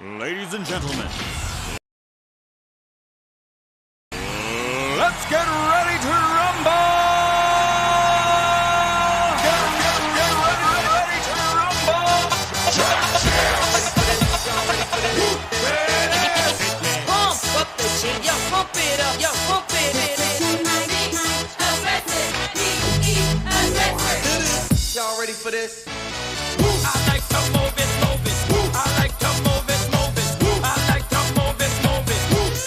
Ladies and gentlemen, let's get ready to rumble! Get ready to rumble! Pump up the jam, yo, pump it up, yo, pump it. Y'all ready for this? I like to move it, move it. I like to move it, move it. I like to move it, move it. Move it.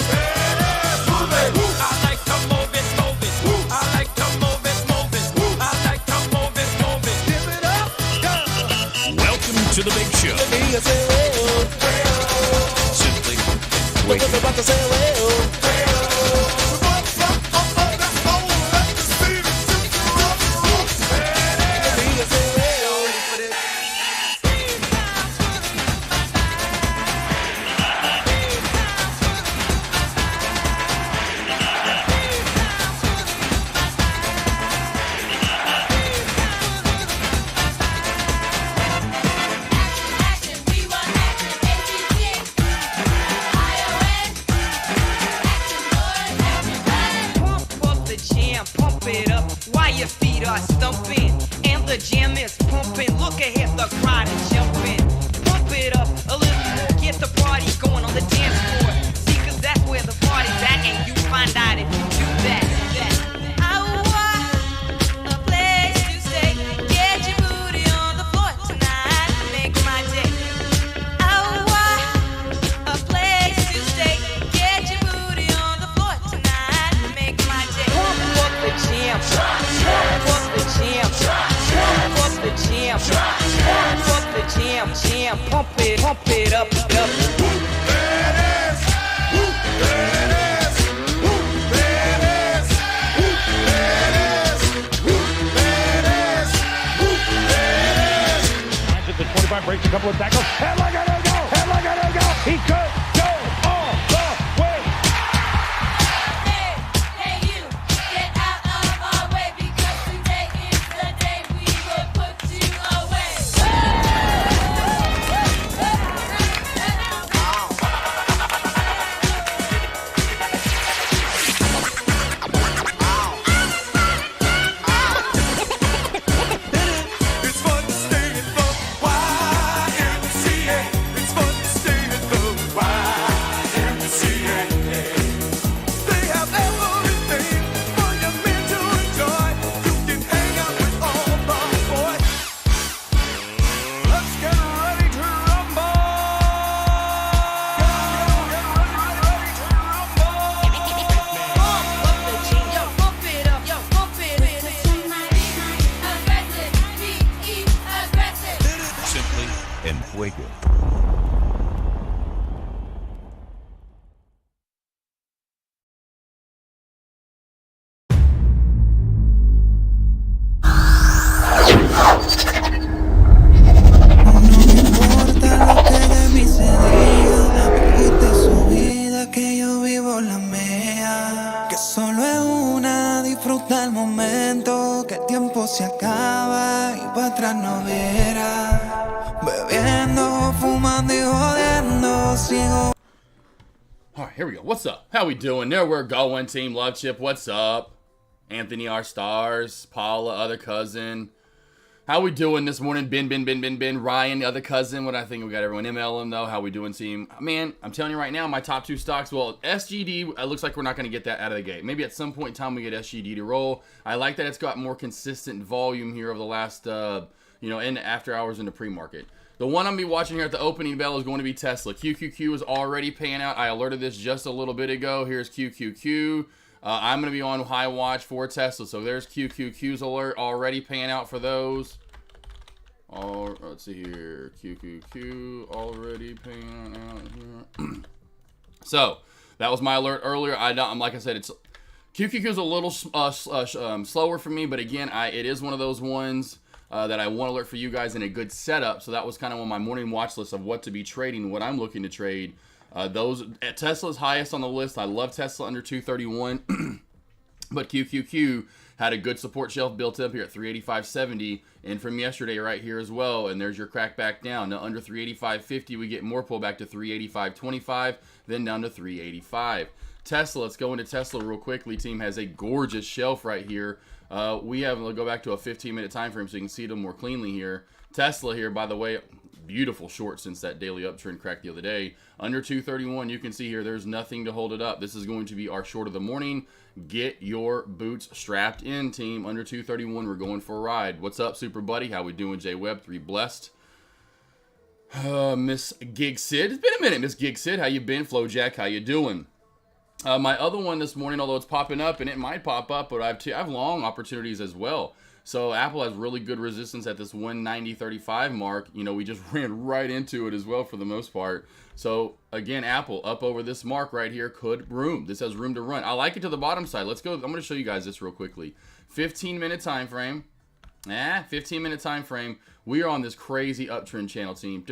I like to move it, move it. I like to move it, move it. I like to move it, move it. Give it up, go. Welcome to the big show. Simply wait. Pump it up while your feet are stumping and the jam is pumping. Look ahead, the crowd is jumping. Pump it up a little more, get the party going on the dance floor. See, 'cause that's where the party's at, and you find out if you do that. I want a place to stay. Get your booty on the floor tonight, make my day. I want a place to stay. Get your booty on the floor tonight, make my day. Pump up the jam, pump up the jam, pump up the jam, pump up the jam, jam, pump it up, up. At the 25, breaks a couple of tackles. Headlock, go! Headlock, go! He could go all the way. Hey, you, get out of our way because today is the day we will put you away. It's fun to stay in the YMCA. It's fun to stay in the YMCA. They have everything for young men to enjoy. You can hang out with all the boys. Let's get ready to rumble! Get ready to rumble! Pump up the jam, yo, pump it up, yo, pump it. Aggressive, be aggressive. Simply en fuego. importa lo que de mí se diga, viviste su vida, que yo vivo la mía. Que solo es una, disfruta el momento, que el tiempo se acaba y para atrás no viera. Bebiendo, fumando y jodiendo, sigo. All right, here we go. What's up? How we doing? There we're going, Team Love Chip. What's up? Anthony R. Stars, Paula, other cousin. How we doing this morning? Ben, Ryan, the other cousin. What I think we got everyone. MLM though. How we doing, team? Man, I'm telling you right now, my top two stocks. Well, SGD. It looks like we're not going to get that out of the gate. Maybe at some point in time we get SGD to roll. I like that it's got more consistent volume here over the last, in the after hours in the pre-market. The one I'm going to be watching here at the opening bell is going to be Tesla. QQQ is already paying out. I alerted this just a little bit ago. Here's QQQ. I'm going to be on high watch for Tesla. So there's QQQ's alert already paying out for those. Let's see here. QQQ already paying out here. So that was my alert earlier. I'm like I said, it's QQQ is a little slower for me, but again, it is one of those ones that I want to alert for you guys in a good setup. So that was kind of on my morning watch list of what to be trading, what I'm looking to trade. Tesla's highest on the list. I love Tesla under 231, but QQQ Had a good support shelf built up here at 385.70, and from yesterday right here as well. And there's your crack back down. Now under 385.50, we get more pullback to 385.25, then down to 385. Tesla, let's go into Tesla real quickly. Team has a gorgeous shelf right here. We'll go back to a 15-minute time frame so you can see them more cleanly here. Tesla here, by the way, beautiful short since that daily uptrend crack the other day. Under 231, you can see here there's nothing to hold it up. This is going to be our short of the morning. Get your boots strapped in, team. Under 231, we're going for a ride. What's up, Super Buddy? How we doing, J-Web3 Blessed? Miss Gig Sid. It's been a minute, Miss Gig Sid. How you been? Flo Jack, how you doing? My other one this morning, although it's popping up, and it might pop up, but I have long opportunities as well. So Apple has really good resistance at this 190.35 mark. You know, we just ran right into it as well for the most part. So again, Apple up over this mark right here could room. This has room to run. I like it to the bottom side. Let's go. I'm going to show you guys this real quickly. 15-minute time frame. 15-minute time frame. We are on this crazy uptrend channel, team.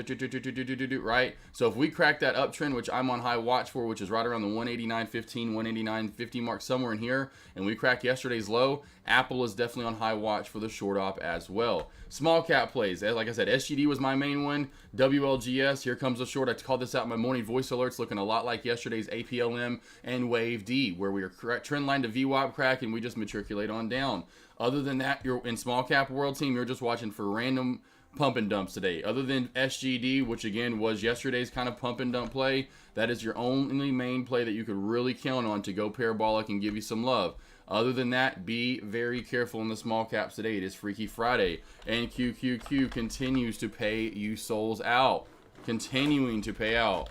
Right? So if we crack that uptrend, which I'm on high watch for, which is right around the 189.15, 189.50 mark, somewhere in here, and we crack yesterday's low, Apple is definitely on high watch for the short op as well. Small cap plays. Like I said, SGD was my main one. WLGS, here comes the short. I called this out in my morning voice alerts, looking a lot like yesterday's APLM and Wave D, where we are trend line to VWAP crack, and we just matriculate on down. Other than that, you're in small cap world, team, you're just watching for random pump and dumps today. Other than SGD, which again was yesterday's kind of pump and dump play, that is your only main play that you could really count on to go parabolic and give you some love. Other than that, be very careful in the small caps today. It is Freaky Friday, and QQQ continues to pay you souls out. Continuing to pay out.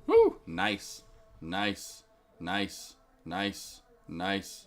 Woo! Nice. Nice. Nice. Nice. Nice.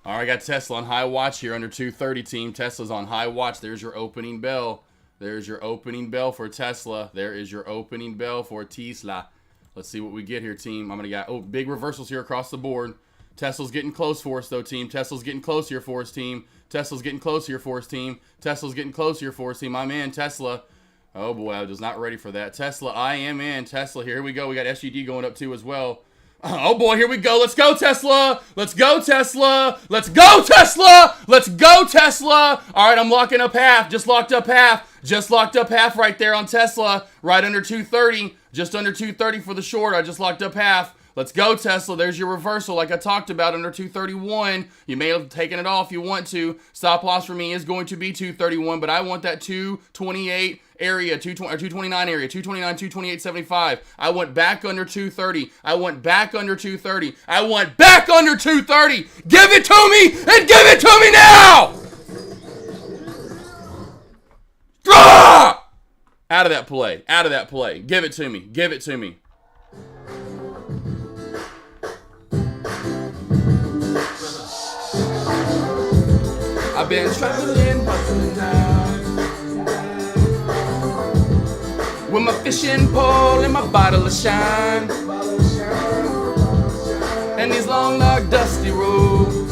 All right, I got Tesla on high watch here under 230, team. Tesla's on high watch. There's your opening bell. There's your opening bell for Tesla. There is your opening bell for Tesla. Let's see what we get here, team. I'm going to get, big reversals here across the board. Tesla's getting close for us, though, team. Tesla's getting close here for us, team. Tesla's getting close here for us, team. Tesla's getting close here for us, team. I'm in, Tesla. Oh, boy, I was not ready for that. Tesla, I am in. Tesla, here we go. We got SGD going up, too, as well. Oh boy, here we go. Let's go, Tesla. Let's go, Tesla. Let's go, Tesla. Let's go, Tesla. All right, I'm locking up half. Just locked up half. Just locked up half right there on Tesla. Right under 230. Just under 230 for the short. I just locked up half. Let's go, Tesla. There's your reversal like I talked about under 231. You may have taken it off if you want to. Stop loss for me is going to be 231, but I want that 228 area, 229 area, 229, 228.75. I want back under 230. I want back under 230. I want back under 230. Give it to me and give it to me now! Ah! Out of that play. Out of that play. Give it to me. Give it to me. I've been traveling, hustling now, with my fishing pole and my bottle of shine, and these long, dark, dusty roads.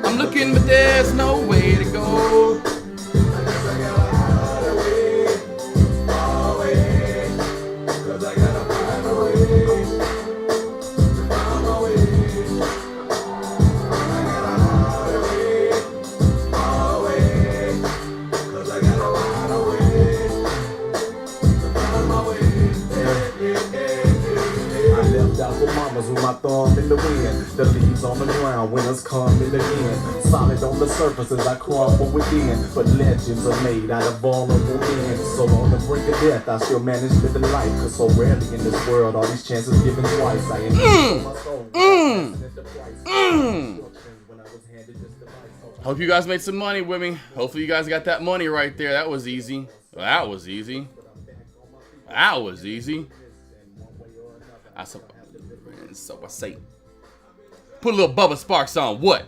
I'm looking, but there's no way to go. With my thumb in the wind, the leaves on the ground, winners coming again. Solid on the surface as I crumble within, but legends are made out of vulnerable men. So on the brink of death, I still manage living life, cause so rarely in this world are these chances given twice. I Hope you guys made some money with me. Hopefully you guys got that money right there. That was easy. That was easy. That was easy. So I say, put a little Bubba Sparks on what?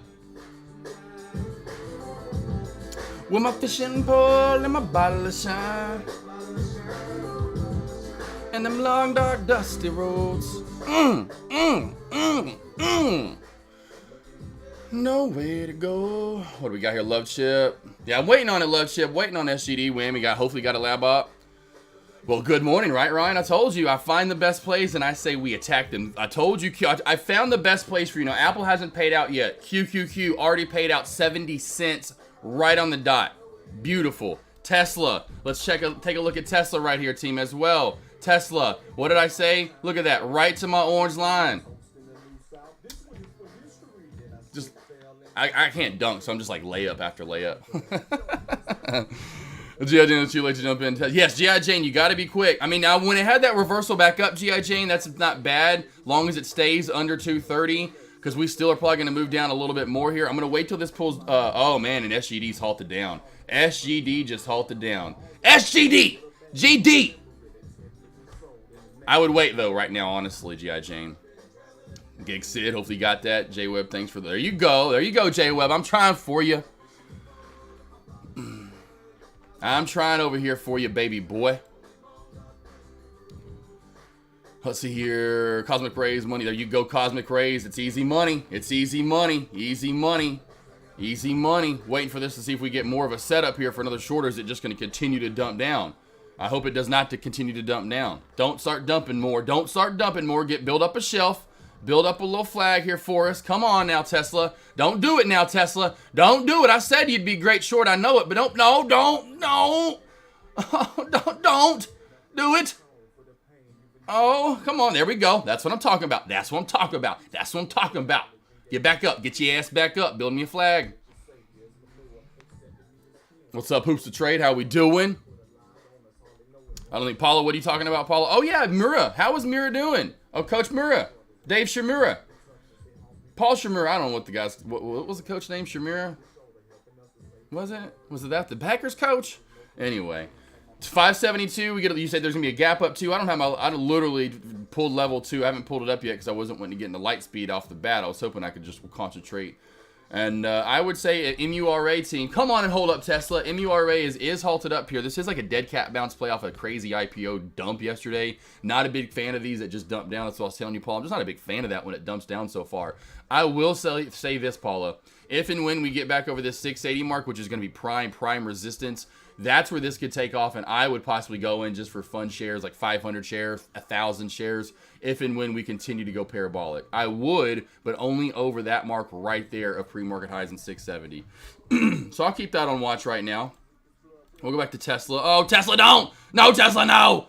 With my fishing pole and my bottle of shine, and them long, dark, dusty roads. No way to go. What do we got here? Love Chip. Yeah, I'm waiting on it, Love Chip. Waiting on SGD win. We hopefully got a lab up. Well, good morning, right, Ryan? I told you I find the best plays and I say we attack them. I told you I found the best plays for you. Now, Apple hasn't paid out yet. QQQ already paid out 70 cents right on the dot. Beautiful. Tesla. Let's take a look at Tesla right here, team, as well. Tesla. What did I say? Look at that. Right to my orange line. Just, I can't dunk, so I'm just like layup after layup. G.I. Jane, it's too late to jump in. Yes, G.I. Jane, you got to be quick. I mean, now when it had that reversal back up, G.I. Jane, that's not bad, long as it stays under 230, because we still are probably going to move down a little bit more here. I'm going to wait till this pulls. Oh, man, and SGD's halted down. SGD just halted down. SGD! GD! I would wait, though, right now, honestly, G.I. Jane. Gig Sid, hopefully you got that. J-Web, thanks for that. There you go. There you go, J-Web. I'm trying for you. I'm trying over here for you, baby boy. Let's see here. Cosmic Rays money. There you go, Cosmic Rays. It's easy money. It's easy money. Easy money. Easy money. Waiting for this to see if we get more of a setup here for another short, or is it just going to continue to dump down? I hope it does not continue to dump down. Don't start dumping more. Don't start dumping more. Build up a shelf. Build up a little flag here for us. Come on now, Tesla. Don't do it now, Tesla. Don't do it. I said you'd be great short. I know it, but don't do it. Oh, come on. There we go. That's what I'm talking about. That's what I'm talking about. That's what I'm talking about. Get back up. Get your ass back up. Build me a flag. What's up, Hoops to Trade? How we doing? I don't think, Paula, what are you talking about, Paula? Oh, yeah, Mura. How is Mura doing? Oh, Coach Mura. Dave Shimura. Paul Shimura. I don't know what the guy's... What was the coach name? Shimura? Was it? Was it that? The Packers coach? Anyway. 572. You said there's going to be a gap up 2. I don't have my... I literally pulled level 2. I haven't pulled it up yet because I wasn't wanting to get into light speed off the bat. I was hoping I could just concentrate. And I would say MURA team, come on and hold up, Tesla. MURA is halted up here. This is like a dead cat bounce play off a crazy IPO dump yesterday. Not a big fan of these that just dump down. That's what I was telling you, Paul. I'm just not a big fan of that when it dumps down so far. I will say this, Paula. If and when we get back over this 680 mark, which is going to be prime resistance, that's where this could take off, and I would possibly go in just for fun shares, like 500 shares, 1,000 shares, if and when we continue to go parabolic. I would, but only over that mark right there of pre-market highs in 670. So I'll keep that on watch right now. We'll go back to Tesla. Oh, Tesla, don't! No, Tesla, no!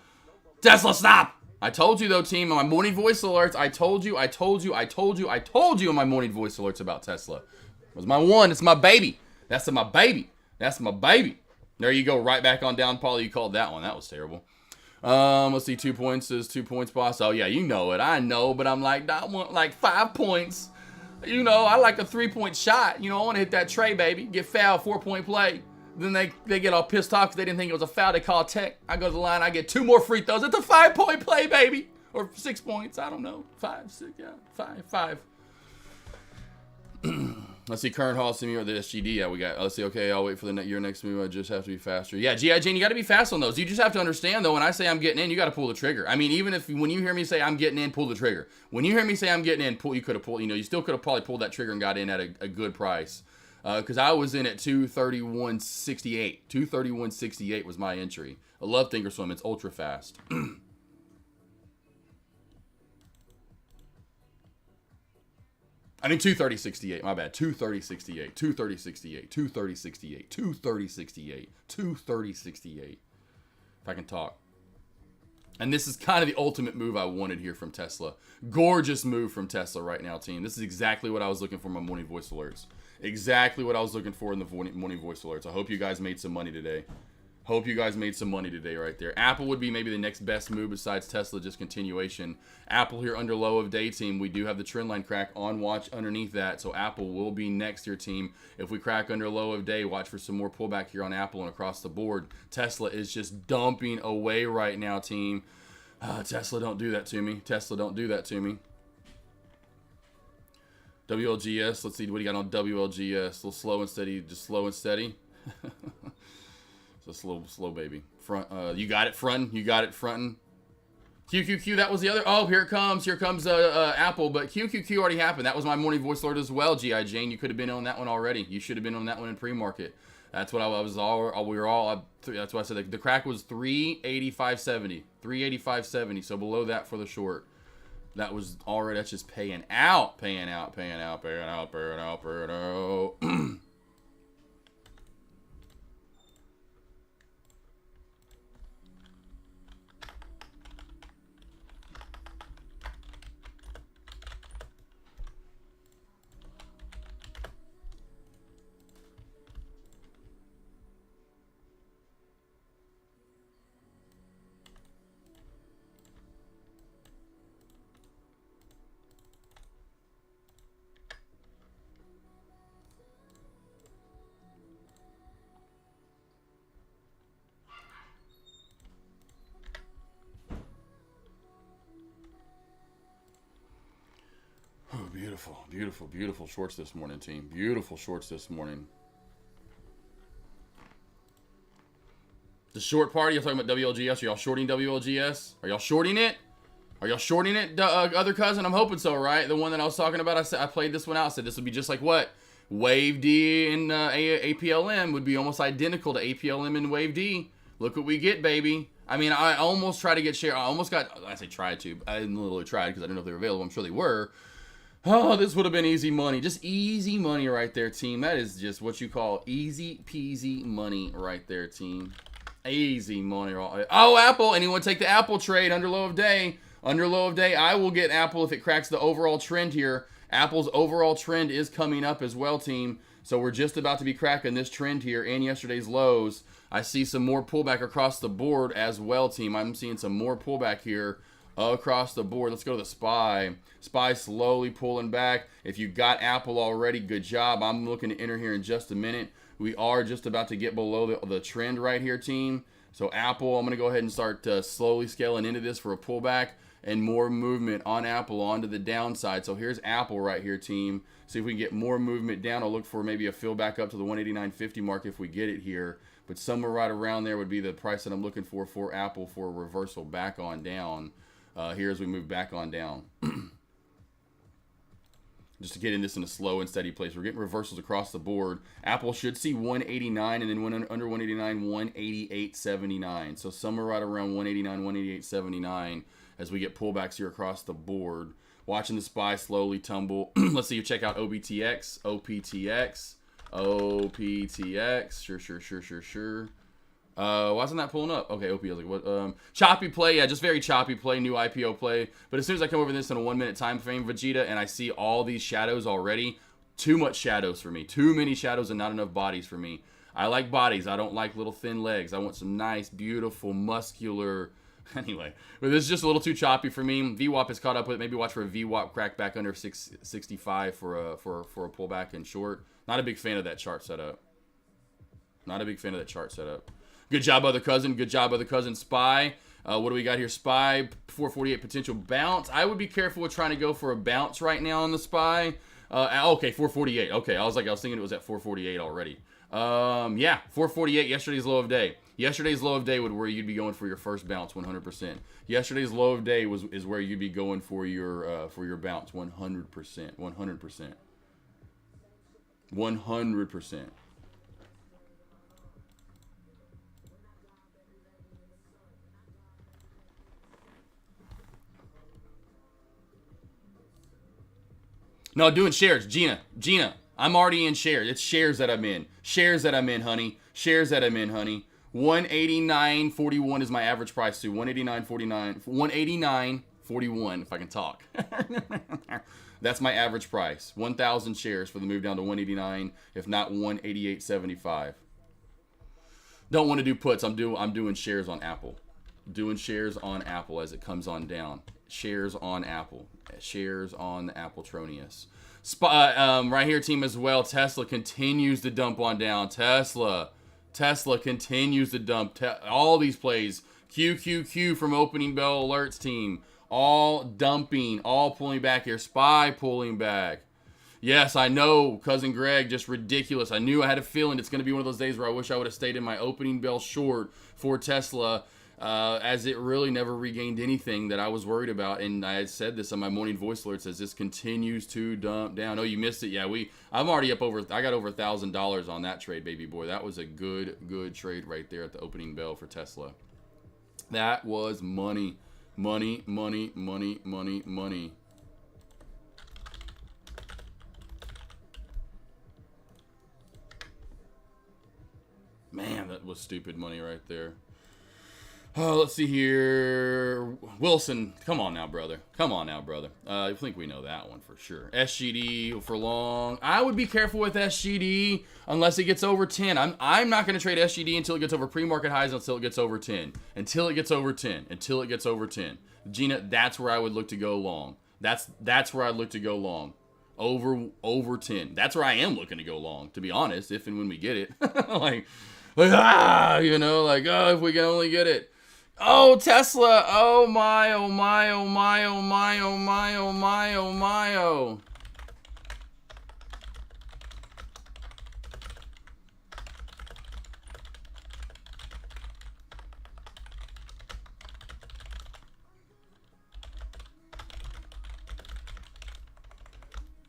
Tesla, stop! I told you, though, team, on my morning voice alerts, I told you on my morning voice alerts about Tesla. It was my one. It's my baby. That's my baby. That's my baby. There you go, right back on down, Paul. You called that one. That was terrible. Let's see, 2 points is 2 points, boss. Oh, yeah, you know it. I know, but I'm like, I want like 5 points. You know, I like a 3-point shot. You know, I want to hit that tray, baby. Get fouled, 4-point play. Then they get all pissed off because they didn't think it was a foul. They call tech. I go to the line. I get 2 more free throws. It's a 5-point play, baby. Or 6 points. I don't know. 5, 6, yeah, 5. Let's see, current Hall Simi or the SGD. Yeah, we got. Let's see. Okay, I'll wait for your next move. I just have to be faster. Yeah, G.I. Jane, you got to be fast on those. You just have to understand, though, when I say I'm getting in, you got to pull the trigger. I mean, even if when you hear me say I'm getting in, pull the trigger. When you hear me say I'm getting in, you could have pulled. You know, you still could have probably pulled that trigger and got in at a good price. Because I was in at 231.68. 231.68 was my entry. I love Thinkorswim. It's ultra fast. I mean, 230.68. My bad. 230.68. 230.68. 230.68. 230.68. 230.68. If I can talk. And this is kind of the ultimate move I wanted here from Tesla. Gorgeous move from Tesla right now, team. This is exactly what I was looking for in my morning voice alerts. Exactly what I was looking for in the morning voice alerts. I hope you guys made some money today. Hope you guys made some money today right there. Apple would be maybe the next best move besides Tesla, just continuation. Apple here under low of day, team. We do have the trend line crack on watch underneath that, so Apple will be next here, team. If we crack under low of day, watch for some more pullback here on Apple and across the board. Tesla is just dumping away right now, team. Tesla, don't do that to me. Tesla, don't do that to me. WLGS, let's see what do you got on WLGS. A little slow and steady, just slow and steady. So slow baby. Front, you got it frontin', you got it frontin'. QQQ, that was the other. Oh, here comes Apple, but QQQ already happened. That was my morning voice alert as well, G.I. Jane. You could have been on that one already. You should have been on that one in pre-market. That's what I was all. We were all. That's why I said the crack was 385.70. 385.70. So below that for the short. That was already. That's just paying out. Beautiful shorts this morning, team. Beautiful shorts this morning. The short party, you're talking about WLGS. Are y'all shorting WLGS? Are y'all shorting it? Are y'all shorting it, other cousin? I'm hoping so, right? The one that I was talking about, I played this one out. I said this would be just like what? Wave D and APLM would be almost identical to APLM and Wave D. Look what we get, baby. I mean, I almost tried to get share. I say tried to. I didn't literally try because I didn't know if they were available. I'm sure they were. Oh, this would have been easy money. Just easy money right there, team. That is just what you call easy peasy money right there, team. Easy money. Oh, Apple. Anyone take the Apple trade under low of day? Under low of day, I will get Apple if it cracks the overall trend here. Apple's overall trend is coming up as well, team. So we're just about to be cracking this trend here and yesterday's lows. I see some more pullback across the board as well, team. I'm seeing some more pullback here across the board. Let's go to the SPY. SPY slowly pulling back. If you got Apple already, good job. I'm looking to enter here in just a minute. We are just about to get below the trend right here, team. So Apple, I'm going to go ahead and start slowly scaling into this for a pullback and more movement on Apple onto the downside. So here's Apple right here, team. See if we can get more movement down. I'll look for maybe a fill back up to the 189.50 mark if we get it here. But somewhere right around there would be the price that I'm looking for Apple for a reversal back on down. Here as we move back on down. Just to get in this in a slow and steady place. We're getting reversals across the board. Apple should see 189 and then under 189, 188.79. So somewhere right around 189, 188.79 as we get pullbacks here across the board. Watching the SPY slowly tumble. Let's see you check out OBTX, OPTX, OPTX. Sure. Why isn't that pulling up? Okay, OP, I was like, what? Choppy play, yeah, just very choppy play, new IPO play. But as soon as I come over this in a 1 minute time frame, Vegeta, and I see all these shadows already, too much shadows for me. Too many shadows and not enough bodies for me. I like bodies. I don't like little thin legs. I want some nice, beautiful, muscular. Anyway, but this is just a little too choppy for me. VWAP is caught up with it. Maybe watch for a VWAP crack back under 665 for a pullback in short. Not a big fan of that chart setup. Good job, other cousin. SPY. What do we got here? SPY, 448 potential bounce. I would be careful with trying to go for a bounce right now on the SPY. Okay, 448. Okay, I was thinking it was at 448 already. Yeah, 448, yesterday's low of day. Yesterday's low of day would where you'd be going for your first bounce, 100%. Yesterday's low of day is where you'd be going for your bounce, 100%. 100%. No, doing shares. Gina, I'm already in shares. It's shares that I'm in. Honey. 189.41 is my average price too. 189.49. 189.41 if I can talk. That's my average price. 1,000 shares for the move down to 189, if not 188.75. Don't want to do puts. I'm doing shares on Apple. Doing shares on Apple as it comes on down. Shares on Apple. Shares on the Appletronius. Right here, team, as well. Tesla continues to dump on down. Tesla continues to dump. All these plays QQQ from Opening Bell Alerts team. All dumping, all pulling back here. SPY pulling back. Yes, I know, Cousin Greg, just ridiculous. I knew I had a feeling it's going to be one of those days where I wish I would have stayed in my opening bell short for Tesla, as it really never regained anything that I was worried about. And I had said this on my morning voice alerts as this continues to dump down. Oh, you missed it. Yeah, I'm already up over, I got over $1,000 on that trade, baby boy. That was a good trade right there at the opening bell for Tesla. That was money. Money, money, money, money, money. Man, that was stupid money right there. Oh, let's see here. Wilson, come on now, brother. Come on now, brother. I think we know that one for sure. SGD for long. I would be careful with SGD unless it gets over 10. I'm not going to trade SGD until it gets over pre-market highs, until it gets over 10. Until it gets over 10. Until it gets over 10. Gina, that's where I would look to go long. That's where I'd look to go long. Over 10. That's where I am looking to go long, to be honest, if and when we get it. You know, like, oh, if we can only get it. Oh, Tesla. Oh, my, oh, my, oh, my, oh, my, oh, my, oh, my, oh, my, oh.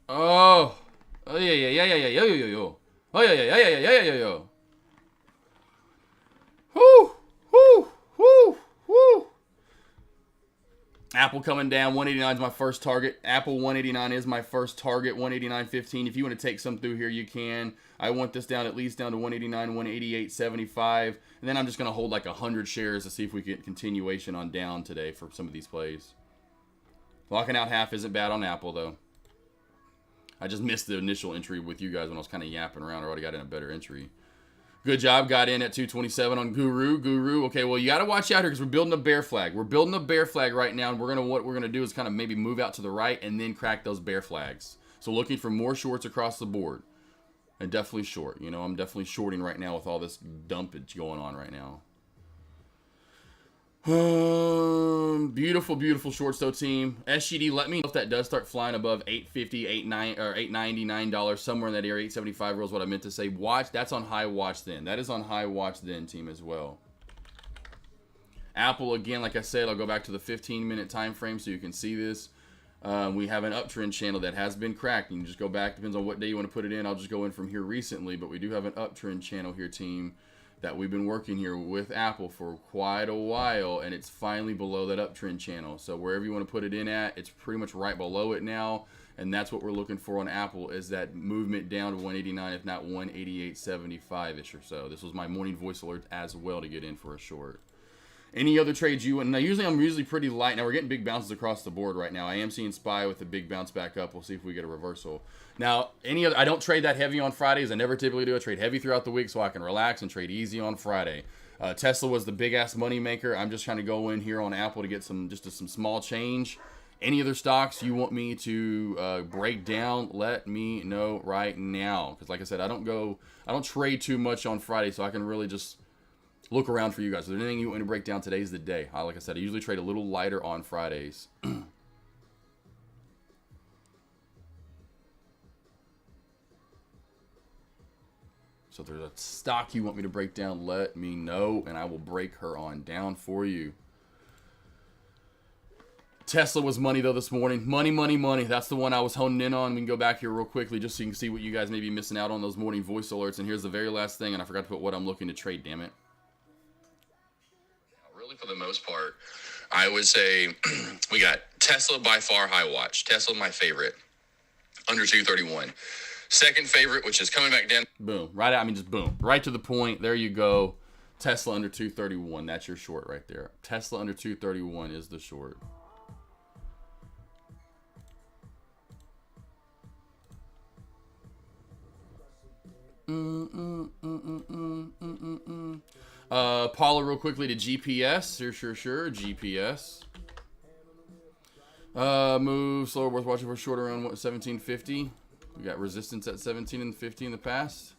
Oh. Oh, yo. Oh, yo. Whoo. Apple coming down. 189 is my first target. Apple 189 is my first target. 189.15. If you want to take some through here, you can. I want this down at least down to 189, 188.75. And then I'm just going to hold like 100 shares to see if we get continuation on down today for some of these plays. Locking out half isn't bad on Apple, though. I just missed the initial entry with you guys when I was kind of yapping around. I already got in a better entry. Good job. Got in at 227 on Guru. Okay, well, you got to watch out here because we're building a bear flag. We're building a bear flag right now, and what we're going to do is kind of maybe move out to the right and then crack those bear flags. So looking for more shorts across the board. And definitely short. You know, I'm definitely shorting right now with all this dumpage going on right now. Beautiful shorts though, team. SGD, let me know if that does start flying above $8.50, $8.90 or $8.99, somewhere in that area. 8.75 is what I meant to say. Watch, that's on high watch then. That is on high watch then, team, as well. Apple, again, like I said, I'll go back to the 15-minute time frame so you can see this. We have an uptrend channel that has been cracked. You can just go back, depends on what day you want to put it in. I'll just go in from here recently, but we do have an uptrend channel here, team, that we've been working here with Apple for quite a while, and it's finally below that uptrend channel. So wherever you want to put it in at, it's pretty much right below it now, and that's what we're looking for on Apple, is that movement down to 189, if not 188.75-ish or so. This was my morning voice alert as well to get in for a short. Any other trades you want? Now, I'm usually pretty light. Now, we're getting big bounces across the board right now. I am seeing SPY with a big bounce back up. We'll see if we get a reversal. Now, I don't trade that heavy on Fridays. I never typically do. I trade heavy throughout the week so I can relax and trade easy on Friday. Tesla was the big-ass money maker. I'm just trying to go in here on Apple to get some small change. Any other stocks you want me to break down, let me know right now. Because like I said, I don't trade too much on Friday, so I can really just look around for you guys. If there's anything you want me to break down, today's the day. Like I said, I usually trade a little lighter on Fridays. So if there's a stock you want me to break down, let me know, and I will break her on down for you. Tesla was money, though, this morning. Money. That's the one I was honing in on. We can go back here real quickly just so you can see what you guys may be missing out on those morning voice alerts. And here's the very last thing, and I forgot to put what I'm looking to trade, damn it. Really, for the most part, I would say we got Tesla by far high watch. Tesla, my favorite, under 231. Second favorite, which is coming back down. Boom. Right out. I mean, just boom. Right to the point. There you go. Tesla under 231. That's your short right there. Tesla under 231 is the short. Paula, real quickly to GPS. Sure. GPS. Move slower, worth watching for short around 1750. We got resistance at 17 and 50 in the past.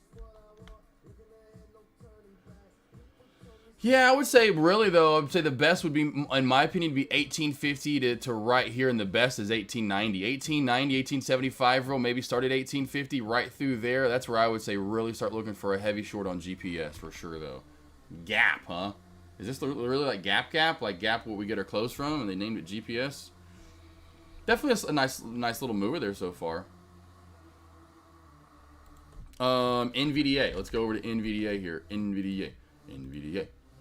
Yeah, I would say really though, I would say the best would be, in my opinion, be 1850 to right here, and the best is 1890. 1890, 1875 roll, maybe start at 1850 right through there. That's where I would say really start looking for a heavy short on GPS for sure though. Gap, huh? Is this really like Gap? Like Gap what we get our clothes from and they named it GPS? Definitely a nice little mover there so far. NVDA. Let's go over to NVDA here. NVDA.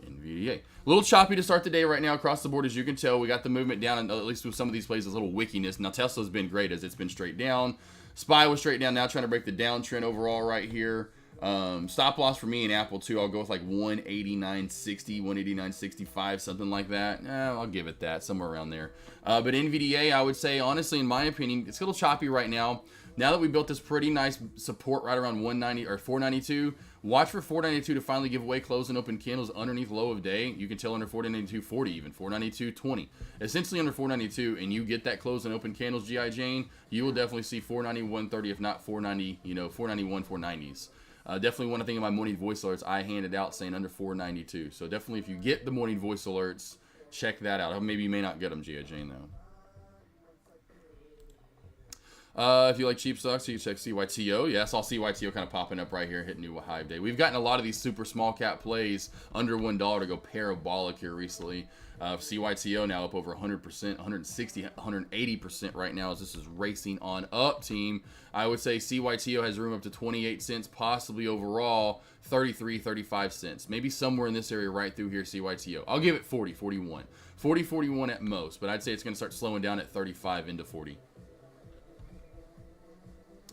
A little choppy to start the day right now across the board, as you can tell. We got the movement down, and at least with some of these plays, a little wickiness. Now Tesla's been great as it's been straight down. SPY was straight down, now trying to break the downtrend overall right here. Stop loss for me in Apple too. I'll go with like 189.60, 189.65, something like that. I'll give it that, somewhere around there. But NVDA, I would say, honestly, in my opinion, it's a little choppy right now. Now that we built this pretty nice support right around 190 or 492, watch for 492 to finally give away close and open candles underneath low of day. You can tell under 492.40 even, 492.20. Essentially under 492, and you get that close and open candles, G.I. Jane, you will definitely see 491.30, if not 490, 491, 490s. Definitely one thing in my morning voice alerts I handed out saying under 492. So definitely if you get the morning voice alerts, check that out. Maybe you may not get them, G.I. Jane, though. If you like cheap stocks, you check CYTO. Yeah, I saw CYTO kind of popping up right here, hitting new high of day. We've gotten a lot of these super small cap plays under $1 to go parabolic here recently. CYTO now up over 100%, 160, 180% right now as this is racing on up, team. I would say CYTO has room up to 28 cents, possibly overall 33, 35 cents. Maybe somewhere in this area right through here, CYTO. I'll give it 40, 41. 40, 41 at most, but I'd say it's going to start slowing down at 35 into 40.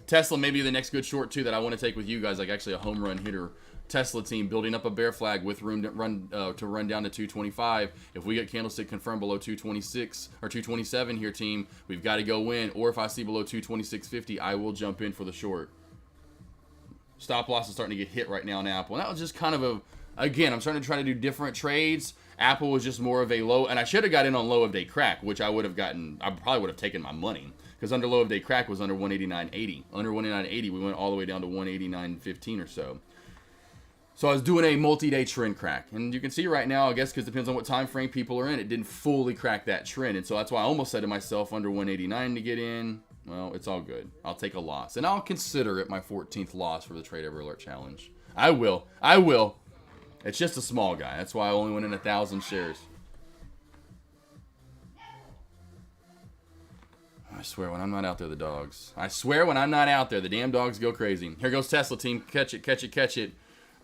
Tesla may be the next good short, too, that I want to take with you guys, like actually a home run hitter. Tesla team building up a bear flag with room to run down to 225. If we get candlestick confirmed below 226 or 227 here, team, we've got to go in. Or if I see below 226.50, I will jump in for the short. Stop loss is starting to get hit right now in Apple. And that was just kind of a, again, I'm starting to try to do different trades. Apple was just more of a low, and I should have got in on low of day crack, which I would have gotten, I probably would have taken my money. Because under low of day crack was under 189.80. Under 189.80, we went all the way down to 189.15 or so. So I was doing a multi-day trend crack. And you can see right now, I guess because it depends on what time frame people are in, it didn't fully crack that trend. And so that's why I almost said to myself under 189 to get in. Well, it's all good. I'll take a loss. And I'll consider it my 14th loss for the Trade Every Alert Challenge. I will. It's just a small guy. That's why I only went in 1,000 shares. I swear, when I'm not out there, the dogs. I swear, when I'm not out there, the damn dogs go crazy. Here goes Tesla team. Catch it, catch it, catch it.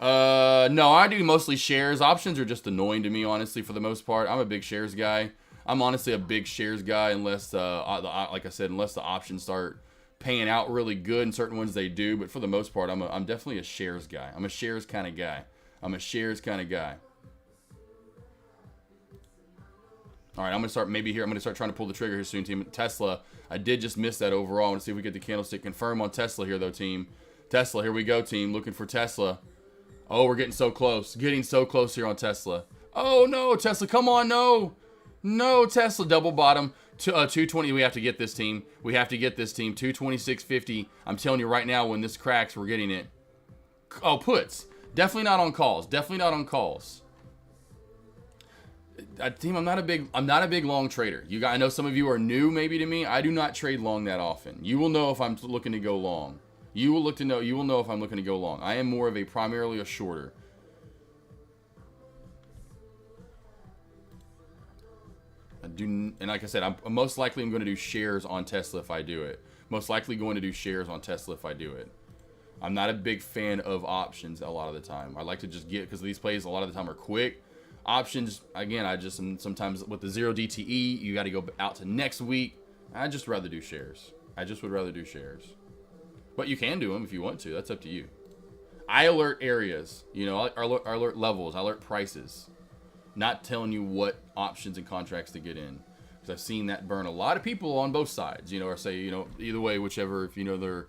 No, I do mostly shares. Options are just annoying to me, honestly, for the most part. I'm a big shares guy. I'm honestly a big shares guy unless, like I said, unless the options start paying out really good. And certain ones they do. But for the most part, I'm definitely a shares guy. I'm a shares kind of guy. All right, I'm going to start maybe here. I'm going to start trying to pull the trigger here soon, team. Tesla, I did just miss that overall. I want to see if we get the candlestick confirm on Tesla here, though, team. Tesla, here we go, team. Looking for Tesla. Oh, we're getting so close. Getting so close here on Tesla. Oh, no, Tesla, come on, no. No, Tesla, double bottom. 220, we have to get this, team. We have to get this, team. 226.50. I'm telling you right now, when this cracks, we're getting it. Oh, puts. Definitely not on calls. Definitely not on calls. Team, I'm not a big long trader. I know some of you are new maybe to me. I do not trade long that often. You will know if I'm looking to go long. You will know if I'm looking to go long. I am more of a primarily a shorter. And like I said, I'm most likely going to do shares on Tesla if I do it. Most likely going to do shares on Tesla if I do it. I'm not a big fan of options a lot of the time. I like to just get, because these plays a lot of the time are quick. Options, again, I just sometimes with the 0 DTE, you got to go out to next week. I'd just rather do shares. I just would rather do shares. But you can do them if you want to. That's up to you. I alert areas, I alert levels, I alert prices. Not telling you what options and contracts to get in. Because I've seen that burn a lot of people on both sides, or say, either way, whichever, if they're,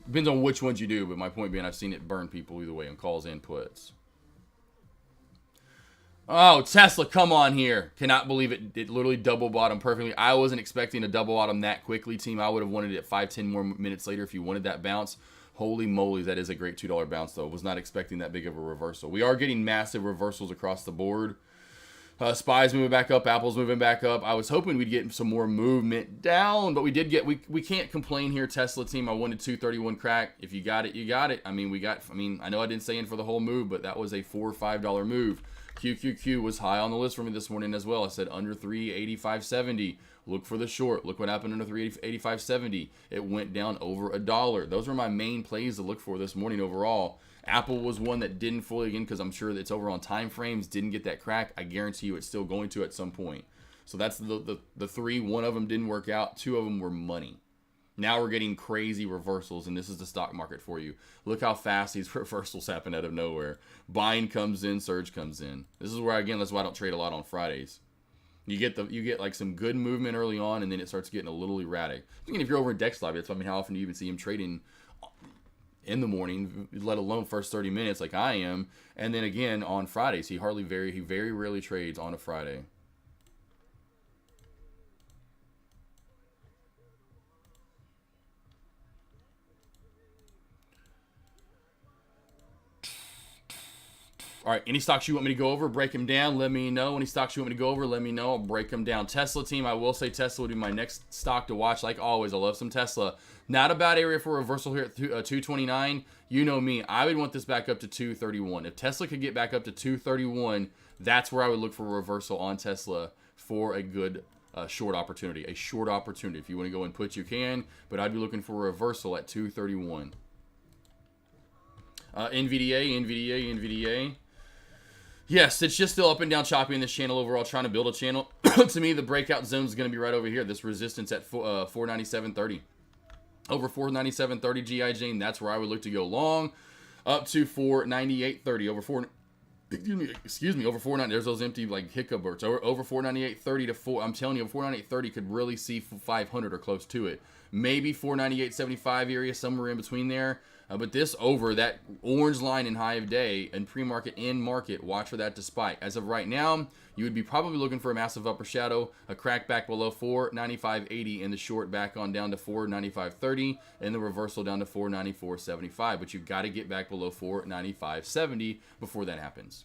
depends on which ones you do. But my point being, I've seen it burn people either way on calls and puts. Oh, Tesla, come on here. Cannot believe it. It literally double bottomed perfectly. I wasn't expecting a double bottom that quickly, team. I would have wanted it 5-10 more minutes later if you wanted that bounce. Holy moly, that is a great $2 bounce, though. Was not expecting that big of a reversal. We are getting massive reversals across the board. SPY's moving back up. Apple's moving back up. I was hoping we'd get some more movement down, but we did get, we can't complain here. Tesla team, I wanted 231 crack. If you got it, you got it. I mean, I know I didn't say in for the whole move, but that was a $4 or $5 move. QQQ was high on the list for me this morning as well. I said under 385.70. Look for the short. Look what happened under 385.70. It went down over $1. Those were my main plays to look for this morning overall. Apple was one that didn't fully, again, because I'm sure that it's over on time frames, didn't get that crack. I guarantee you it's still going to at some point. So that's the three. One of them didn't work out. Two of them were money. Now we're getting crazy reversals, and this is the stock market for you. Look how fast these reversals happen out of nowhere. Buying comes in, surge comes in. This is where, again, that's why I don't trade a lot on Fridays. You get like some good movement early on, and then it starts getting a little erratic. Again, if you're over in Dex Lobby, that's, I mean, how often do you even see him trading in the morning, let alone first 30 minutes like I am? And then again on Fridays, he very rarely trades on a Friday. All right, any stocks you want me to go over, break them down, let me know. Any stocks you want me to go over, let me know. I'll break them down. Tesla team, I will say Tesla would be my next stock to watch. Like always, I love some Tesla. Not a bad area for reversal here at 229. You know me, I would want this back up to 231. If Tesla could get back up to 231, that's where I would look for a reversal on Tesla for a good short opportunity. A short opportunity. If you want to go and put, you can, but I'd be looking for a reversal at 231. NVDA. Yes, it's just still up and down choppy in this channel overall, trying to build a channel. To me, the breakout zone is going to be right over here. This resistance at 497.30. Over 497.30 GI Jane, that's where I would look to go long. Up to 498.30. Over 4... Excuse me, over 490. There's those empty like hiccup bursts. Over 498.30 to 4. I'm telling you, 498.30 could really see 500 or close to it. Maybe 498.75 area, somewhere in between there. But this over that orange line in high of day and pre-market and market, watch for that to spike. As of right now, you would be probably looking for a massive upper shadow, a crack back below 495.80, and the short back on down to 495.30, and the reversal down to 494.75. But you've got to get back below 495.70 before that happens.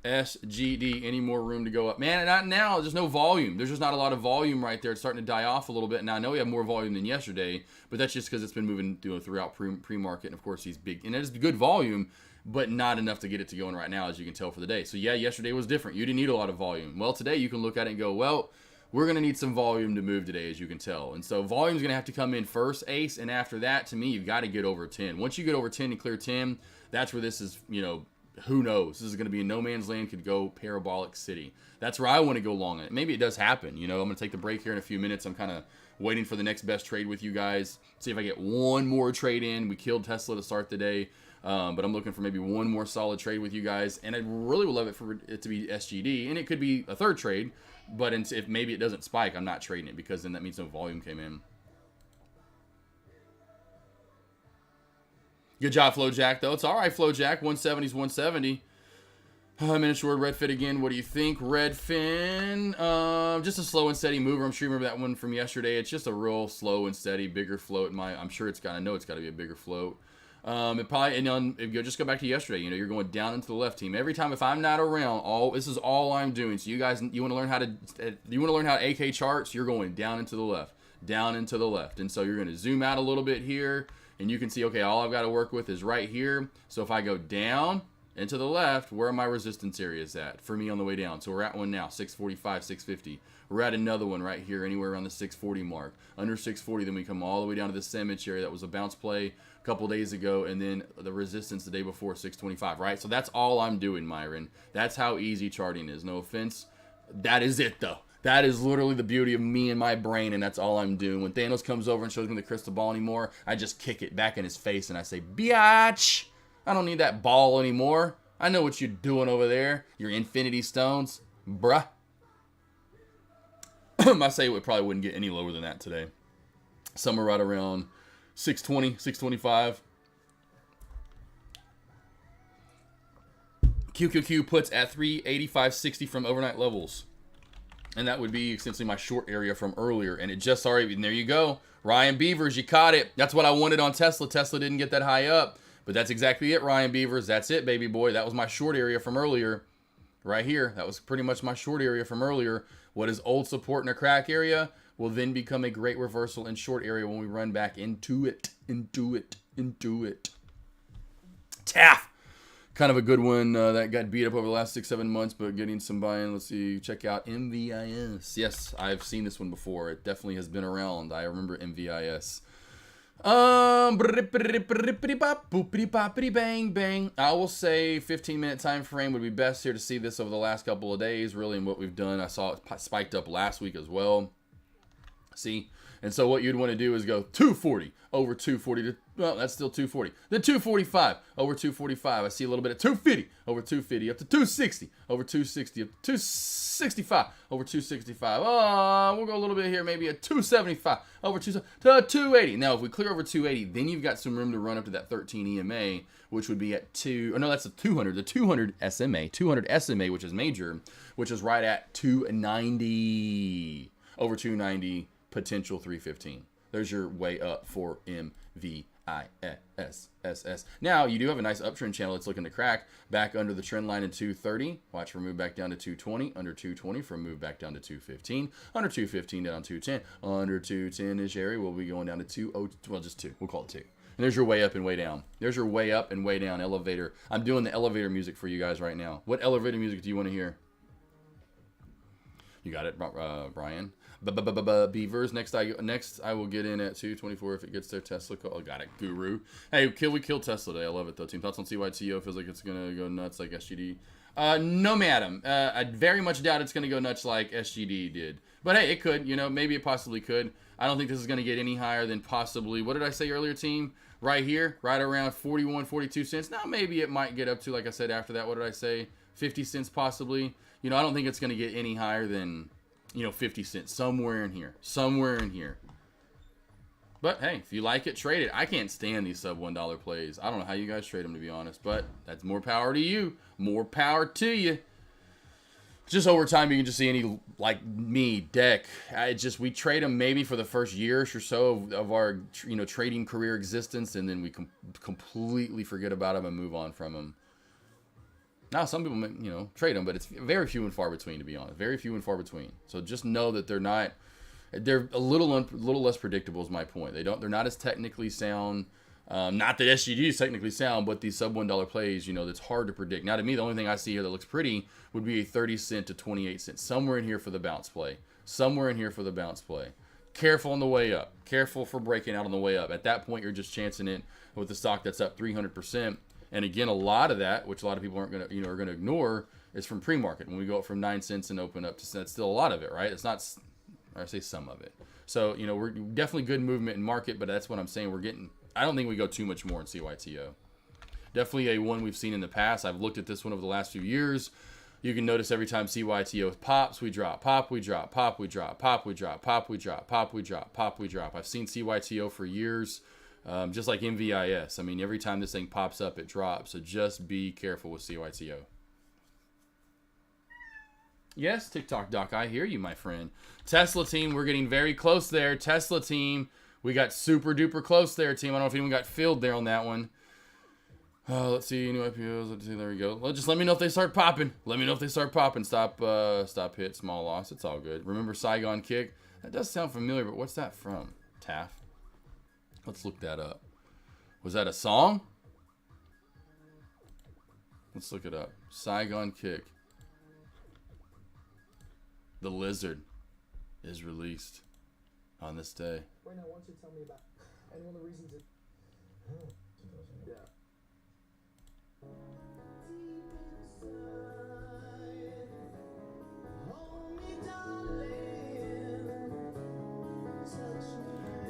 SGD, any more room to go up? Man, not now. There's no volume. There's just not a lot of volume right there. It's starting to die off a little bit. Now, I know we have more volume than yesterday, but that's just because it's been moving throughout pre-market. And, of course, he's big. And it's good volume, but not enough to get it to going right now, as you can tell for the day. So, yeah, yesterday was different. You didn't need a lot of volume. Well, today you can look at it and go, well, we're going to need some volume to move today, as you can tell. And so volume's going to have to come in first, Ace. And after that, to me, you've got to get over 10. Once you get over 10 and clear 10, that's where this is, who knows? This is going to be a no man's land, could go parabolic city. That's where I want to go long on it. Maybe it does happen. I'm going to take the break here in a few minutes. I'm kind of waiting for the next best trade with you guys. See if I get one more trade in. We killed Tesla to start the day. But I'm looking for maybe one more solid trade with you guys. And I really would love it for it to be SGD. And it could be a third trade. But if maybe it doesn't spike, I'm not trading it, because then that means no volume came in. Good job, FlowJack, though. It's all right, FlowJack. 170's 170. Minute short, Redfin again. What do you think? Redfin, just a slow and steady mover. I'm sure you remember that one from yesterday. It's just a real slow and steady, bigger float. I'm sure I know it's got to be a bigger float. It probably, and if you just go back to yesterday, you're going down into the left, team. Every time, if I'm not around, this is all I'm doing. So you guys, you want to learn how AK charts? You're going down into the left, down into the left. And so you're going to zoom out a little bit here. And you can see, okay, all I've got to work with is right here. So if I go down and to the left, where are my resistance areas at for me on the way down? So we're at one now, 645, 650. We're at another one right here, anywhere around the 640 mark. Under 640, then we come all the way down to the cemetery. That was a bounce play a couple days ago, and then the resistance the day before, 625, right? So that's all I'm doing, Myron. That's how easy charting is. No offense. That is it, though. That is literally the beauty of me and my brain, and that's all I'm doing. When Thanos comes over and shows me the crystal ball anymore, I just kick it back in his face and I say, biatch, I don't need that ball anymore. I know what you're doing over there. Your infinity stones. Bruh. I say it probably wouldn't get any lower than that today. Somewhere right around 620, 625. QQQ puts at 385.60 from overnight levels. And that would be essentially my short area from earlier. And it just already, and there you go. Ryan Beavers, you caught it. That's what I wanted on Tesla. Tesla didn't get that high up. But that's exactly it, Ryan Beavers. That's it, baby boy. That was my short area from earlier. Right here. That was pretty much my short area from earlier. What is old support in a crack area will then become a great reversal in short area when we run back into it. Taff. Kind of a good one that got beat up over the last 6-7 months, but getting some buy-in. Let's see. Check out MVIS. Yes, I've seen this one before. It definitely has been around. I remember MVIS. Bang bang. I will say 15-minute time frame would be best here to see this over the last couple of days. Really, in what we've done, I saw it spiked up last week as well. See, and so what you'd want to do is go 240 over 240 to, well, that's still 240. Then 245 over 245. I see a little bit of 250 over 250 up to 260 over 260 up to 265 over 265. Oh, we'll go a little bit here, maybe a 275 over 280. Now, if we clear over 280, then you've got some room to run up to that 13 EMA, which would be at that's a 200. The 200 SMA, which is major, which is right at 290 over 290. Potential 315. There's your way up for MVISSS. Now, you do have a nice uptrend channel that's looking to crack back under the trend line in 230. Watch for move back down to 220. Under 220 for move back down to 215. Under 215 down 210. Under 210-ish area, we'll be going down to 20. Well, just 2. We'll call it 2. And there's your way up and way down. There's your way up and way down elevator. I'm doing the elevator music for you guys right now. What elevator music do you want to hear? You got it, Brian. Beavers. Next I will get in at 224 if it gets there. Tesla. Oh, got it. Guru. Hey, we killed Tesla today. I love it though. Team thoughts on CYTO? Feels like it's gonna go nuts like SGD. No, madam. I very much doubt it's gonna go nuts like SGD did. But hey, it could. You know, maybe it possibly could. I don't think this is gonna get any higher than possibly. What did I say earlier, team? Right here, right around 41, 42 cents. Now maybe it might get up to, like I said after that. What did I say? 50 cents possibly. You know, I don't think it's gonna get any higher than, 50 cents, somewhere in here. But hey, if you like it, trade it. I can't stand these sub $1 plays. I don't know how you guys trade them, to be honest, but that's more power to you. More power to you. Just over time, you can just see any, like me, deck. We trade them maybe for the first year or so of our, trading career existence, and then we completely forget about them and move on from them. Now, some people, trade them, but it's very few and far between, to be honest. Very few and far between. So just know that they're a little less predictable is my point. They're not as technically sound. Not that SGD is technically sound, but these sub $1 plays, that's hard to predict. Now, to me, the only thing I see here that looks pretty would be a 30 cent to 28 cents. Somewhere in here for the bounce play. Careful on the way up. Careful for breaking out on the way up. At that point, you're just chancing it with the stock that's up 300%. And again, a lot of that, which a lot of people are going to ignore, is from pre-market. When we go up from 9 cents and open up to, that's still a lot of it, right? It's not, I say some of it. So, we're definitely good movement in market, but that's what I'm saying. I don't think we go too much more in CYTO. Definitely a one we've seen in the past. I've looked at this one over the last few years. You can notice every time CYTO pops, we drop, pop, we drop, pop, we drop, pop, we drop, pop, we drop, pop, we drop, pop, we drop. I've seen CYTO for years. Just like MVIS. I mean, every time this thing pops up, it drops. So just be careful with CYTO. Yes, TikTok Doc, I hear you, my friend. Tesla team, we're getting very close there. Tesla team, we got super duper close there, team. I don't know if anyone got filled there on that one. Let's see, new IPOs. Let's see, there we go. Just let me know if they start popping. Stop hit, small loss. It's all good. Remember Saigon Kick? That does sound familiar, but what's that from? Taff? Let's look that up. Was that a song? Let's look it up. Saigon Kick. The Lizard is released on this day. Right now, why don't you tell me about any one of the reasons it... Yeah.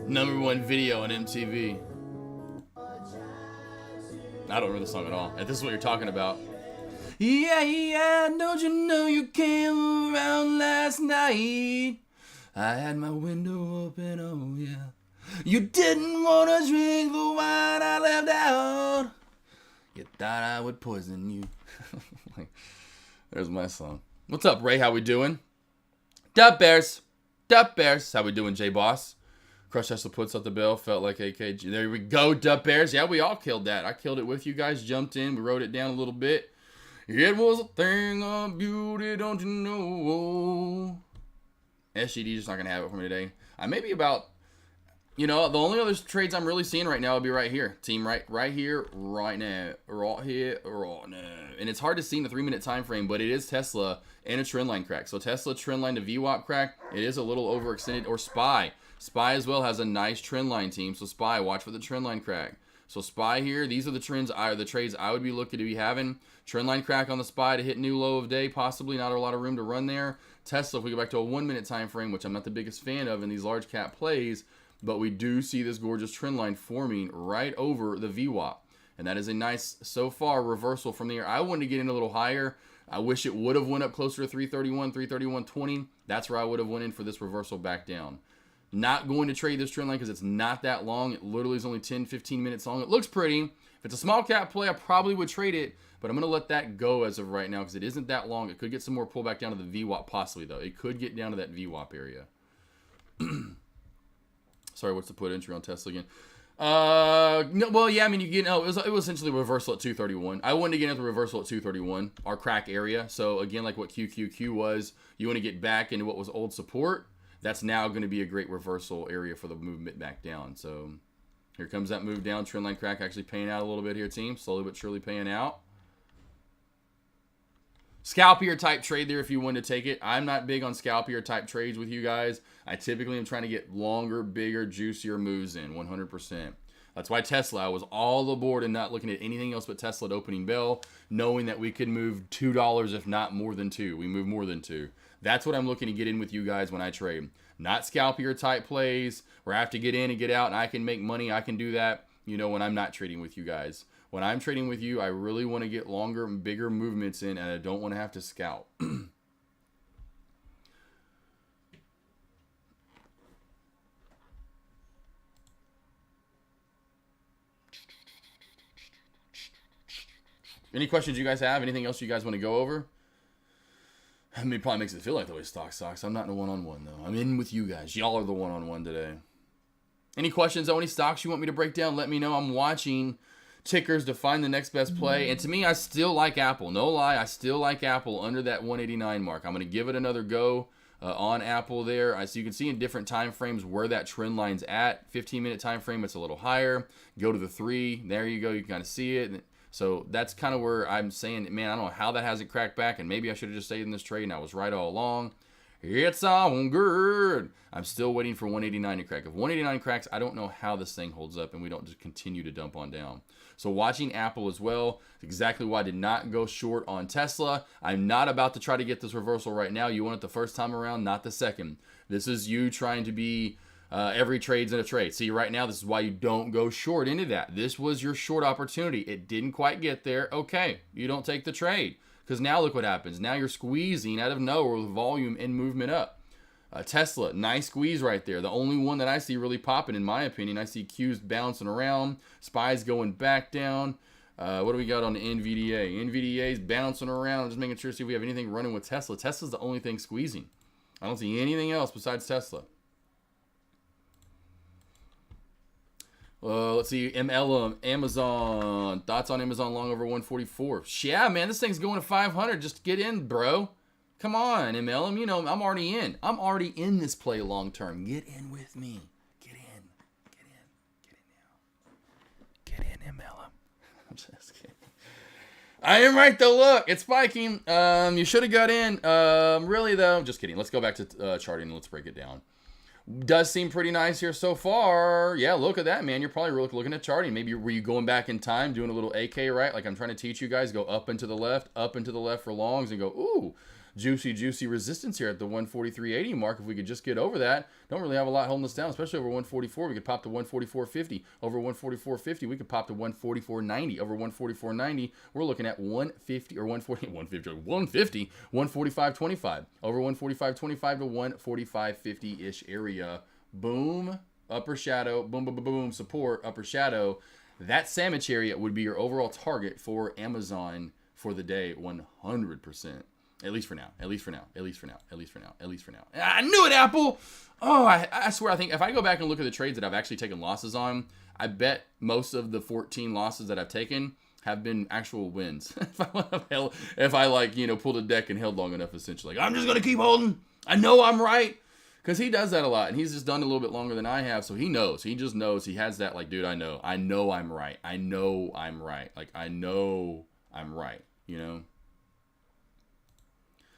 #1 video on MTV. I don't know the song at all. If this is what you're talking about. Yeah, don't you know you came around last night? I had my window open, oh yeah. You didn't want to drink the wine I left out. You thought I would poison you. There's my song. What's up, Ray? How we doing? Dub Bears. Dub Bears. How we doing, J-Boss? Crush Tesla puts up the bill. Felt like AKG. There we go, Dub Bears. Yeah, we all killed that. I killed it with you guys. Jumped in. We wrote it down a little bit. It was a thing of beauty, don't you know? SGD just not going to have it for me today. I may be about... You know, the only other trades I'm really seeing right now would be right here. Team right here, right now. Right here, right now. And it's hard to see in the 3-minute time frame, but it is Tesla and a trend line crack. So Tesla trend line to VWAP crack. It is a little overextended. Or SPY. SPY as well has a nice trend line team. So SPY, watch for the trend line crack. So SPY here, these are the trades I would be looking to be having. Trend line crack on the SPY to hit new low of day. Possibly not a lot of room to run there. Tesla, if we go back to a 1-minute time frame, which I'm not the biggest fan of in these large cap plays, but we do see this gorgeous trend line forming right over the VWAP. And that is a nice, so far, reversal from there. I wanted to get in a little higher. I wish it would have went up closer to 331, 331.20. That's where I would have went in for this reversal back down. Not going to trade this trend line because it's not that long. It literally is only 10, 15 minutes long. It looks pretty. If it's a small cap play, I probably would trade it. But I'm going to let that go as of right now because it isn't that long. It could get some more pullback down to the VWAP possibly, though. It could get down to that VWAP area. Sorry, what's the put entry on Tesla again? No, well, yeah, I mean, it was essentially a reversal at 231. I wanted to get into the reversal at 231, our crack area. So again, like what QQQ was, you want to get back into what was old support. That's now going to be a great reversal area for the movement back down. So here comes that move down. Trend line crack actually paying out a little bit here, team. Slowly but surely paying out. Scalpier type trade there if you want to take it. I'm not big on scalpier type trades with you guys. I typically am trying to get longer, bigger, juicier moves in 100%. That's why Tesla, I was all aboard and not looking at anything else but Tesla at opening bell, knowing that we could move $2 if not more than 2. We move more than 2. That's what I'm looking to get in with you guys when I trade. Not scalpier type plays where I have to get in and get out and I can make money. I can do that, you know, when I'm not trading with you guys. When I'm trading with you, I really want to get longer and bigger movements in, and I don't want to have to scalp. Any questions you guys have? Anything else you guys want to go over? I mean, it probably makes it feel like the way stock sucks. I'm not in a one-on-one, though. I'm in with you guys. Y'all are the one-on-one today. Any questions on any stocks you want me to break down? Let me know. I'm watching tickers to find the next best play. And to me, I still like Apple. No lie, I still like Apple under that 189 mark. I'm going to give it another go on Apple there. So you can see in different time frames where that trend line's at. 15-minute time frame, it's a little higher. Go to the 3. There you go. You can kind of see it. So that's kind of where I'm saying, man, I don't know how that hasn't cracked back. And maybe I should have just stayed in this trade and I was right all along. It's all good. I'm still waiting for 189 to crack. If 189 cracks, I don't know how this thing holds up and we don't just continue to dump on down. So watching Apple as well, exactly why I did not go short on Tesla. I'm not about to try to get this reversal right now. You want it the first time around, not the second. This is you trying to be every trade's in a trade. See, right now, this is why you don't go short into that. This was your short opportunity. It didn't quite get there. Okay, you don't take the trade. Because now look what happens. Now you're squeezing out of nowhere with volume and movement up. Tesla, nice squeeze right there. The only one that I see really popping, in my opinion. I see Q's bouncing around. SPY's going back down. What do we got on the NVDA? NVDA's bouncing around. Just making sure to see if we have anything running with Tesla. Tesla's the only thing squeezing. I don't see anything else besides Tesla. Let's see, MLM, Amazon. Thoughts on Amazon long over 144? Yeah, man, this thing's going to 500. Just get in, bro. Come on, MLM. You know, I'm already in. I'm already in this play long term. Get in with me. Get in. Get in. Get in. Get in, MLM. I'm just kidding. I am right, though. Look, it's spiking. You should have got in. Really, though, just kidding. Let's go back to charting and let's break it down. Does seem pretty nice here so far. Yeah, look at that, man. You're probably looking at charting. Maybe were you going back in time, doing a little AK, right? Like I'm trying to teach you guys, go up and to the left for longs and go, ooh, juicy resistance here at the 143.80 mark. If we could just get over that, don't really have a lot holding us down, especially over 144. We could pop to 144.50. Over 144.50, we could pop to 144.90. Over 144.90, we're looking at 150 or 150, 145.25. Over 145.25 to 145.50-ish area. Boom, upper shadow, boom, boom, boom, boom, support, upper shadow. That sandwich area would be your overall target for Amazon for the day, 100%. At least for now. At least for now. At least for now. At least for now. At least for now. I knew it, Apple. Oh, I swear. I think if I go back and look at the trades that I've actually taken losses on, I bet most of the 14 losses that I've taken have been actual wins. if I like, pulled a deck and held long enough, essentially. Like, I'm just going to keep holding. I know I'm right. Because he does that a lot, and he's just done it a little bit longer than I have, so he knows. He just knows. He has that, like, dude, I know. I know I'm right. I know I'm right. Like, I know I'm right,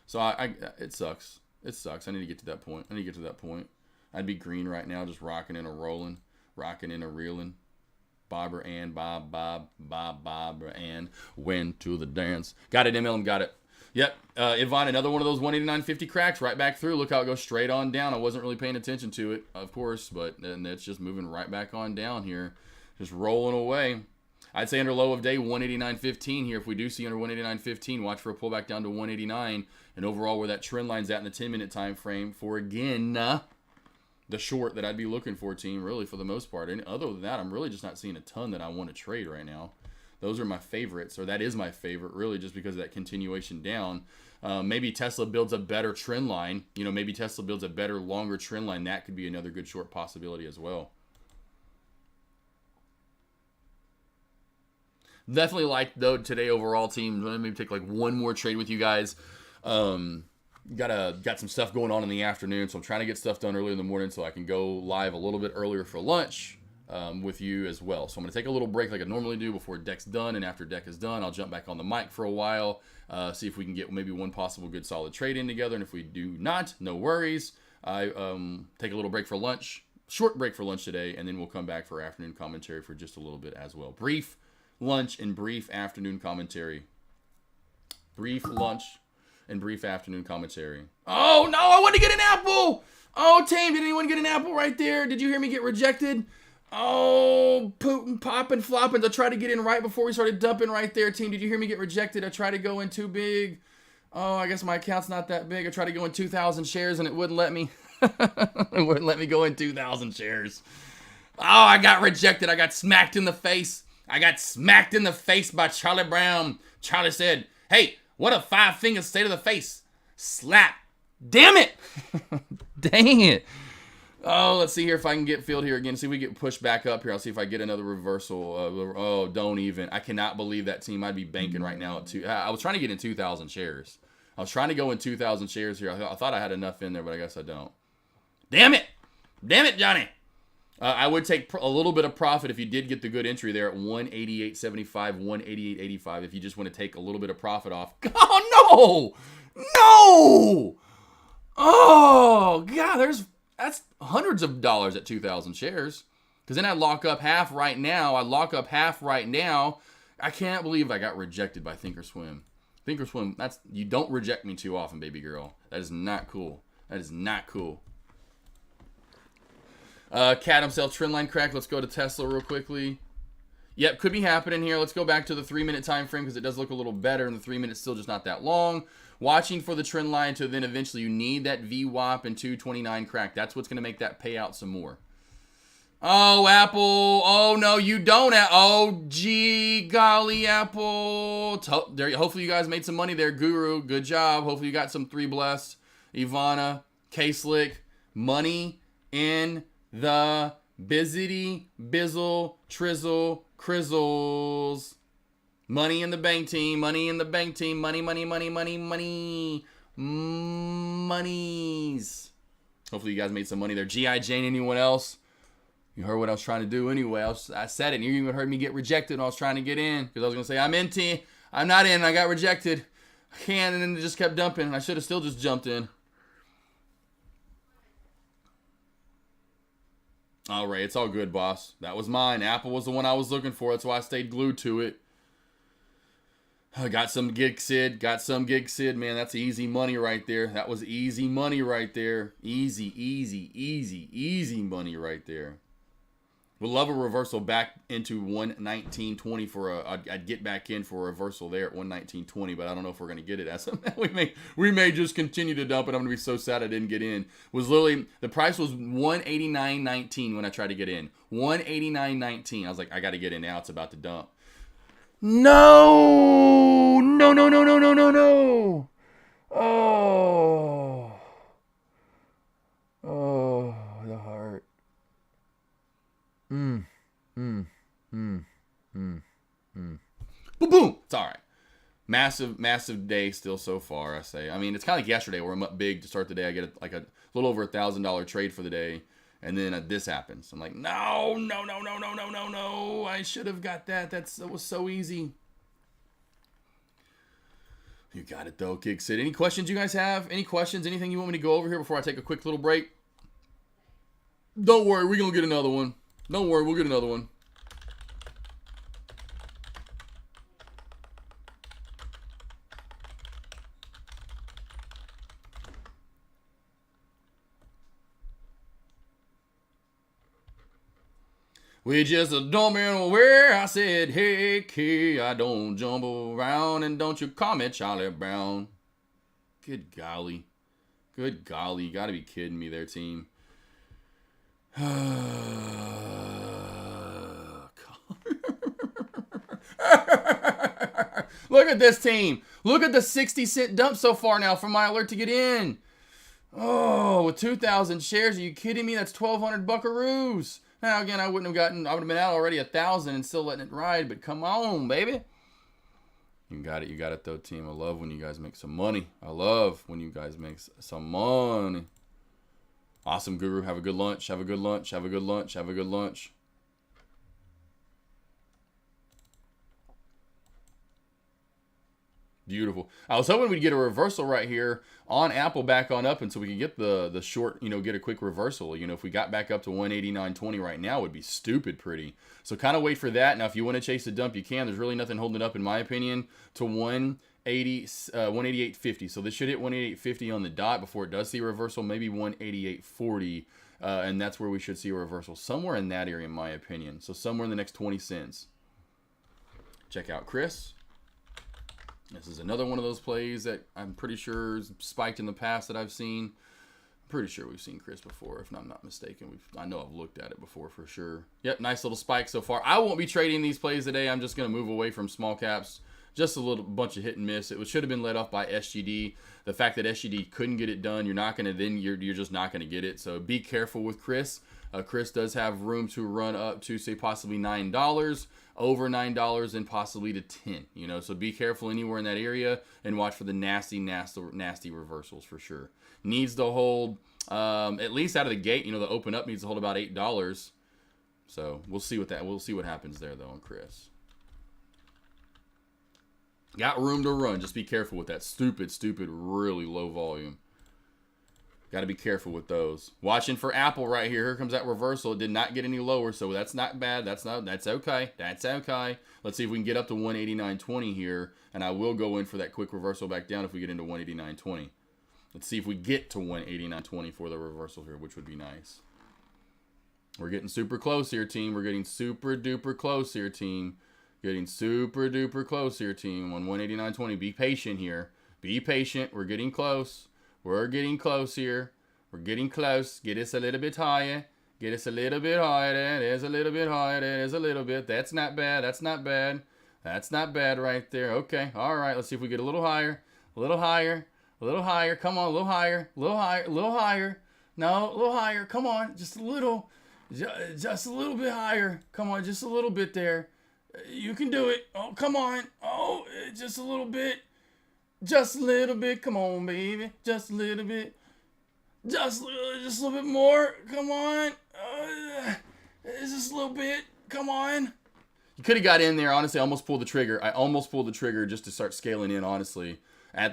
So it sucks. It sucks. I need to get to that point. I'd be green right now, just rocking and a rolling, rocking and a reeling. Bobber and Bobber and went to the dance. Got it, MLM, got it. Yep, Yvonne, another one of those 189.50 cracks right back through. Look how it goes straight on down. I wasn't really paying attention to it, of course, but then it's just moving right back on down here. Just rolling away. I'd say under low of day, 189.15 here. If we do see under 189.15, watch for a pullback down to 189. And overall, where that trend line's at in the 10-minute time frame for, again, the short that I'd be looking for, team, really, for the most part. And other than that, I'm really just not seeing a ton that I want to trade right now. Those are my favorites, or that is my favorite, really, just because of that continuation down. Maybe Tesla builds a better trend line. Maybe Tesla builds a better, longer trend line. That could be another good short possibility as well. Definitely like, though, today overall, team. Let me take like one more trade with you guys. Got some stuff going on in the afternoon, so I'm trying to get stuff done early in the morning so I can go live a little bit earlier for lunch. With you as well. So I'm going to take a little break like I normally do before deck's done, and after deck is done, I'll jump back on the mic for a while, see if we can get maybe one possible good solid trade in together, and if we do not, no worries. I take a little break for lunch, short break for lunch today, and then we'll come back for afternoon commentary for just a little bit as well. Brief lunch and brief afternoon commentary. Brief lunch and brief afternoon commentary. Oh, no, I want to get an apple! Oh, team, did anyone get an apple right there? Did you hear me get rejected? Oh, Putin, popping, flopping. I tried to get in right before we started dumping right there, team. Did you hear me get rejected? I tried to go in too big. Oh, I guess my account's not that big. I tried to go in 2,000 shares, and it wouldn't let me. It wouldn't let me go in 2,000 shares. Oh, I got rejected. I got smacked in the face. I got smacked in the face by Charlie Brown. Charlie said, hey, what a 5 fingers say to the face? Slap. Damn it. Dang it. Oh, let's see here if I can get filled here again. See if we get pushed back up here. I'll see if I get another reversal. Oh, don't even. I cannot believe that team. I'd be banking right now at 2. I was trying to get in 2,000 shares. I was trying to go in 2,000 shares here. I thought I had enough in there, but I guess I don't. Damn it. Damn it, Johnny. I would take a little bit of profit if you did get the good entry there at 188.75, 188.85. If you just want to take a little bit of profit off. Oh, no. No. Oh, God, that's hundreds of dollars at 2,000 shares. Because then I lock up half right now. I can't believe I got rejected by Thinkorswim. Thinkorswim, you don't reject me too often, baby girl. That is not cool. That is not cool. Cat himself, trendline crack. Let's go to Tesla real quickly. Yep, could be happening here. Let's go back to the 3-minute time frame because it does look a little better, and the 3 minutes still just not that long. Watching for the trend line to then eventually you need that VWAP and 229 crack. That's what's going to make that pay out some more. Oh, Apple. Oh, no, you don't. Oh, gee, golly, Apple. Hopefully you guys made some money there, Guru. Good job. Hopefully you got some 3 blessed. Ivana, K-Slick, money in the bizzity, bizzle, trizzle, crizzles. Money in the bank team, money in the bank team, money, money, money, money, money, monies. Hopefully you guys made some money there. G.I. Jane, anyone else? You heard what I was trying to do anyway. I said it, and you even heard me get rejected when I was trying to get in. Because I was going to say, I'm in T. I'm not in. I got rejected. I can't, and then it just kept dumping. I should have still just jumped in. All right, it's all good, boss. That was mine. Apple was the one I was looking for. That's why I stayed glued to it. I got some gig Sid. Man, that's easy money right there. That was easy money right there. Easy money right there. Would love a reversal back into 119.20 for I'd get back in for a reversal there at 119.20, but I don't know if we're going to get it. As we may just continue to dump it. I'm going to be so sad I didn't get in. The price was 189.19 when I tried to get in. 189.19. I was like, I got to get in now. It's about to dump. No. Oh. Oh, the heart. Boom, boom. It's all right. Massive day still so far, I say. I mean, it's kind of like yesterday where I'm up big to start the day. I get like a little over $1,000 trade for the day. And then this happens. I'm like, no. I should have got that. That was so easy. You got it, though, Kick Sid. Any questions you guys have? Any questions? Anything you want me to go over here before I take a quick little break? Don't worry. We're going to get another one. Don't worry. We'll get another one. We just don't know where I said, hey, kid, I don't jump around and don't you call me Charlie Brown. Good golly. Good golly. You got to be kidding me there, team. Look at this team. Look at the 60-cent dump so far now for my alert to get in. Oh, with 2,000 shares. Are you kidding me? That's 1,200 buckaroos. Now, again, I would have been out already 1,000 and still letting it ride, but come on, baby. You got it, though, team. I love when you guys make some money. I love when you guys make some money. Awesome, Guru. Have a good lunch. Have a good lunch. Have a good lunch. Have a good lunch. Beautiful. I was hoping we'd get a reversal right here on Apple back on up, and so we could get the short, get a quick reversal. If we got back up to 189.20 right now, it would be stupid pretty. So kind of wait for that. Now, if you want to chase the dump, you can. There's really nothing holding it up, in my opinion, to 188.50. So this should hit 188.50 on the dot before it does see a reversal, maybe 188.40, and that's where we should see a reversal, somewhere in that area, in my opinion. So somewhere in the next 20 cents. Check out Chris. This is another one of those plays that I'm pretty sure is spiked in the past that I've seen. I'm pretty sure we've seen Chris before, if I'm not mistaken. I know I've looked at it before for sure. Yep, nice little spike so far. I won't be trading these plays today. I'm just going to move away from small caps. Just a little bunch of hit and miss. It should have been led off by SGD. The fact that SGD couldn't get it done, you're just not going to get it. So be careful with Chris. Chris does have room to run up to, say, possibly $9, over $9, and possibly to 10. So be careful anywhere in that area and watch for the nasty reversals for sure. Needs to hold, at least out of the gate. The open up needs to hold about $8. So we'll see what happens there though on Chris. Got room to run. Just be careful with that stupid, really low volume. Got to be careful with those. Watching for Apple right here. Here comes that reversal. It did not get any lower, so that's not bad. That's okay. That's okay. Let's see if we can get up to 189.20 here, and I will go in for that quick reversal back down if we get into 189.20. Let's see if we get to 189.20 for the reversal here, which would be nice. We're getting super close here, team. We're getting super duper close here, team. Getting super duper close here, team. On 189.20. Be patient here. Be patient. We're getting close. We're getting close here. We're getting close. Get us a little bit higher. Get us a little bit higher. There's a little bit higher. There's a little bit. That's not bad. That's not bad. That's not bad right there. Okay. All right. Let's see if we get a little higher. A little higher. A little higher. Come on. A little higher. A little higher. A little higher. No. A little higher. Come on. Just a little. Just a little bit higher. Come on. Just a little bit there. You can do it. Oh, come on. Oh, just a little bit. Just a little bit. Come on, baby. Just a little bit. Just a little bit more. Come on. Just a little bit. Come on. You could have got in there. Honestly, I almost pulled the trigger. I almost pulled the trigger just to start scaling in, honestly,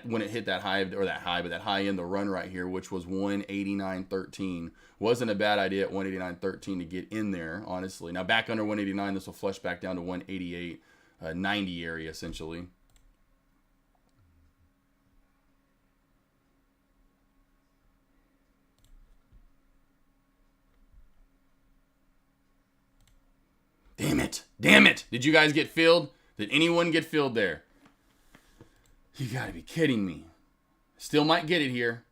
when it hit that high in the run right here, which was 189.13. Wasn't a bad idea at 189.13 to get in there, honestly. Now, back under 189, this will flush back down to 188.90 area, essentially. Damn it. Did you guys get filled? Did anyone get filled there? You gotta be kidding me. Still might get it here.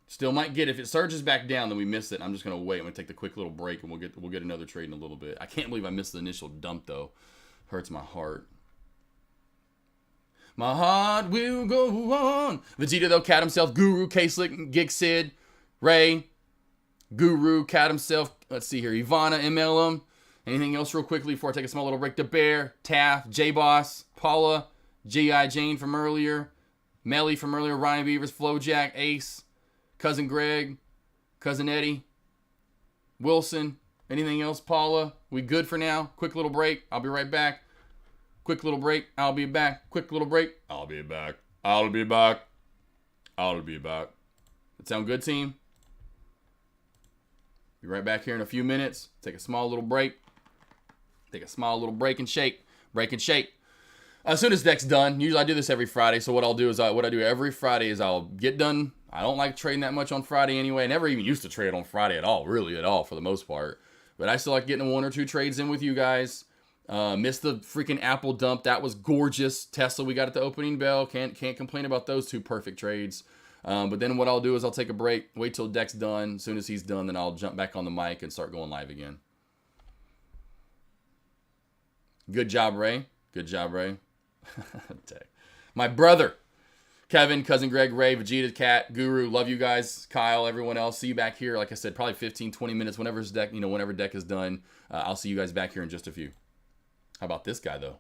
Still might get it. If it surges back down, then we miss it. I'm just gonna wait. I'm gonna take the quick little break, and we'll get another trade in a little bit. I can't believe I missed the initial dump though. Hurts my heart. My heart will go on. Vegeta, though, cat himself. Guru, K-Slick, Gig Sid, Ray, Guru, cat himself. Let's see here. Ivana, MLM. Anything else real quickly before I take a small little break? The Bear, Taff, J-Boss, Paula, G.I. Jane from earlier, Melly from earlier, Ryan Beavers, Flowjack, Ace, Cousin Greg, Cousin Eddie, Wilson. Anything else, Paula? We good for now? Quick little break. I'll be right back. Quick little break. I'll be back. Quick little break. I'll be back. I'll be back. I'll be back. That sound good, team? Be right back here in a few minutes. Take a small little break. Take a small little break and shake. Break and shake. As soon as deck's done, usually I do this every Friday. So what I'll do is, what I do every Friday is I'll get done. I don't like trading that much on Friday anyway. I never even used to trade on Friday at all, really at all for the most part. But I still like getting 1 or 2 trades in with you guys. Missed the freaking Apple dump. That was gorgeous. Tesla, we got at the opening bell. Can't complain about those 2 perfect trades. But then what I'll do is I'll take a break, wait till deck's done. As soon as he's done, then I'll jump back on the mic and start going live again. Good job, Ray. Good job, Ray. My brother, Kevin, Cousin Greg, Ray, Vegeta, Cat, Guru, love you guys. Kyle, everyone else. See you back here. Like I said, probably 15, 20 minutes. Whenever deck is done, I'll see you guys back here in just a few. How about this guy, though?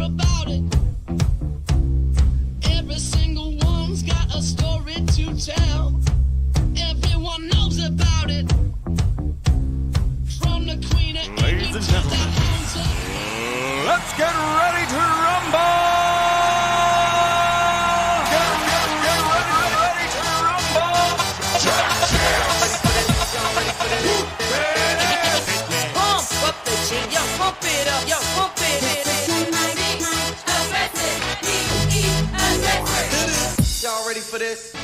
about it. Every single one's got a story to tell. Everyone knows about it. From the queen of Ladies and gentlemen, let's get ready to rumble! Get ready to rumble! Pump up the jam, yo, pump it up, yo, pump it. Y'all ready for this? I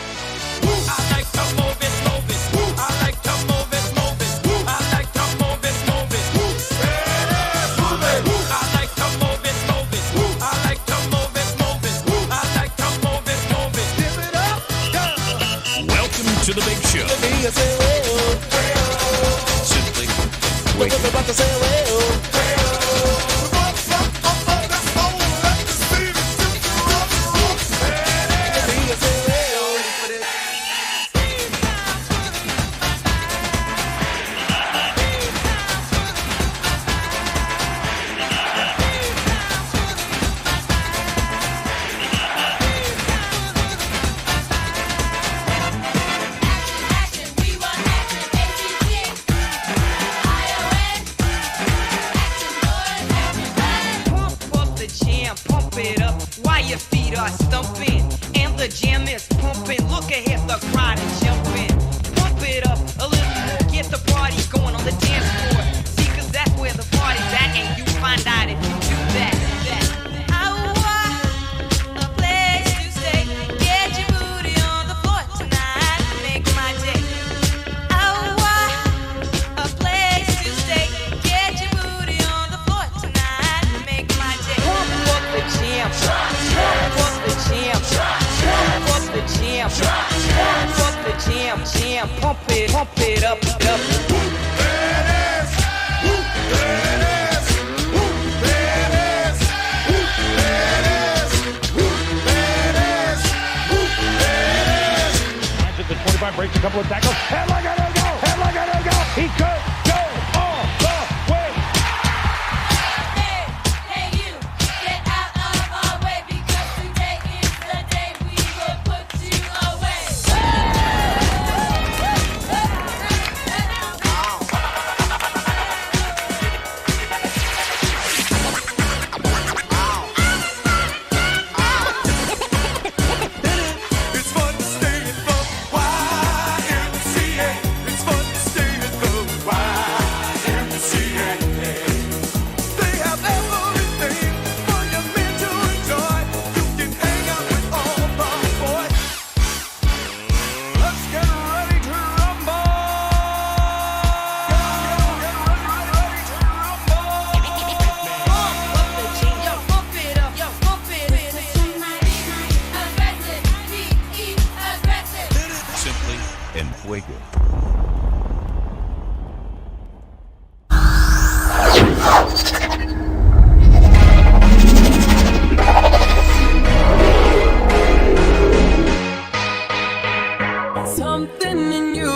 like to move it, move it. I like to move it, move it. I like to move it, move it. Move it. I like to move it, move it. I like to move it, move it. I like to move it, move it. Give it up. Yeah. Welcome to the big show. Let me hear you say, well, Simply what you about to say, well, let me hear you say, well, ready for this? Pump up the jam, pump it up while your feet are stumping. And the jam is pumping. Look ahead, the crowd is jumping. Pump it up a little more, get the party going on the dance floor. See, 'cause that's where the party's at, and you find out if you do that. I want a place to stay. Get your booty on the floor tonight, make my day. I want a place to stay. Get your booty on the floor tonight, make my day. Pump up the jam, pump up the jam, pump up the jam, pump up the jam, pump it up, up. At the 25, breaks a couple of tackles. And look at him go! And look at him go! He could go all the way. Hey, hey you, get out of our way because today is the day we will put you away. It's fun to stay in the YMCA. It's fun to stay in the YMCA. They have everything for your men to enjoy. You can hang out with all the boys. Let's get ready to rumble! Get ready to rumble! Pump up the jam, yo, pump it up, yo, pump it. Aggressive, be aggressive. Simply en fuego. Something in you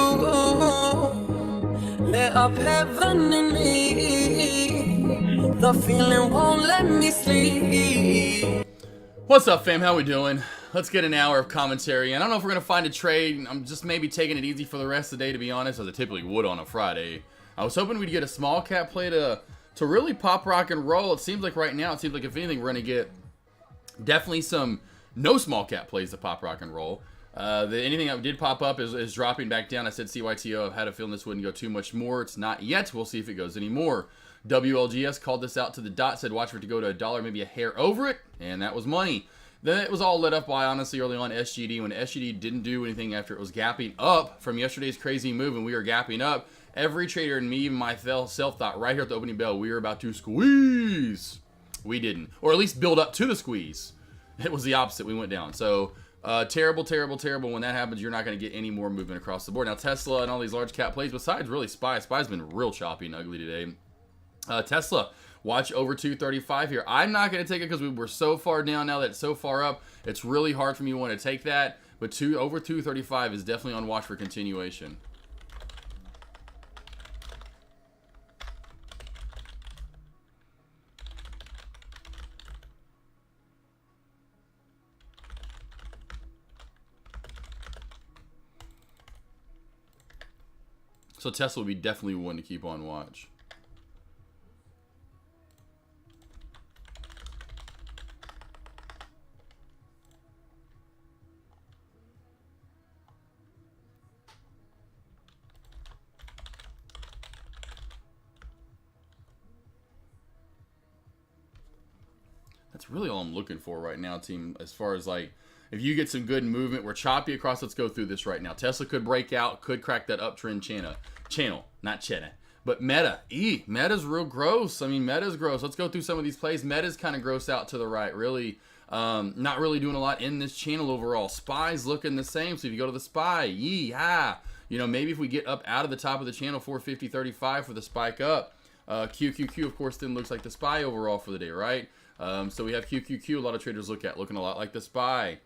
lit up heaven in me. The feeling won't let me sleep. What's up, fam? How we doing? Let's get an hour of commentary. And I don't know if we're going to find a trade. I'm just maybe taking it easy for the rest of the day, to be honest, as I typically would on a Friday. I was hoping we'd get a small cap play to really pop, rock, and roll. It seems like right now, it seems like if anything, we're going to get definitely some no small cap plays to pop, rock, and roll. Anything that did pop up is dropping back down. I said CYTO. I've had a feeling this wouldn't go too much more. It's not yet. We'll see if it goes any more. WLGS called this out to the dot, said watch for it to go to $1, maybe a hair over it, and that was money. Then it was all lit up by, honestly, early on SGD. When SGD didn't do anything after it was gapping up from yesterday's crazy move, and we were gapping up, every trader and me, even myself, thought right here at the opening bell, we were about to squeeze. We didn't. Or at least build up to the squeeze. It was the opposite. We went down. So, terrible, terrible, terrible. When that happens, you're not going to get any more movement across the board. Now, Tesla and all these large cap plays, besides really SPY. SPY's been real choppy and ugly today. Tesla, watch over 235 here. I'm not going to take it because we were so far down. Now that it's so far up, it's really hard for me to want to take that. But over 235 is definitely on watch for continuation. So Tesla would be definitely one to keep on watch. That's really all I'm looking for right now, team, as far as like, if you get some good movement, we're choppy across. Let's go through this right now. Tesla could break out, could crack that uptrend channel, not cheddar. But Meta, Meta's real gross. I mean, Meta's gross. Let's go through some of these plays. Meta's kind of gross out to the right. Really, not really doing a lot in this channel overall. Spy's looking the same. So if you go to the Spy, you know, maybe if we get up out of the top of the channel, 450.35 for the spike up. QQQ, of course, then looks like the Spy overall for the day, right? So we have QQQ, a lot of traders looking a lot like the Spy.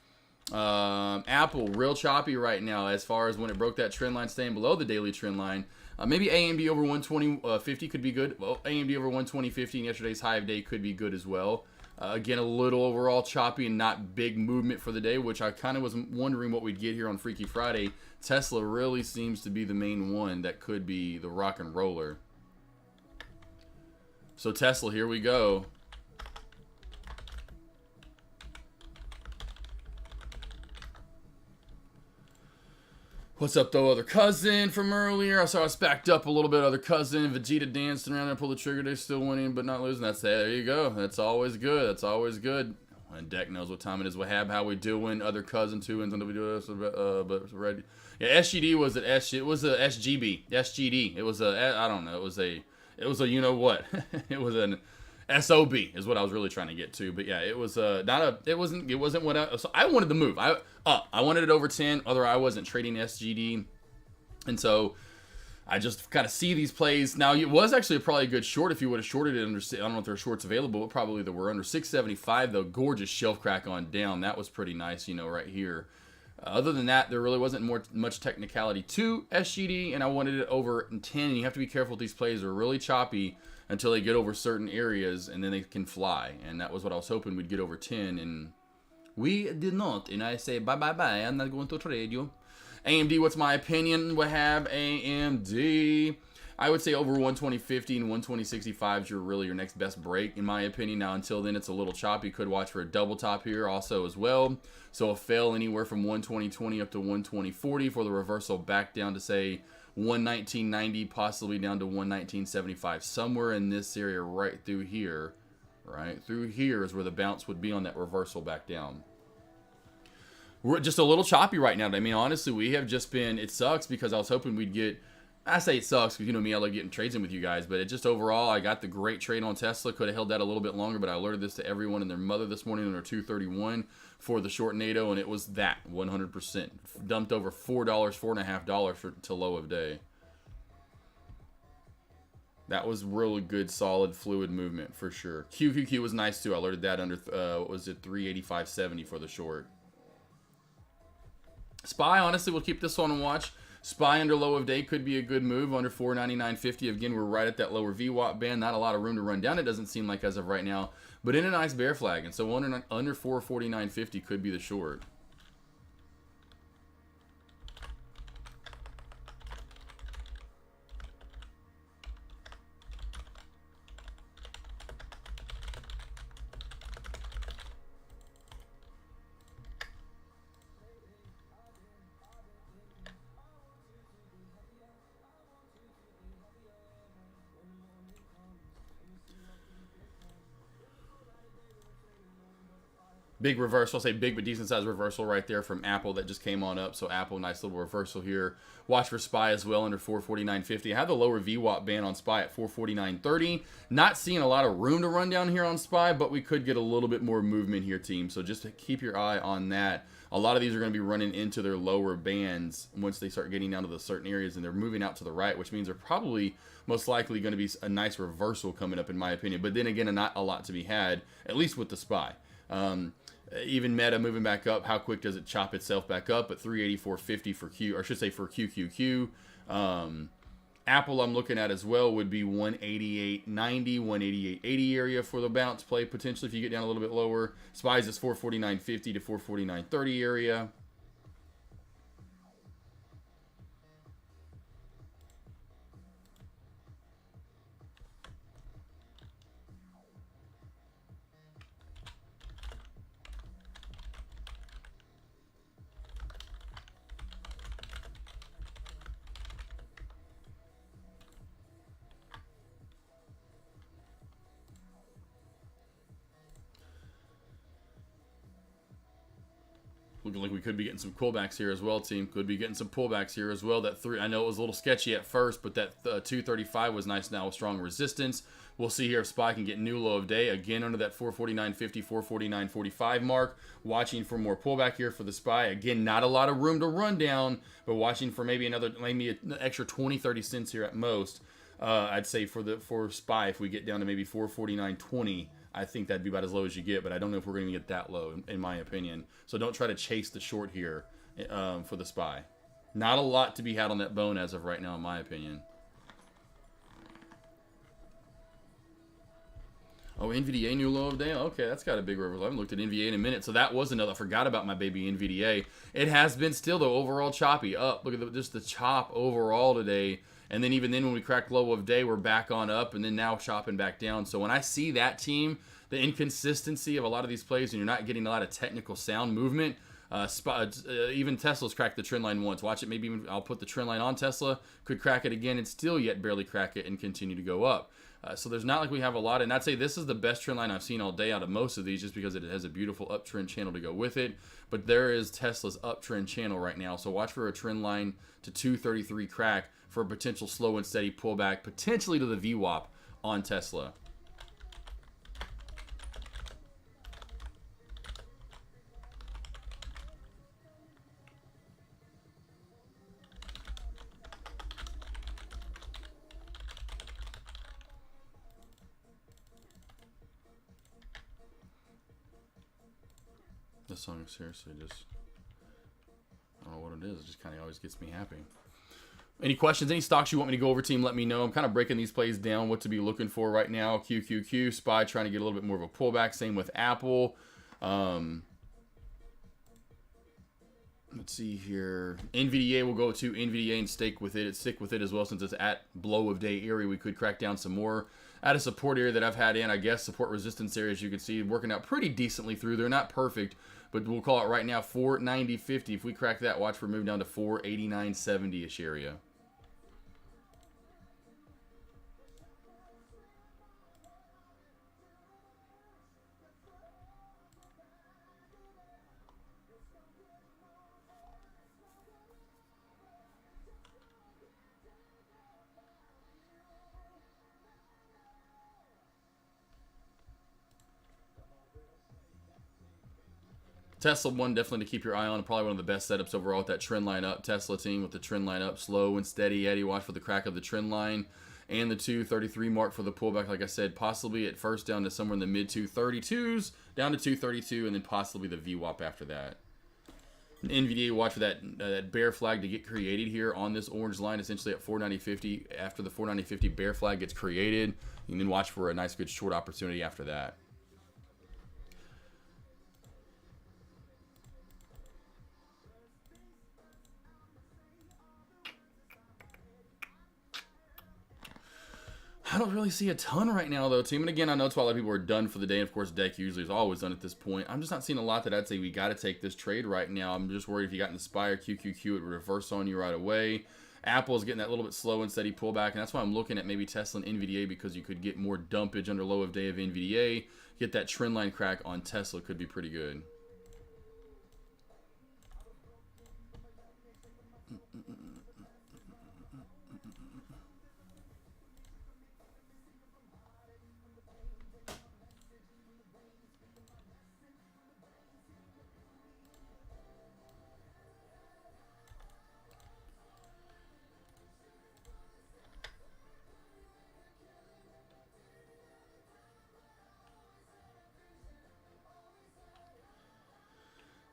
Apple, real choppy right now as far as when it broke that trend line, staying below the daily trend line. Maybe AMD over 120.50 could be good. Well, AMD over 120.50 and yesterday's high of day could be good as well. Again, a little overall choppy and not big movement for the day, which I kind of was wondering what we'd get here on Freaky Friday. Tesla really seems to be the main one that could be the rock and roller. So Tesla, here we go. What's up, though, other cousin from earlier? I saw us backed up a little bit. Other cousin, Vegeta dancing around and pulled the trigger. They're still winning, but not losing. That's there you go. That's always good. That's always good. And Deck knows what time it is. Wahab, how we doing? Other cousin, 2 wins on WS, but ready. Yeah, SGD was an S. It was a SGB, SGD. It was a I don't know. It was a you know what? It was an SOB is what I was really trying to get to. But yeah, it was not a. It wasn't what I. So I wanted the move. I wanted it over 10. Otherwise, I wasn't trading SGD, and so I just kind of see these plays. Now it was actually probably a good short if you would have shorted it under. I don't know if there are shorts available, but probably there were under 675 though. Gorgeous shelf crack on down. That was pretty nice, you know, right here. Other than that, there really wasn't much technicality to SGD, and I wanted it over 10. And you have to be careful with these plays. They're really choppy until they get over certain areas, and then they can fly. And that was what I was hoping we'd get over 10, and we did not. And I say, bye. I'm not going to trade you. AMD, what's my opinion? We have AMD. I would say over 120.50 and 120.65 is your next best break, in my opinion. Now, until then, it's a little choppy. Could watch for a double top here also as well. So a fail anywhere from 120.20 up to 120.40 for the reversal back down to, say, 119.90, possibly down to 119.75. Somewhere in this area right through here. Right through here is where the bounce would be on that reversal back down. We're just a little choppy right now. I mean, honestly, we have just been, it sucks because I was hoping we'd get, I say it sucks because you know me, I love getting trades in with you guys, but it just overall, I got the great trade on Tesla. Could have held that a little bit longer, but I alerted this to everyone and their mother this morning under 231 for the short NATO, and it was that 100%. Dumped over $4, $4.50 to low of day. That was really good, solid, fluid movement for sure. QQQ was nice too. I alerted that under, what was it, 385.70 for the short. Spy, honestly, we'll keep this one and watch. Spy under low of day could be a good move under 499.50. Again, we're right at that lower VWAP band. Not a lot of room to run down, it doesn't seem like as of right now. But in a nice bear flag. And so under 449.50 could be the short. Big reversal, I'll say big but decent sized reversal right there from Apple that just came on up. So Apple, nice little reversal here. Watch for Spy as well under 449.50. I have the lower VWAP band on Spy at 449.30. Not seeing a lot of room to run down here on Spy, but we could get a little bit more movement here, team. So just keep your eye on that. A lot of these are going to be running into their lower bands once they start getting down to the certain areas, and they're moving out to the right, which means they're probably most likely going to be a nice reversal coming up, in my opinion. But then again, not a lot to be had, at least with the Spy. Even Meta moving back up, how quick does it chop itself back up at 384.50 for Q, or I should say for QQQ. Apple I'm looking at as well would be 188.90, 188.80 area for the bounce play potentially if you get down a little bit lower. Spies is 449.50 to 449.30 area. Looking like we could be getting some pullbacks here as well, team. Could be getting some pullbacks here as well. That 3, I know it was a little sketchy at first, but that 235 was nice now with strong resistance. We'll see here if SPY can get new low of day. Again, under that 449.50, 449.45 mark. Watching for more pullback here for the SPY. Again, not a lot of room to run down, but watching for maybe an extra 20, 30 cents here at most. I'd say for SPY, if we get down to maybe 449.20, I think that'd be about as low as you get, but I don't know if we're going to get that low, in my opinion. So don't try to chase the short here for the SPY. Not a lot to be had on that bone as of right now, in my opinion. Oh, NVDA new low of day? Okay, that's got a big reversal. I haven't looked at NVDA in a minute, so that was another. I forgot about my baby NVDA. It has been still, though, overall choppy. Up. Look at just the chop overall today. And then even then when we cracked low of day, we're back on up, and then now chopping back down. So when I see that team, the inconsistency of a lot of these plays, and you're not getting a lot of technical sound movement, even Tesla's cracked the trend line once. Watch it. Maybe even I'll put the trend line on Tesla. Could crack it again and still yet barely crack it and continue to go up. So there's not like we have a lot. And I'd say this is the best trend line I've seen all day out of most of these just because it has a beautiful uptrend channel to go with it. But there is Tesla's uptrend channel right now. So watch for a trend line to 233 crack for a potential slow and steady pullback, potentially to the VWAP on Tesla. This song seriously just, I don't know what it is. It just kind of always gets me happy. Any questions, any stocks you want me to go over, team, let me know. I'm kind of breaking these plays down, what to be looking for right now. QQQ, SPY trying to get a little bit more of a pullback. Same with Apple. Let's see here. NVDA will go to NVDA and stick with it as well since it's at below of day area. We could crack down some more. At a support area that I've had in, I guess, support resistance areas you can see working out pretty decently through. They're not perfect, but we'll call it right now 490.50. If we crack that, watch for move down to 489.70-ish area. Tesla one definitely to keep your eye on. Probably one of the best setups overall with that trend line up. Tesla team with the trend line up, slow and steady. Eddie, watch for the crack of the trend line and the 233 mark for the pullback. Like I said, possibly at first down to somewhere in the mid 232s, down to 232, and then possibly the VWAP after that. NVDA, watch for that bear flag to get created here on this orange line, essentially at 490.50. After the 490.50 bear flag gets created, and then watch for a nice good short opportunity after that. I don't really see a ton right now, though, team. And again, I know it's why a lot of people are done for the day. And, of course, deck usually is always done at this point. I'm just not seeing a lot that I'd say we got to take this trade right now. I'm just worried if you got Inspire, QQQ, it would reverse on you right away. Apple's getting that little bit slow and steady pullback. And that's why I'm looking at maybe Tesla and NVDA because you could get more dumpage under low of day of NVDA. Get that trend line crack on Tesla could be pretty good.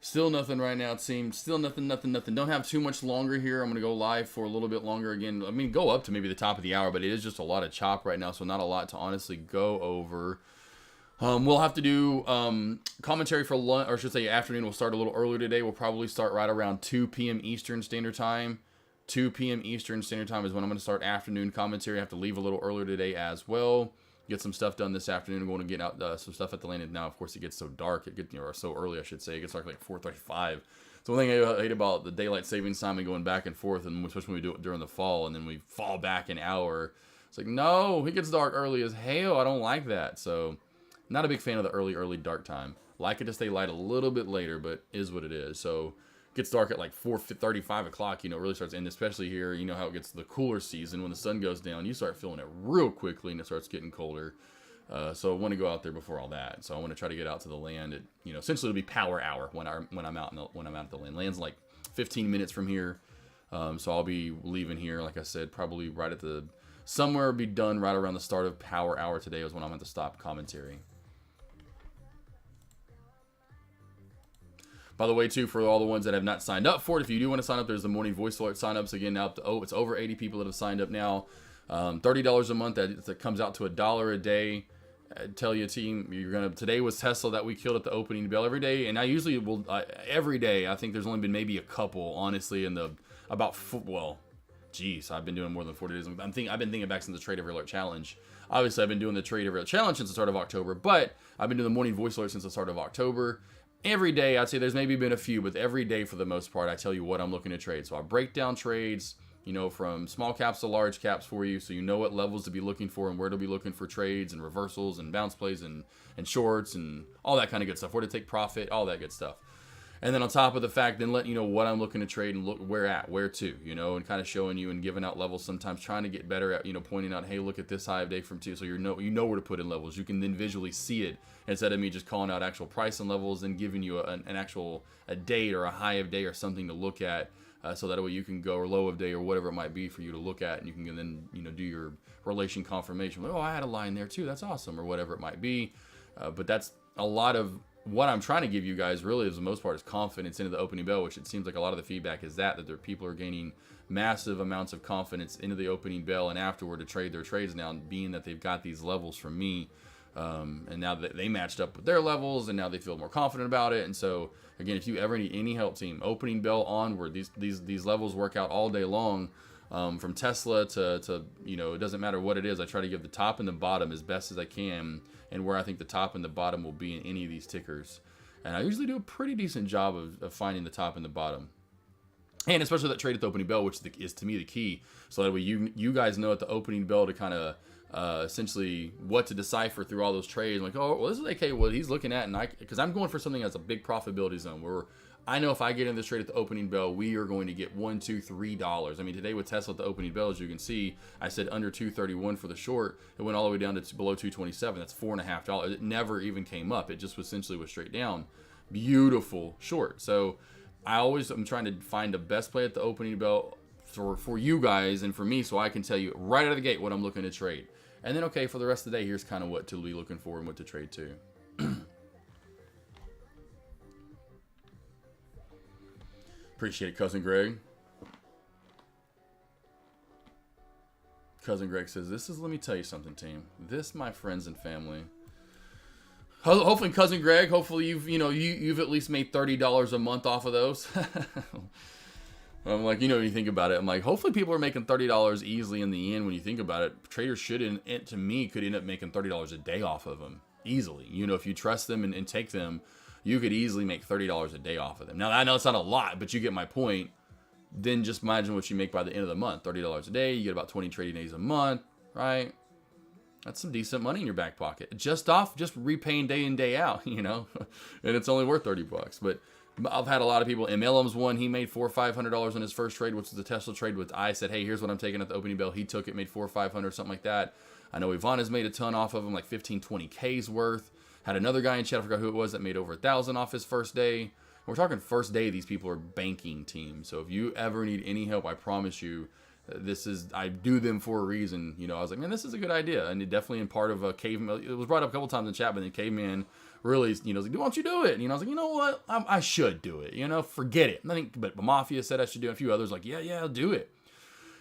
Still nothing right now, it seems. Still nothing. Don't have too much longer here. I'm going to go live for a little bit longer again. I mean, go up to maybe the top of the hour, but it is just a lot of chop right now, so not a lot to honestly go over. We'll have to do commentary for lunch, or I should say afternoon. We'll start a little earlier today. We'll probably start right around 2 p.m. Eastern Standard Time. 2 p.m. Eastern Standard Time is when I'm going to start afternoon commentary. I have to leave a little earlier today as well. Get some stuff done this afternoon. I'm going to get out some stuff at the landing. Now, of course, it gets so dark. It gets, or so early, I should say. It gets dark like 4:35. So one thing I hate about the daylight savings time and going back and forth, and especially when we do it during the fall, and then we fall back an hour. It's like, no, it gets dark early as hell. I don't like that. So not a big fan of the early dark time. Like it to stay light a little bit later, but is what it is. So it gets dark at like 4:30, 5 o'clock, you know, it really starts, and especially here, you know how it gets the cooler season. When the sun goes down, you start feeling it real quickly, and it starts getting colder. So I want to go out there before all that. So I want to try to get out to the land at, you know, essentially it'll be power hour when I'm out at the land. Land's like 15 minutes from here. So I'll be leaving here, like I said, probably right at the, somewhere be done right around the start of power hour today is when I'm going to stop commentary. By the way, too, for all the ones that have not signed up for it, if you do want to sign up, there's the morning voice alert signups again now. It's over 80 people that have signed up now. $30 a month. That comes out to $1 a day. I tell you, team, today was Tesla that we killed at the opening bell every day, and I usually will every day. I think there's only been maybe a couple, honestly, in the I've been doing more than 40 days. I've been thinking back since the Trade Every Alert Challenge. Obviously, I've been doing the Trade Every Alert Challenge since the start of October, but I've been doing the morning voice alert since the start of October. Every day, I'd say there's maybe been a few, but every day for the most part, I tell you what I'm looking to trade. So I break down trades, you know, from small caps to large caps for you, so you know what levels to be looking for and where to be looking for trades and reversals and bounce plays and shorts and all that kind of good stuff, where to take profit, all that good stuff. And then on top of the fact, then letting you know what I'm looking to trade and look where to, you know, and kind of showing you and giving out levels, sometimes trying to get better at, you know, pointing out, hey, look at this high of day from 2, so you know where to put in levels. You can then visually see it instead of me just calling out actual price and levels and giving you an actual date or a high of day or something to look at. So that way you can go, or low of day or whatever it might be for you to look at, and you can then, you know, do your relation confirmation. Like, oh, I had a line there too. That's awesome, or whatever it might be. But that's a lot of what I'm trying to give you guys, really, is the most part, is confidence into the opening bell, which it seems like a lot of the feedback is that people are gaining massive amounts of confidence into the opening bell and afterward to trade their trades now, being that they've got these levels from me. And now that they matched up with their levels, and now they feel more confident about it. And so again, if you ever need any help, team, opening bell onward, these levels work out all day long. From Tesla to you know, it doesn't matter what it is. I try to give the top and the bottom as best as I can, and where I think the top and the bottom will be in any of these tickers. And I usually do a pretty decent job of finding the top and the bottom. And especially that trade at the opening bell, which is to me the key. So that way you guys know at the opening bell to kind of essentially what to decipher through all those trades. Like, oh, well, this is AK, what he's looking at, and because I'm going for something that's a big profitability zone where I know if I get in this trade at the opening bell, we are going to get $1, $2, $3. I mean, today with Tesla at the opening bell, as you can see, I said under 231 for the short. It went all the way down to below 227. That's $4.50. It never even came up. It just essentially was straight down. Beautiful short. So I'm trying to find the best play at the opening bell for you guys and for me, so I can tell you right out of the gate what I'm looking to trade. And then, okay, for the rest of the day, here's kind of what to be looking for and what to trade to. Appreciate it, Cousin Greg. Cousin Greg says, let me tell you something, team. This, my friends and family. Hopefully, Cousin Greg, hopefully you've at least made $30 a month off of those. I'm like, you think about it, I'm like, hopefully people are making $30 easily in the end when you think about it. Traders to me, could end up making $30 a day off of them easily. If you trust them and take them, you could easily make $30 a day off of them. Now, I know it's not a lot, but you get my point. Then just imagine what you make by the end of the month. $30 a day, you get about 20 trading days a month, right? That's some decent money in your back pocket. Just repaying day in, day out, and it's only worth $30. But I've had a lot of people. MLM's one, he made $400 or $500 on his first trade, which was the Tesla trade. With I said, hey, here's what I'm taking at the opening bell. He took it, made $400 or $500, something like that. I know Yvonne has made a ton off of him, like 15, 20K's worth. Had another guy in chat, I forgot who it was, that made over 1,000 off his first day. We're talking first day, these people are banking teams. So if you ever need any help, I promise you, I do them for a reason. I was like, man, this is a good idea. And it definitely in part of a caveman, it was brought up a couple times in chat, but then caveman really, was like, why don't you do it? And I was like, you know what? I should do it. Forget it. But Mafia said I should do it. A few others like, yeah, I'll do it.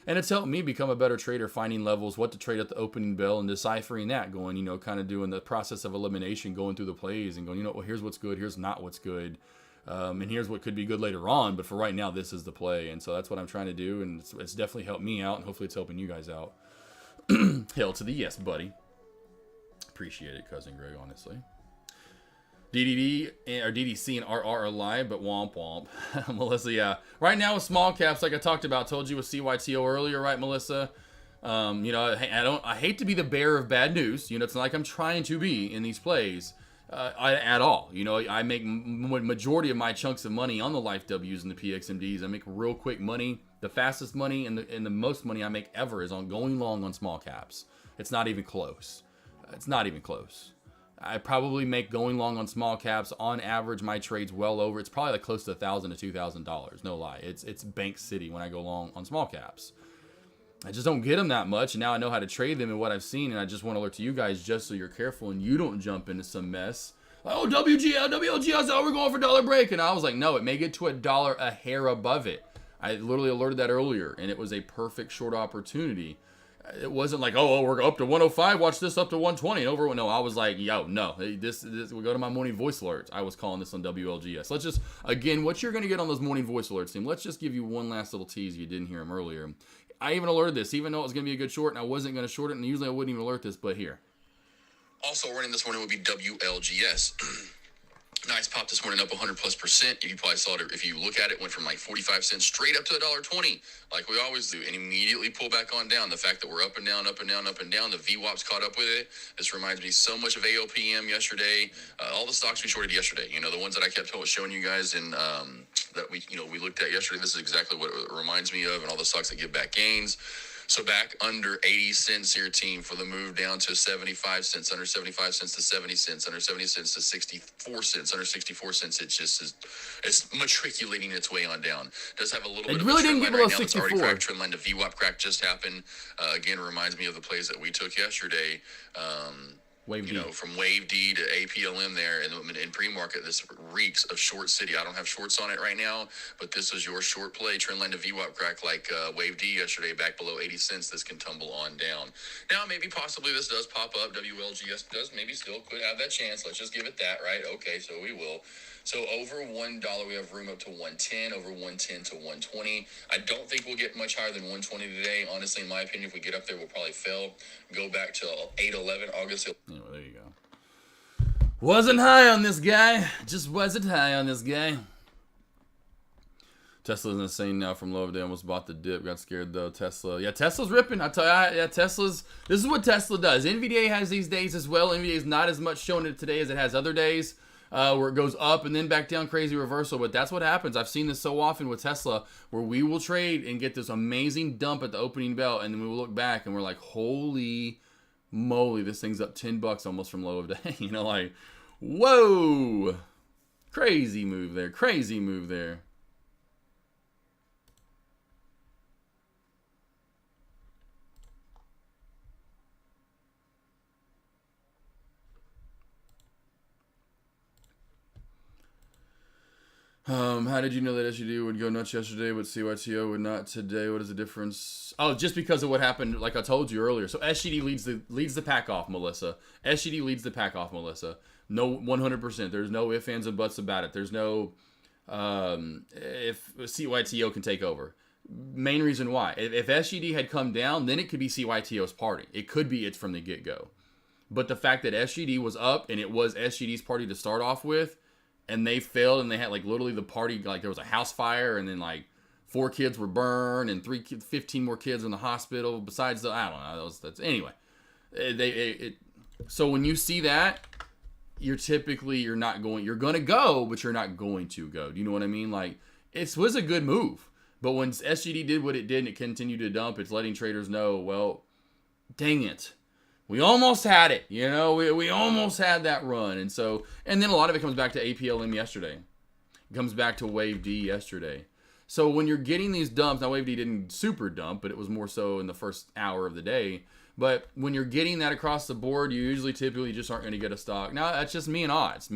And it's helped me become a better trader, finding levels, what to trade at the opening bell, and deciphering that, going, kind of doing the process of elimination, going through the plays and going, well, here's what's good, here's not what's good. And here's what could be good later on, but for right now, this is the play. And so that's what I'm trying to do, and it's definitely helped me out, and hopefully it's helping you guys out. Hail to the yes, buddy. Appreciate it, Cousin Greg, honestly. DDD or DDC and RR are live, but womp womp. Melissa, yeah. Right now with small caps, like I talked about, told you with CYTO earlier, right, Melissa? I hate to be the bearer of bad news. It's not like I'm trying to be in these plays. at all. You know, I make majority of my chunks of money on the Life W's and the PXMDs. I make real quick money. The fastest money and the most money I make ever is on going long on small caps. It's not even close. It's not even close. I probably make going long on small caps on average. My trade's well over. It's probably like close to $1,000 to $2,000. No lie. It's bank city when I go long on small caps. I just don't get them that much, and now I know how to trade them and what I've seen, and I just want to alert to you guys just so you're careful and you don't jump into some mess. Oh, WGL, WLGL, so we're going for dollar break. And I was like, no, it may get to $1 a hair above it. I literally alerted that earlier, and it was a perfect short opportunity. It wasn't like, oh, we're up to 105, watch this up to 120 and over. No, I was like, yo, no, this we go to my morning voice alerts. I was calling this on WLGS. Let's just, again, what you're going to get on those morning voice alerts, team, let's just give you one last little tease if you didn't hear them earlier. I even alerted this, even though it was going to be a good short, and I wasn't going to short it, and usually I wouldn't even alert this, but here. Also running this morning would be WLGS. Nice pop this morning, up 100+%. You probably saw it. If you look at it, went from like 45 cents straight up to $1.20, like we always do, and immediately pull back on down. The fact that we're up and down, up and down, up and down. The VWAP's caught up with it. This reminds me so much of AOPM yesterday. All the stocks we shorted yesterday. You know, the ones that I kept showing you guys in that we looked at yesterday. This is exactly what it reminds me of, and all the stocks that give back gains. So back under 80 cents here, team, for the move down to 75 cents, under 75 cents to 70 cents, under 70 cents to 64 cents, under 64 cents. It just is, it's matriculating its way on down. Does have a little bit of a trend line right now. It's already cracked trend line. The VWAP crack just happened. Again, reminds me of the plays that we took yesterday. From Wave D to APLM there in pre-market, this reeks of short city. I don't have shorts on it right now, but this is your short play. Trend line to VWAP crack like Wave D yesterday, back below 80 cents. This can tumble on down. Now, maybe possibly this does pop up. WLGS does maybe still could have that chance. Let's just give it that, right? Okay, so we will. So over $1, we have room up to 110, over 110 to 120. I don't think we'll get much higher than 120 today. Honestly, in my opinion, if we get up there, we'll probably fail. Go back to 811 August. Anyway, there you go. Wasn't high on this guy. Just wasn't high on this guy. Tesla's insane now from low of the day. Almost bought the dip. Got scared though. Tesla. Yeah, Tesla's ripping. I tell you, yeah, Tesla's. This is what Tesla does. NVDA has these days as well. NVDA is not as much showing it today as it has other days. Where it goes up and then back down, crazy reversal. But that's what happens. I've seen this so often with Tesla, where we will trade and get this amazing dump at the opening bell, and then we will look back and we're like, holy moly, this thing's up $10 almost from low of day. You know, like, whoa, crazy move there, crazy move there. How did you know that SUD would go nuts yesterday, but CYTO would not today? What is the difference? Oh, just because of what happened, like I told you earlier. So SGD leads the pack off, Melissa. SGD leads the pack off, Melissa. No, 100%. There's no ifs, ands, and buts about it. There's no if CYTO can take over. Main reason why. If SGD had come down, then it could be CYTO's party. It could be it's from the get-go. But the fact that SGD was up, and it was SGD's party to start off with, and they failed, and they had like literally the party, like there was a house fire, and then like 4 kids were burned, and 15 more kids in the hospital. Besides the, I don't know, that's anyway. So when you see that, you're gonna go, but you're not going to go. Do you know what I mean? Like it was a good move, but when SGD did what it did and it continued to dump, it's letting traders know, well, dang it. We almost had it, you know, we almost had that run. And then a lot of it comes back to APLM yesterday. It comes back to Wave D yesterday. So when you're getting these dumps, now Wave D didn't super dump, but it was more so in the first hour of the day. But when you're getting that across the board, you typically just aren't going to get a stock. Now, that's just me and odds.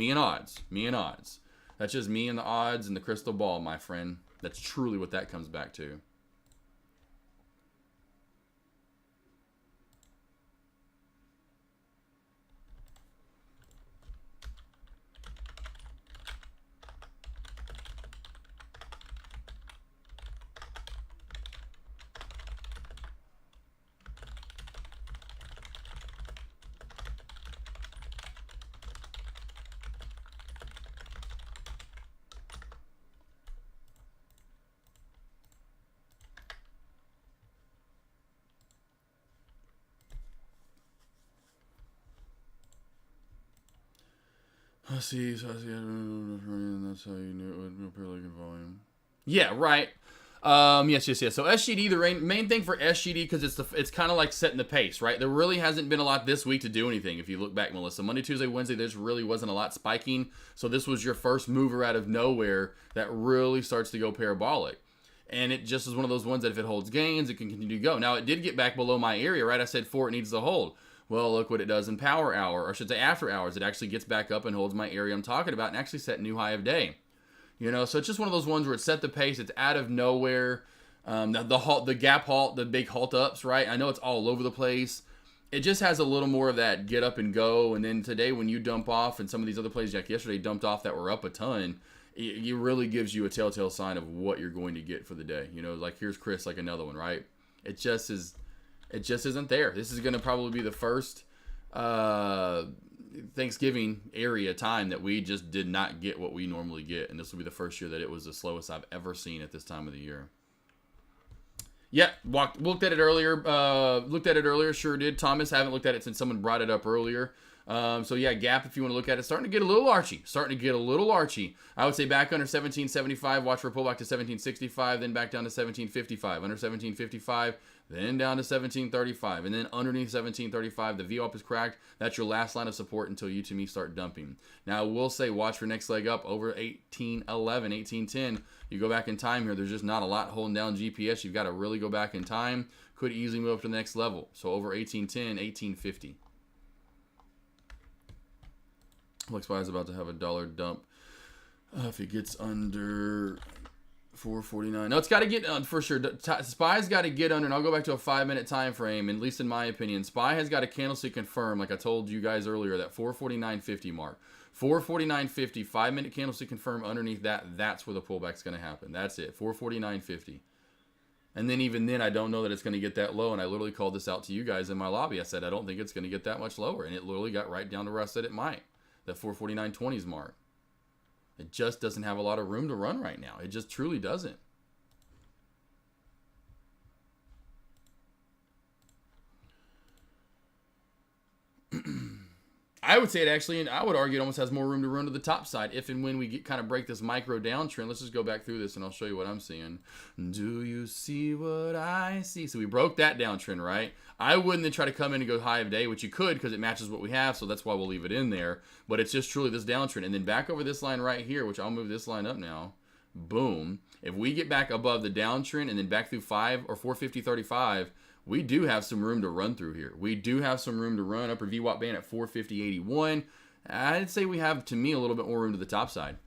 That's just me and the odds and the crystal ball, my friend. That's truly what that comes back to. Let's see. So that's how you knew it would appear like in volume. Yeah, right. Yes. So SGD, the main thing for SGD, because it's kind of like setting the pace, right? There really hasn't been a lot this week to do anything. If you look back, Melissa, Monday, Tuesday, Wednesday, there's really wasn't a lot spiking. So this was your first mover out of nowhere that really starts to go parabolic. And it just is one of those ones that if it holds gains, it can continue to go. Now, it did get back below my area, right? I said 4, it needs to hold. Well, look what it does in power hour, or I should say after hours. It actually gets back up and holds my area I'm talking about and actually set new high of day. You know, so it's just one of those ones where it set the pace. It's out of nowhere. The gap halt, the big halt ups, right? I know it's all over the place. It just has a little more of that get up and go. And then today when you dump off, and some of these other plays like yesterday dumped off that were up a ton, it really gives you a telltale sign of what you're going to get for the day. You know, like here's Chris, like another one, right? It just isn't there. This is going to probably be the first Thanksgiving area time that we just did not get what we normally get, and this will be the first year that it was the slowest I've ever seen at this time of the year. Yeah, looked at it earlier. Sure did. Thomas, haven't looked at it since someone brought it up earlier. So yeah, gap, if you want to look at it, starting to get a little archy. I would say back under 1775, watch for a pullback to 1765, then back down to 1755. Under 1755, then down to 1735, and then underneath 1735, the VWAP is cracked. That's your last line of support until you to me start dumping. Now, I will say watch for next leg up over 1811, 1810. You go back in time here, there's just not a lot holding down GPS. You've got to really go back in time. Could easily move up to the next level. So over 1810, 1850. Looks like is about to have a dollar dump. If it gets under 449. No, it's got to get for sure. SPY's got to get under, and I'll go back to a 5-minute time frame, at least in my opinion. SPY has got a candlestick confirm, like I told you guys earlier, that 449.50 mark. 449.50, 5-minute candlestick confirm underneath that. That's where the pullback's going to happen. That's it. 449.50. And then even then, I don't know that it's going to get that low. And I literally called this out to you guys in my lobby. I said, I don't think it's going to get that much lower. And it literally got right down to where I said it might. That 449.20s mark. It just doesn't have a lot of room to run right now. It just truly doesn't. I would say it actually, and I would argue it almost has more room to run to the top side if and when we get kind of break this micro downtrend. Let's just go back through this and I'll show you what I'm seeing. Do you see what I see? So we broke that downtrend, right? I wouldn't then try to come in and go high of day, which you could because it matches what we have, so that's why we'll leave it in there. But it's just truly this downtrend. And then back over this line right here, which I'll move this line up now. Boom. If we get back above the downtrend and then back through 5 or 450.35, we do have some room to run through here. We do have some room to run. Upper VWAP band at 450.81. I'd say we have, to me, a little bit more room to the top side.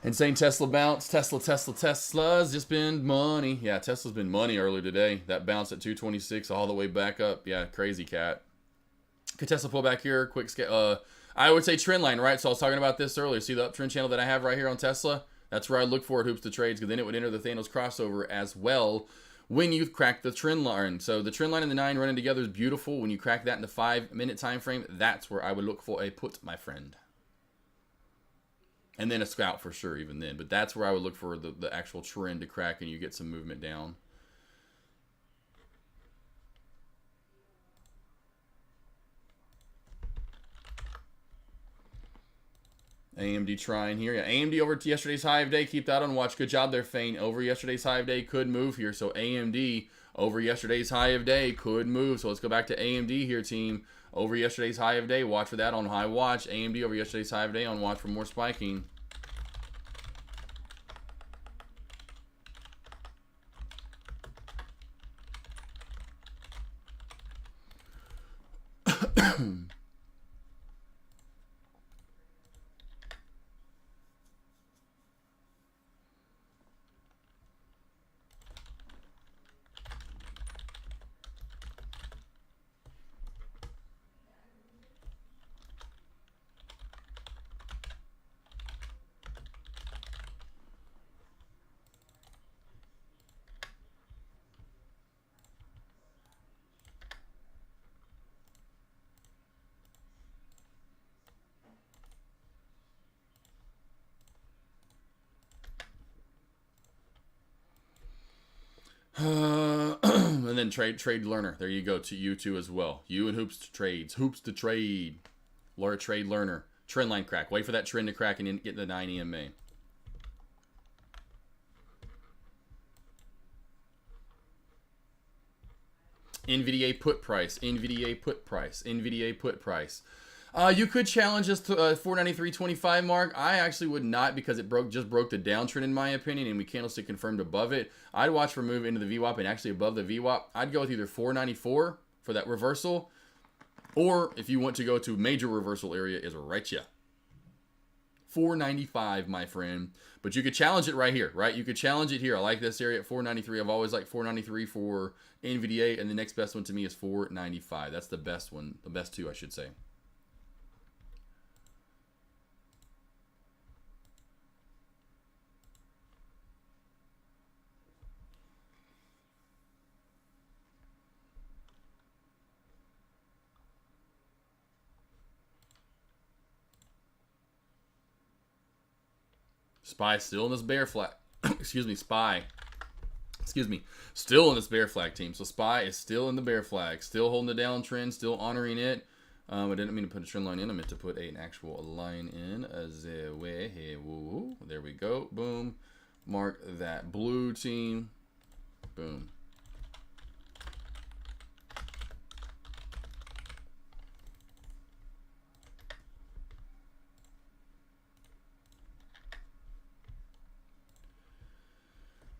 Insane Tesla bounce. Tesla's just been money. Yeah, Tesla's been money earlier today. That bounce at 226 all the way back up. Yeah, crazy cat. Could Tesla pull back here? Quick scale. I would say trend line, right? So I was talking about this earlier. See the uptrend channel that I have right here on Tesla? That's where I look for at Hoops to Trades, because then it would enter the Thanos crossover as well when you crack the trend line. So the trend line and the 9 running together is beautiful. When you crack that in the 5-minute time frame, that's where I would look for a put, my friend. And then a scout for sure, even then. But that's where I would look for the actual trend to crack and you get some movement down. AMD trying here. Yeah, AMD over to yesterday's high of day. Keep that on watch. Good job there, Fane. Over yesterday's high of day could move here. So AMD over yesterday's high of day could move. So let's go back to AMD here, team. Over yesterday's high of day. Watch for that on high watch. AMD over yesterday's high of day on watch for more spiking. And then trade learner. There you go, to you too as well. You and Hoops to Trades. Hoops to Trade. Laura Trade Learner. Trend line crack. Wait for that trend to crack and then get the 9 EMA. NVDA put price. NVDA put price. NVDA put price. You could challenge us to 493.25 mark. I actually would not, because it just broke the downtrend in my opinion, and we candlestick confirmed above it. I'd watch for move into the VWAP and actually above the VWAP. I'd go with either 494 for that reversal, or if you want to go to major reversal area, is right here. 495, my friend. But you could challenge it right here, right? You could challenge it here. I like this area at 493. I've always liked 493 for NVDA, and the next best one to me is 495. That's the best one, the best two, I should say. SPY still in this bear flag. Excuse me, SPY. Excuse me. Still in this bear flag team. So SPY is still in the bear flag. Still holding the downtrend. Still honoring it. I didn't mean to put a trend line in. I meant to put an actual line in. There we go. Boom. Mark that blue team. Boom.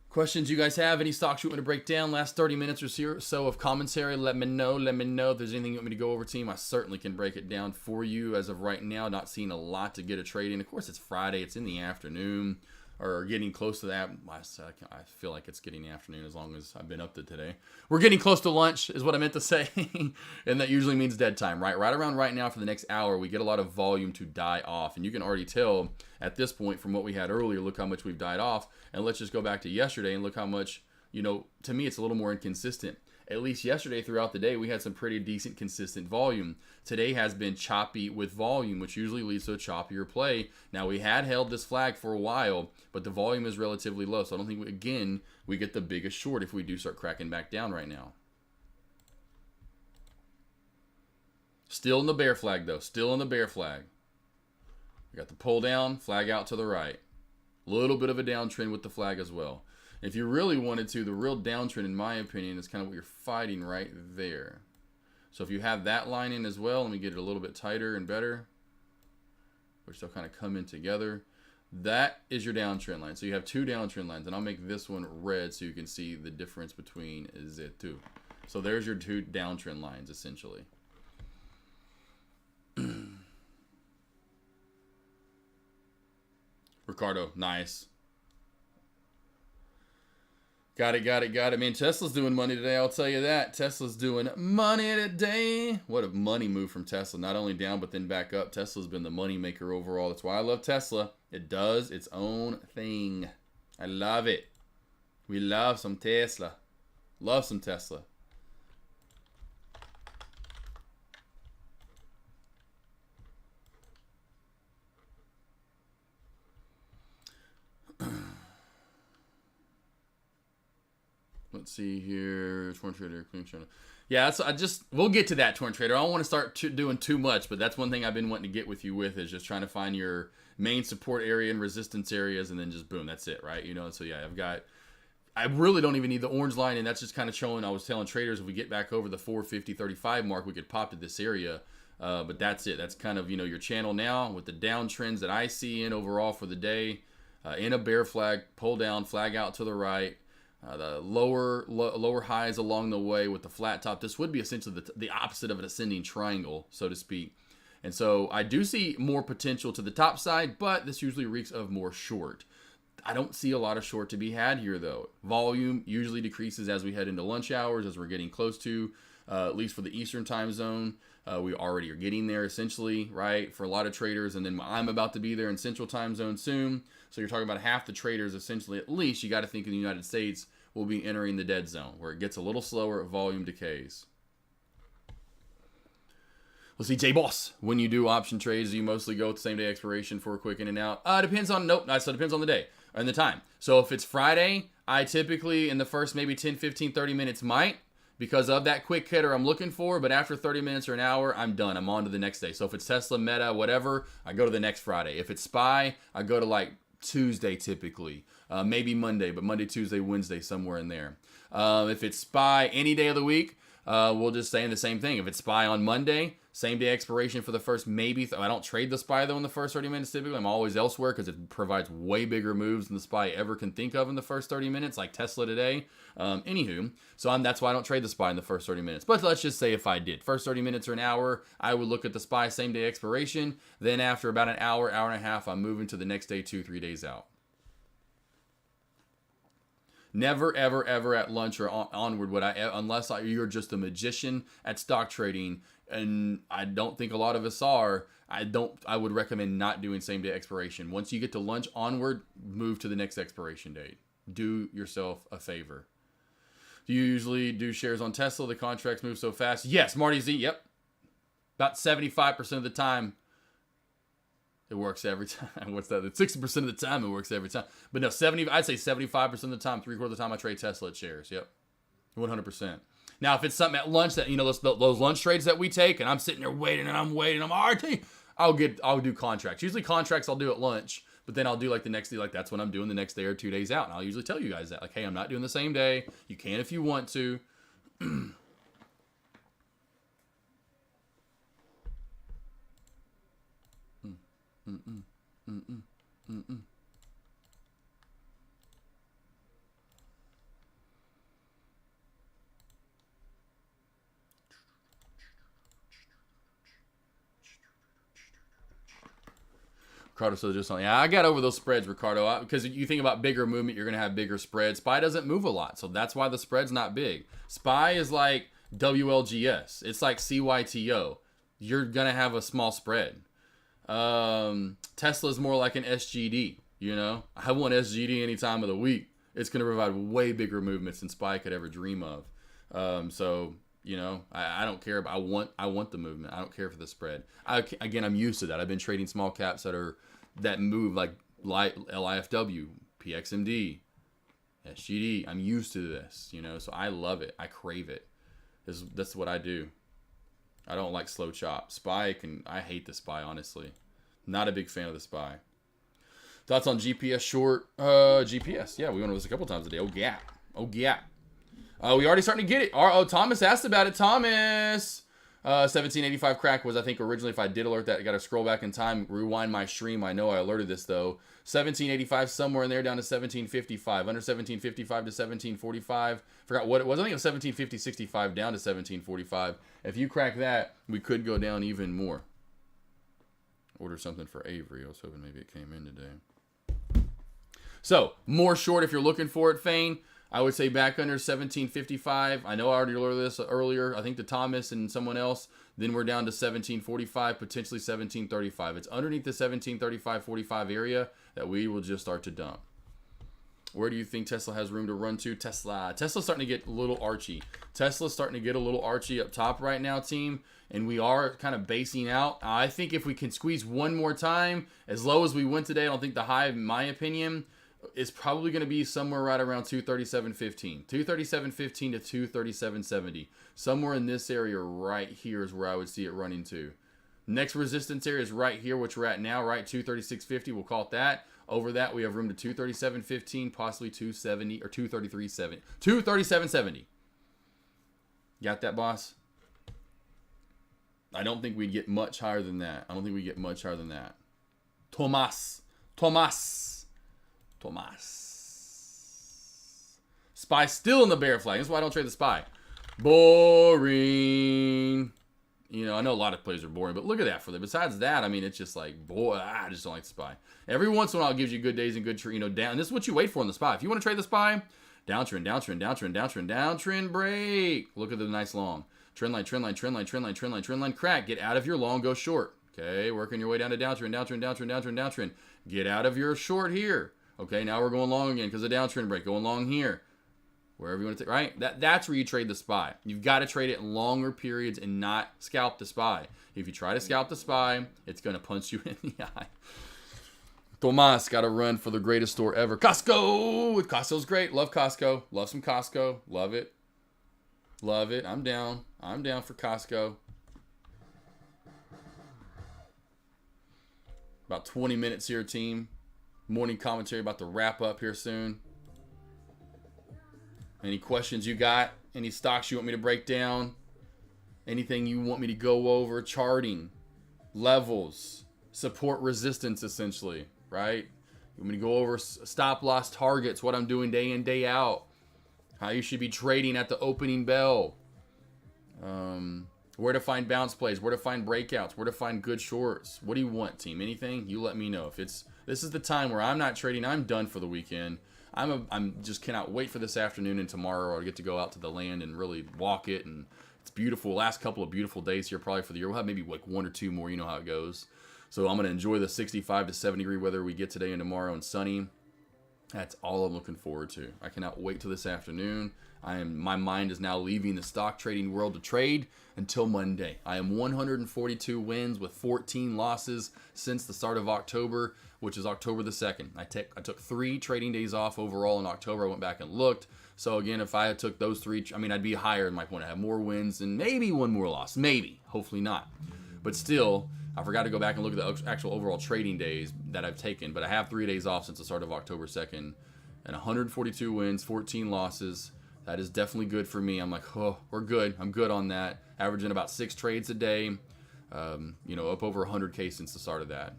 Questions you guys have? Any stocks you want to break down? Last 30 minutes or so of commentary. Let me know. Let me know if there's anything you want me to go over, team. I certainly can break it down for you. As of right now, not seeing a lot to get a trade in. Of course, it's Friday. It's in the afternoon, or getting close to that. I feel like it's getting afternoon as long as I've been up to today. We're getting close to lunch is what I meant to say. And that usually means dead time, right? Right around right now for the next hour, we get a lot of volume to die off. And you can already tell at this point from what we had earlier, look how much we've died off. And let's just go back to yesterday and look how much, to me, it's a little more inconsistent. At least yesterday throughout the day, we had some pretty decent, consistent volume. Today has been choppy with volume, which usually leads to a choppier play. Now, we had held this flag for a while, but the volume is relatively low. So I don't think, again, we get the biggest short if we do start cracking back down right now. Still in the bear flag, though. Still in the bear flag. We got the pull down, flag out to the right. A little bit of a downtrend with the flag as well. If you really wanted to, the real downtrend, in my opinion, is kind of what you're fighting right there. So if you have that line in as well, let me get it a little bit tighter and better, which they'll kind of come in together. That is your downtrend line. So you have two downtrend lines, and I'll make this one red so you can see the difference between the two. So there's your two downtrend lines, essentially. Ricardo, nice. Got it. Man, Tesla's doing money today, I'll tell you that. Tesla's doing money today. What a money move from Tesla. Not only down, but then back up. Tesla's been the money maker overall. That's why I love Tesla. It does its own thing. I love it. We love some Tesla. Love some Tesla. Let's see here. Torn Trader, Clean Channel. Yeah, we'll get to that, Torn Trader. I don't want to start doing too much, but that's one thing I've been wanting to get with you with, is just trying to find your main support area and resistance areas, and then just boom, that's it, right? So yeah, I really don't even need the orange line, and that's just kind of showing. I was telling traders if we get back over the 450.35 mark, we could pop to this area. But that's it. That's kind of, your channel now with the downtrends that I see in overall for the day. In a bear flag, pull down, flag out to the right. The lower highs along the way with the flat top. This would be essentially the opposite of an ascending triangle, so to speak. And so I do see more potential to the top side, but this usually reeks of more short. I don't see a lot of short to be had here, though. Volume usually decreases as we head into lunch hours, as we're getting close to, at least for the Eastern time zone. We already are getting there, essentially, right, for a lot of traders. And then I'm about to be there in Central time zone soon. So you're talking about half the traders, essentially, at least, you got to think in the United States, will be entering the dead zone, where it gets a little slower, volume decays. Let's see, J-Boss. When you do option trades, do you mostly go with same day expiration for a quick in and out? Depends on, so it depends on the day and the time. So if it's Friday, I typically, in the first maybe 10, 15, 30 minutes might. because of that quick hitter I'm looking for. But after 30 minutes or an hour, I'm done. I'm on to the next day. So if it's Tesla, Meta, whatever, I go to the next Friday. If it's SPY, I go to like Tuesday typically. Maybe Monday, but Monday, Tuesday, Wednesday, somewhere in there. If it's SPY any day of the week, we'll just say the same thing. If it's SPY on Monday, same day expiration for the first maybe. I don't trade the SPY though in the first 30 minutes typically. I'm always elsewhere because it provides way bigger moves than the SPY ever can think of in the first 30 minutes, like Tesla today. Anywho, so that's why I don't trade the SPY in the first 30 minutes. But let's just say if I did, first 30 minutes or an hour, I would look at the SPY same day expiration. Then after about an hour, hour and a half, I'm moving to the next day, 2-3 days out. Never, ever, ever at lunch or onward would I, unless you're just a magician at stock trading, and I don't think a lot of us are. I would recommend not doing same day expiration. Once you get to lunch onward, move to the next expiration date. Do yourself a favor. Do you usually do shares on Tesla? The contracts move so fast. Yes, Marty Z. Yep. About 75% of the time. It works every time. What's that? 60% of the time it works every time. But no, I'd say 75% of the time, 3/4 of the time I trade Tesla at shares. Yep. 100%. Now, if it's something at lunch that, those lunch trades that we take and I'm sitting there waiting and I'm RT, I'll do contracts. Usually contracts I'll do at lunch, but then I'll do like the next day, like that's what I'm doing the next day or 2 days out. And I'll usually tell you guys that, like, hey, I'm not doing the same day. You can if you want to. Ricardo says just something. Yeah, I got over those spreads, Ricardo. Because you think about bigger movement, you're going to have bigger spreads. SPY doesn't move a lot, so that's why the spread's not big. SPY is like WLGS. It's like CYTO. You're going to have a small spread. Tesla's more like an SGD, I want SGD any time of the week. It's going to provide way bigger movements than SPY could ever dream of. I don't care. I want the movement. I don't care for the spread. I'm used to that. I've been trading small caps that move like LIFW, PXMD, SGD. I'm used to this, so I love it. I crave it. That's what I do. I don't like slow chop. I hate the SPY, honestly. Not a big fan of the SPY. Thoughts on GPS short? GPS. Yeah, we went over this a couple times today. Oh, yeah. We already starting to get it. Thomas asked about it. Thomas. 1785 crack was, I think, originally, if I did alert that, I got to scroll back in time, rewind my stream. I know I alerted this, though. 1785, somewhere in there, down to 1755. Under 1755 to 1745. Forgot what it was. I think it was 1750, 65 down to 1745. If you crack that, we could go down even more. Order something for Avery. I was hoping maybe it came in today. So, more short if you're looking for it, Fane. I would say back under 1755. I know I already alerted this earlier. I think to Thomas and someone else. Then we're down to 1745, potentially 1735. It's underneath the 1735-45 area that we will just start to dump. Where do you think Tesla has room to run to? Tesla's starting to get a little archy. Tesla's starting to get a little archy up top right now, team. And we are kind of basing out. I think if we can squeeze one more time, as low as we went today, I don't think the high, in my opinion, is probably going to be somewhere right around 237.15. 237.15 to 237.70. Somewhere in this area right here is where I would see it running to. Next resistance area is right here, which we're at now, right? 236.50. We'll call it that. Over that, we have room to 237.15, possibly 270 or 233.70. 237.70. Got that, boss? I don't think we'd get much higher than that. Tomas. SPY still in the bear flag. That's why I don't trade the SPY. Boring. I know a lot of plays are boring, but look at that for them. Besides that, I mean, it's just like, boy, I just don't like the SPY. Every once in a while, it gives you good days and good, down. And this is what you wait for in the SPY. If you want to trade the SPY, downtrend break. Look at the nice long. Trend line, crack. Get out of your long, go short. Okay, working your way down to downtrend. Get out of your short here. Okay, now we're going long again because of downtrend break. Going long here. Wherever you want to take, right? That's where you trade the SPY. You've got to trade it in longer periods and not scalp the SPY. If you try to scalp the SPY, it's going to punch you in the eye. Tomas got to run for the greatest store ever. Costco! Costco's great. Love Costco. Love some Costco. Love it. Love it. I'm down. I'm down for Costco. About 20 minutes here, team. Morning commentary about to wrap up here soon. Any questions you got? Any stocks you want me to break down? Anything you want me to go over? Charting, levels, support, resistance, essentially, right? You want me to go over stop loss targets, what I'm doing day in, day out, how you should be trading at the opening bell, where to find bounce plays, where to find breakouts, where to find good shorts. What do you want, team? Anything? You let me know. This is the time where I'm not trading. I'm done for the weekend. I'm just cannot wait for this afternoon and tomorrow. I'll get to go out to the land and really walk it, and it's beautiful. Last couple of beautiful days here probably for the year. We'll have maybe like 1 or 2 more. You know how it goes. So I'm going to enjoy the 65 to 70 degree weather we get today and tomorrow, and sunny. That's all I'm looking forward to. I cannot wait till this afternoon. My mind is now leaving the stock trading world to trade until Monday. I am 142 wins with 14 losses since the start of October, which is October the 2nd. I took 3 trading days off overall in October. I went back and looked. So again, if I took those 3, I'd be higher in my point. I have more wins and maybe 1 more loss. Maybe. Hopefully not. But still, I forgot to go back and look at the actual overall trading days that I've taken. But I have 3 days off since the start of October 2nd. And 142 wins, 14 losses. That is definitely good for me. I'm like, oh, we're good. I'm good on that. Averaging about 6 trades a day. Up over 100K since the start of that.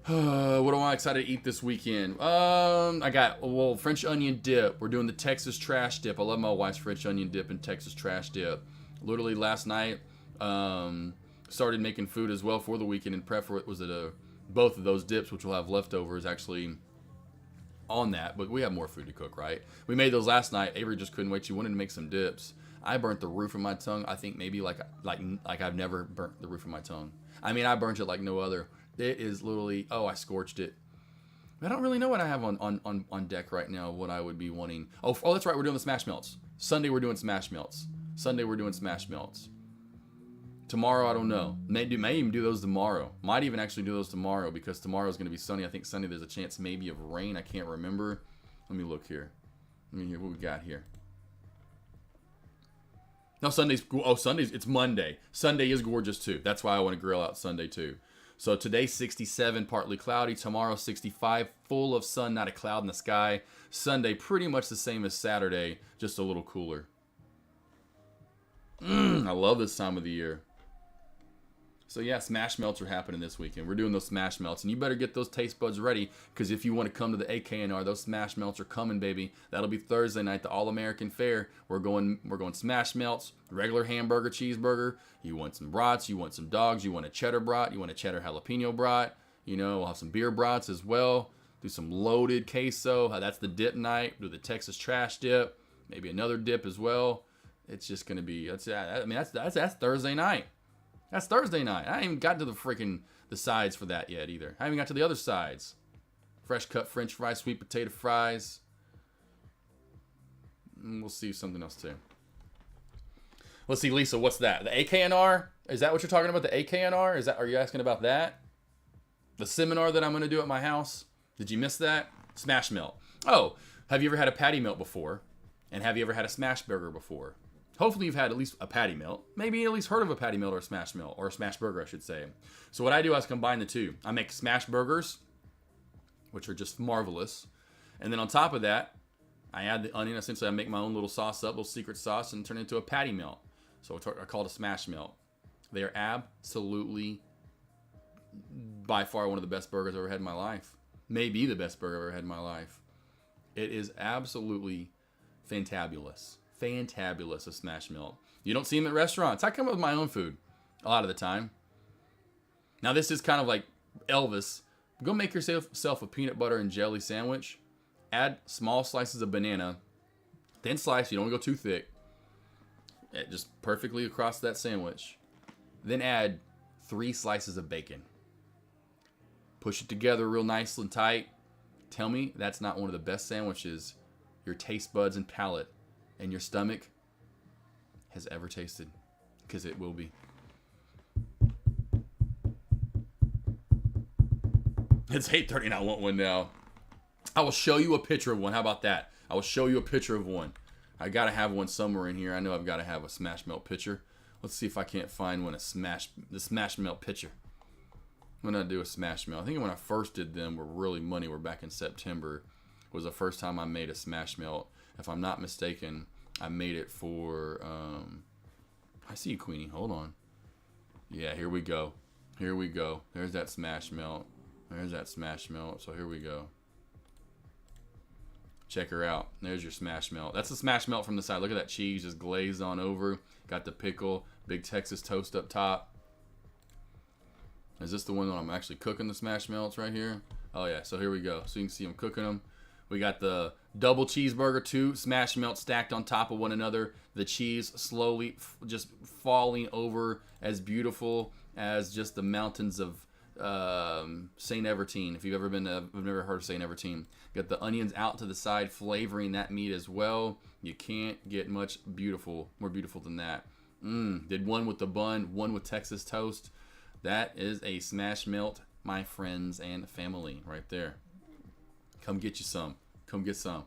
What am I excited to eat this weekend? I got, French onion dip. We're doing the Texas trash dip. I love my wife's French onion dip and Texas trash dip. Literally last night, started making food as well for the weekend and prep for it. Was it both of those dips, which we'll have leftovers actually on that, but we have more food to cook, right? We made those last night. Avery just couldn't wait. She wanted to make some dips. I burnt the roof of my tongue. I think maybe like I've never burnt the roof of my tongue. I burnt it like no other. It is literally, I scorched it. I don't really know what I have on deck right now, what I would be wanting. Oh, that's right. We're doing the smash melts. Sunday, we're doing smash melts. Tomorrow, I don't know. May even do those tomorrow. Might even actually do those tomorrow because tomorrow is going to be sunny. I think Sunday there's a chance maybe of rain. I can't remember. Let me look here. Let me hear what we got here. No, Sunday's, it's Monday. Sunday is gorgeous too. That's why I want to grill out Sunday too. So today 67, partly cloudy. Tomorrow 65, full of sun, not a cloud in the sky. Sunday pretty much the same as Saturday, just a little cooler. I love this time of the year. So yeah, smash melts are happening this weekend. We're doing those smash melts, and you better get those taste buds ready, because if you want to come to the AKNR, those smash melts are coming, baby. That'll be Thursday night, the All-American Fair. We're going smash melts, regular hamburger, cheeseburger. You want some brats, you want some dogs, you want a cheddar brat, you want a cheddar jalapeno brat. We'll have some beer brats as well. Do some loaded queso. That's the dip night. Do the Texas trash dip. Maybe another dip as well. It's just gonna be. That's Thursday night. That's Thursday night. I ain't even got to the sides for that yet either. I haven't got to the other sides. Fresh cut French fries, sweet potato fries. And we'll see something else too. Let's see, Lisa, what's that? The AKNR? Is that what you're talking about? The AKNR? Are you asking about that? The seminar that I'm going to do at my house? Did you miss that? Smash melt. Oh, have you ever had a patty melt before? And have you ever had a smash burger before? Hopefully you've had at least a patty melt. Maybe at least heard of a patty melt or a smash melt, or a smash burger, I should say. So what I do is combine the two. I make smash burgers, which are just marvelous. And then on top of that, I add the onion. Essentially, I make my own little sauce up, little secret sauce, and turn it into a patty melt. So I call it a smash melt. They are absolutely, by far, one of the best burgers I've ever had in my life. Maybe the best burger I've ever had in my life. It is absolutely fantabulous. Fantabulous, a smash melt. You don't see them at restaurants. I come up with my own food a lot of the time. Now this is kind of like Elvis. Go make yourself a peanut butter and jelly sandwich. Add small slices of banana. Thin slice, you don't go too thick. Just perfectly across that sandwich. Then add 3 slices of bacon. Push it together real nice and tight. Tell me that's not one of the best sandwiches your taste buds and palate and your stomach has ever tasted, because it will be. It's 8:30 and I want one now. I will show you a picture of one. How about that? I will show you a picture of one. I gotta have one somewhere in here. I know I've gotta have a Smash Melt picture. Let's see if I can't find one. The Smash Melt picture. When I do a Smash Melt, I think when I first did them were really money. Were back in September. Was the first time I made a Smash Melt. If I'm not mistaken, I made it for. I see you, Queenie. Hold on. Yeah, here we go. Here we go. There's that Smash Melt. There's that Smash Melt. So here we go. Check her out. There's your Smash Melt. That's the Smash Melt from the side. Look at that cheese just glazed on over. Got the pickle. Big Texas toast up top. Is this the one that I'm actually cooking the Smash Melts right here? Oh, yeah. So here we go. So you can see I'm cooking them. We got the double cheeseburger, 2 Smash Melts stacked on top of one another. The cheese slowly just falling over, as beautiful as just the mountains of St. Evertine. If you've ever been to, I've never heard of St. Evertine. Got the onions out to the side, flavoring that meat as well. You can't get much more beautiful than that. Did one with the bun, one with Texas toast. That is a Smash Melt, my friends and family, right there. Come get you some. Come get some.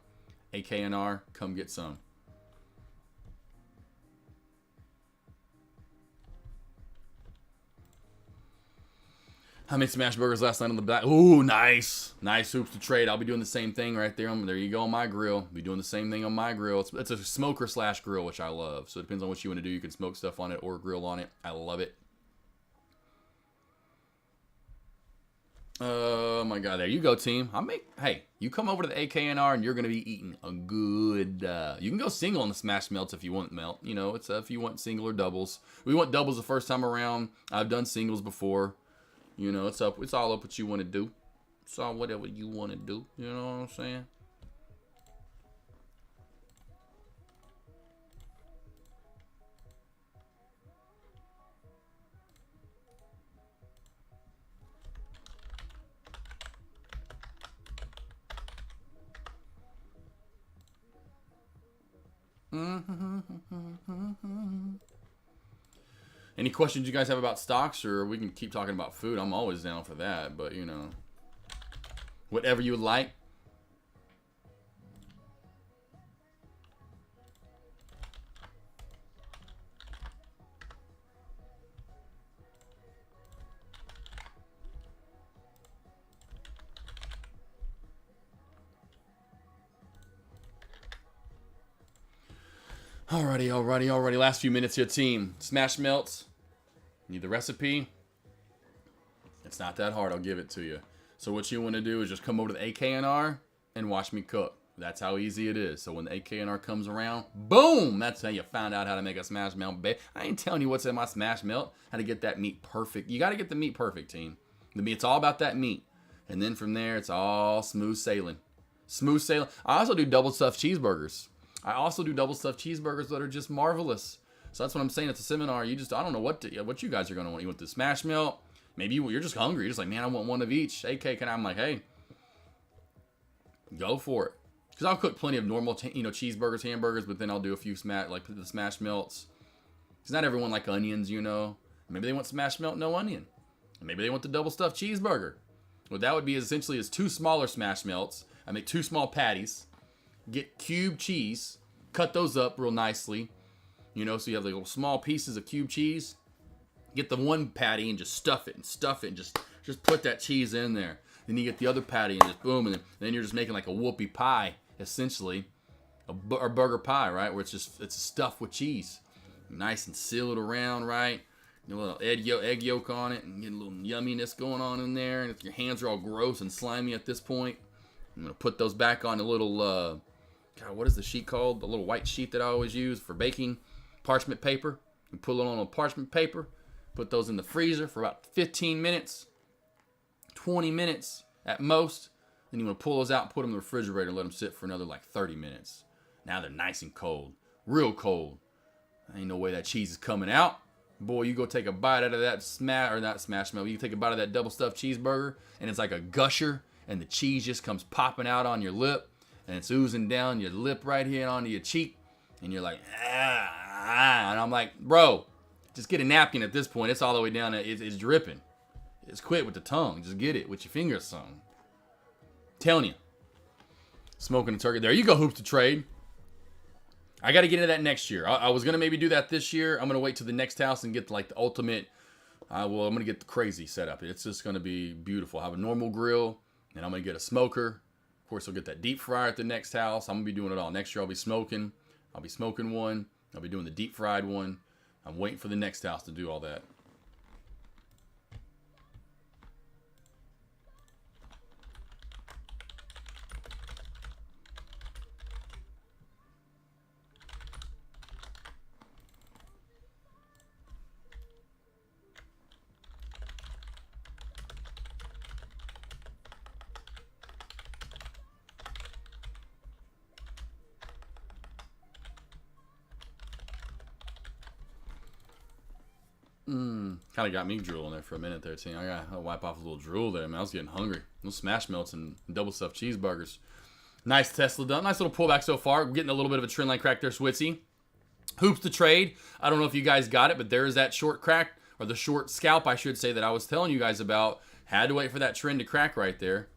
AKNR, come get some. How many smash burgers last night on the back? Ooh, nice. Nice hoops to trade. I'll be doing the same thing right there. There you go on my grill. Be doing the same thing on my grill. It's a smoker / grill, which I love. So it depends on what you want to do. You can smoke stuff on it or grill on it. I love it. Oh my God, there you go, team. Hey, you come over to the AKNR and you're gonna be eating a good. You can go single on the Smash Melts if you want melt. You know, it's if you want single or doubles. We want doubles the first time around. I've done singles before. You know, it's all up what you want to do. It's all whatever you want to do. You know what I'm saying? Any questions you guys have about stocks, or we can keep talking about food? I'm always down for that, but you know, whatever you would like. Alrighty. Last few minutes here, team. Smash Melts. Need the recipe? It's not that hard. I'll give it to you. So what you want to do is just come over to the AKNR and watch me cook. That's how easy it is. So when the AKNR comes around, boom! That's how you found out how to make a Smash Melt. I ain't telling you what's in my Smash Melt. How to get that meat perfect. You got to get the meat perfect, team. The meat, it's all about that meat. And then from there, it's all smooth sailing. Smooth sailing. I also do double stuffed cheeseburgers. That are just marvelous. So that's what I'm saying at the seminar. I don't know what you guys are going to want. You want the Smash Melt? Maybe you're just hungry. You're just like, man, I want one of each. AK, I'm like, hey, go for it. Because I'll cook plenty of normal, cheeseburgers, hamburgers, but then I'll do a few the Smash Melts. Because not everyone like onions, you know. Maybe they want Smash Melt, no onion. Maybe they want the double stuffed cheeseburger. Well, that would be essentially as 2 smaller Smash Melts. I make 2 small patties. Get cube cheese. Cut those up real nicely. You know, so you have like little small pieces of cube cheese. Get the one patty and just stuff it and just put that cheese in there. Then you get the other patty and just boom, and then you're just making like a whoopie pie, essentially, a burger pie, right? Where it's stuffed with cheese, nice and seal it around, right? A little egg yolk on it, and get a little yumminess going on in there. And if your hands are all gross and slimy at this point, I'm gonna put those back on a little. God, what is the sheet called? The little white sheet that I always use for baking. Parchment paper. You put it on a parchment paper. Put those in the freezer for about 15 minutes. 20 minutes at most. Then you want to pull those out and put them in the refrigerator and let them sit for another like 30 minutes. Now they're nice and cold. Real cold. Ain't no way that cheese is coming out. Boy, you go take a bite out of that Smash Melt. You take a bite of that double stuffed cheeseburger and it's like a gusher and the cheese just comes popping out on your lip. And it's oozing down your lip right here onto your cheek. And you're like, and I'm like, bro, just get a napkin at this point. It's all the way down. It's dripping. It's quit with the tongue. Just get it with your fingers, son. Telling you. Smoking a turkey. There you go, Hoops to Trade. I got to get into that next year. I was going to maybe do that this year. I'm going to wait till the next house and get like the ultimate. I'm going to get the crazy setup. It's just going to be beautiful. I have a normal grill, and I'm going to get a smoker. Of course, I'll get that deep fryer at the next house. I'm going to be doing it all. Next year, I'll be smoking. I'll be smoking one. I'll be doing the deep fried one. I'm waiting for the next house to do all that. Kind of got me drooling there for a minute there, team. I got to wipe off a little drool there, man. I was getting hungry. Little smash melts and double stuffed cheeseburgers. Nice Tesla done. Nice little pullback so far. We're getting a little bit of a trend line crack there, Switzy. Hoops to Trade. I don't know if you guys got it, but there is that short crack, or the short scalp, I should say, that I was telling you guys about. Had to wait for that trend to crack right there.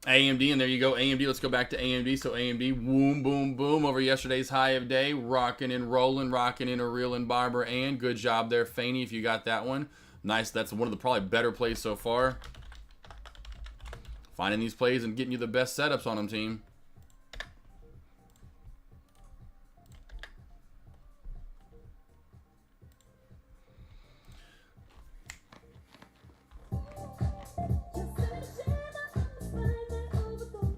AMD, and there you go, AMD. Let's go back to AMD. So AMD, boom, boom, boom, over yesterday's high of day, rocking and rolling, rocking and a reeling Barber, and good job there, Faney, if you got that one. Nice. That's one of the probably better plays so far. Finding these plays and getting you the best setups on them, team.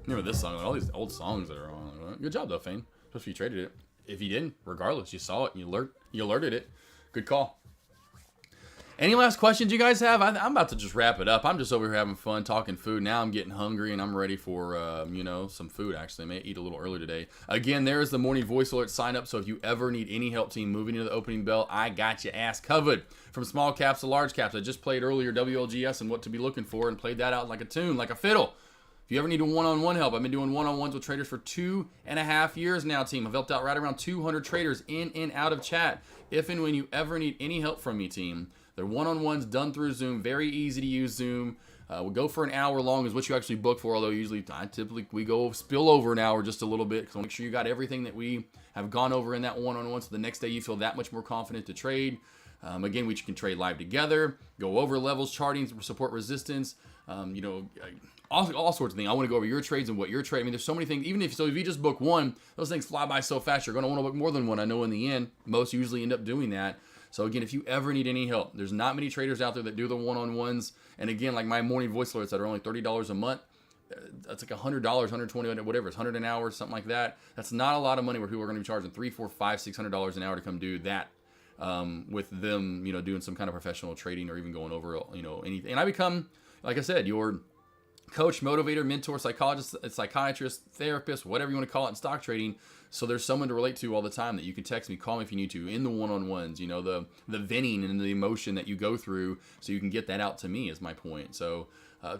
Remember this song, all these old songs that are on. Good job though, Fane. Especially if you traded it. If you didn't, regardless, you saw it and you alerted it. Good call. Any last questions you guys have? I'm about to just wrap it up. I'm just over here having fun talking food. Now I'm getting hungry and I'm ready for some food. Actually, I may eat a little early today. Again, there is the morning voice alert sign up. So if you ever need any help, team, moving into the opening bell, I got your ass covered. From small caps to large caps. I just played earlier WLGS and what to be looking for and played that out like a tune, like a fiddle. If you ever need a one-on-one help, I've been doing one-on-ones with traders for 2.5 years now, team. I've helped out right around 200 traders in and out of chat. If and when you ever need any help from me, team, they're one-on-ones done through Zoom. Very easy to use Zoom. We'll go for an hour long is what you actually book for, although typically we go spill over an hour just a little bit because I want to make sure you got everything that we have gone over in that one-on-one so the next day you feel that much more confident to trade. Again, we can trade live together, go over levels, charting, support resistance, all sorts of things. I want to go over your trades and what you're trading. I mean, there's so many things. Even if you just book one, those things fly by so fast. You're going to want to book more than one. I know in the end, most usually end up doing that. So again, if you ever need any help, there's not many traders out there that do the one-on-ones. And again, like my morning voice alerts that are only $30 a month, that's like $100, $120, whatever. It's $100 an hour, something like that. That's not a lot of money where people are going to be charging $300, $400, $500, $600 an hour to come do that. With them, doing some kind of professional trading or even going over, anything. And I become, like I said, your coach, motivator, mentor, psychologist, psychiatrist, therapist, whatever you want to call it in stock trading. So there's someone to relate to all the time that you can text me, call me if you need to, in the one-on-ones, the venting and the emotion that you go through so you can get that out to me is my point. So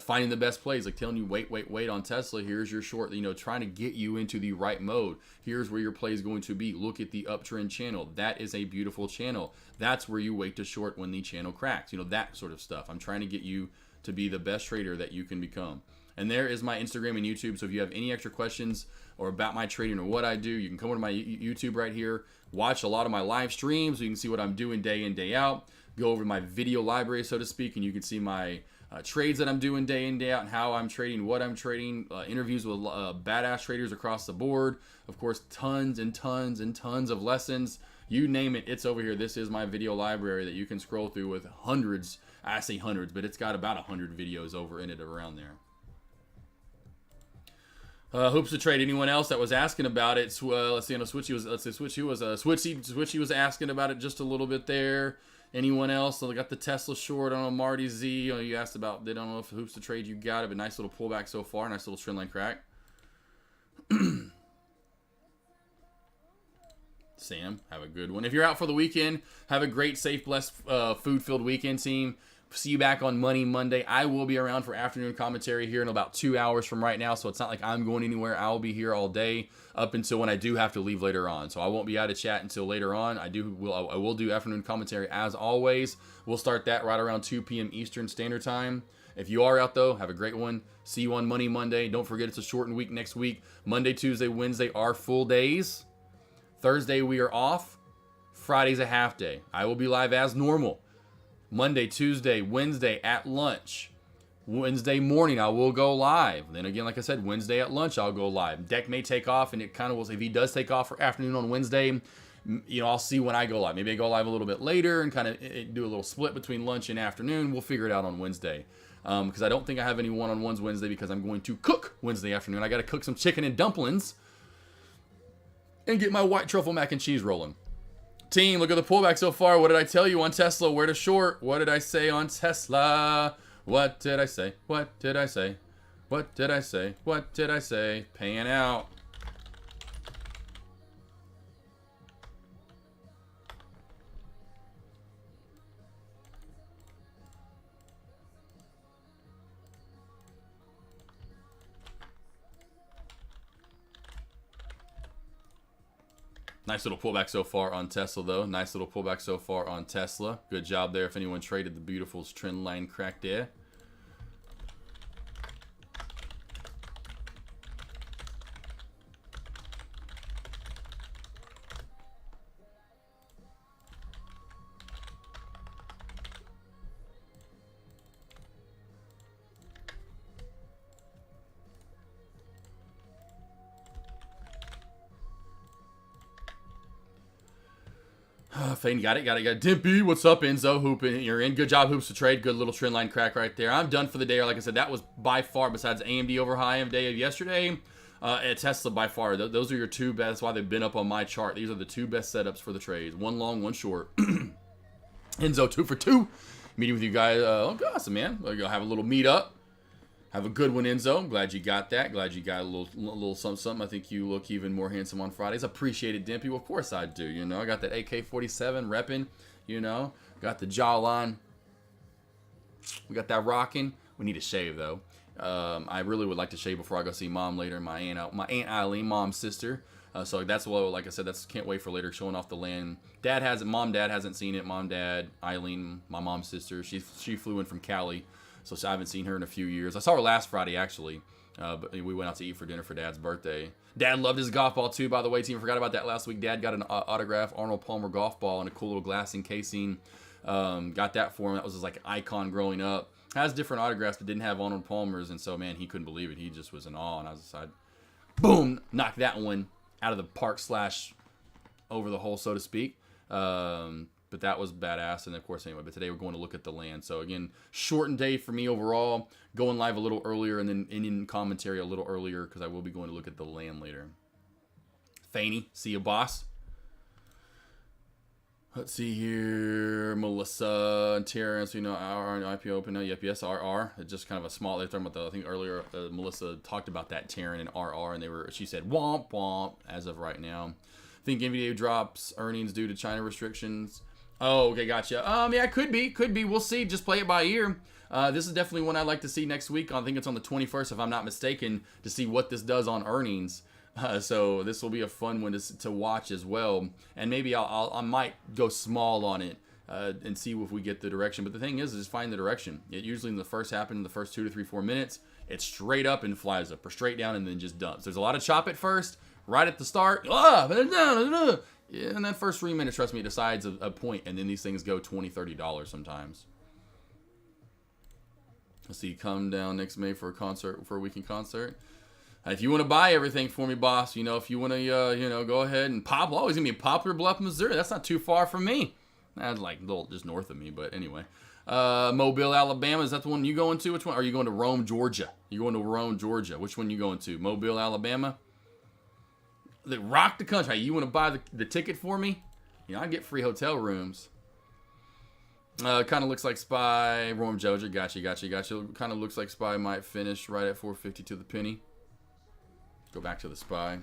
finding the best plays, like telling you, wait on Tesla. Here's your short, trying to get you into the right mode. Here's where your play is going to be. Look at the uptrend channel. That is a beautiful channel. That's where you wait to short when the channel cracks. That sort of stuff. I'm trying to get you to be the best trader that you can become. And there is my Instagram and YouTube. So if you have any extra questions or about my trading or what I do, you can come over to my YouTube right here. Watch a lot of my live streams. So you can see what I'm doing day in, day out. Go over to my video library, so to speak, and you can see my trades that I'm doing day in, day out, and how I'm trading, what I'm trading, interviews with badass traders across the board. Of course, tons and tons and tons of lessons. You name it, it's over here. This is my video library that you can scroll through with hundreds. I say hundreds, but it's got about 100 videos over in it around there. Hoops to Trade. Anyone else that was asking about it? Let's see. Switchy was asking about it just a little bit there. Anyone else? So I got the Tesla short. I don't know, Marty Z. You asked about. They don't know if Hoops to Trade you got it, but nice little pullback so far. Nice little trend line crack. Sam, have a good one. If you're out for the weekend, have a great, safe, blessed, food-filled weekend, team. See you back on Money Monday. I will be around for afternoon commentary here in about 2 hours from right now, so it's not like I'm going anywhere. I'll be here all day up until when I do have to leave later on. So I won't be out of chat until later on. I will do afternoon commentary as always. We'll start that right around 2 p.m. Eastern Standard Time. If you are out, though, have a great one. See you on Money Monday. Don't forget it's a shortened week next week. Monday, Tuesday, Wednesday are full days. Thursday, we are off. Friday's a half day. I will be live as normal. Monday, Tuesday, Wednesday at lunch. Wednesday morning, I will go live. Then again, like I said, Wednesday at lunch, I'll go live. Deck may take off, and it kind of will. If he does take off for afternoon on Wednesday, I'll see when I go live. Maybe I go live a little bit later and kind of do a little split between lunch and afternoon. We'll figure it out on Wednesday. Because I don't think I have any one-on-ones Wednesday because I'm going to cook Wednesday afternoon. I got to cook some chicken and dumplings and get my white truffle mac and cheese rolling. Team, look at the pullback so far. What did I tell you on Tesla? Where to short? What did I say on Tesla? What did I say? What did I say? What did I say? What did I say? Paying out. Nice little pullback so far on Tesla, though. Nice little pullback so far on Tesla. Good job there if anyone traded the beautiful trend line crack there. Fane, got it. Dimpy, what's up, Enzo? Hooping, you're in. Good job, Hoops to Trade. Good little trend line crack right there. I'm done for the day. Like I said, that was by far, besides AMD over high of day of yesterday, and Tesla by far. Those are your two best. That's why they've been up on my chart. These are the two best setups for the trades. One long, one short. Enzo, 2 for 2. Meeting with you guys. Awesome, man. We're going to have a little meet up. Have a good one, Enzo. I'm glad you got that. Glad you got a little something. I think you look even more handsome on Fridays. Appreciate it, Dimpy. Well, of course I do. I got that AK47 repping. Got the jawline. We got that rocking. We need to shave though. I really would like to shave before I go see Mom later. My aunt Eileen, Mom's sister. So that's what, like I said, can't wait for later. Showing off the land. Dad hasn't seen it. Mom, Dad, Eileen, my mom's sister. She flew in from Cali. So I haven't seen her in a few years. I saw her last Friday, actually. But we went out to eat for dinner for Dad's birthday. Dad loved his golf ball, too, by the way. Team, forgot about that last week. Dad got an autographed Arnold Palmer golf ball in a cool little glass encasing. Got that for him. That was his, icon growing up. Has different autographs, but didn't have Arnold Palmer's. And so, man, he couldn't believe it. He just was in awe. And I was decided, boom, knocked that one out of the park / over the hole, so to speak. But that was badass, and of course, anyway, but today we're going to look at the land. So again, shortened day for me overall, going live a little earlier, and then in commentary a little earlier, because I will be going to look at the land later. Faney, see you, boss. Let's see here, Melissa and Terrence, our IPO open now, yep, yes, RR. It's just kind of a small, they're talking about I think earlier, Melissa talked about that Terran and RR, and she said, womp, womp, as of right now. I think NVIDIA drops earnings due to China restrictions. Oh, okay, gotcha. Yeah, could be. We'll see. Just play it by ear. This is definitely one I'd like to see next week. I think it's on the 21st, if I'm not mistaken, to see what this does on earnings. So this will be a fun one to watch as well. And maybe I might go small on it and see if we get the direction. But the thing is just find the direction. It usually in the first 2 to 3, 4 minutes, it's straight up and flies up, or straight down and then just dumps. There's a lot of chop at first, right at the start. Yeah, and that first 3 minutes, trust me, it decides a point, and then these things go $20, $30 sometimes. Let's see, come down next May for a weekend concert. If you want to buy everything for me, boss, if you want to, go ahead and pop. Always gonna be in Poplar Bluff, Missouri. That's not too far from me. That's a little just north of me, but anyway. Mobile, Alabama. Is that the one you going to? Which one? Are you going to Rome, Georgia? You're going to Rome, Georgia. Which one you going to? Mobile, Alabama. They rock the country. You want to buy the ticket for me? I get free hotel rooms. Kind of looks like SPY. Rome, Georgia. Gotcha. Kind of looks like SPY might finish right at 450 to the penny. Go back to the SPY.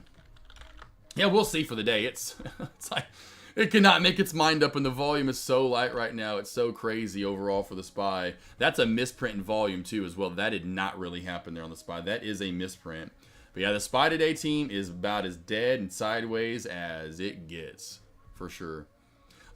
Yeah, we'll see for the day. It's like it cannot make its mind up, and the volume is so light right now. It's so crazy overall for the SPY. That's a misprint in volume too as well. That did not really happen there on the SPY. That is a misprint. But yeah, the SPY today team is about as dead and sideways as it gets, for sure.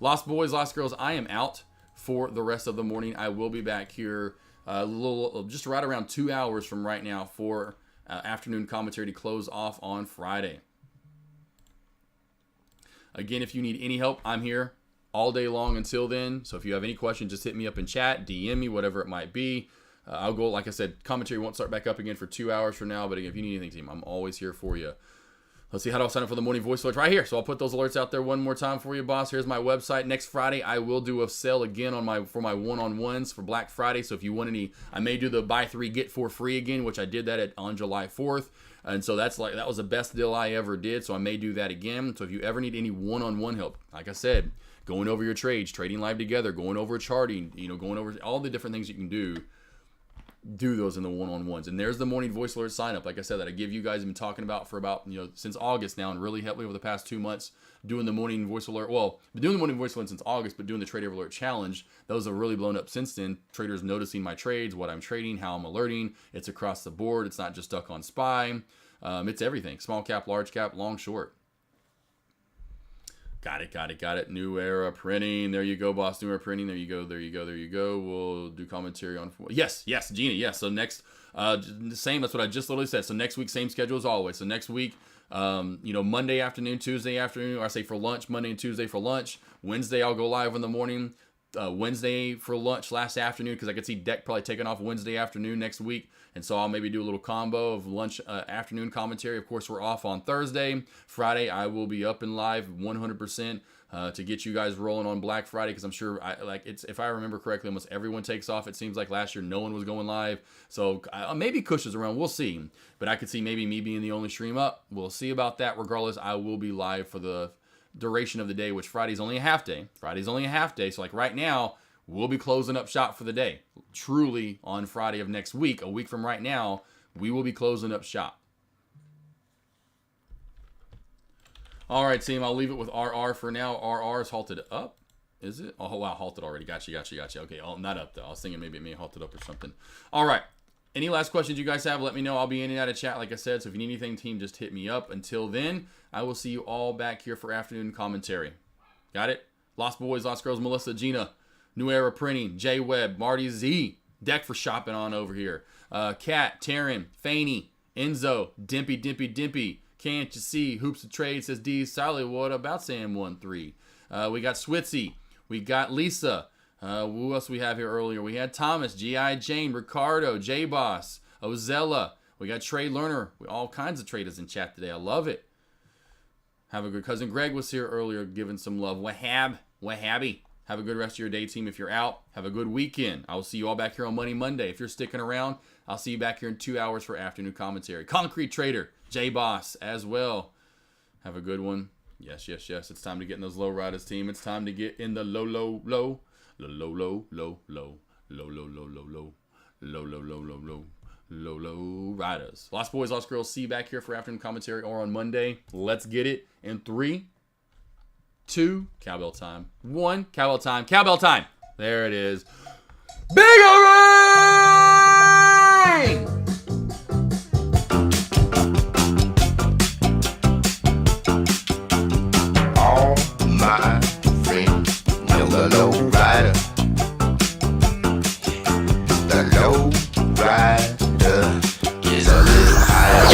Lost boys, lost girls, I am out for the rest of the morning. I will be back here just right around 2 hours from right now for afternoon commentary to close off on Friday. Again, if you need any help, I'm here all day long until then. So if you have any questions, just hit me up in chat, DM me, whatever it might be. I'll go, like I said, commentary won't start back up again for 2 hours from now. But again, if you need anything, team, I'm always here for you. Let's see, how do I sign up for the morning voice alerts? Right here. So I'll put those alerts out there one more time for you, boss. Here's my website. Next Friday, I will do a sale again for my one-on-ones for Black Friday. So if you want any, I may do the buy 3, get 4 free again, which I did that on July 4th. And so that was the best deal I ever did. So I may do that again. So if you ever need any one-on-one help, like I said, going over your trades, trading live together, going over charting, going over all the different things you can do those in the one-on-ones. And there's the morning voice alert sign up. Like I said, that I give you guys, I've been talking about for about, since August now, and really helped me over the past 2 months doing the morning voice alert. Well, been doing the morning voice alert since August, but doing the Trader Alert Challenge, those have really blown up since then. Traders noticing my trades, what I'm trading, how I'm alerting. It's across the board. It's not just stuck on SPY. It's everything. Small cap, large cap, long, short. Got it. New Era Printing. There you go, boss. New Era Printing. There you go. We'll do commentary on... Yes, Gina, yes. So next, the same, that's what I just literally said. So next week, same schedule as always. So next week, Monday afternoon, Tuesday afternoon, or I say for lunch, Monday and Tuesday for lunch. Wednesday, I'll go live in the morning. Wednesday for lunch last afternoon, because I could see Deck probably taking off Wednesday afternoon next week. And so I'll maybe do a little combo of lunch, afternoon commentary. Of course, we're off on Thursday. Friday, I will be up and live 100% to get you guys rolling on Black Friday, because I'm sure, if I remember correctly, almost everyone takes off. It seems like last year no one was going live. So maybe Kush is around. We'll see. But I could see maybe me being the only stream up. We'll see about that. Regardless, I will be live for the duration of the day, which Friday's only a half day. So like right now, we'll be closing up shop for the day. Truly on Friday of next week, a week from right now, we will be closing up shop. All right, team, I'll leave it with RR for now. RR is halted up. Is it? Oh, wow, halted already. Gotcha. Okay, not up, though. I was thinking maybe it may have halted up or something. All right. Any last questions you guys have, let me know. I'll be in and out of chat, like I said. So if you need anything, team, just hit me up. Until then, I will see you all back here for afternoon commentary. Got it? Lost Boys, Lost Girls, Melissa, Gina, New Era Printing, J Webb, Marty Z, Deck for shopping on over here. Kat, Taryn, Faney, Enzo, Dimpy. Can't you see? Hoops of Trade says D. Solid. What about Sam13? We got Switzy. We got Lisa. Who else we have here earlier? We had Thomas, G.I. Jane, Ricardo, J-Boss, Ozella. We got Trade Learner. All kinds of traders in chat today. I love it. Have a good... Cousin Greg was here earlier giving some love. Wahhabby. Have a good rest of your day, team. If you're out, have a good weekend. I will see you all back here on Monday. If you're sticking around, I'll see you back here in 2 hours for afternoon commentary. Concrete Trader, J-Boss as well. Have a good one. Yes. It's time to get in those low riders, team. It's time to get in the low riders. Lost Boys, Lost Girls, see you back here for afternoon commentary or on Monday. Let's get it in 3, 2, cowbell time. 1, cowbell time. There it is. Bigger ring! All my friends know the low rider. The low rider is a little higher.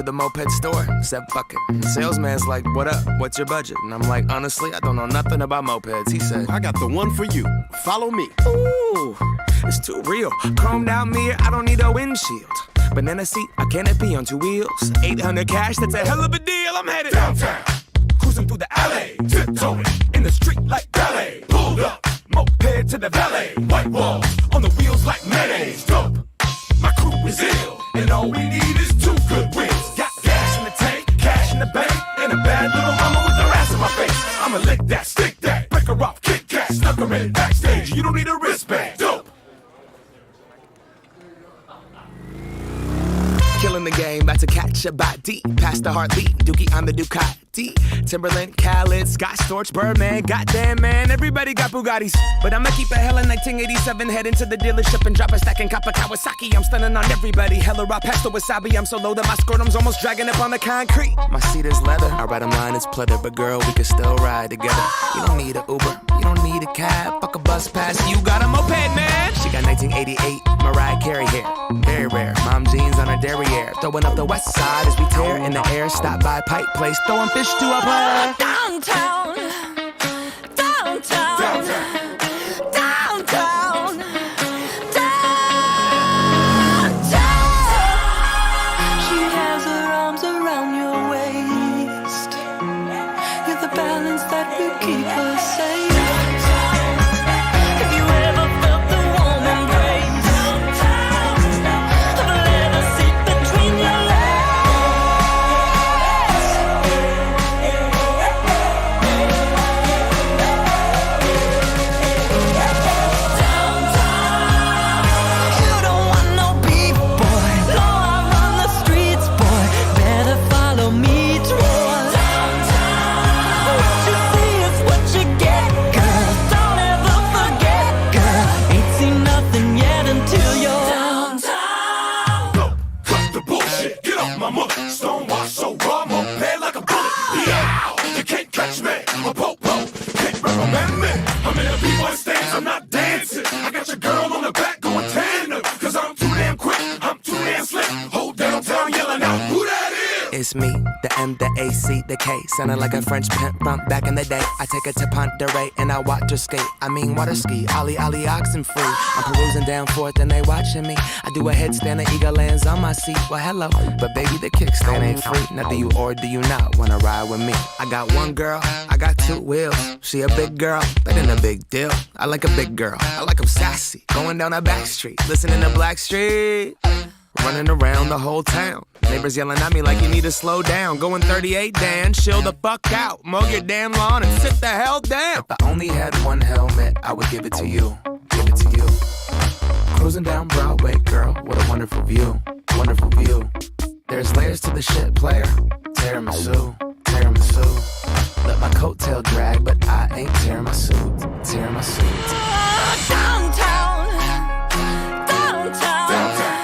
to the moped store, said fuck it. The salesman's like, what up, what's your budget? And I'm like, honestly, I don't know nothing about mopeds. He said, I got the one for you. Follow me. ooh, it's too real. Chromed out mirror, I don't need a windshield. Banana seat, a canopy on 2 wheels. 800 cash, that's a hell of a deal. I'm headed Downtown, cruising through the alley, tiptoeing in the street like ballet. Pulled up, moped to the valet. White walls on the wheels like mayonnaise. Dope, my crew is ill, and all we need is 2 good wheels. Got gas in the tank, cash in the bank, and a bad little mama with her ass in my face. I'ma lick that, stick that, break her off, kick cat, snuck her in backstage. You don't need a wristband. Dope. killing the game, about to catch a body. Past the heartbeat, Dookie on the Ducati. Timberland, Khaled, Scott Storch, Birdman. Goddamn, man, everybody got Bugattis. But I'ma keep it hella 1987. Head into the dealership and drop a stack in Kappa Kawasaki. I'm stunning on everybody. Hella raw pesto wasabi. I'm so low that my scrotum's almost dragging up on the concrete. My seat is leather. Our bottom line is pleather. But girl, we can still ride together. You don't need an Uber. You don't need a cab. Fuck a bus pass. You got a moped, man. She got 1988 Mariah Carey hair. Very rare. Mom jeans on her derriere. Throwing up the west side as we tear in the air. Stop by Pipe Place. Throwing fish to a player. Downtown, downtown, downtown, downtown. She has her arms around your waist. You're the balance that will keep her safe. Have you ever felt the warm embrace of a leather seat between your legs? Stonewash so raw, moped like a bullet. Yeah, you can't catch me. A popo can't recommend me. I'm in a B-boy stance, I'm not dancing. I got your girl on the back going tandem. Cause I'm too damn quick, I'm too damn slick. Whole downtown yelling out, who that is? It's me, the M, the A, C, the K. Sounding like a French pimp from back in the day. I take her to Ponderay and I watch her skate. I mean water ski, ollie, oxen free. I'm perusing down forth and they watching me. I do a headstand and eagle lands on my seat. Well, hello, but baby, the kickstand ain't free. Now do you or do you not wanna ride with me? I got one girl, I got two wheels. She a big girl, that ain't a big deal. I like a big girl, I like 'em sassy. Going down a back street, listening to Black Street. Running around the whole town. Neighbors yelling at me like you need to slow down. Going 38, Dan, chill the fuck out. Mow your damn lawn and sit the hell down. If I only had one helmet, I would give it to you. Give it to you. Cruising down Broadway, girl, what a wonderful view. Wonderful view. There's layers to the shit, player. Tiramisu, tiramisu. Let my coattail drag, but I ain't tearing my suit. Tearing my suit. Downtown, downtown, downtown.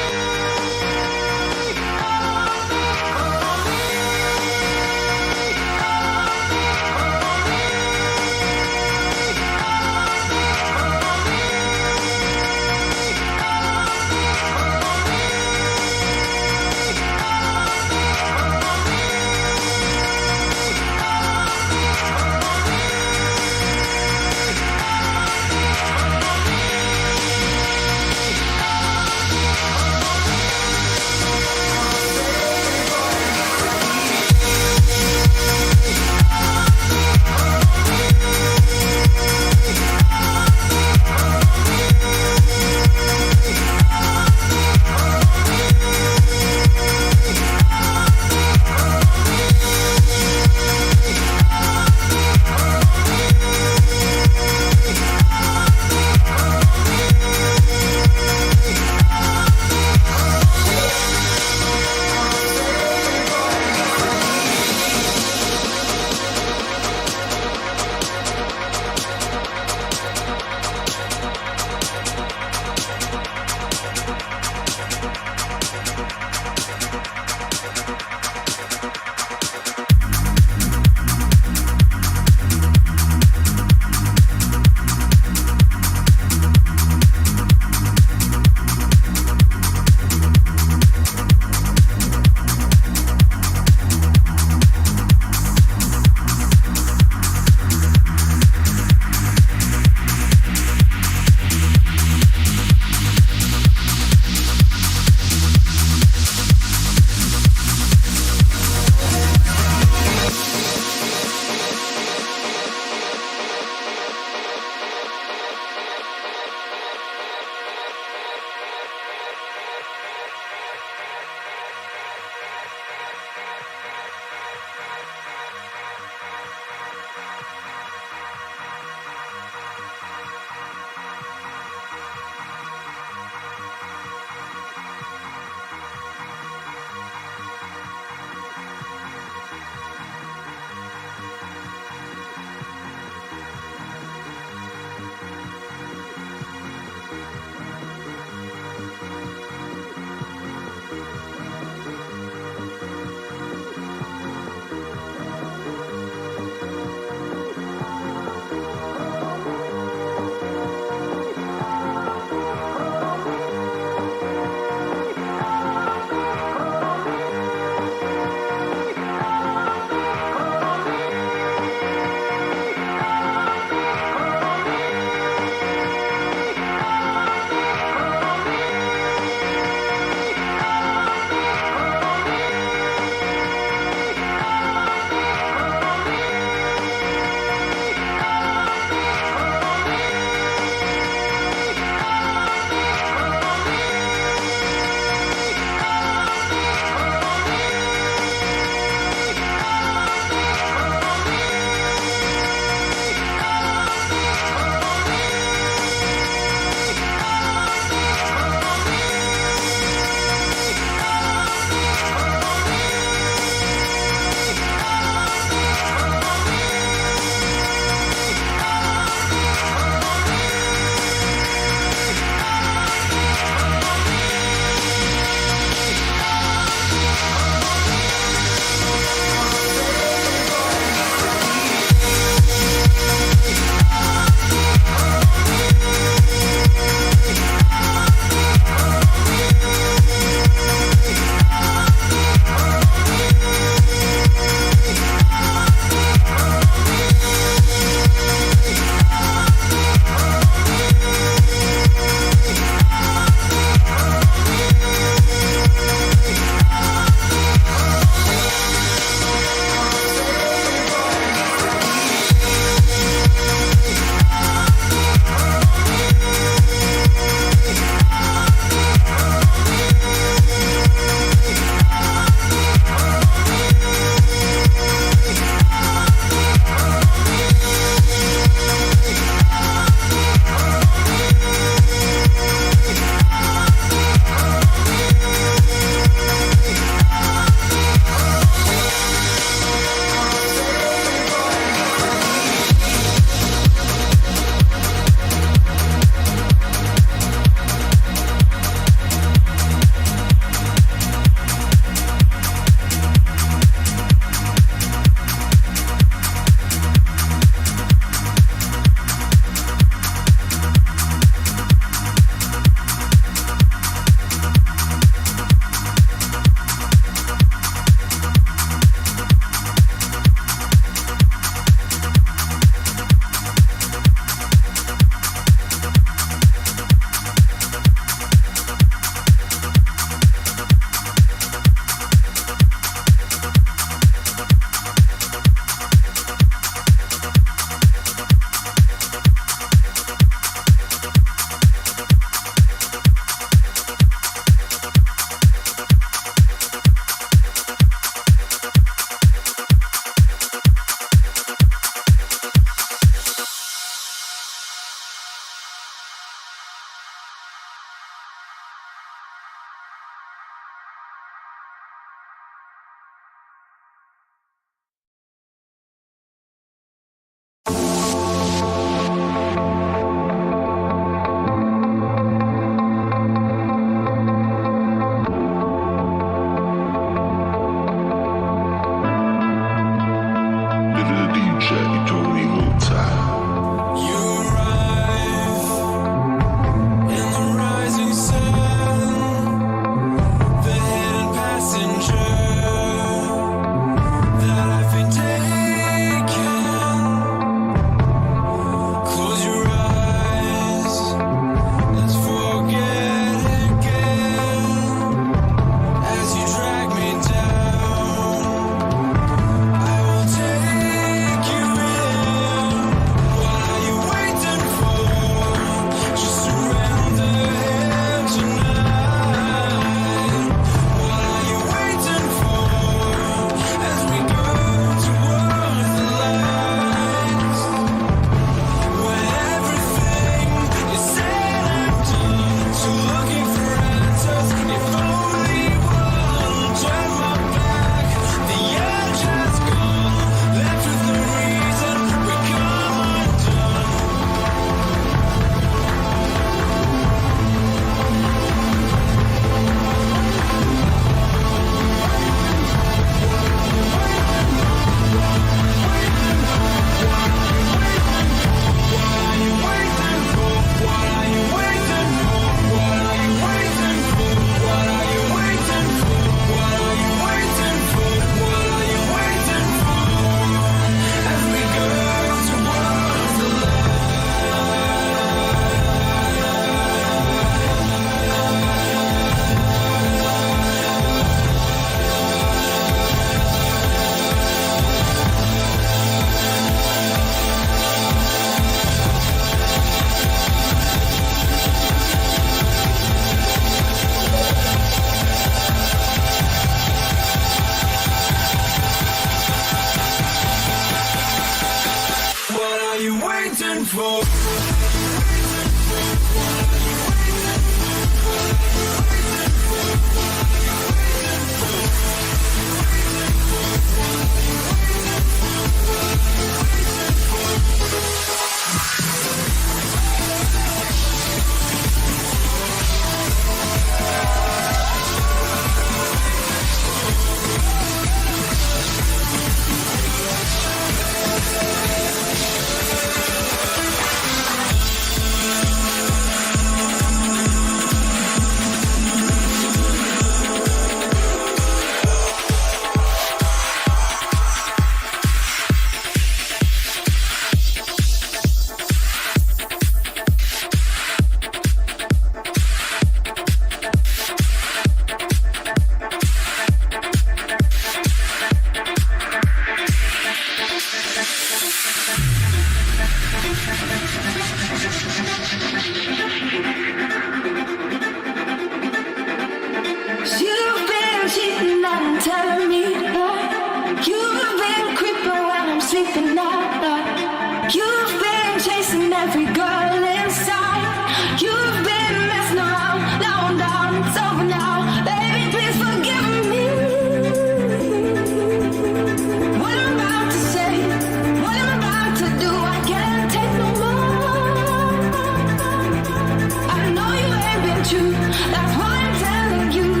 true. That's why I'm telling you.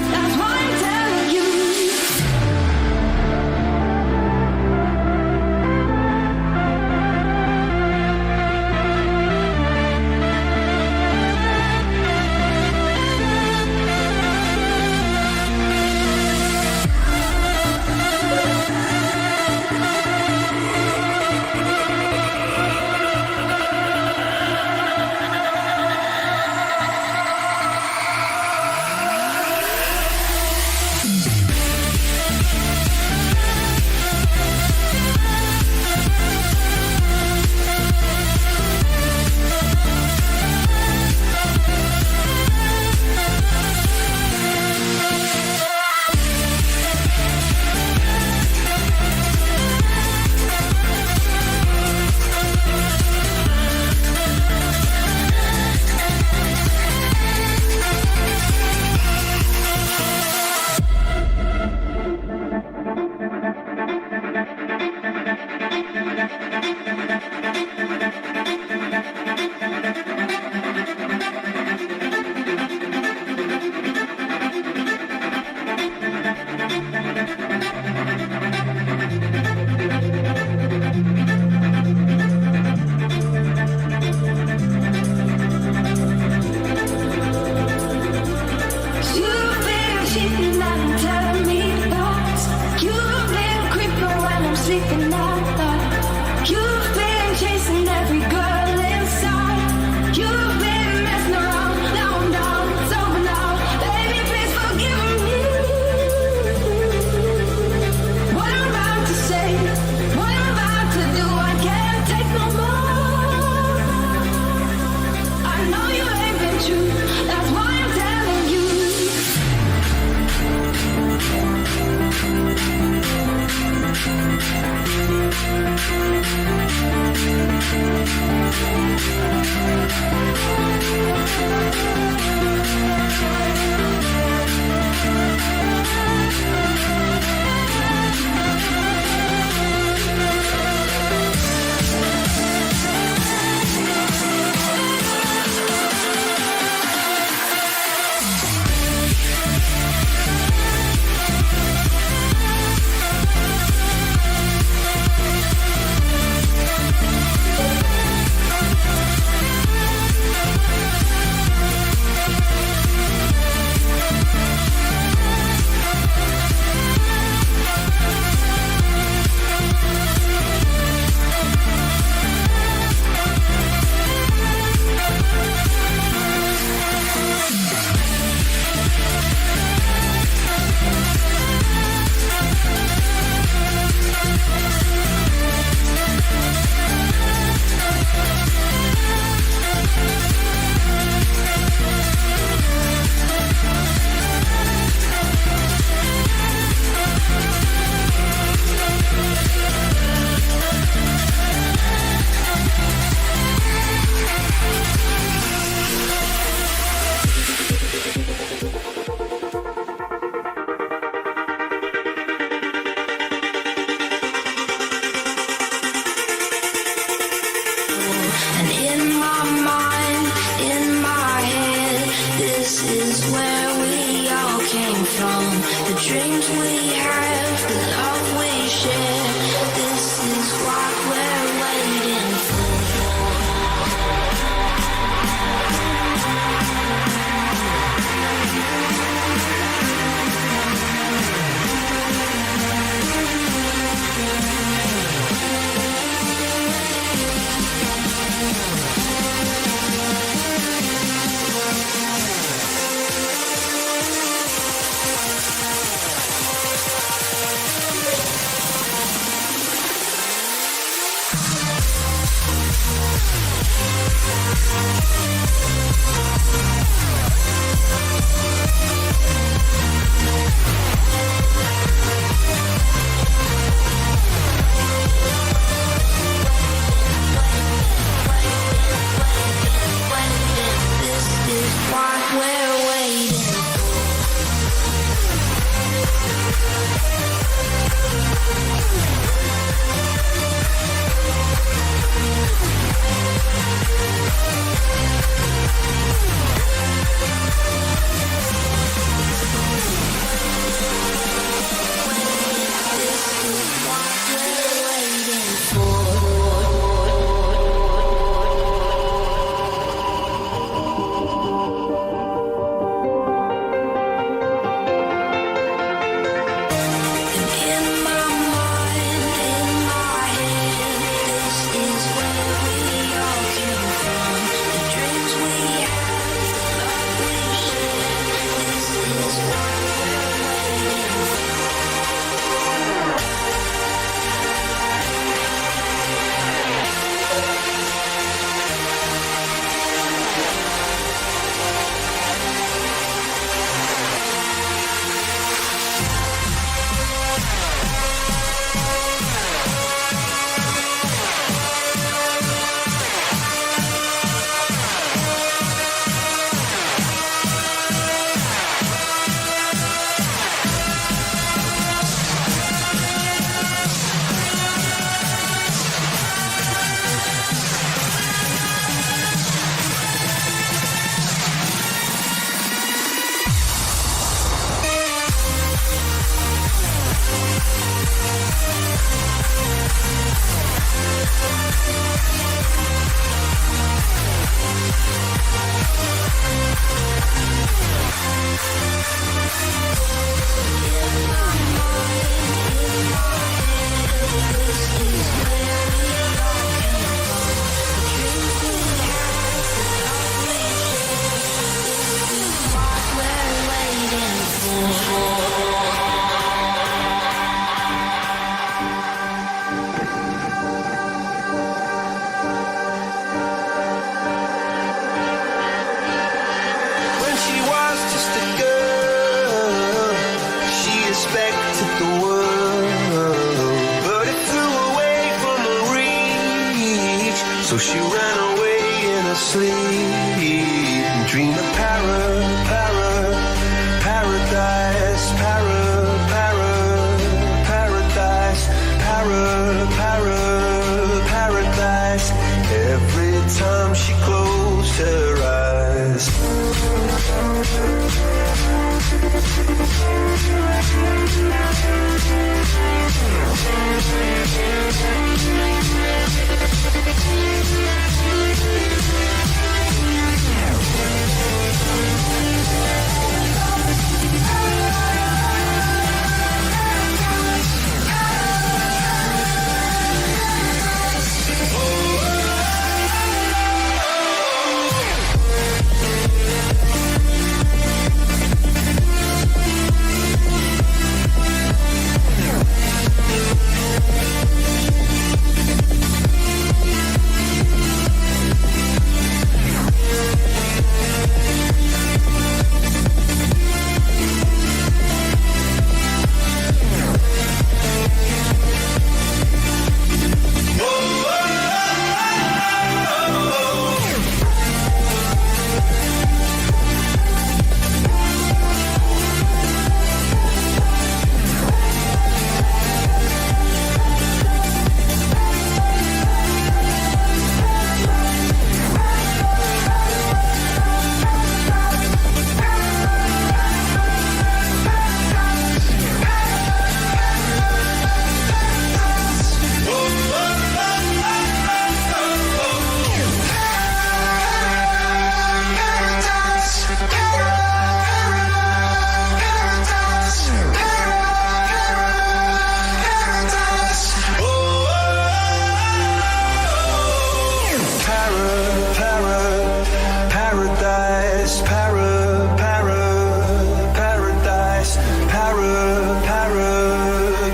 That's why I'm telling you. asleep and dream of paradise, paradise. Every time she closed her eyes.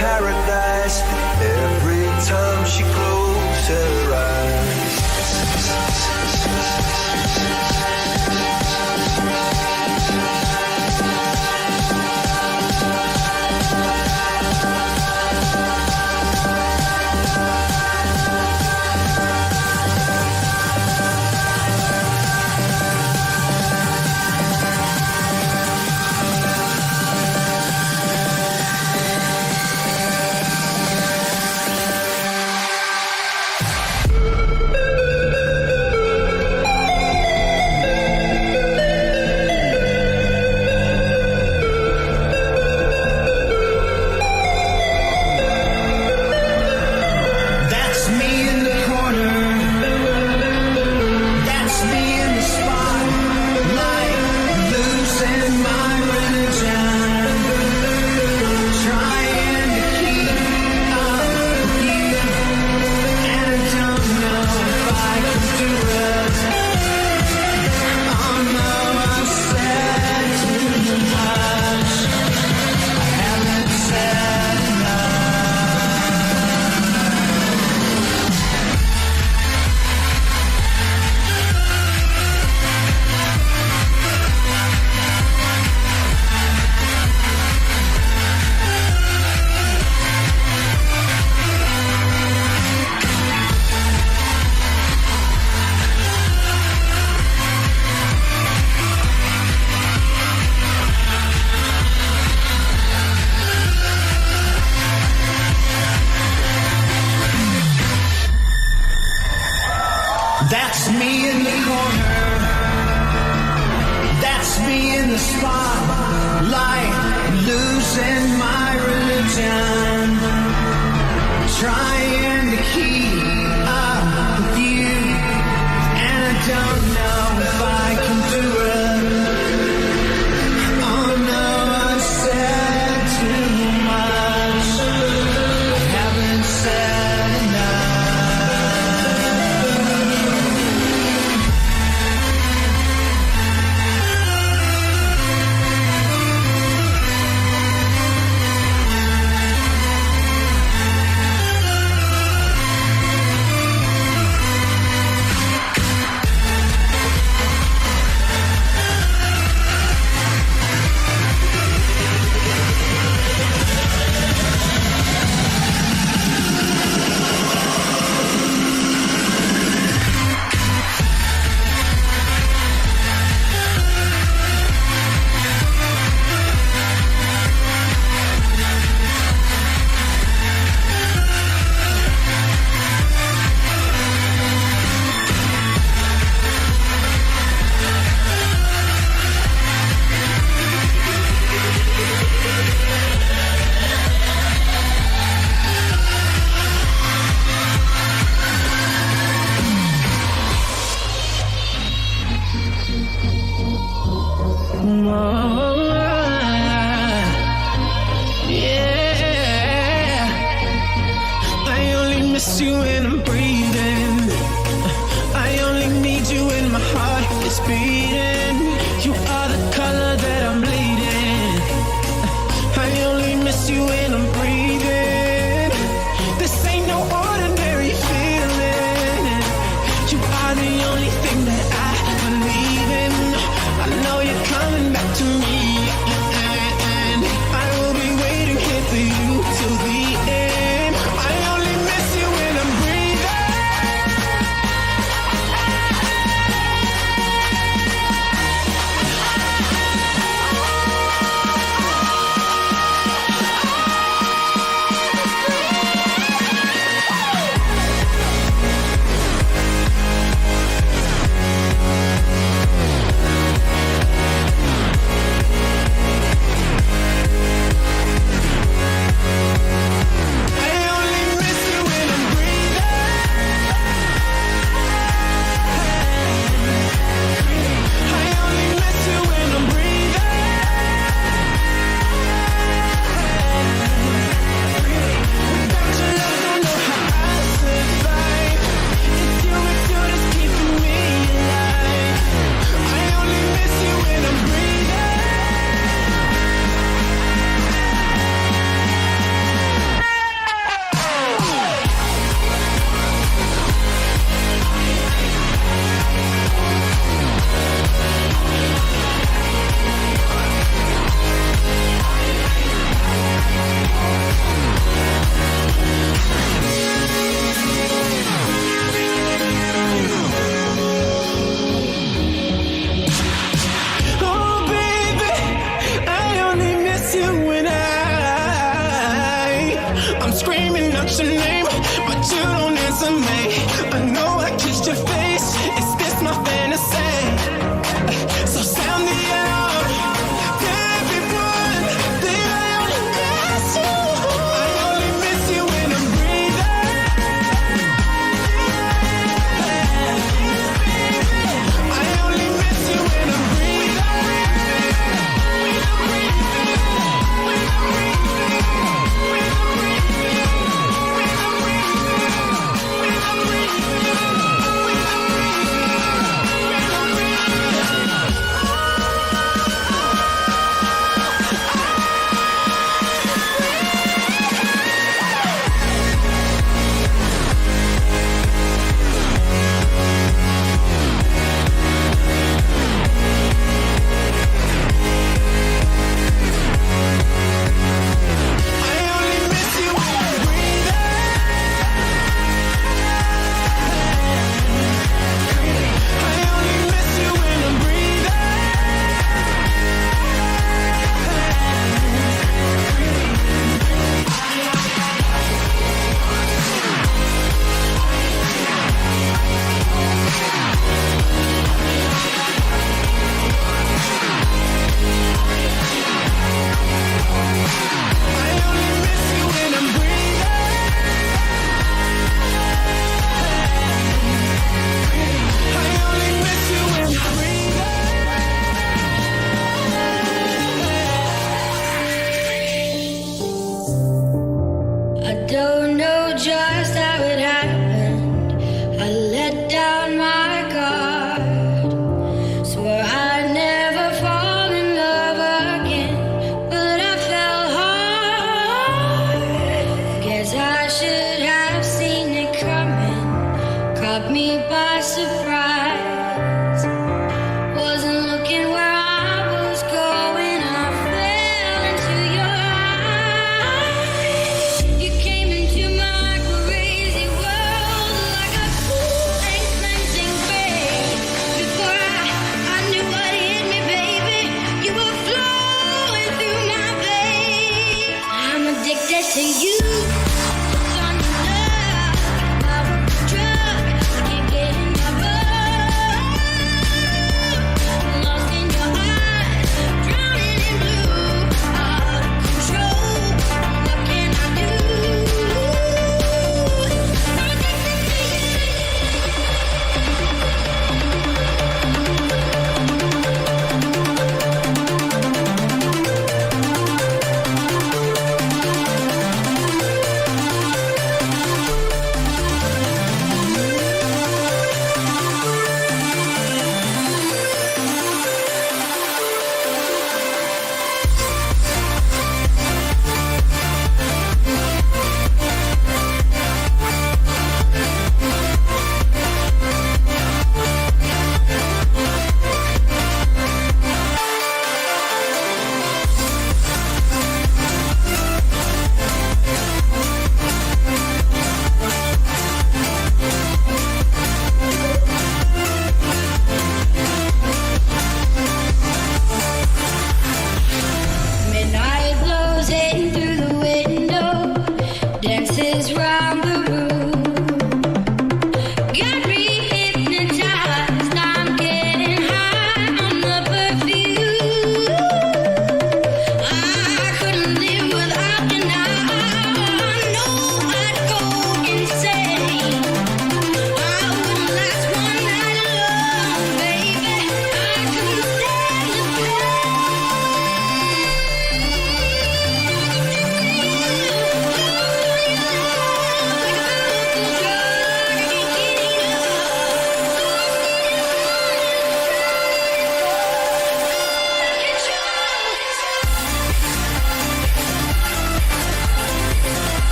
Paradise. Every time she closed her eyes. That's me in the corner. That's me in the spotlight, losing my religion, trying to keep up with you, and I don't know if I can do it. Oh no, I've said too much. I haven't said enough. Yeah, I only miss you when I'm breathing. I only need you when my heart is beating. You are the color that I'm bleeding. I only miss you when I'm breathing. This ain't no ordinary feeling. You are the only thing that I believe in. I know you're coming back to me, and I will be waiting here for you till the end. I only miss you when I'm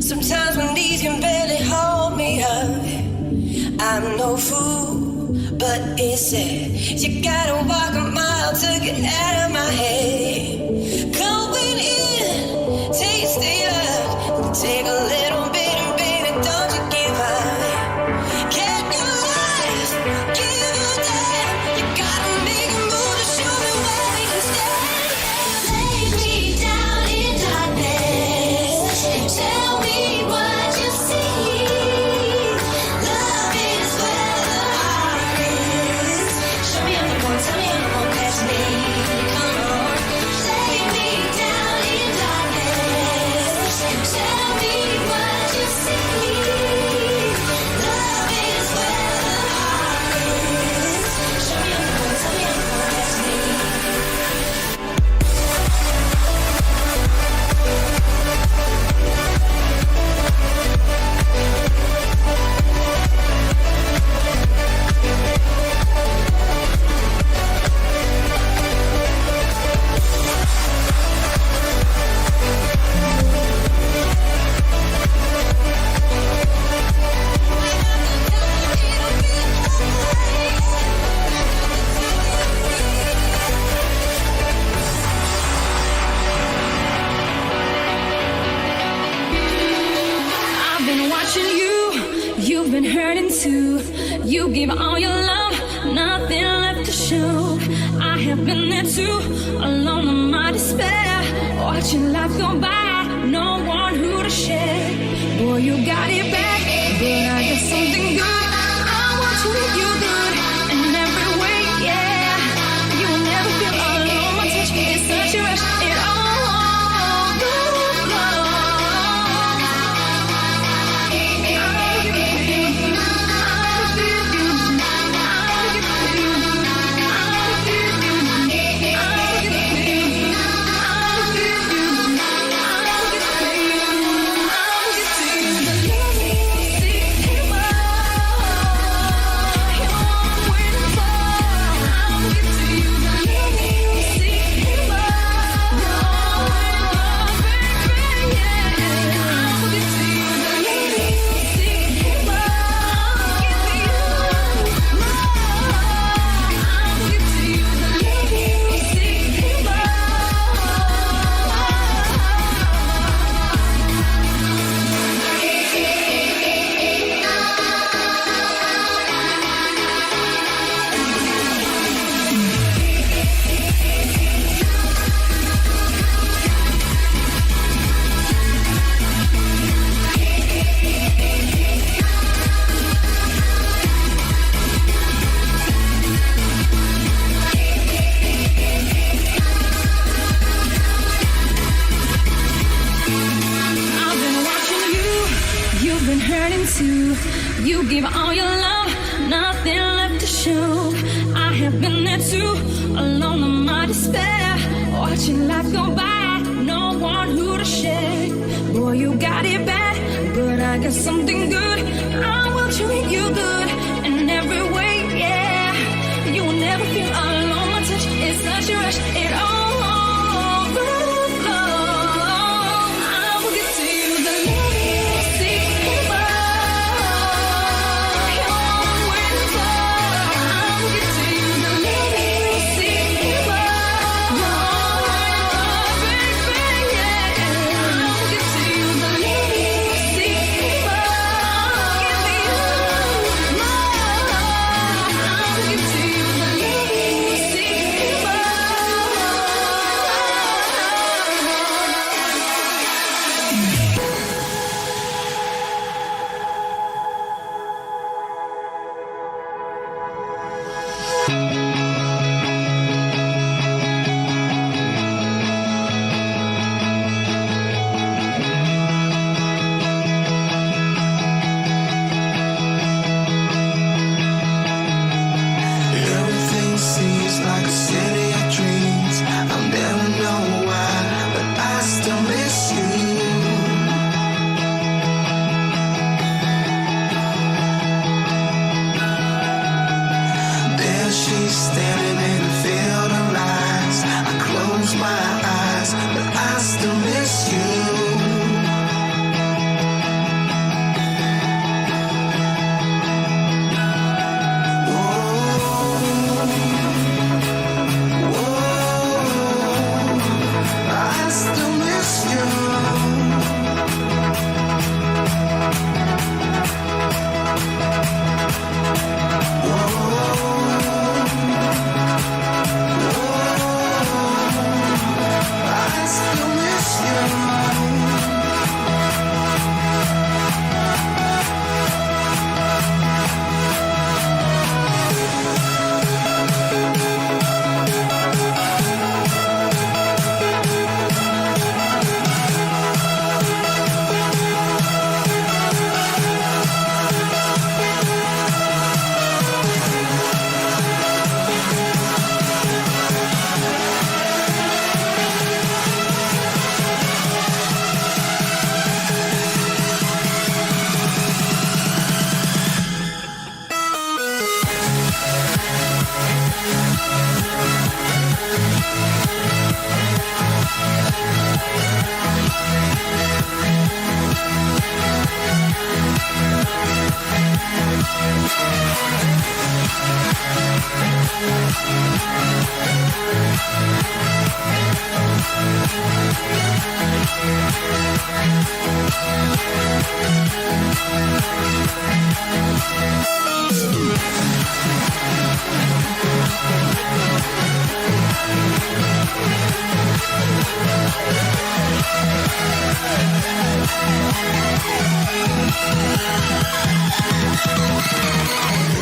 Sometimes my knees can barely hold me up. I'm no fool, but it's sad. You gotta walk a mile to get out of my head. Going in, taste the love. Take a little bit and baby, don't you give up. Get your life, give a damn. You gotta make a move to show me where we can stand. Lay me down in darkness and tell me what you see. Love is where the heart is. Show me how to go, tell me how to go past me. Come on, lay me down in darkness and tell me what you see. Love is where the heart is. Show me how to go, tell me how to go past me. I've been watching you, you've been hurting too. You give all your love, nothing left to show. I have been there too, alone in my despair. Watching life go by, no one who to share. Boy, you got it back, but I got something good. I want to make you good in every way, yeah. You will never feel alone, my touch is such a rush. It all goes wrong. I've been watching you, you've been hurting too. You give all your love, nothing left to show. I have been there too, alone in my despair. Watching life go by, no one who to share. Boy, you got it bad, but I got something good. I will treat you good in every way, yeah. You will never feel alone, my touch is such a rush. It all goes wrong. I will get to you, the love you seek above. You're waiting for. I will get to you, the love you seek above. Baby, yeah. I will get to you, the love you seek above. Give me you more. I will get to you, the love you seek above.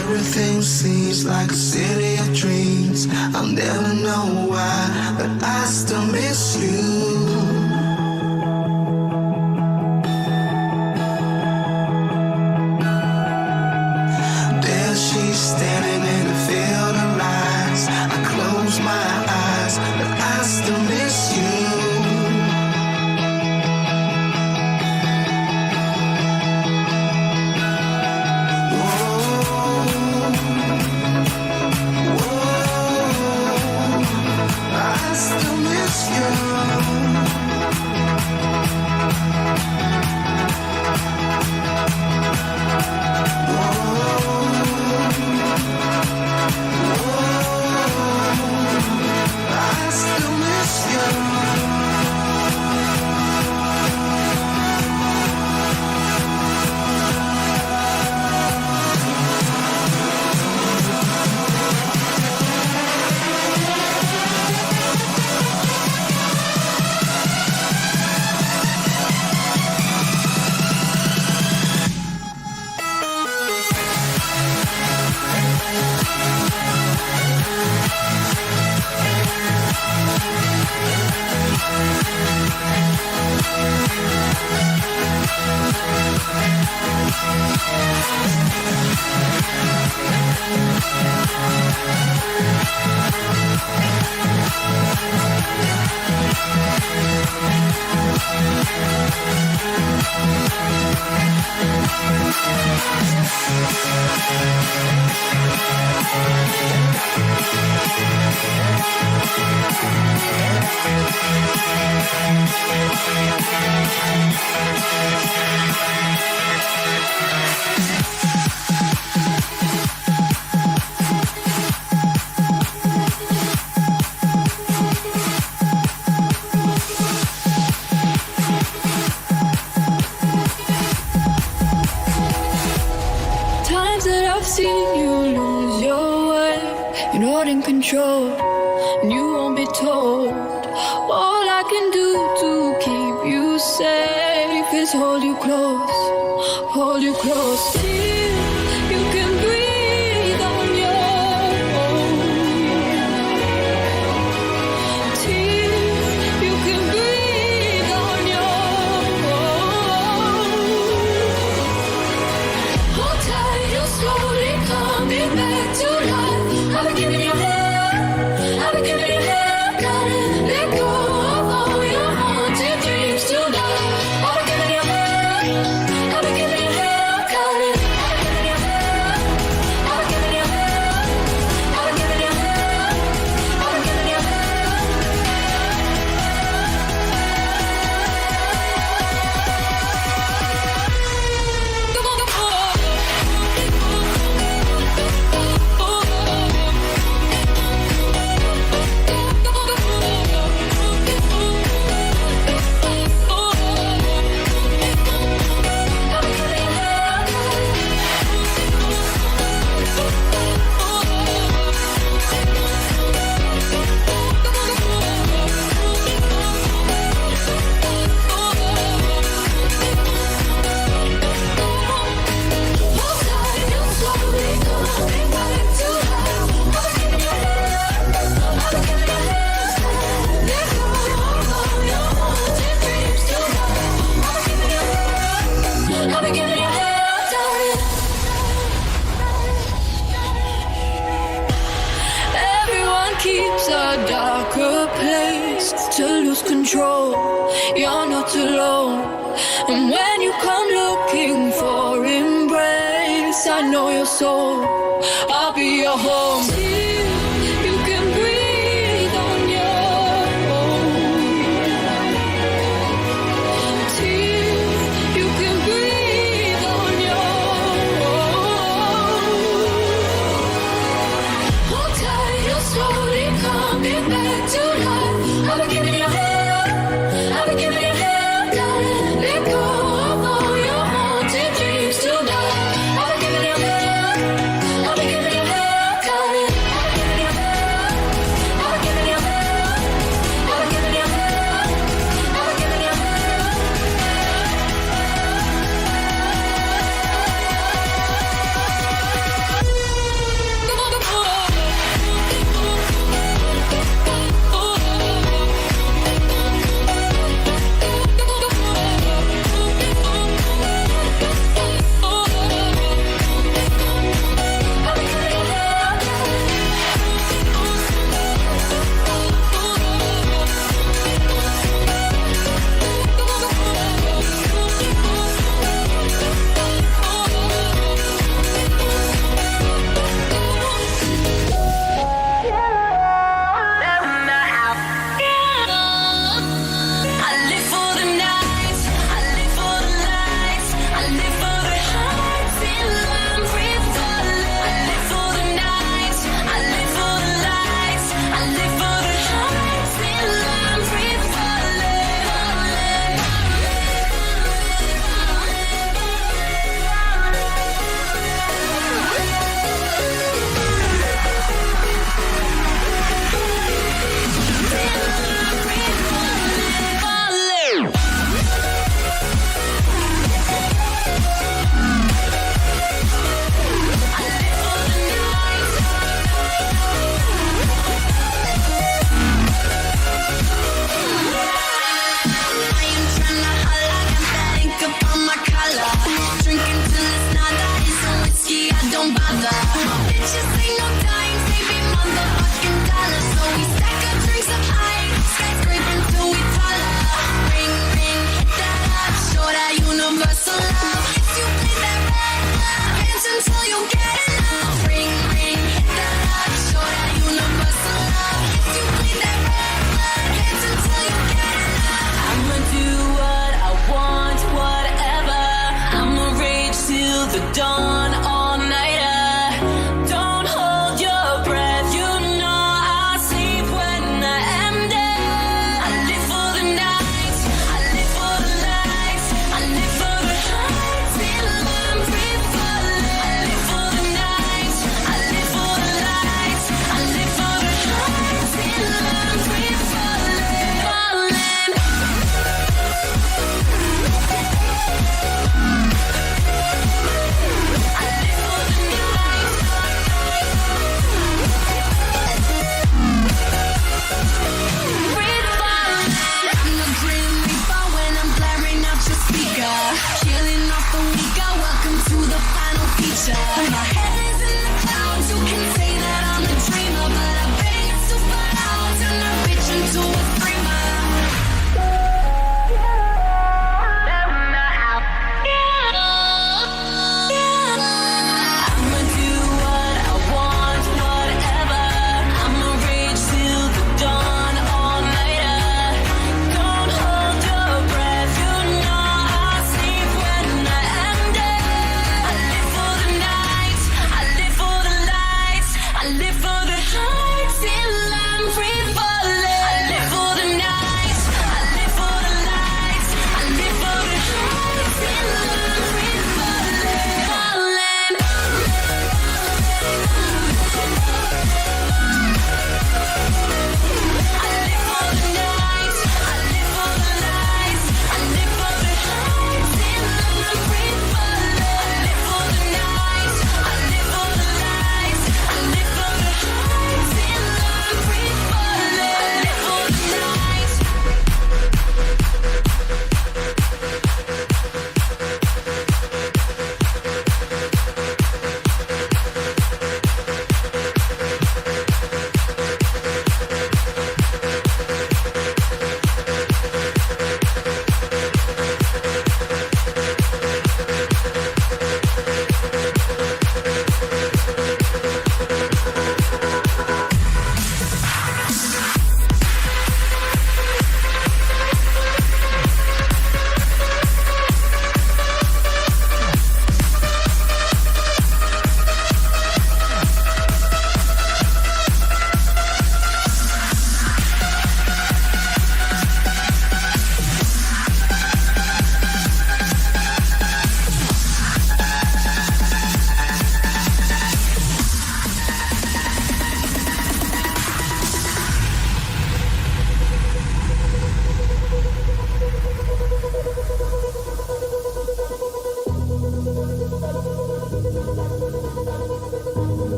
Everything seems like a city of dreams. I'll never know why, but I still miss you. There she's standing in a field of lights. I close my eyes, but I still miss you. I still miss I still miss you. Times that I've seen you lose your way, you're not in control, and you won't be told. All I can do to keep you safe is hold you close, hold you close. Till you can breathe on your own. Till you can breathe on your own. Hold tight, you're slowly coming back to life. I've been giving you hell, I've been giving you hell. Gotta let go of all your haunted dreams tonight. I've been giving you hell, I've been giving you hell. Gotta, I've been giving you hell, I've been giving you hell, I've been giving you hell, I've been giving you Everyone keeps a darker place to lose control. You're not alone. And when you come looking for embrace, I know your soul. I'll be your home. Till you can breathe on your own. Till you can breathe on your own. Hold tight, you're slowly coming back to life. I've been giving you hell, I've been giving you hell. Gotta let go of all your haunted dreams. the dawn, all nighter. Don't hold your breath, you know I'll sleep when I am dead. I live for the night, I live for the lights, I live for the high till I'm free falling. I live for the night, I live for the lights, I live for the high till I'm free falling. Killing off the weaker, welcome to the final feature. My head is in the clouds, you can say that I'm a dreamer, but I bet it's too far out, turn a bitch into a screamer. I'ma do what I want, whatever. I'ma rage till the dawn, all nighter. Don't hold your breath, you know I'll sleep when I am dead. I live for the night, I live for the lights, I live for the high till I'm free falling. I live for the night, I live for the lights, I live for the high till I'm free falling.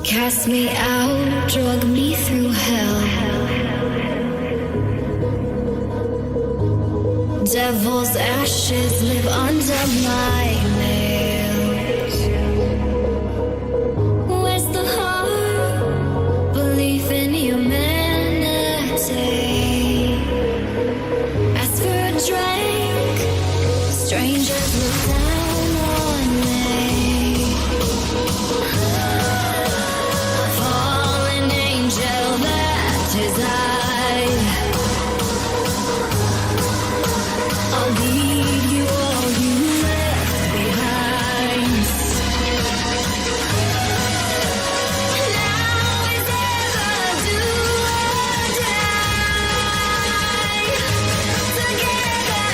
Cast me out, drug me through hell. Devil's ashes live under my nails. Where's the heart? Belief in humanity. Ask for a drink. Strangers look down on me. Fallen angel, that is I. I'll lead you all you left behind. Now is ever do or die. Together,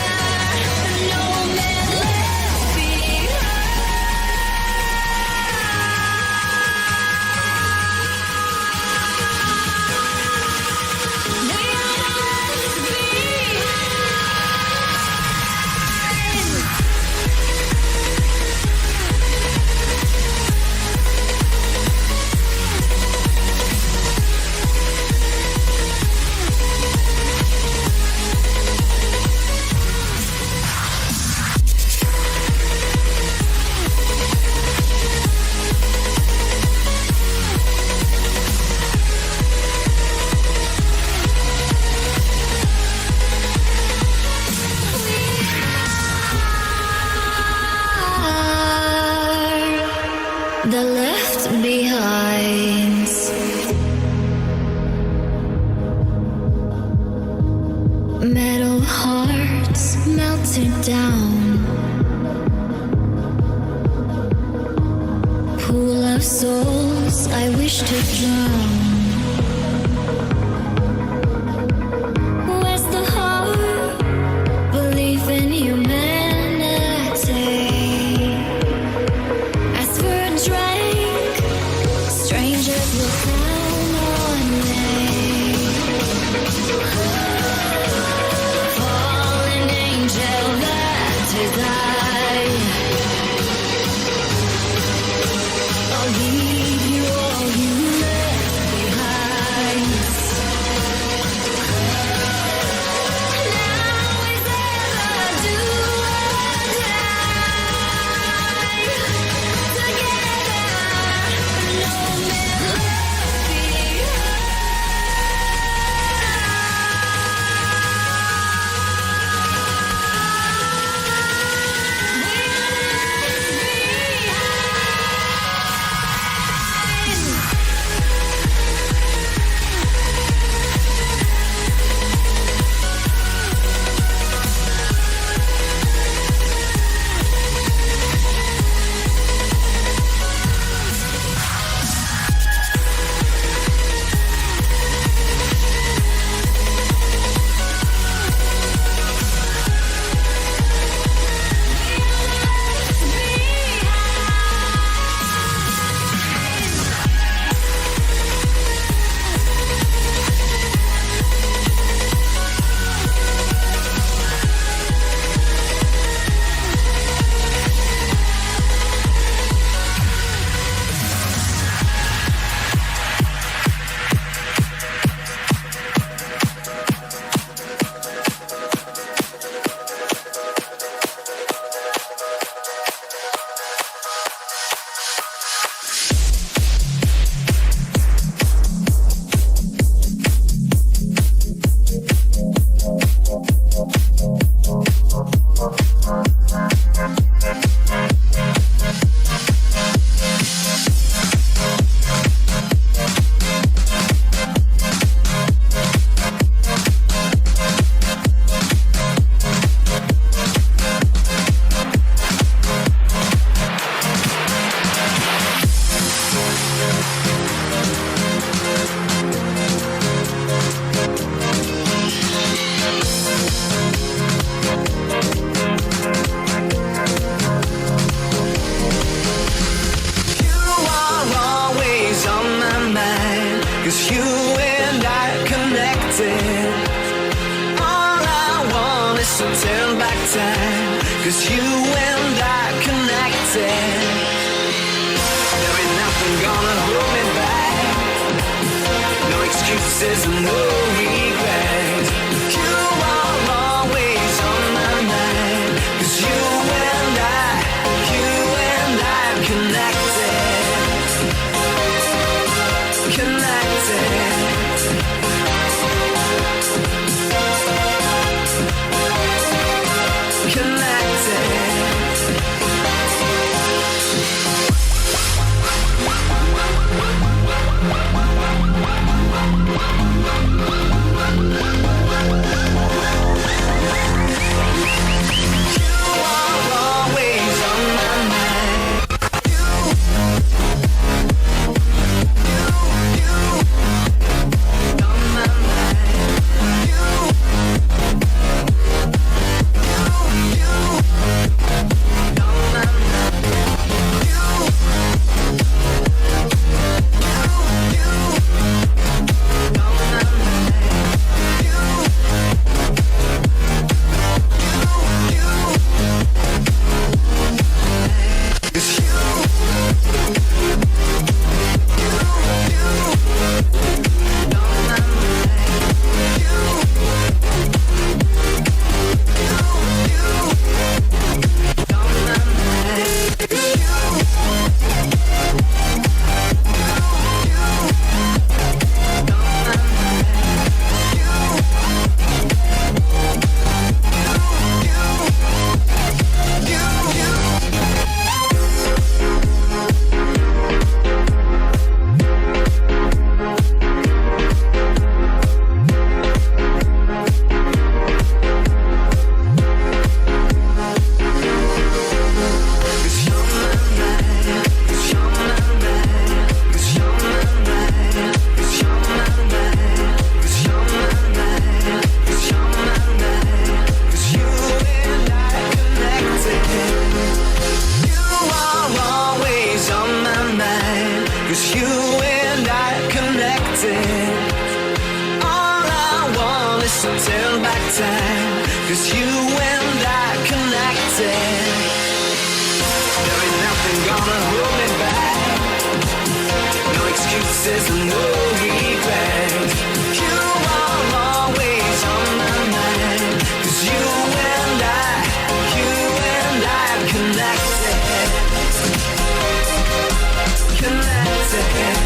no man left the left behind. Metal hearts melted down. of souls I wish to drown. Where's the heart? Belief in humanity. Ask for a drink. Strangers look down on me. Fallen angel that is I. I'll give you all you left behind. Now is ever do or die. Together, no melody. You are always on my mind, 'cause you and I connected. All I want is to turn back time, 'cause you and I connected. There ain't nothing gonna hold me back. No excuses and no regrets. You are always on my mind, 'cause you and I connected. Connected. connected. All I want is to turn back time, 'cause you and I connected. There ain't nothing gonna hold me back. No excuses, no regrets. You are always on my mind, 'cause you and I connected. Connected.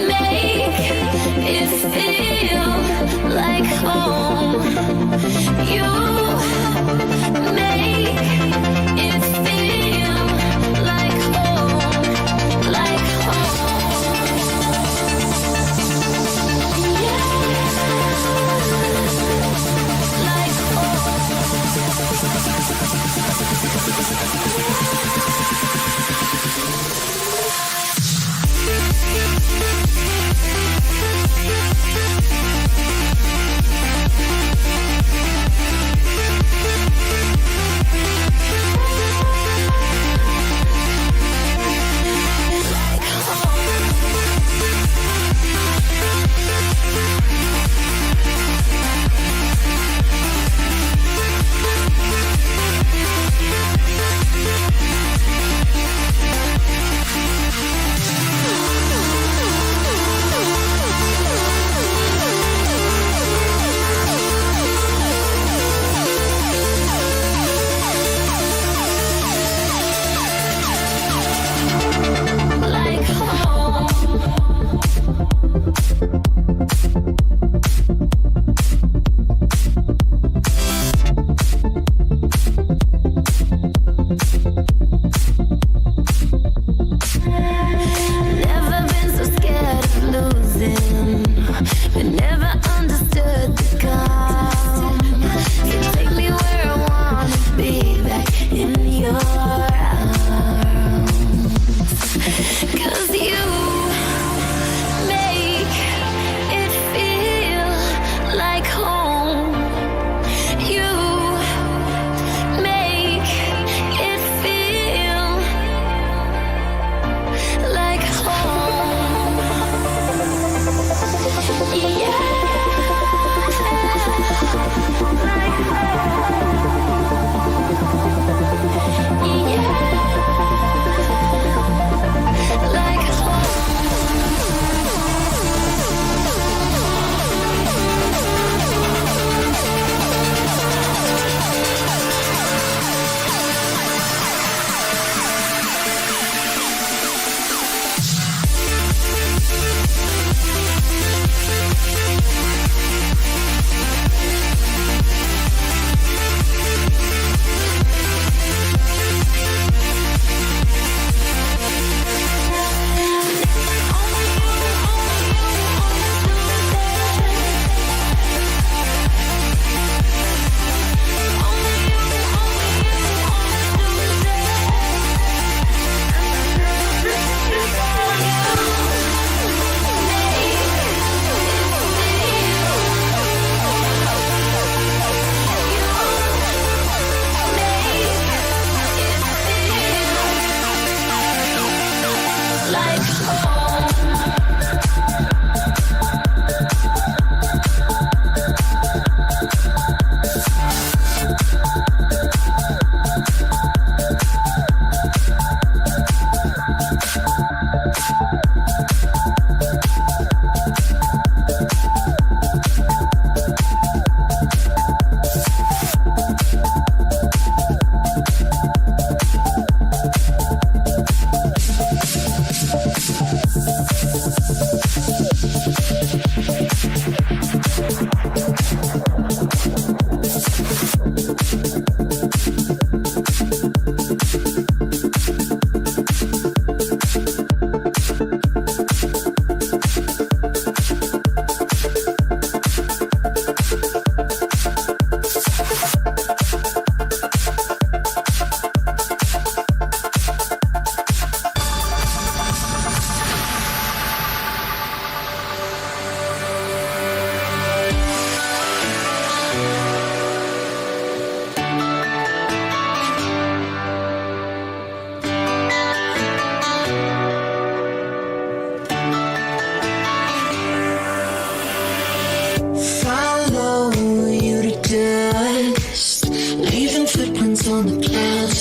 Make it feel like home.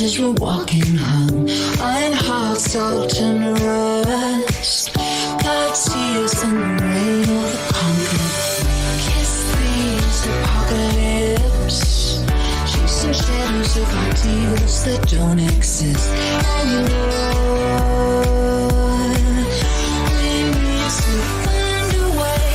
as we're walking home. Iron hearts so generous. Blood tears in the rain of the concrete. Kiss these apocalypse. Chasing shadows of ideals that don't exist anymore. We need to find a way.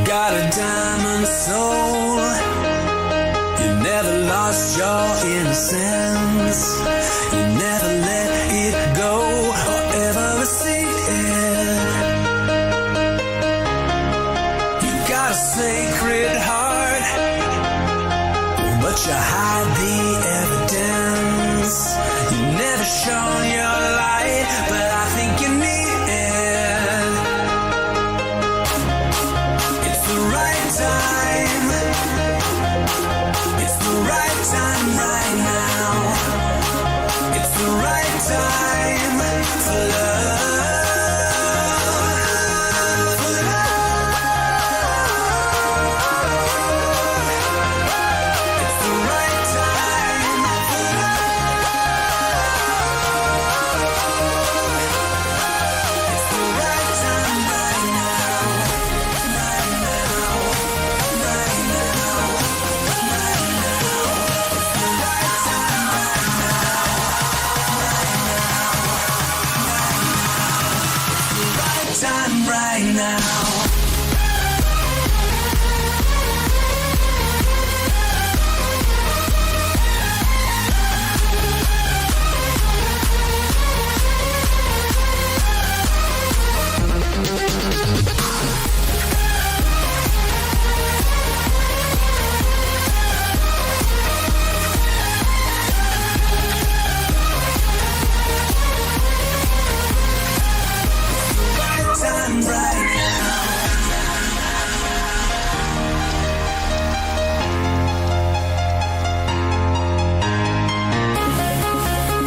Got a diamond soul. You never lost your innocence. You never let it go or ever recede it. You got a sacred heart, but you hide the evidence. You never shown your light, but I think you need it. It's the right time. It's the right time right now. It's the right time for love. For love. It's the right time for love. It's the right time right now. Right now. Right now. Right now. It's the right time right now. Right time right now. Right time right now.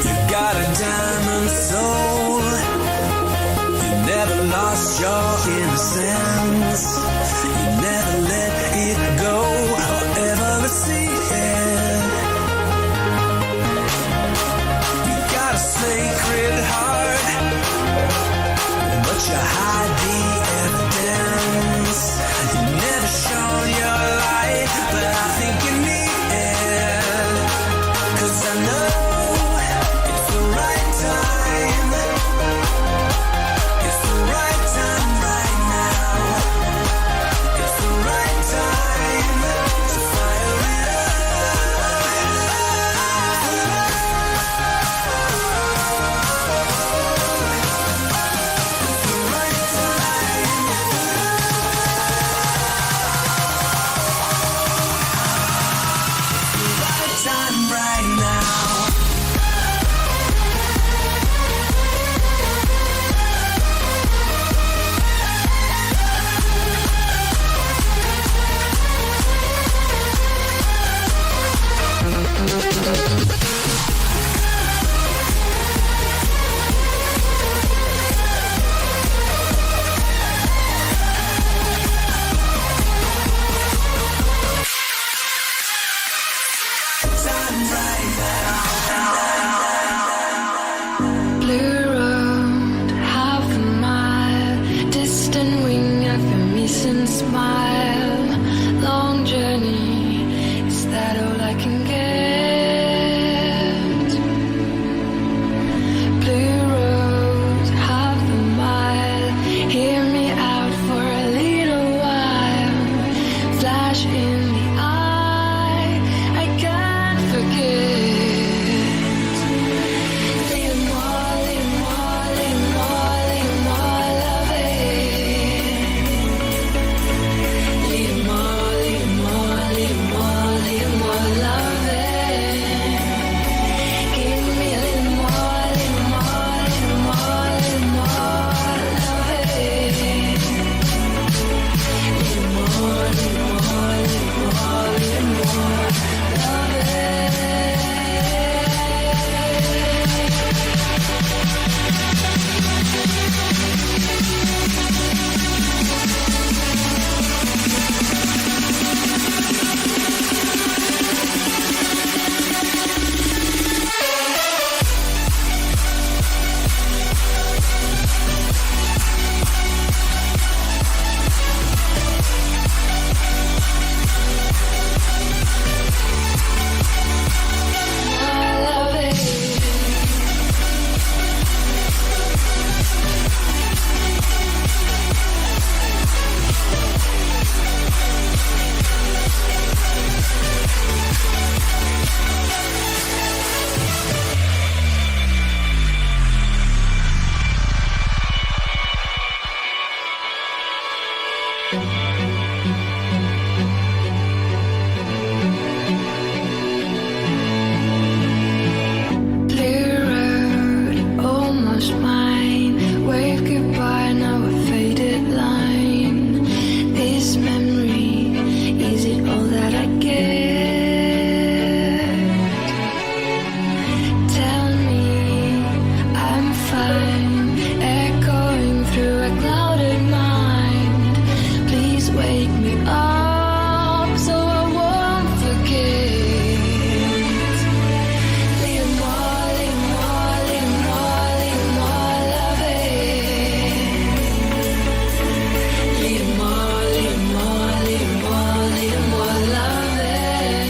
You got a diamond soul. You never lost your innocence. You never let it go or ever recede it. You got a sacred heart, but you hide the evidence. You never shown your light, but I think you need it. 'Cause I know it's the right face and smile. Long journey, is that all I can get? Blue road, half a mile. Hear me out for a little while. Flash in the eye, I can't forget. Little more, little more, little more, little more love it. Little more, little more, little more, little more love it. Give me a little more, little more, little more, little more love it. Little more, little more, little more, little more love it. I love it. Blue road, almost mine. Wave goodbye, now a faded line. This memory, is it all that I get? Tell me I'm fine, echoing through a clouded mind. Please wake me up so I won't forget. Little more, little more, little more, little more love it. Little more, little more, little more, little more love it.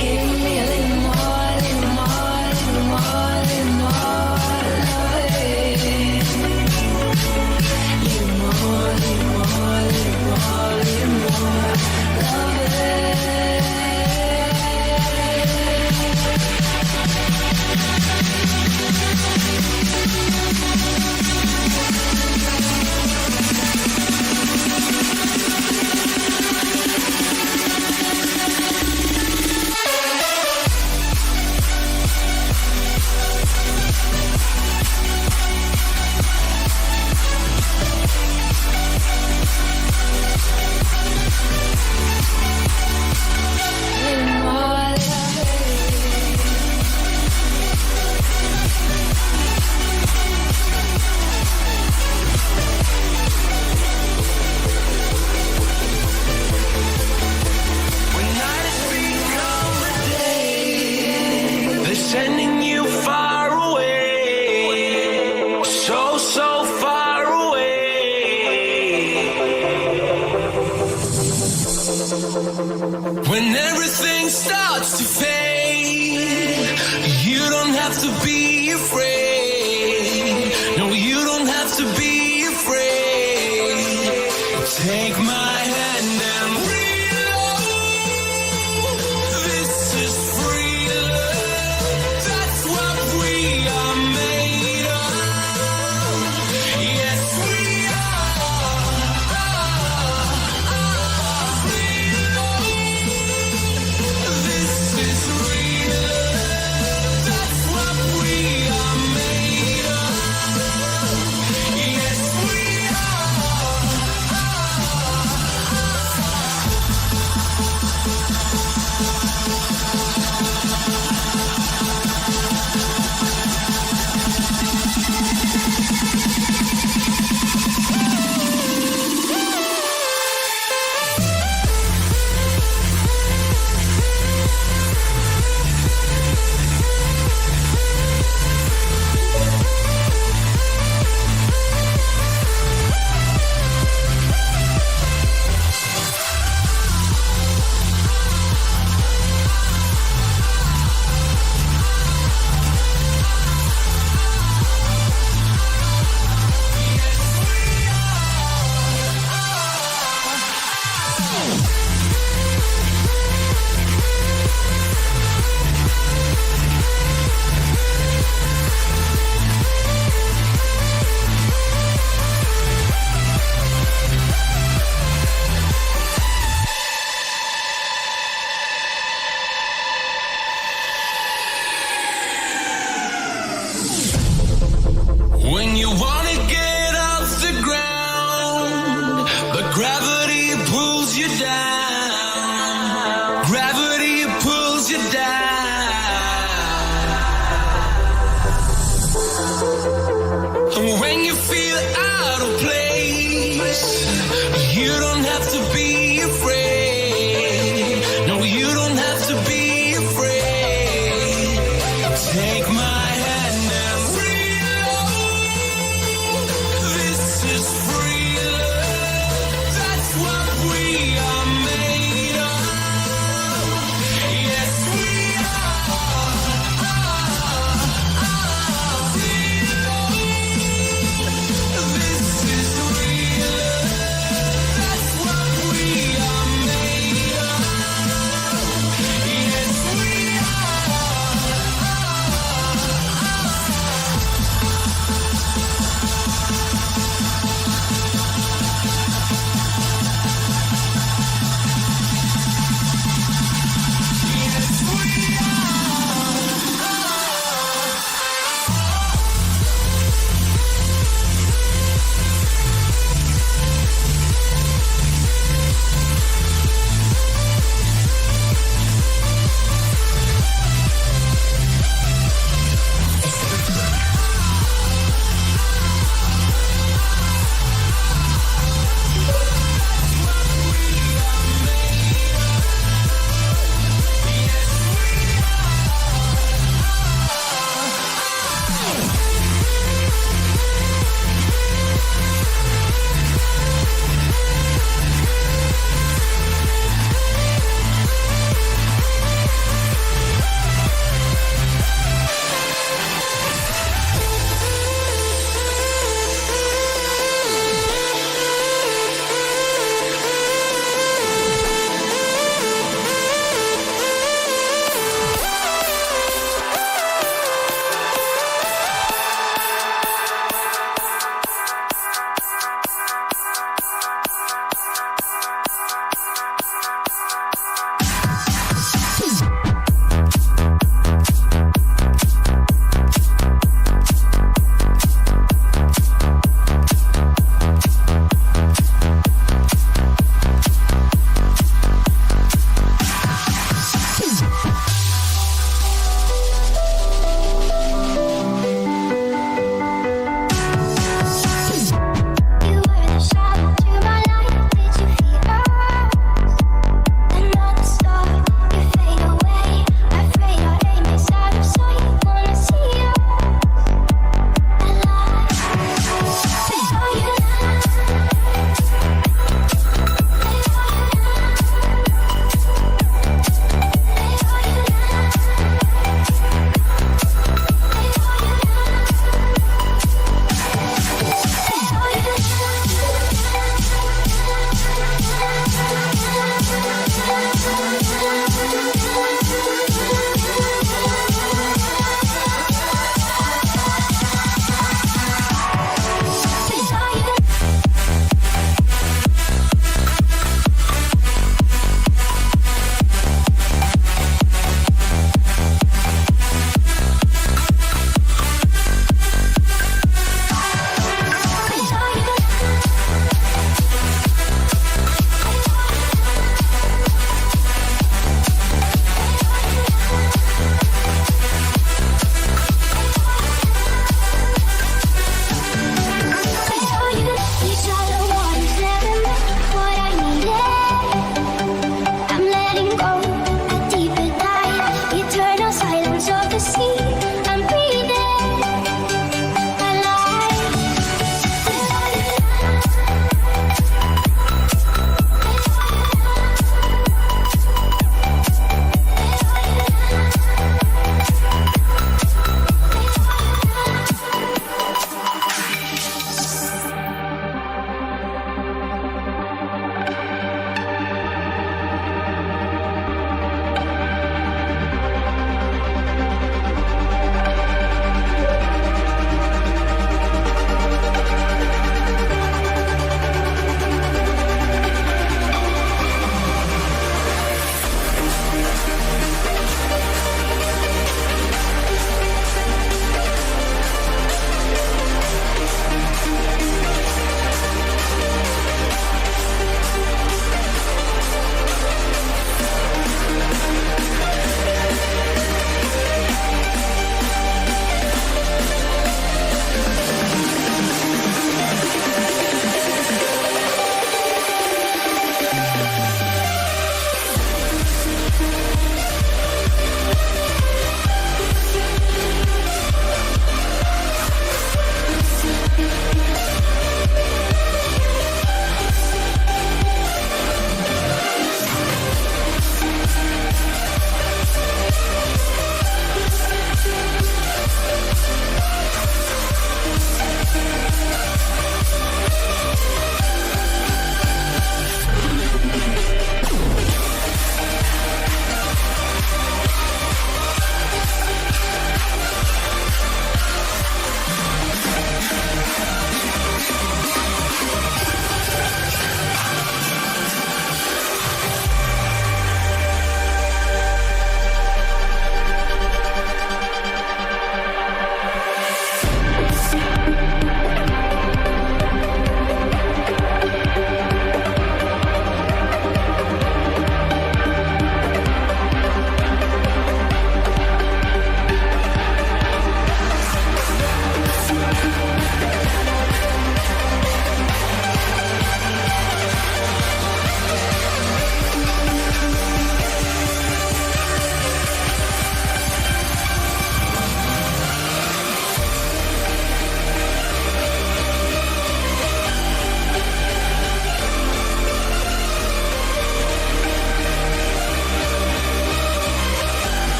Give me a little more, little more, little more, little more love it. Little more, little more, little more, little more love it. Little more love it. When nights become the day, they're sending you far away, so, so far away. When everything starts to fade, you don't have to be afraid. No, you don't have to be afraid. Take my hand and reload. This is free love. That's what we are made of. Yes, we are. This is real love. That's what we are made of. Yes, we are. Gravity pulls you down. Gravity pulls you down. And when you feel out of place, you don't have to be afraid. No, you don't have to be afraid. Take my hand and reload. This is free love. That's what we are made of. Yes, we are. This is real love. That's what we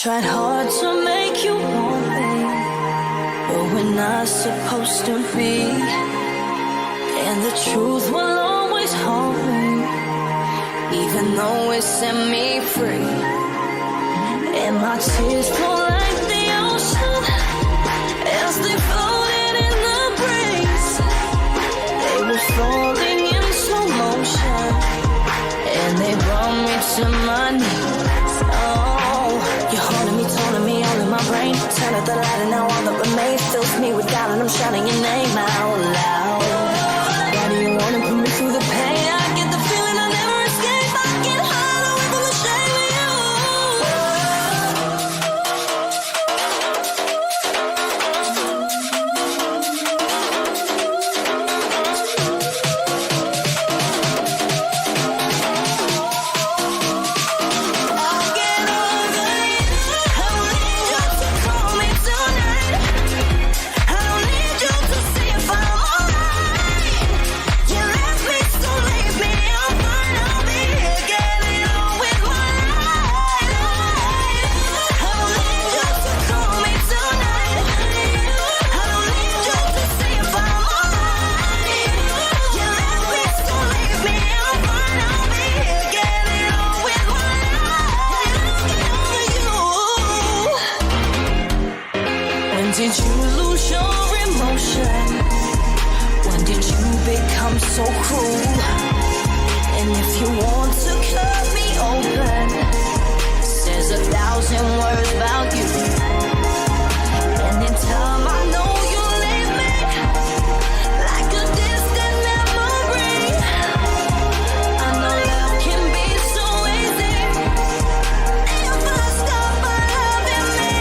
tried hard to make you want me, but we're not supposed to be. And the truth will always haunt me, even though it set me free. And my tears flow like the ocean as they floated in the breeze. They were falling in slow motion, and they brought me to my knees. Oh, you're haunting me, taunting me, all in my brain. Turn out the light and now all that remains fills me with doubt, and I'm shouting your name out loud. Why do you wanna put me through the pain? I get the feeling I'll never escape. I get hide away from the shame of you. Did you lose your emotion? When did you become so cruel? And if you want to cut me open, says 1,000 words about you. And in time I know you'll leave me like a distant memory. I know love can be so easy if I stop loving me.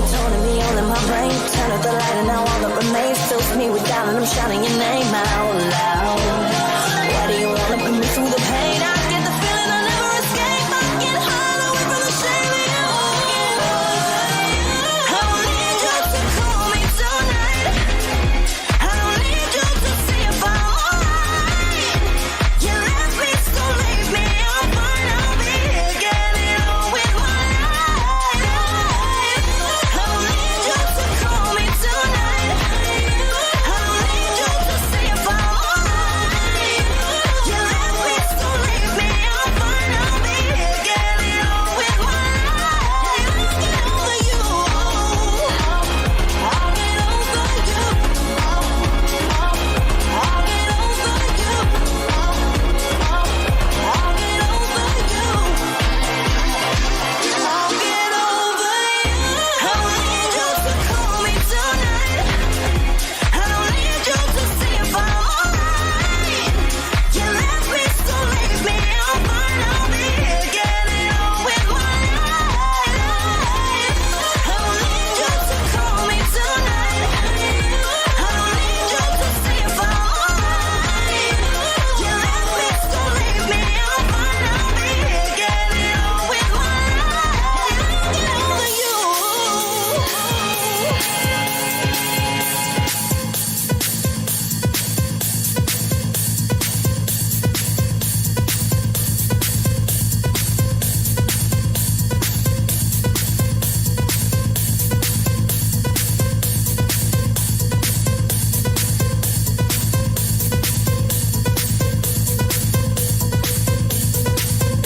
Taunting me all in my brain. Turn up the light and now all that remains fills me with doubt, and I'm shouting your name out loud. Why do you wanna put me through the pain? I get the feeling I'll never escape. I get hide away from the shame of you. I don't need you to call me tonight. I don't need you to see if I'm alright. You left me, so leave me. I'm fine, I'll be here getting on with my life. I don't need you to call me tonight. I don't need you to see if I'm alright. You left me, so leave me. I'm fine, I'll be here getting on with my life. I'll get over you. I'll get over you. I'll get over you. I'll get over you. I'll get over you. I don't need you to call me tonight. I don't need you to see if I'm alright. You left me, so leave me. I'm fine, I'll be here getting on with my life. I don't need you to call me tonight. I don't need you to see if I'm alright. You left me, so leave me. I'm fine, I'll be here getting on with my life. Get over you.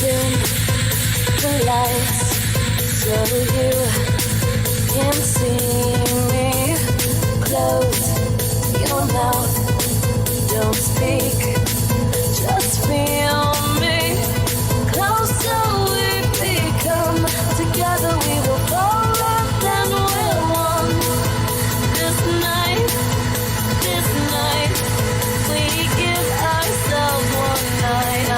Dim the lights so you can see me. Close your mouth, don't speak, just feel me. Closer we become, together we will fall up and we're one. This night, we give ourselves one night.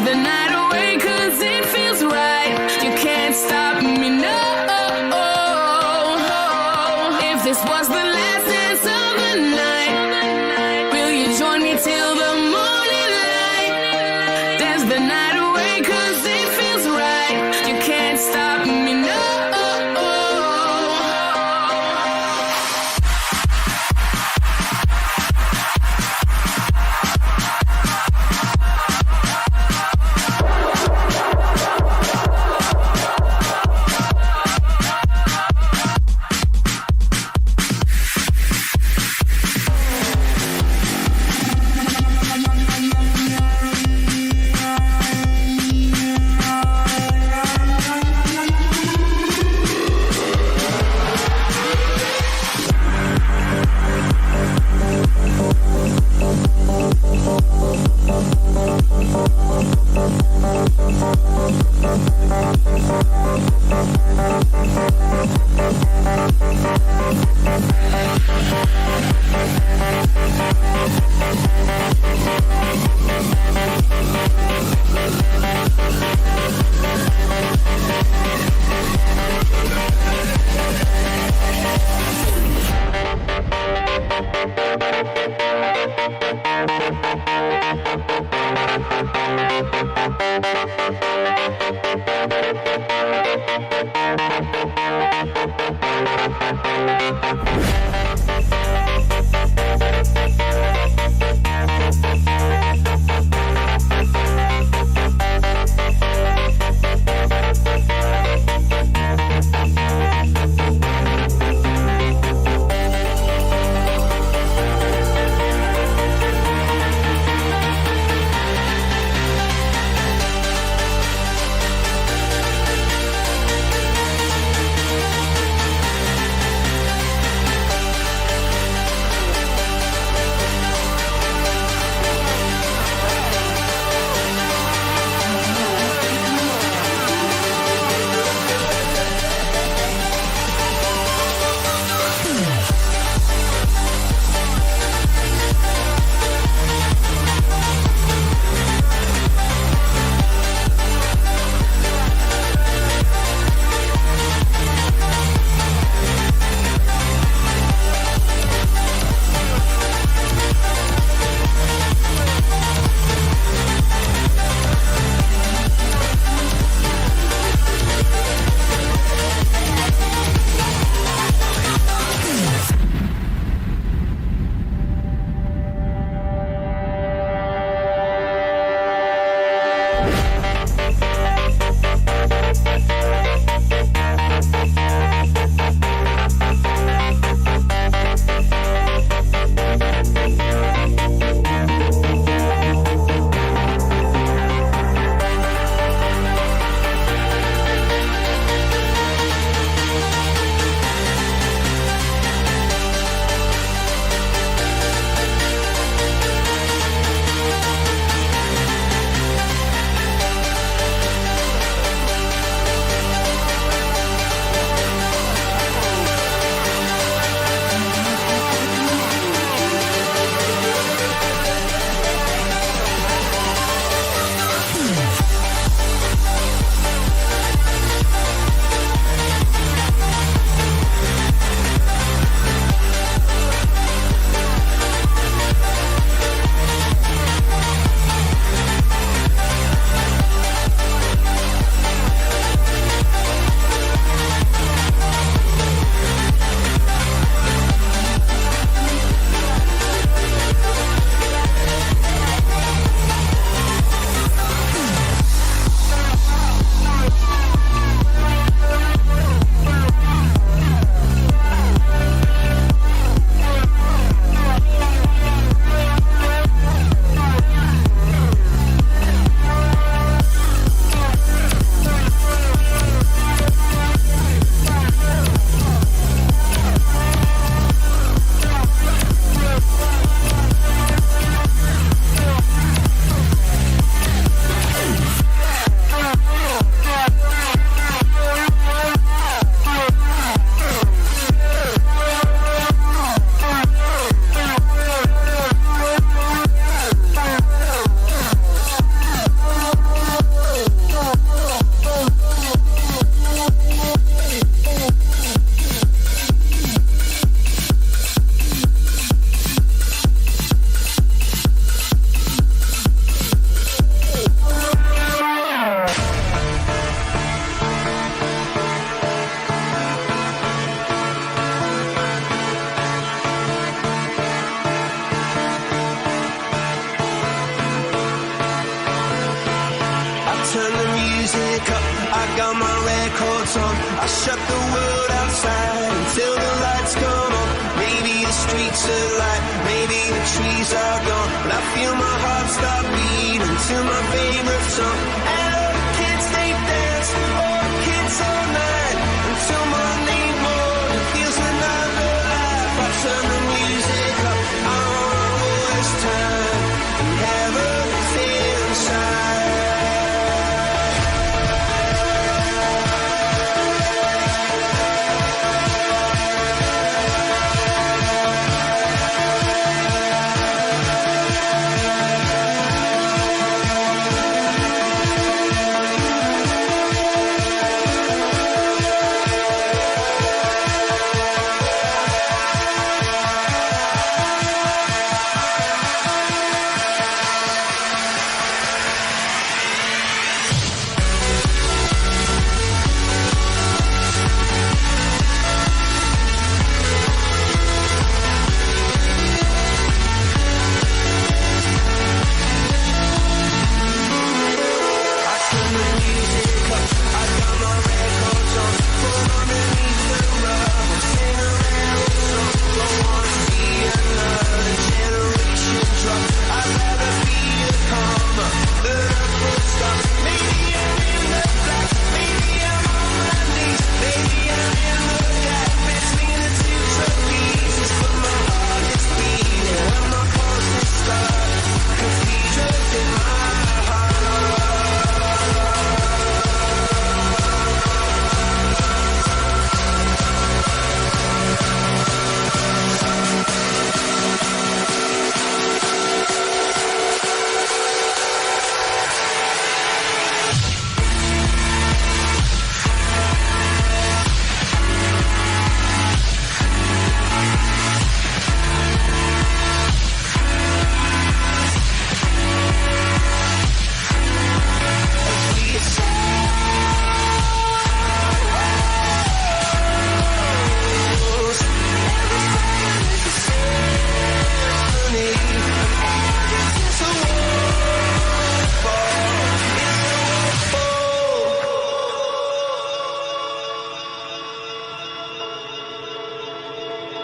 Dance the night away 'cause it feels right. You can't stop me, no. If this was the last dance of the night, will you join me till the morning light? Dance the night away 'cause it feels right. You can't stop me, no. music up, I got my records on. I shut the world outside until the lights come on. Maybe the streets are light, maybe the trees are gone, but I feel my heart start beating to my favorite song. And all the kids they dance, all the kids all night until Monday morning. It feels another life. I turn the music up, I wanna waste time and have a feel inside.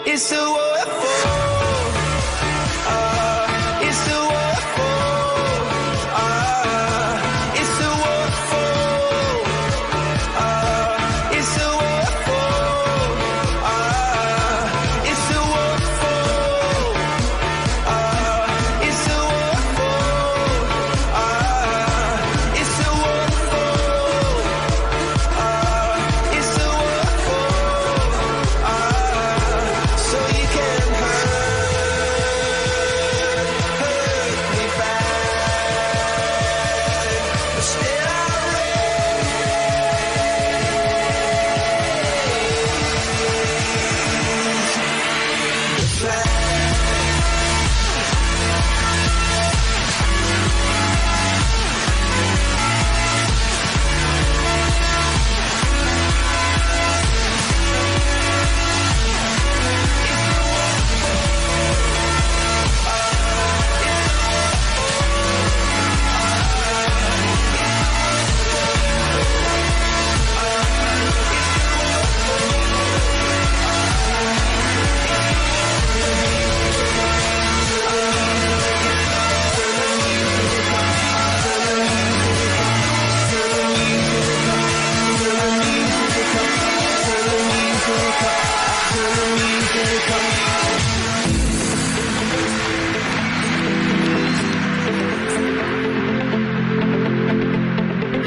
It's a waterfall. It's a waterfall. It's a waterfall. It's a waterfall. It's a waterfall. It's a waterfall. It's a waterfall. It's a waterfall. So you can hurt me bad, but still I raise the flag.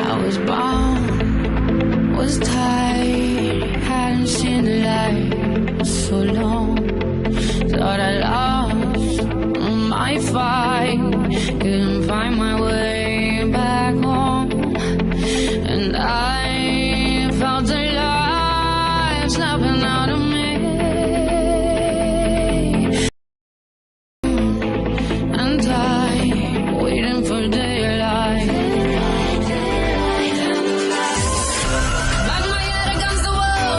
I was bound, was tired, hadn't seen the light so long. Thought I lost my fight, couldn't find my way back home. And I felt the light snapping out of me. And I waiting for daylight. Back my head against the wall.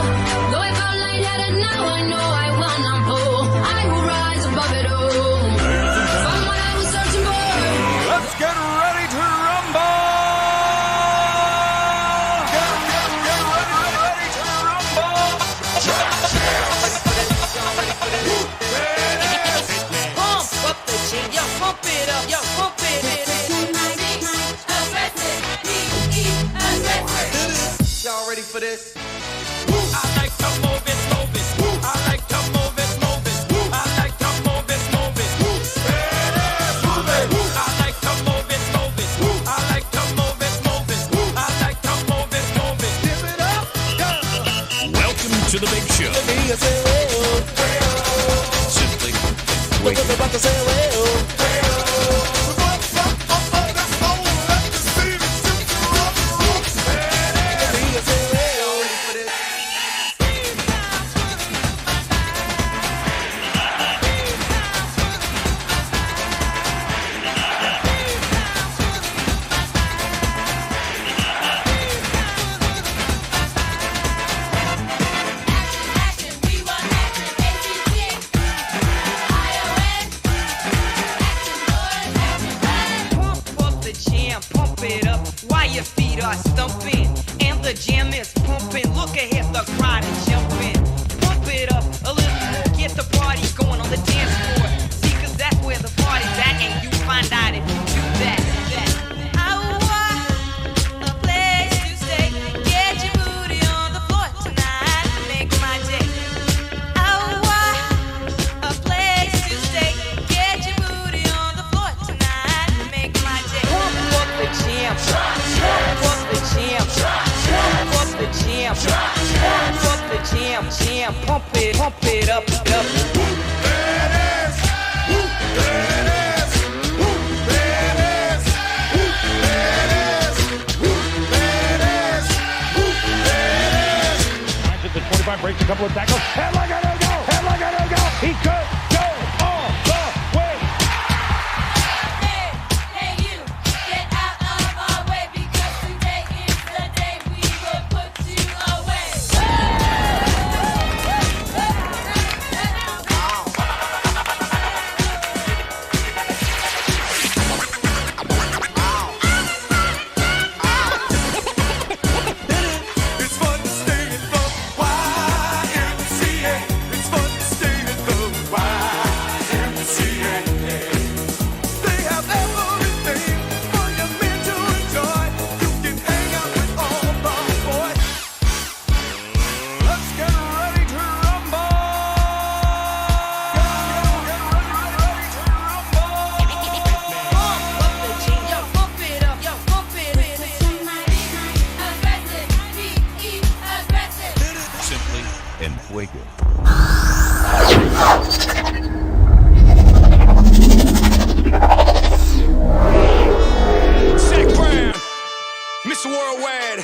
Though I felt lightheaded, now I know I will not fall. I will rise above it all. From what I was for this. I like to move it, move it. I like to move it, move it. I like to move it, move it. Move it. I like to move it, move it. I like to move it, move it. I like to move it, move it. Give it up, yeah. Welcome to the big show. Simply Pump up the jam, pump it up while your feet are stumping. And the jam is pumping. Look ahead, the crowd is jumping. Pump it up a little more, get the party going on the dance floor. See, 'cause that's where the party's at, and you find out if you do that. I want a place to stay. Get your booty on the floor tonight. Make my day. I want a place to stay. Get your booty on the floor tonight. Make my day. Pump up the jam. Pump up the jam. Pump up the jam. Pump up the jam. Jam. Pump it up, up. Lines at the 25, breaks a couple of tackles. Headlock and a go! Headlock and a go! He could go all the way! Hey, you, get out of our way because today is the day we will put you away. It's fun to stay in the YMCA. It's fun to stay in the YMCA. They have everything for your men to enjoy. You can hang out with all the boys. Let's get ready to rumble. Get ready to rumble. Pump up the jam. Yo, pump it up. Yo, pump it up. Aggressive, be aggressive. simply en fuego. Zach Brown, Mr. Worldwide.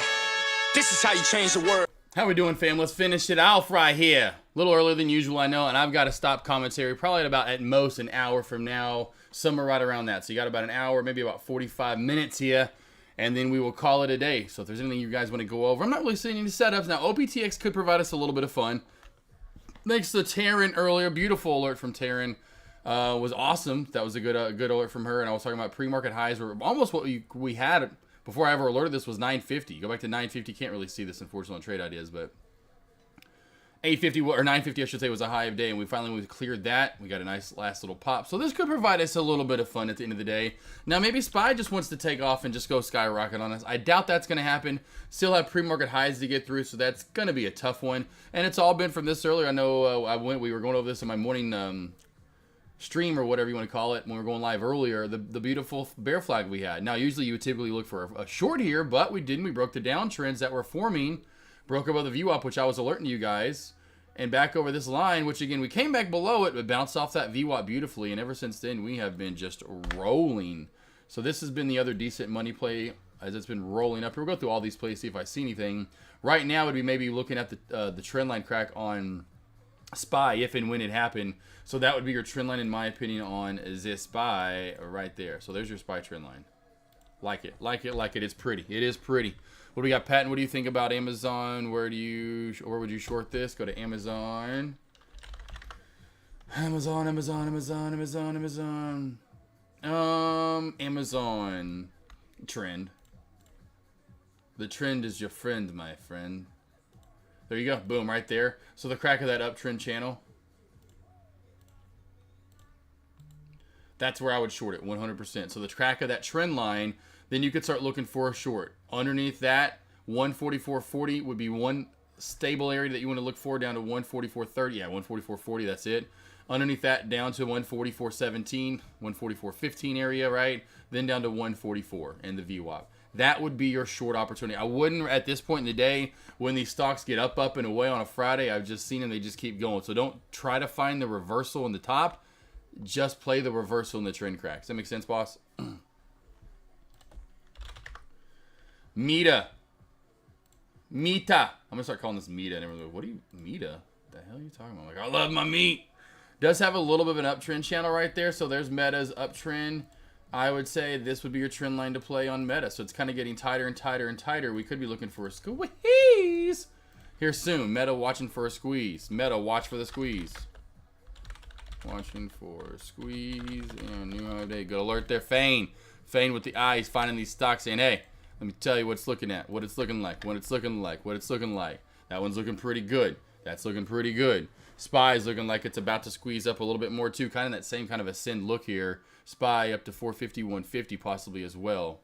This is how you change the world. How we doing, fam? Let's finish it off right here. A little earlier than usual, I know, and I've got to stop commentary probably at most an hour from now, somewhere right around that. So you got about an hour, maybe about 45 minutes here, and then we will call it a day. So if there's anything you guys want to go over, I'm not really seeing any setups. Now, OPTX could provide us a little bit of fun. Thanks to Taryn earlier. Beautiful alert from Taryn. Was awesome. That was a good alert from her. And I was talking about pre-market highs were almost what we had before I ever alerted this was 950. Go back to 950. Can't really see this, unfortunately, on trade ideas, but 850 or 950, I should say, was a high of day, and we cleared that. We got a nice last little pop. So this could provide us a little bit of fun at the end of the day. Now, maybe SPY just wants to take off and just go skyrocket on us. I doubt that's going to happen. Still have pre-market highs to get through, so that's going to be a tough one. And it's all been from this earlier. I know we were going over this in my morning stream or whatever you want to call it when we were going live earlier, the beautiful bear flag we had. Now, usually you would typically look for a short here, but we didn't. We broke the downtrends that were forming, broke above the VWAP, which I was alerting you guys, and back over this line, which again, we came back below it, but bounced off that VWAP beautifully, and ever since then, we have been just rolling. So this has been the other decent money play as it's been rolling up. We'll go through all these plays, see if I see anything. Right now, would be maybe looking at the trend line crack on SPY if and when it happened. So that would be your trend line, in my opinion, on this SPY right there. So there's your SPY trend line. Like it. It's pretty. It is pretty. What do we got, Patton? What do you think about Amazon? Where would you short this? Go to Amazon. Amazon trend. The trend is your friend, my friend. There you go. Boom, right there. So the crack of that uptrend channel. That's where I would short it, 100%. So the crack of that trend line, then you could start looking for a short. Underneath that, 144.40 would be one stable area that you want to look for, down to 144.30. Yeah, 144.40, that's it. Underneath that, down to 144.17, 144.15 area, right? Then down to 144 and the VWAP. That would be your short opportunity. I wouldn't, at this point in the day, when these stocks get up, and away on a Friday, I've just seen them, they just keep going. So don't try to find the reversal in the top. Just play the reversal in the trend crack. Does that make sense, boss? Meta. I'm going to start calling this Meta. And everyone's like, what do you, Meta? What the hell are you talking about? I'm like, I love my meat. Does have a little bit of an uptrend channel right there. So there's Meta's uptrend. I would say this would be your trend line to play on Meta. So it's kind of getting tighter and tighter and tighter. We could be looking for a squeeze here soon. Meta watching for a squeeze. Meta, watch for the squeeze. Watching for a squeeze. And new update. Good alert there. Fane with the eyes finding these stocks saying, hey, let me tell you what it's looking at. What it's looking like. What it's looking like. What it's looking like. That one's looking pretty good. That's looking pretty good. SPY is looking like it's about to squeeze up a little bit more too. Kind of that same kind of ascend look here. SPY up to 450, 150 possibly as well.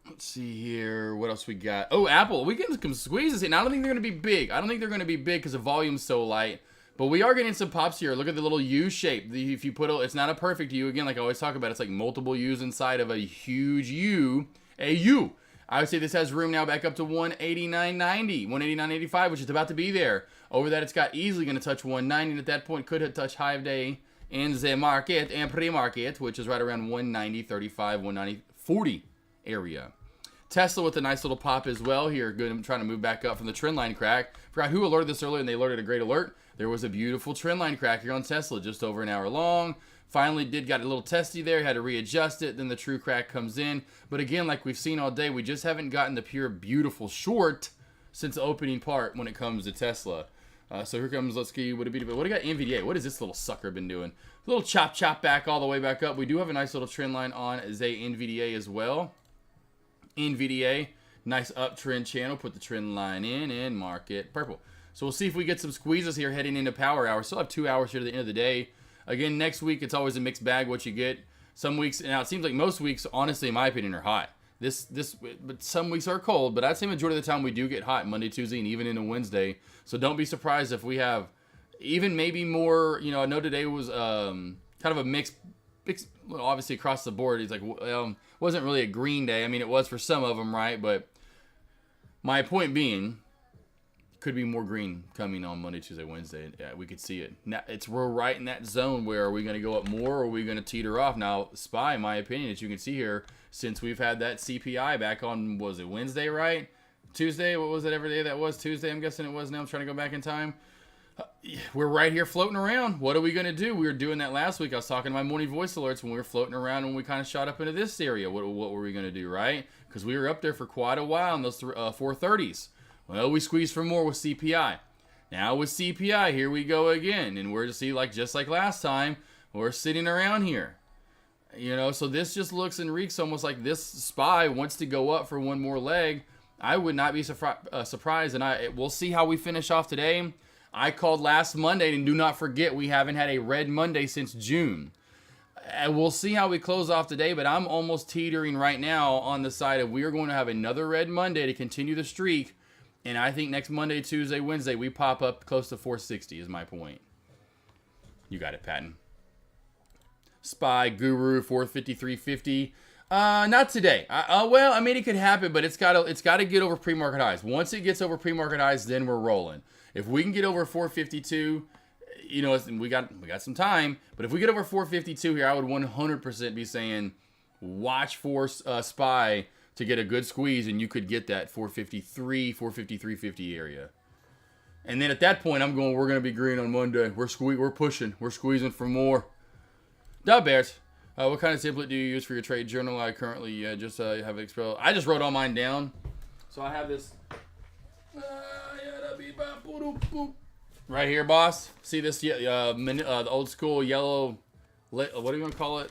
Let's see here. What else we got? Oh, Apple. We getting some squeezes here. Now, I don't think they're going to be big. I don't think they're going to be big because the volume's so light. But we are getting some pops here. Look at the little U shape. If you put it's not a perfect U. Again, like I always talk about, it's like multiple U's inside of a huge U. A U. I would say this has room now back up to 189.90, 189.85, which is about to be there. Over that, it's got easily going to touch 190. And at that point, could have touched high of day in the market and pre-market, which is right around 190.35, 190.40 area. Tesla with a nice little pop as well here. Good. I'm trying to move back up from the trend line crack. Forgot who alerted this earlier, and they alerted a great alert. There was a beautiful trend line crack here on Tesla, just over an hour long. Finally got a little testy there, had to readjust it. Then the true crack comes in. But again, like we've seen all day, we just haven't gotten the pure beautiful short since the opening part when it comes to Tesla. So here comes, let's see, what do we got? NVDA. What has this little sucker been doing? A little chop back all the way back up. We do have a nice little trend line on NVDA as well. NVDA, nice uptrend channel. Put the trend line in and mark it purple. So we'll see if we get some squeezes here heading into power hour. Still have 2 hours here to the end of the day. Again, next week it's always a mixed bag what you get. Some weeks, now it seems like most weeks, honestly, in my opinion, are hot. But some weeks are cold. But I'd say majority of the time we do get hot Monday, Tuesday, and even into Wednesday. So don't be surprised if we have even maybe more. You know, I know today was kind of a mixed, obviously across the board. It's like wasn't really a green day. I mean, it was for some of them, right? But my point being, could be more green coming on Monday, Tuesday, Wednesday. Yeah, we could see it. Now, we're right in that zone where are we going to go up more or are we going to teeter off? Now, SPY, in my opinion, as you can see here, since we've had that CPI back on, was it Wednesday, right? Tuesday? What was it every day that was? Tuesday, I'm guessing it was now. I'm trying to go back in time. We're right here floating around. What are we going to do? We were doing that last week. I was talking to my morning voice alerts when we were floating around when we kind of shot up into this area. What were we going to do, right? Because we were up there for quite a while in those 430s. Well, we squeezed for more with CPI. Now with CPI, here we go again. And we're to see, just like last time, we're sitting around here. You know, so this just looks and reeks almost like this SPY wants to go up for one more leg. I would not be surprised. And we'll see how we finish off today. I called last Monday, and do not forget, we haven't had a red Monday since June. And we'll see how we close off today, but I'm almost teetering right now on the side of we are going to have another red Monday to continue the streak. And I think next Monday, Tuesday, Wednesday, we pop up close to 460 is my point. You got it, Patton. SPY, Guru, 453.50. Not today. Well, I mean, it could happen, but it's got to get over pre-market highs. Once it gets over pre-market highs, then we're rolling. If we can get over 452, you know, we got some time. But if we get over 452 here, I would 100% be saying, watch for SPY to get a good squeeze, and you could get that 453.50 area. And then at that point, we're going to be green on Monday. We're pushing. We're squeezing for more. Dub Bears. What kind of template do you use for your trade journal? I currently just have it expelled. I just wrote all mine down. So I have this right here, boss. See this? The old school yellow, what are you going to call it?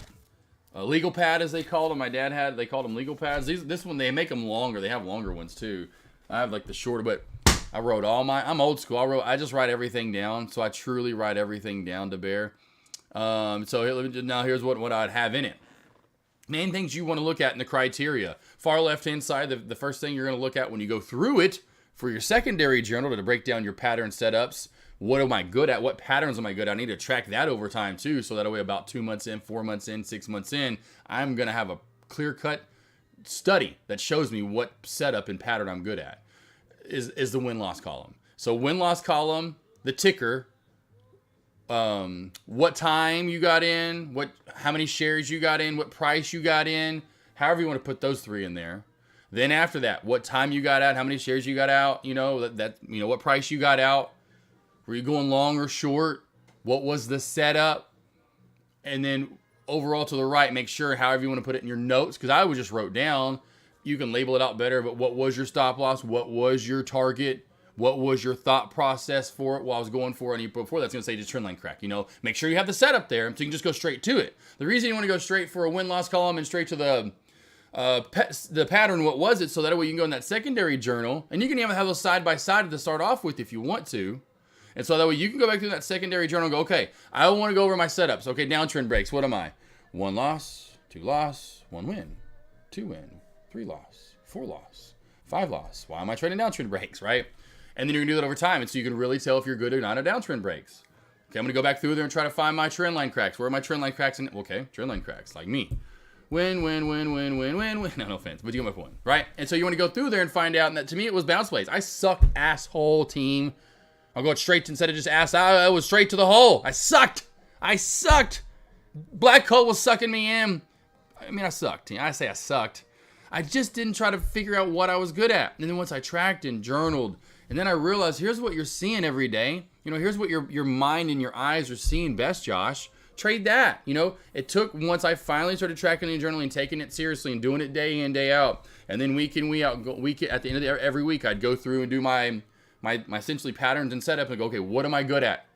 legal pad, as they called them. My dad had, they called them legal pads. This one, they make them longer. They have longer ones too. I have like the shorter, but I wrote I'm old school. I just write everything down. So I truly write everything down to bear. So now here's what I'd have in it. Main things you want to look at in the criteria. Far left-hand side, the first thing you're going to look at when you go through it for your secondary journal to break down your pattern setups. What am I good at? What patterns am I good at? I need to track that over time too. So that way about 2 months in, 4 months in, 6 months in, I'm going to have a clear-cut study that shows me what setup and pattern I'm good at is the win-loss column. So win-loss column, the ticker, what time you got in, how many shares you got in, what price you got in, however you want to put those three in there. Then after that, what time you got out, how many shares you got out, what price you got out, were you going long or short, what was the setup, and then overall to the right, make sure however you want to put it in your notes, because I would just wrote down, you can label it out better, but what was your stop loss, what was your target, what was your thought process for it while I was going for it? And before that's going to say just trend line crack. Make sure you have the setup there so you can just go straight to it. The reason you want to go straight for a win-loss column and straight to the pattern, what was it? So that way you can go in that secondary journal, and you can even have those side by side to start off with if you want to. And so that way you can go back through that secondary journal and go, okay, I want to go over my setups. Okay, downtrend breaks. What am I? 1 loss, 2 loss, 1 win, 2 win, 3 loss, 4 loss, 5 loss. Why am I trading downtrend breaks, right? And then you're going to do that over time. And so you can really tell if you're good or not at downtrend breaks. Okay, I'm going to go back through there and try to find my trend line cracks. Where are my trend line cracks? Okay, trend line cracks, like me. Win. No offense, but you get my point, right? And so you want to go through there and find out. And that, to me, it was bounce plays. I sucked, asshole team. I'll go straight instead of just ass. I was straight to the hole. I sucked. Black Colt was sucking me in. I mean, I sucked. I say I sucked. I just didn't try to figure out what I was good at. And then once I tracked and journaled, and then I realized, here's what you're seeing every day. Here's what your mind and your eyes are seeing best, Josh. Trade that. It took, once I finally started tracking and journaling, taking it seriously and doing it day in, day out. And then week in, week at the end of every week, I'd go through and do my essentially patterns and setup and go, okay, what am I good at?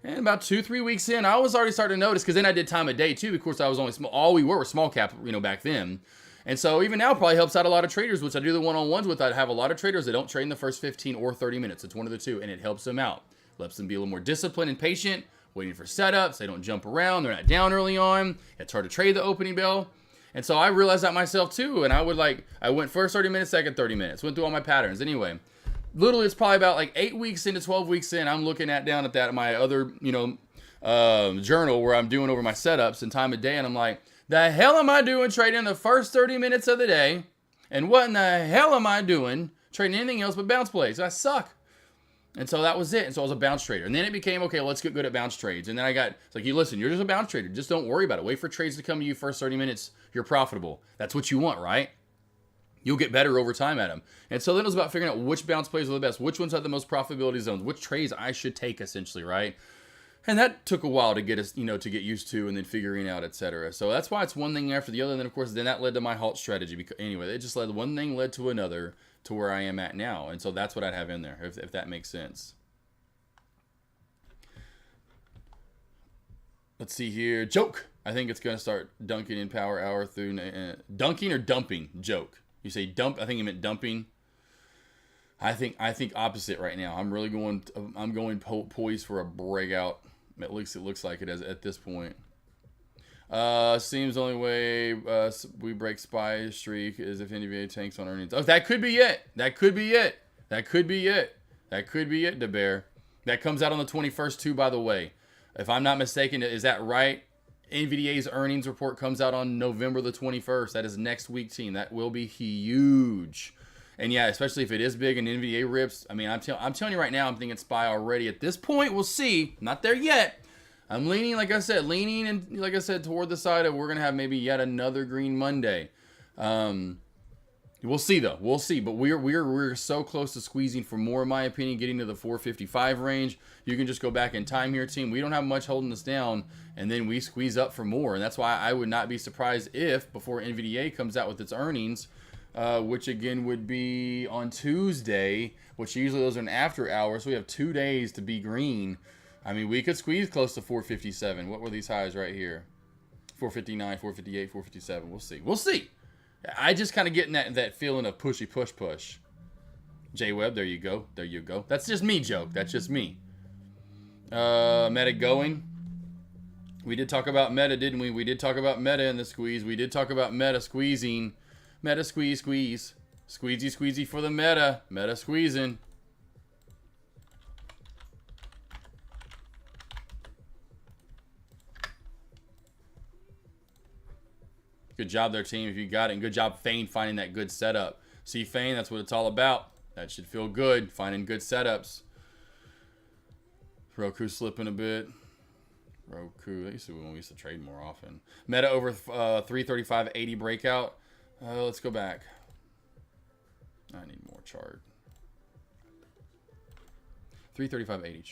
And about 2-3 weeks in, I was already starting to notice, because then I did time of day too. Of course, I was only small. All we were small cap, back then. And so even now probably helps out a lot of traders, which I do the one-on-ones with. I have a lot of traders that don't trade in the first 15 or 30 minutes. It's one of the two, and it helps them out. Lets them be a little more disciplined and patient, waiting for setups. They don't jump around. They're not down early on. It's hard to trade the opening bell. And so I realized that myself too. And I went first 30 minutes, second 30 minutes. Went through all my patterns. Anyway, literally it's probably about like 8 weeks into 12 weeks in, I'm looking down at my other, journal where I'm doing over my setups and time of day. And I'm like, the hell am I doing trading the first 30 minutes of the day? And what in the hell am I doing trading anything else but bounce plays? I suck. And so that was it. And so I was a bounce trader. And then it became, okay, let's get good at bounce trades. And then it's like, listen, you're just a bounce trader. Just don't worry about it. Wait for trades to come to you first 30 minutes. You're profitable. That's what you want, right? You'll get better over time at them. And so then it was about figuring out which bounce plays are the best, which ones have the most profitability zones, which trades I should take essentially, right? And that took a while to get us, to get used to, and then figuring out, etc. So that's why it's one thing after the other. And then, of course, that led to my halt strategy. Anyway, it just one thing led to another to where I am at now. And so that's what I'd have in there, if that makes sense. Let's see here. Joke. I think it's going to start dunking in power hour through... dunking or dumping? Joke. You say dump. I think you meant dumping. I think opposite right now. I'm really going poised for a breakout. At least it looks like it at this point. Seems the only way we break SPY streak is if NVA tanks on earnings. Oh, that could be it. That could be it, DeBear. That comes out on the 21st too, by the way. If I'm not mistaken, is that right? NVDA's earnings report comes out on November the 21st. That is next week, team. That will be huge. And yeah, especially if it is big and NVDA rips. I mean, I'm telling you right now, I'm thinking SPY already. At this point, we'll see. Not there yet. I'm leaning, like I said, toward the side of we're going to have maybe yet another Green Monday. We'll see, though. We'll see. But we're so close to squeezing for more, in my opinion, getting to the 455 range. You can just go back in time here, team. We don't have much holding us down, and then we squeeze up for more. And that's why I would not be surprised if, before NVDA comes out with its earnings, which again would be on Tuesday, which usually those are an after hour, so we have 2 days to be green. I mean, we could squeeze close to 457. What were these highs right here? 459, 458, 457. We'll see. We'll see. I just kind of getting that feeling of pushy push. J-Web, there you go. There you go. That's just me, joke. That's just me. Meta going. We did talk about meta, didn't we? We did talk about meta in the squeeze. We did talk about meta squeezing. Meta squeeze. Squeezy for the meta. Meta squeezing. Good job there, team, if you got it. And good job, Fane, finding that good setup. See, Fane, that's what it's all about. That should feel good, finding good setups. Roku slipping a bit. Roku, that used to be when we used to trade more often. Meta over 335.80 breakout. Let's go back. I need more chart. 335.80.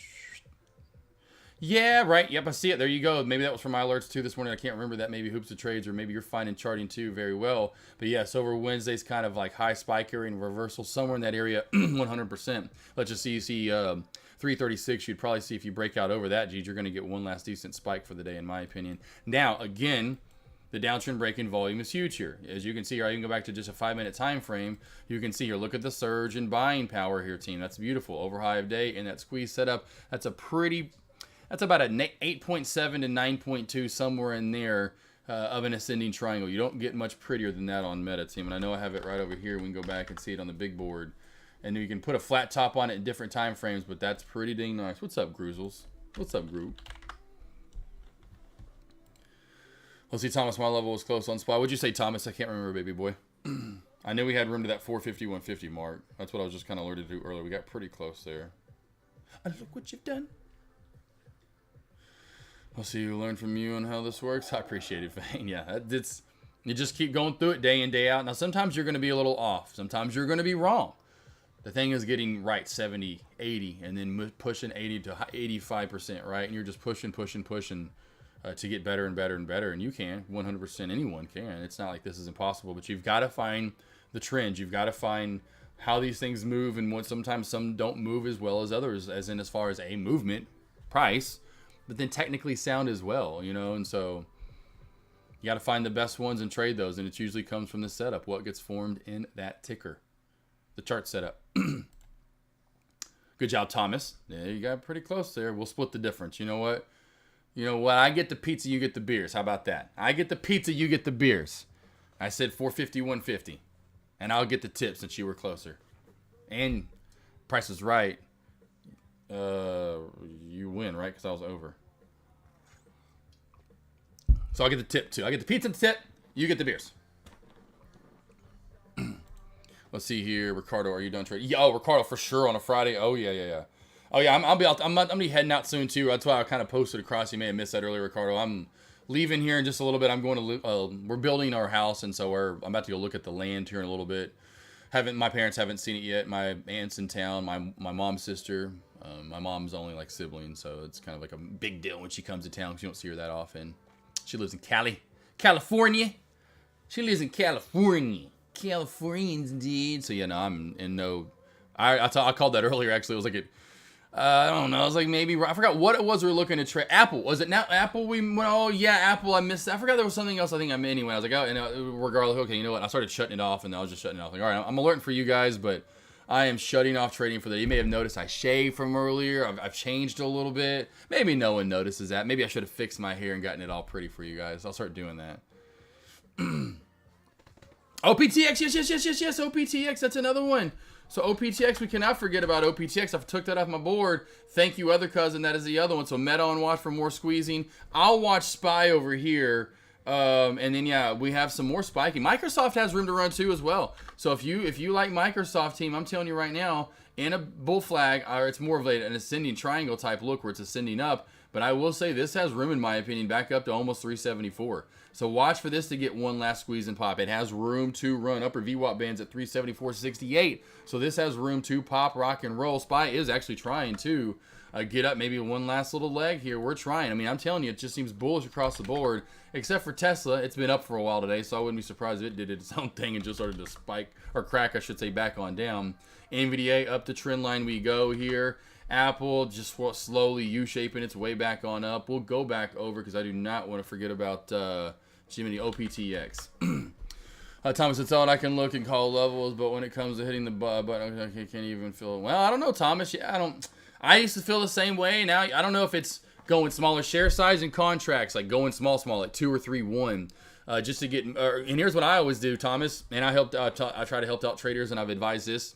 Yeah, right. Yep, I see it. There you go. Maybe that was from my alerts too this morning. I can't remember that. Maybe Hoops of Trades, or maybe you're finding charting too very well. But yes, over Wednesday's kind of like high spike area and reversal somewhere in that area, 100%. Let's just see. You see 336. You'd probably see if you break out over that, geez, you're going to get one last decent spike for the day, in my opinion. Now, again, the downtrend breaking volume is huge here. As you can see here, I can go back to just a 5-minute time frame. You can see here, look at the surge in buying power here, team. That's beautiful. Over high of day and that squeeze setup. That's about an 8.7 to 9.2, somewhere in there, of an ascending triangle. You don't get much prettier than that on Meta, team. And I know I have it right over here. We can go back and see it on the big board. And you can put a flat top on it in different time frames, but that's pretty dang nice. What's up, Groozles? What's up, group? Let's see, Thomas, my level was close on SPY. What'd you say, Thomas? I can't remember, baby boy. I knew we had room to that 450, 150 mark. That's what I was just kind of alerted to earlier. We got pretty close there. And look what you've done. I'll see you learn from you on how this works. I appreciate it, Vane. Yeah, you just keep going through it day in, day out. Now, sometimes you're going to be a little off. Sometimes you're going to be wrong. The thing is getting right 70, 80, and then pushing 80 to 85%, right? And you're just pushing to get better and better and better. And you can, 100%, anyone can. It's not like this is impossible, but you've got to find the trends. You've got to find how these things move, and what sometimes some don't move as well as others, as in as far as a movement, price, but then technically sound as well, you know. And so you got to find the best ones and trade those, and it usually comes from the setup, what gets formed in that ticker, the chart setup. Good job, Thomas. Yeah, you got pretty close there. We'll split the difference. You know what? I get the pizza, you get the beers. How about that? I get the pizza, you get the beers. I said 450, 150, and I'll get the tip since you were closer. And Price is Right. You win, right? Because I was over. So I'll get the tip too. I get the pizza and the tip. You get the beers. Let's see here, Ricardo. Are you done trading? Yeah, oh, Ricardo for sure on a Friday. Oh yeah. Oh yeah, I'm gonna be heading out soon too. That's why I kind of posted across. You may have missed that earlier, Ricardo. I'm leaving here in just a little bit. I'm going to we're building our house, and so I'm about to go look at the land here in a little bit. My parents haven't seen it yet. My aunt's in town. My mom's sister. My mom's only like sibling, so it's kind of like a big deal when she comes to town because you don't see her that often. She lives in California. She lives in California. Californians indeed. So yeah, no, I'm in no. I called that earlier. Actually, it was like I don't know. I was like maybe I forgot what it was we were looking to trade. Apple, was it now? Apple. We went. Oh yeah, Apple. I missed. I forgot there was something else. I think I meant anyway. I was like, oh, regardless. Okay, you know what? I started shutting it off, and I was just shutting it off. Like, all right, I'm alerting for you guys, but I am shutting off trading for that. You may have noticed I shaved from earlier. I've changed a little bit. Maybe no one notices that. Maybe I should have fixed my hair and gotten it all pretty for you guys. I'll start doing that. OPTX, yes. OPTX, that's another one. So OPTX, we cannot forget about OPTX. I've took that off my board. Thank you, other cousin. That is the other one. So Meta on watch for more squeezing. I'll watch SPY over here. And then, yeah, we have some more spiking. Microsoft has room to run, too, as well. So if you like Microsoft, team, I'm telling you right now, in a bull flag, or it's more of an ascending triangle type look where it's ascending up. But I will say this has room, in my opinion, back up to almost 374. So watch for this to get one last squeeze and pop. It has room to run. Upper VWAP bands at 374.68. So this has room to pop, rock, and roll. SPY is actually trying to get up maybe one last little leg here. We're trying. I mean, I'm telling you, it just seems bullish across the board. Except for Tesla. It's been up for a while today, so I wouldn't be surprised if it did its own thing and just started to spike, or crack, I should say, back on down. NVDA up the trend line we go here. Apple just slowly U-shaping its way back on up. We'll go back over because I do not want to forget about Jiminy OPTX. Thomas, it's all I can look and call levels, but when it comes to hitting the button, I can't even feel it. Well, I don't know, Thomas. Yeah, I used to feel the same way. Now I don't know if it's going smaller share size and contracts, like going small, like 2 or 3, 1, just to get. And here's what I always do, Thomas. And I try to help out traders, and I've advised this.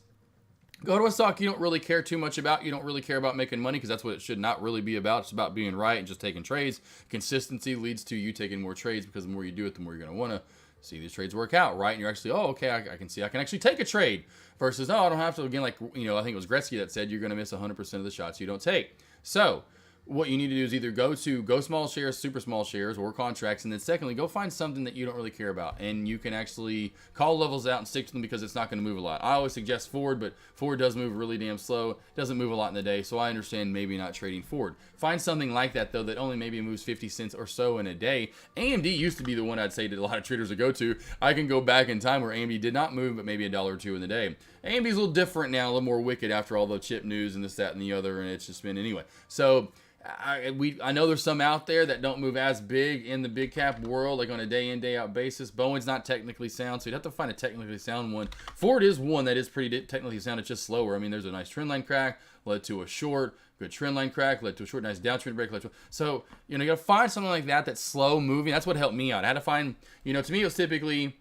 Go to a stock you don't really care too much about. You don't really care about making money because that's what it should not really be about. It's about being right and just taking trades. Consistency leads to you taking more trades because the more you do it, the more you're going to want to see these trades work out, right? And you're actually, okay, I can see I can actually take a trade versus, I don't have to. Again, like, I think it was Gretzky that said you're going to miss 100% of the shots you don't take. So what you need to do is either go small shares, super small shares, or contracts, and then secondly, go find something that you don't really care about, and you can actually call levels out and stick to them because it's not going to move a lot. I always suggest Ford, but Ford does move really damn slow. It doesn't move a lot in the day, so I understand maybe not trading Ford. Find something like that, though, that only maybe moves 50 cents or so in a day. AMD used to be the one I'd say that a lot of traders would go to. I can go back in time where AMD did not move, but maybe $1 or $2 in the day. AMD's a little different now, a little more wicked after all the chip news and this, that, and the other, and it's just been anyway. So I know there's some out there that don't move as big in the big cap world, like on a day in, day out basis. Bowen's not technically sound, so you'd have to find a technically sound one. Ford is one that is pretty technically sound. It's just slower. I mean, there's a nice trend line crack, led to a short, good trend line crack, led to a short, nice downtrend break. So, you gotta find something like that that's slow moving. That's what helped me out. I had to find, to me, it was typically,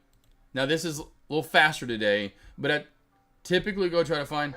now this is a little faster today, but I typically go try to find.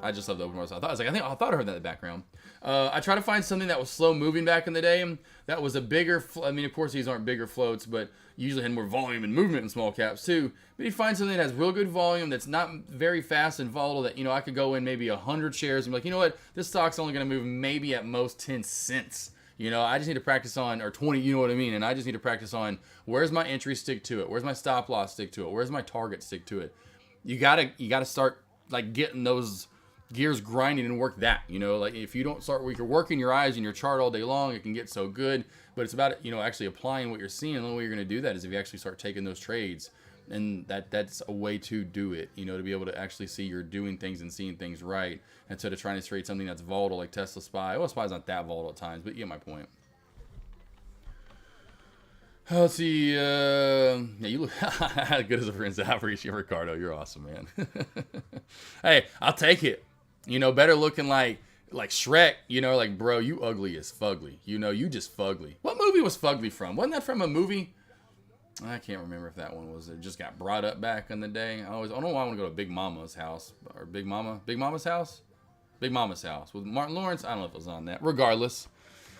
I just love the open bars. I thought I heard that in the background. I try to find something that was slow moving back in the day. That was a bigger. Of course, these aren't bigger floats, but you usually had more volume and movement in small caps too. But you find something that has real good volume, that's not very fast and volatile. That I could go in maybe 100 shares and be like, you know what, this stock's only going to move maybe at most 10 cents. I just need to practice on, or 20. You know what I mean? And I just need to practice on where's my entry, stick to it. Where's my stop loss, stick to it. Where's my target, stick to it. You gotta start like getting those gears grinding and work that, like if you don't start, you're working your eyes and your chart all day long, it can get so good, but it's about, actually applying what you're seeing. The only way you're going to do that is if you actually start taking those trades, and that's a way to do it, to be able to actually see you're doing things and seeing things right, instead of trying to trade something that's volatile like Tesla SPY. Well, SPY's not that volatile at times, but you get my point. Let's see. Yeah, you look good as a friend. I appreciate Ricardo. You're awesome, man. Hey, I'll take it. Better looking like Shrek, like, bro, you ugly as fugly. You just fugly. What movie was fugly from? Wasn't that from a movie? I can't remember if that one was. It just got brought up back in the day. I don't know why I want to go to Big Mama's house. Or Big Mama's house? Big Mama's house. With Martin Lawrence? I don't know if it was on that. Regardless.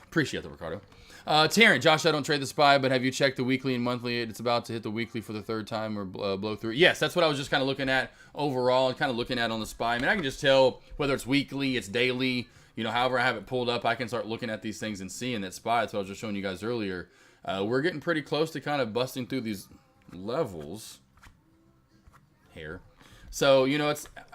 Appreciate the Ricardo. Taryn, Josh, I don't trade the SPY, but have you checked the weekly and monthly? It's about to hit the weekly for the third time or blow through. Yes, that's what I was just kind of looking at overall and kind of looking at on the SPY. I mean, I can just tell whether it's weekly, it's daily, however I have it pulled up, I can start looking at these things and seeing that SPY. That's what I was just showing you guys earlier. We're getting pretty close to kind of busting through these levels here. So,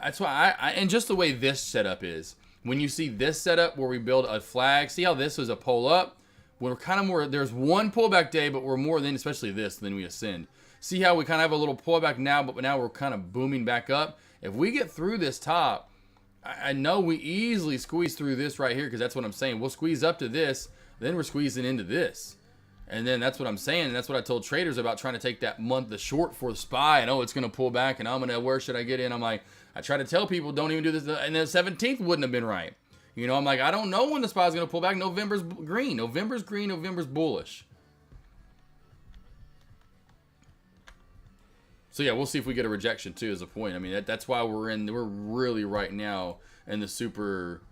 that's why and just the way this setup is, when you see this setup where we build a flag, see how this is a pull up? We're kind of more, there's one pullback day, but we're more than, especially this, than we ascend. See how we kind of have a little pullback now, but now we're kind of booming back up. If we get through this top, I know we easily squeeze through this right here, because that's what I'm saying. We'll squeeze up to this, then we're squeezing into this. And then that's what I'm saying, and that's what I told traders about trying to take that month, the short for the SPY, and it's going to pull back, and where should I get in? I'm like, I try to tell people, don't even do this, and the 17th wouldn't have been right. I'm like, I don't know when the SPY is going to pull back. November's green. November's bullish. So yeah, we'll see if we get a rejection too as a point. I mean, that's why we're really right now in the super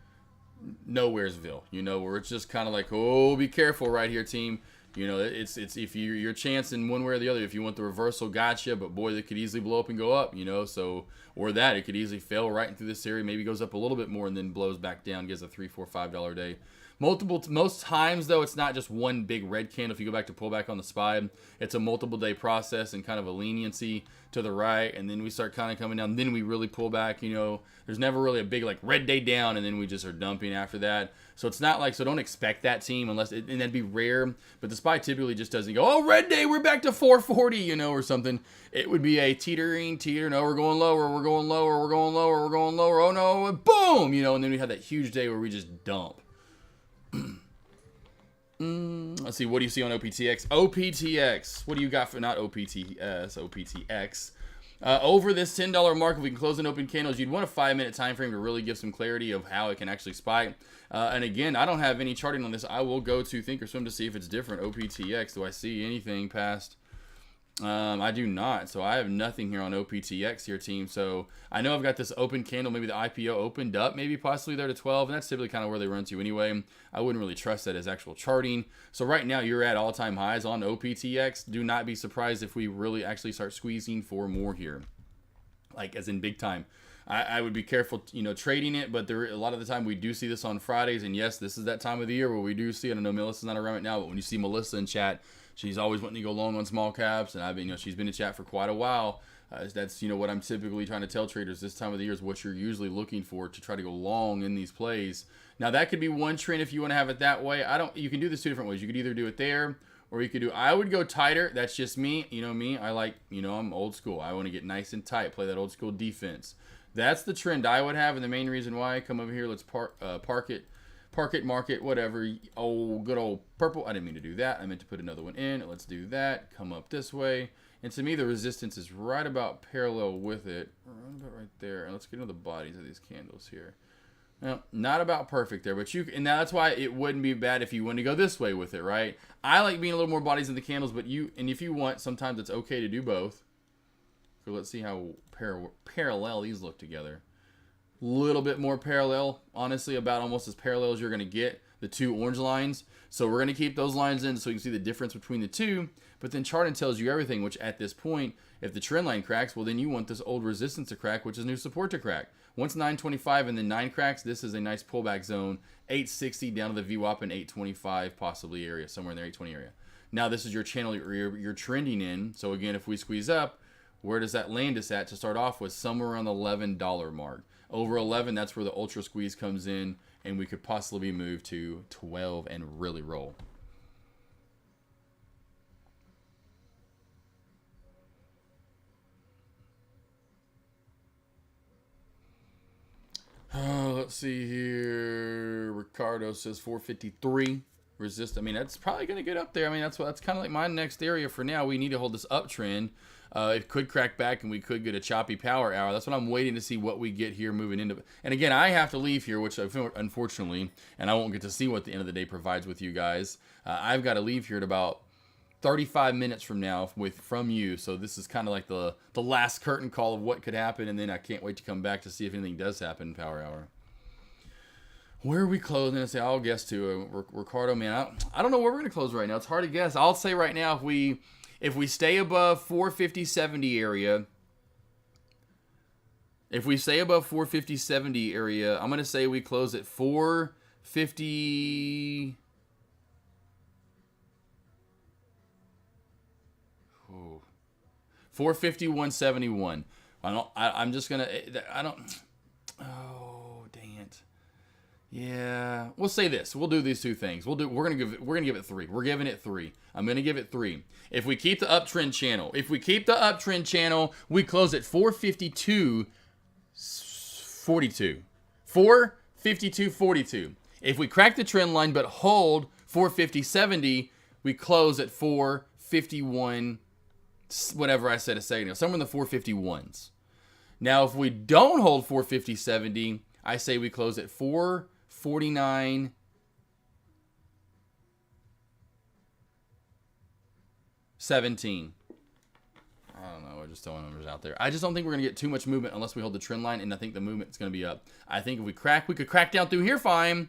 nowheresville, where it's just kind of like, oh, be careful right here, team. It's if your chance in one way or the other. If you want the reversal, gotcha. But boy, they could easily blow up and go up. So or that it could easily fail right into this area. Maybe goes up a little bit more and then blows back down, gives a $3, $4, $5 day. Most times, though, it's not just one big red candle. If you go back to pullback on the SPY, it's a multiple day process and kind of a leniency to the right, and then we start kind of coming down. Then we really pull back. You know, there's never really a big like red day down, and then we just are dumping after that. So it's not like, so don't expect that team unless, and that'd be rare. But the SPY typically just doesn't go, oh, red day, we're back to 440, you know, or something. It would be a teeter. No, we're going lower, we're going lower, we're going lower, we're going lower. Oh no, boom, you know, and then we have that huge day where we just dump. Let's see, what do you see on OPTX? OPTX, what do you got for, not OPTS, OPTX? Over this $10 mark, if we can close in open candles, you'd want a 5-minute time frame to really give some clarity of how it can actually spike. And again, I don't have any charting on this. I will go to Thinkorswim to see if it's different. OPTX, do I see anything past? I do not. So I have nothing here on OPTX here, team. So I know I've got this open candle. Maybe the IPO opened up, maybe possibly there to 12. And that's typically kind of where they run to anyway. I wouldn't really trust that as actual charting. So right now you're at all-time highs on OPTX. Do not be surprised if we really actually start squeezing for more here. Like as in big time. I would be careful, you know, trading it, but a lot of the time we do see this on Fridays, and yes, this is that time of the year where we do see it. I know Melissa's not around right now, but when you see Melissa in chat, she's always wanting to go long on small caps, and I've been, you know, she's been in chat for quite a while. That's, you know, what I'm typically trying to tell traders this time of the year is what you're usually looking for to try to go long in these plays. Now that could be one trend if you want to have it that way. You can do this two different ways. You could either do it there, or you could do, I would go tighter. That's just me. You know me. I like, you know, I'm old school. I want to get nice and tight, play that old school defense. That's the trend I would have, and the main reason why. Come over here, let's park it, market, whatever. Oh, good old purple. I didn't mean to do that. I meant to put another one in. Let's do that. Come up this way. And to me, the resistance is right about parallel with it. Right there. And let's get into the bodies of these candles here. Well, not about perfect there, but and that's why it wouldn't be bad if you wanted to go this way with it, right? I like being a little more bodies in the candles, but and if you want, sometimes it's okay to do both. So let's see how parallel these look together. Little bit more parallel, honestly, about almost as parallel as you're going to get the two orange lines. So we're going to keep those lines in so you can see the difference between the two. But then charting tells you everything, which at this point, if the trend line cracks, well, then you want this old resistance to crack, which is new support to crack. Once 925 and then 9 cracks, this is a nice pullback zone. 860 down to the VWAP and 825 possibly area, somewhere in the 820 area. Now this is your channel you're trending in. So again, if we squeeze up, where does that land us at to start off with? Somewhere around the $11 mark. Over 11, that's where the ultra squeeze comes in, and we could possibly be moved to 12 and really roll. Let's see here. Ricardo says 453 resist. I mean, that's probably going to get up there. I mean, that's kind of like my next area for now. We need to hold this uptrend. It could crack back, and we could get a choppy power hour. That's what I'm waiting to see what we get here moving into. And again, I have to leave here, which unfortunately, and I won't get to see what the end of the day provides with you guys. I've got to leave here at about 35 minutes from now from you. So this is kind of like the last curtain call of what could happen, and then I can't wait to come back to see if anything does happen in power hour. Where are we closing? I say I'll guess to Ricardo, man. I don't know where we're gonna close right now. It's hard to guess. I'll say right now if we stay above 450.70 area, if we stay above 450.70 area, I'm gonna say we close at 450. 451.71. I'm just gonna. I don't. Oh, dang it. Yeah, we'll say this. We'll do these two things. We're gonna give it 3. We're giving it 3. I'm gonna give it 3. If we keep the uptrend channel, we close at 452.42. 452.42. If we crack the trend line but hold 450.70, we close at 451. Whatever I said a second ago, somewhere in the 451s. Now, if we don't hold 450.70, I say we close at 449.17. I don't know. We're just throwing numbers out there. I just don't think we're going to get too much movement unless we hold the trend line, and I think the movement's going to be up. I think if we could crack down through here fine.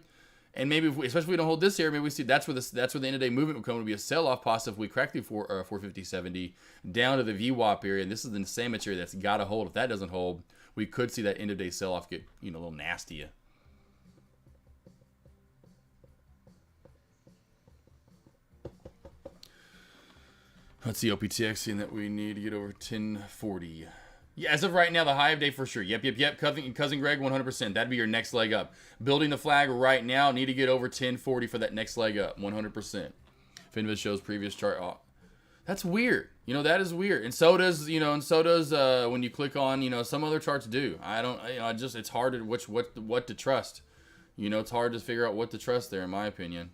And maybe, especially if we don't hold this here, maybe we see that's where the end of day movement will come to be a sell-off possible if we crack through 450.70 down to the VWAP area. And this is the same material that's got to hold. If that doesn't hold, we could see that end of day sell-off get a little nasty. Let's see, OPTX seeing that we need to get over 1040. Yeah, as of right now, the high of day for sure. Yep. Cousin Greg, 100%. That'd be your next leg up. Building the flag right now. Need to get over 1040 for that next leg up. 100%. Finviz shows previous chart. Oh, that's weird. You know, that is weird. And so does, when you click on, some other charts do. I don't, it's hard to what to trust. It's hard to figure out what to trust there, in my opinion.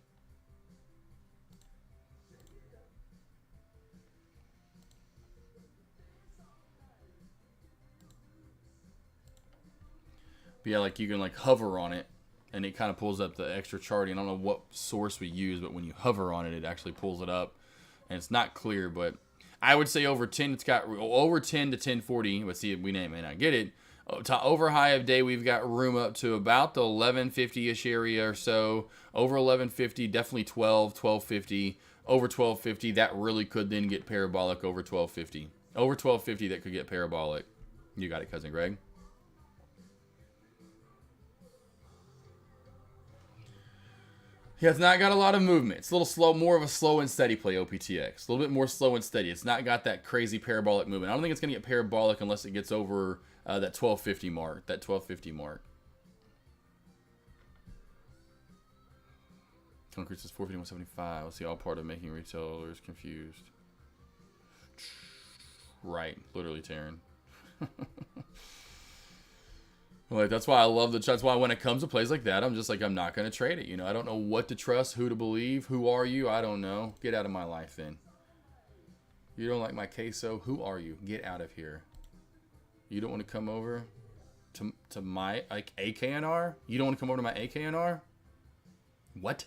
But yeah, like you can like hover on it and it kind of pulls up the extra charting. I don't know what source we use, but when you hover on it, it actually pulls it up. And it's not clear, but I would say over 10, it's got over 10 to 1040. But see, we may not get it. To over high of day, we've got room up to about the 1150-ish area or so. Over 1150, definitely 1250. Over 1250, that really could then get parabolic over 1250. Over 1250, that could get parabolic. You got it, Cousin Greg. Yeah, it's not got a lot of movement. It's a little slow, more of a slow and steady play, OPTX. A little bit more slow and steady. It's not got that crazy parabolic movement. I don't think it's going to get parabolic unless it gets over that 1250 mark. That 1250 mark. Concrete says 450, 175. Let's see, all part of making retailers confused. Right, literally, Taryn. Like, that's why I love that's why when it comes to plays like that, I'm just like, I'm not going to trade it. I don't know what to trust, who to believe. Who are you? I don't know. Get out of my life then. You don't like my queso? Who are you? Get out of here. You don't want to come over to my, like, AKNR? You don't want to come over to my AKNR? What?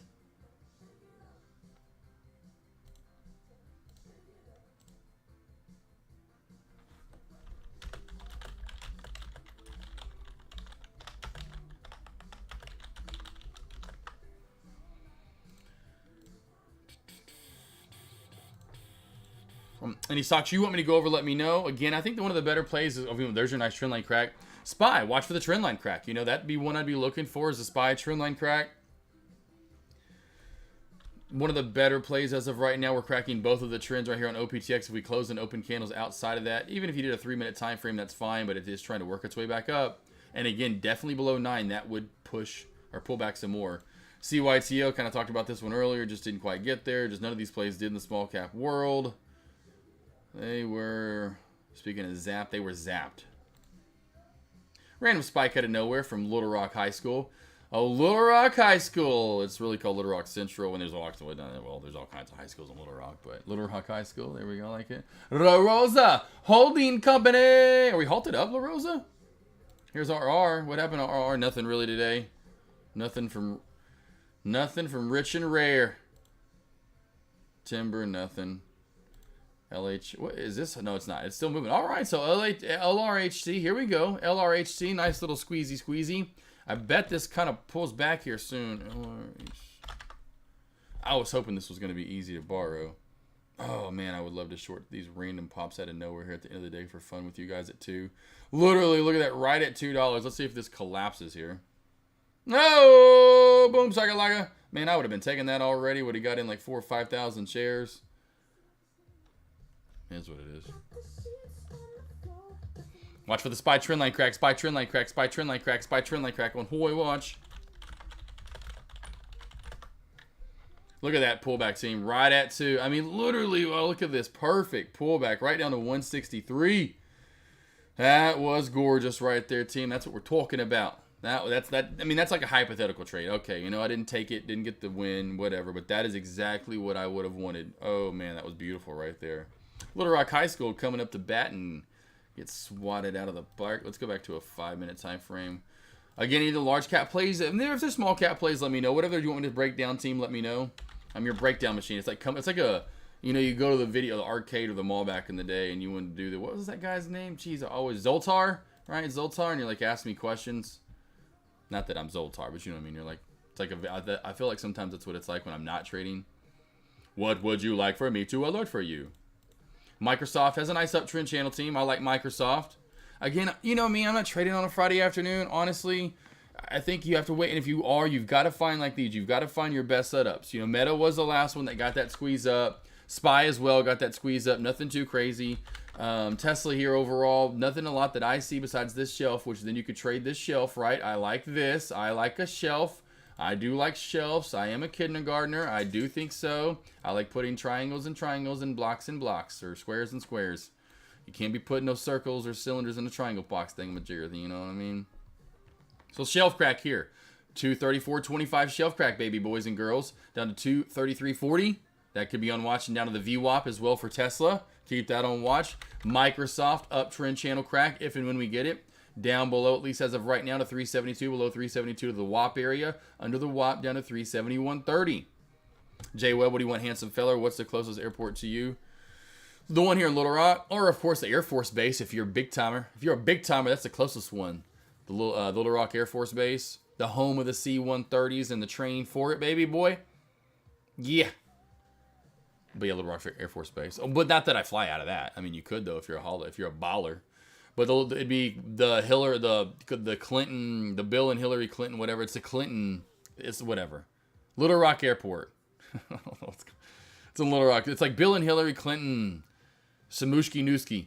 Any stocks you want me to go over, let me know. Again, I think one of the better plays is, there's your nice trend line crack. SPY, watch for the trend line crack. That'd be one I'd be looking for, is the SPY trend line crack. One of the better plays as of right now. We're cracking both of the trends right here on OPTX. If we close and open candles outside of that, even if you did a 3-minute time frame, that's fine, but it is trying to work its way back up. And again, definitely below 9, that would push or pull back some more. CYTO, kind of talked about this one earlier, just didn't quite get there. Just none of these plays did in the small cap world. They were, speaking of zap, they were zapped. Random spike out of nowhere from Little Rock High School. Oh, Little Rock High School. It's really called Little Rock Central, and there's all kinds of high schools in Little Rock, but Little Rock High School, there we go, like it. La Rosa Holding Company. Are we halted up, La Rosa? Here's RR. What happened to RR? Nothing really today. Nothing from Rich and Rare. Timber, nothing. LH, what is this? No, it's not. It's still moving. All right, so LRHC, here we go. LRHC, nice little squeezy. I bet this kind of pulls back here soon. I was hoping this was going to be easy to borrow. Oh, man, I would love to short these random pops out of nowhere here at the end of the day for fun with you guys at 2. Literally, look at that, right at $2. Let's see if this collapses here. No! Boom, sakalaka. Man, I would have been taking that already. Would have got in like 4,000 or 5,000 shares. Is what it is. Watch for the SPY trend line crack, SPY trend line crack, SPY trend line crack, SPY trend line crack. On boy, watch. Look at that pullback, team. Right at 2. I mean, literally, oh, look at this. Perfect pullback right down to 163. That was gorgeous right there, team. That's what we're talking about. That's like a hypothetical trade. Okay, I didn't take it, didn't get the win, whatever, but that is exactly what I would have wanted. Oh, man, that was beautiful right there. Little Rock High School coming up to bat and get swatted out of the park. Let's go back to a 5-minute time frame. Again, either large cap plays. If there's small cap plays, let me know. Whatever you want me to break down, team, let me know. I'm your breakdown machine. It's like a, you go to the video, the arcade or the mall back in the day, and you want to do what was that guy's name? Jeez, always Zoltar, right? Zoltar, and you're like asking me questions. Not that I'm Zoltar, but you know what I mean. You're like, it's like I feel like sometimes that's what it's like when I'm not trading. What would you like for me to alert for you? Microsoft has a nice uptrend channel, team. I like Microsoft. Again, you know me, I'm not trading on a Friday afternoon. Honestly, I think you have to wait. And if you are, you've got to find like these. You've got to find your best setups. Meta was the last one that got that squeeze up. Spy as well, got that squeeze up, nothing too crazy. Tesla here overall, nothing a lot that I see besides this shelf, which then you could trade this shelf, right? I like this. I like a shelf. I do like shelves. I am a kindergartner. I do think so. I like putting triangles and triangles and blocks and blocks, or squares and squares. You can't be putting no circles or cylinders in a triangle box thingamajigger, you know what I mean? So shelf crack here. 234.25 shelf crack, baby boys and girls. Down to 233.40. That could be on watch, and down to the VWAP as well for Tesla. Keep that on watch. Microsoft uptrend channel crack if and when we get it. Down below, at least as of right now, to 372. Below 372 to the WAP area. Under the WAP down to 371.30. Jay Webb, what do you want, handsome feller? What's the closest airport to you? The one here in Little Rock, or of course the Air Force Base if you're a big timer. If you're a big timer, that's the closest one. The Little Rock Air Force Base. The home of the C-130s and the training for it, baby boy. Yeah. But yeah, Little Rock Air Force Base. Oh, but not that I fly out of that. I mean, you could though if you're a baller. But it'd be the Clinton, the Bill and Hillary Clinton, whatever. It's the Clinton. It's whatever. Little Rock Airport. It's in Little Rock. It's like Bill and Hillary Clinton, Samushki Newski.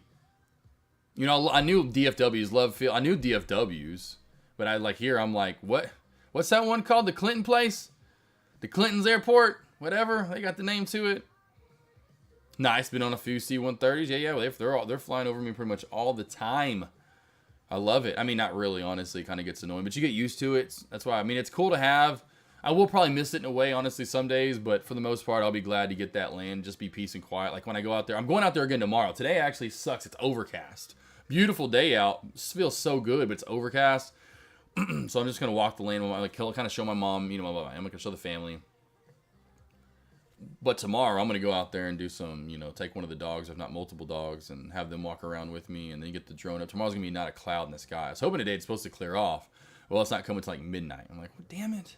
You know, I knew DFWs love field. I knew DFWs, but I'm like, what? What's that one called? The Clinton place? The Clinton's Airport? Whatever. They got the name to it. Nice, been on a few C-130s. Yeah, they're flying over me pretty much all the time. I love it. I mean, not really, honestly. Kind of gets annoying, but you get used to it. That's why, I mean, it's cool to have. I will probably miss it in a way, honestly, some days, but for the most part, I'll be glad to get that land, just be peace and quiet. Like when I go out there, I'm going out there again tomorrow. Today actually sucks. It's overcast. Beautiful day out. It feels so good, but it's overcast. So I'm just going to walk the land, kind of show my mom, I'm going to show the family. But tomorrow, I'm going to go out there and do some, take one of the dogs, if not multiple dogs, and have them walk around with me, and then get the drone up. Tomorrow's going to be not a cloud in the sky. I was hoping today it's supposed to clear off. Well, it's not coming till like midnight. I'm like, well, damn it.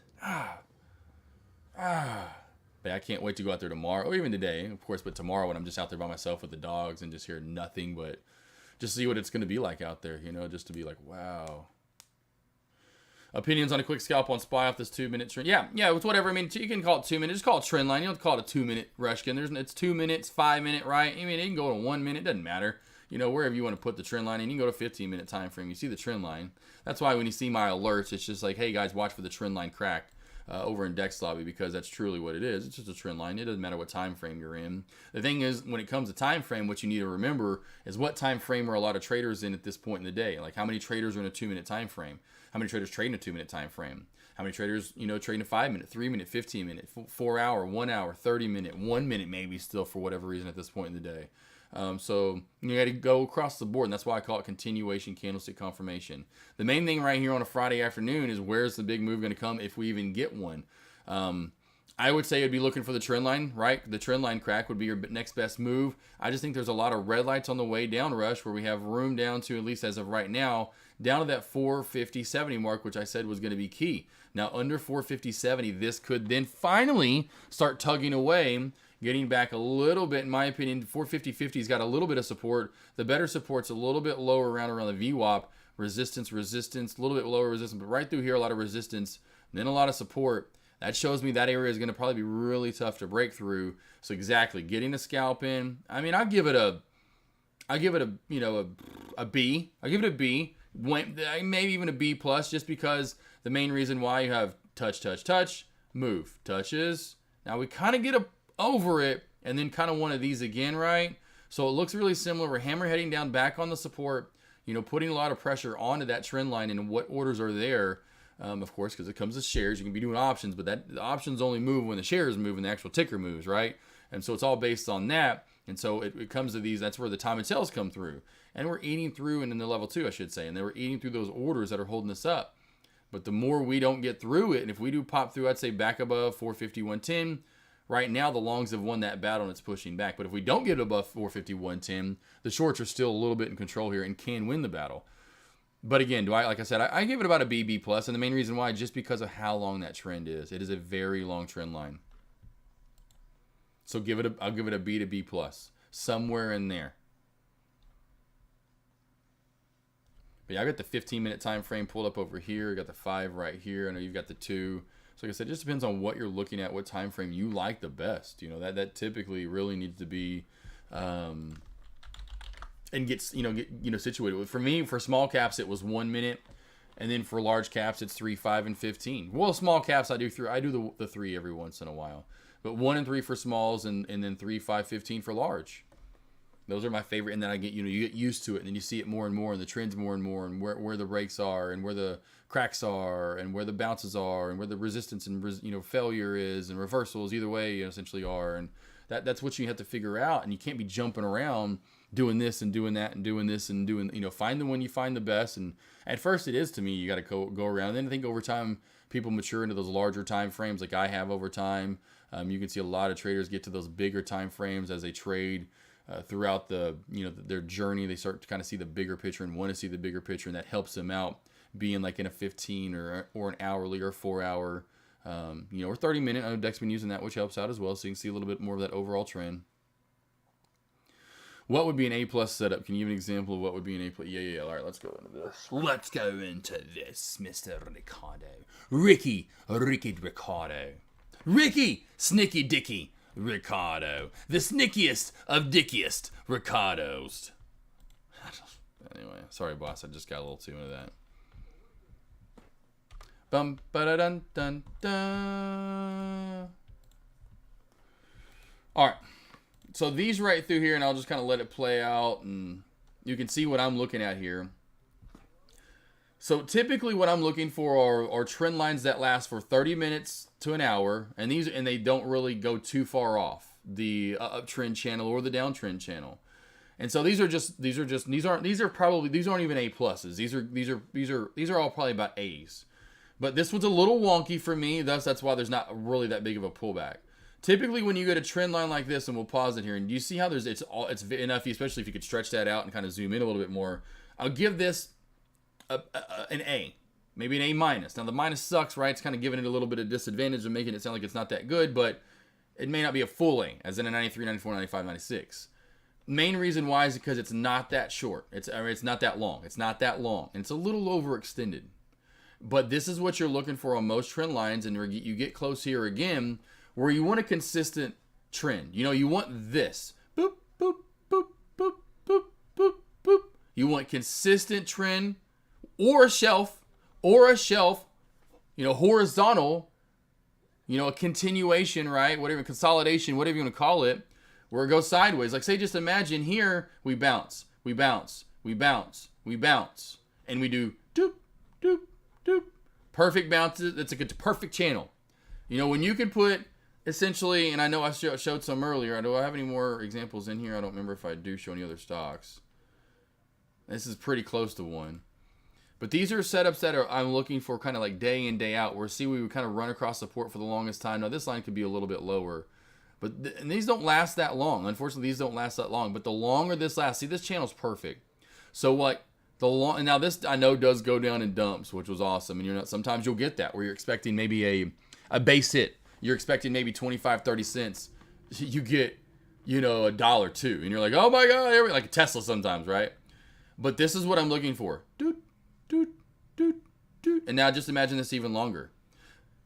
But I can't wait to go out there tomorrow, or even today, of course, but tomorrow when I'm just out there by myself with the dogs and just hear nothing but just see what it's going to be like out there, just to be like, wow. Opinions on a quick scalp on Spy off this 2-minute trend. Yeah, it's whatever. I mean, you can call it 2 minutes. Just call it trend line. You don't have to call it a 2-minute Rushkin. It's 2 minutes, 5 minute, right? I mean, it can go to 1 minute. Doesn't matter. Wherever you want to put the trend line in, you can go to 15-minute time frame. You see the trend line. That's why when you see my alerts, it's just like, hey, guys, watch for the trend line crack over in Dex Lobby, because that's truly what it is. It's just a trend line. It doesn't matter what time frame you're in. The thing is, when it comes to time frame, what you need to remember is what time frame are a lot of traders in at this point in the day. Like how many traders are in a 2-minute time frame? How many traders trade in a 2-minute time frame? How many traders, trade in a 5-minute, 3-minute, 15-minute, 4-hour, 1 hour, 30-minute, 1 minute maybe still for whatever reason at this point in the day. So you got to go across the board, and that's why I call it continuation candlestick confirmation. The main thing right here on a Friday afternoon is where's the big move going to come if we even get one. I would say I'd be looking for the trend line, right? The trend line crack would be your next best move. I just think there's a lot of red lights on the way down, Rush, where we have room down to, at least as of right now, down to that 450.70 mark, which I said was going to be key. Now, under 450.70, this could then finally start tugging away, getting back a little bit, in my opinion. 450.50's got a little bit of support. The better support's a little bit lower around the VWAP. Resistance, a little bit lower resistance, but right through here, a lot of resistance, then a lot of support. That shows me that area is going to probably be really tough to break through. So exactly, getting a scalp in. I mean, I give it a B. I give it a B. Maybe even a B plus, just because the main reason why you have touch, move, touches. Now we kind of get over it, and then kind of one of these again, right? So it looks really similar. We're hammer heading down back on the support, putting a lot of pressure onto that trend line and what orders are there. Of course, because it comes with shares. You can be doing options, but the options only move when the shares move and the actual ticker moves, right? And so it's all based on that. And so it comes to these, that's where the time and tells come through. And we're eating through, and in the level 2, I should say, and then we're eating through those orders that are holding us up. But the more we don't get through it, and if we do pop through, I'd say back above 450, 110, right now the longs have won that battle and it's pushing back. But if we don't get above 450, 110, the shorts are still a little bit in control here and can win the battle. But again, like I said, I give it about a B, B+, and the main reason why, just because of how long that trend is. It is a very long trend line. So I'll give it a B to B+, somewhere in there. But yeah, I got the 15-minute time frame pulled up over here. I got the 5 right here. I know you've got the 2. So like I said, it just depends on what you're looking at, what time frame you like the best. You know, that typically really needs to be and gets situated. For me, for small caps, it was 1 minute. And then for large caps, it's 3, 5, and 15. Well, small caps, I do the 3 every once in a while. But 1 and 3 for smalls, and then 3, 5, 15 for large. Those are my favorite. And then you get used to it, and then you see it more and more, and the trends more and more, and where the breaks are, and where the cracks are, and where the bounces are, and where the resistance and failure is, and reversals either way essentially are. And that's what you have to figure out. And you can't be jumping around doing this and doing that and doing this and doing, find the one you find the best. And at first it is, to me, you got to go around. And then I think over time, people mature into those larger time frames like I have over time. You can see a lot of traders get to those bigger time frames as they trade throughout their journey. They start to kind of see the bigger picture and want to see the bigger picture, and that helps them out being like in a 15 or an hourly or 4 hour, or 30 minute. I know Deck's been using that, which helps out as well. So you can see a little bit more of that overall trend. What would be an A+ setup? Can you give an example of what would be an A+? Yeah. All right, let's go into this. Let's go into this, Mr. Ricardo. Ricky Ricardo. Ricky Snicky Dicky Ricardo. The snickiest of dickiest Ricardos. Anyway, sorry, boss. I just got a little too into that. Bum ba da dun dun dun. All right. So these right through here, and I'll just kind of let it play out, and you can see what I'm looking at here. So typically what I'm looking for are trend lines that last for 30 minutes to an hour, and they don't really go too far off the uptrend channel or the downtrend channel. And so these aren't even A pluses. These are all probably about A's. But this one's a little wonky for me, that's why there's not really that big of a pullback. Typically, when you get a trend line like this, and we'll pause it here, and you see how it's enough, especially if you could stretch that out and kind of zoom in a little bit more. I'll give this an A, maybe an A-. Now, the minus sucks, right? It's kind of giving it a little bit of disadvantage and making it sound like it's not that good, but it may not be a full A, as in a 93, 94, 95, 96. Main reason why is because it's not that short. It's not that long. It's not that long, and it's a little overextended. But this is what you're looking for on most trend lines, and you get close here again, where you want a consistent trend. You want this. Boop, boop, boop, boop, boop, boop, boop. You want consistent trend or a shelf, horizontal, a continuation, right? Whatever, consolidation, whatever you want to call it, where it goes sideways. Like, say, just imagine here, we bounce, we bounce, we bounce, we bounce, and we do doop, doop, doop. Perfect bounces. That's a good, perfect channel. When you could put, essentially, and I know I showed some earlier. Do I have any more examples in here? I don't remember if I do show any other stocks. This is pretty close to one. But these are setups that I'm looking for kind of like day in, day out, where we would kind of run across support for the longest time. Now, this line could be a little bit lower. And these don't last that long. Unfortunately, these don't last that long. But the longer this lasts, see, this channel's perfect. So, like, now this, I know, does go down in dumps, which was awesome. And sometimes you'll get that, where you're expecting maybe a base hit. You're expecting maybe 25, 30 cents. You get, $1, $2. And you're like, oh my God, like a Tesla sometimes, right? But this is what I'm looking for. Doot, doot, doot, doot. And now just imagine this even longer.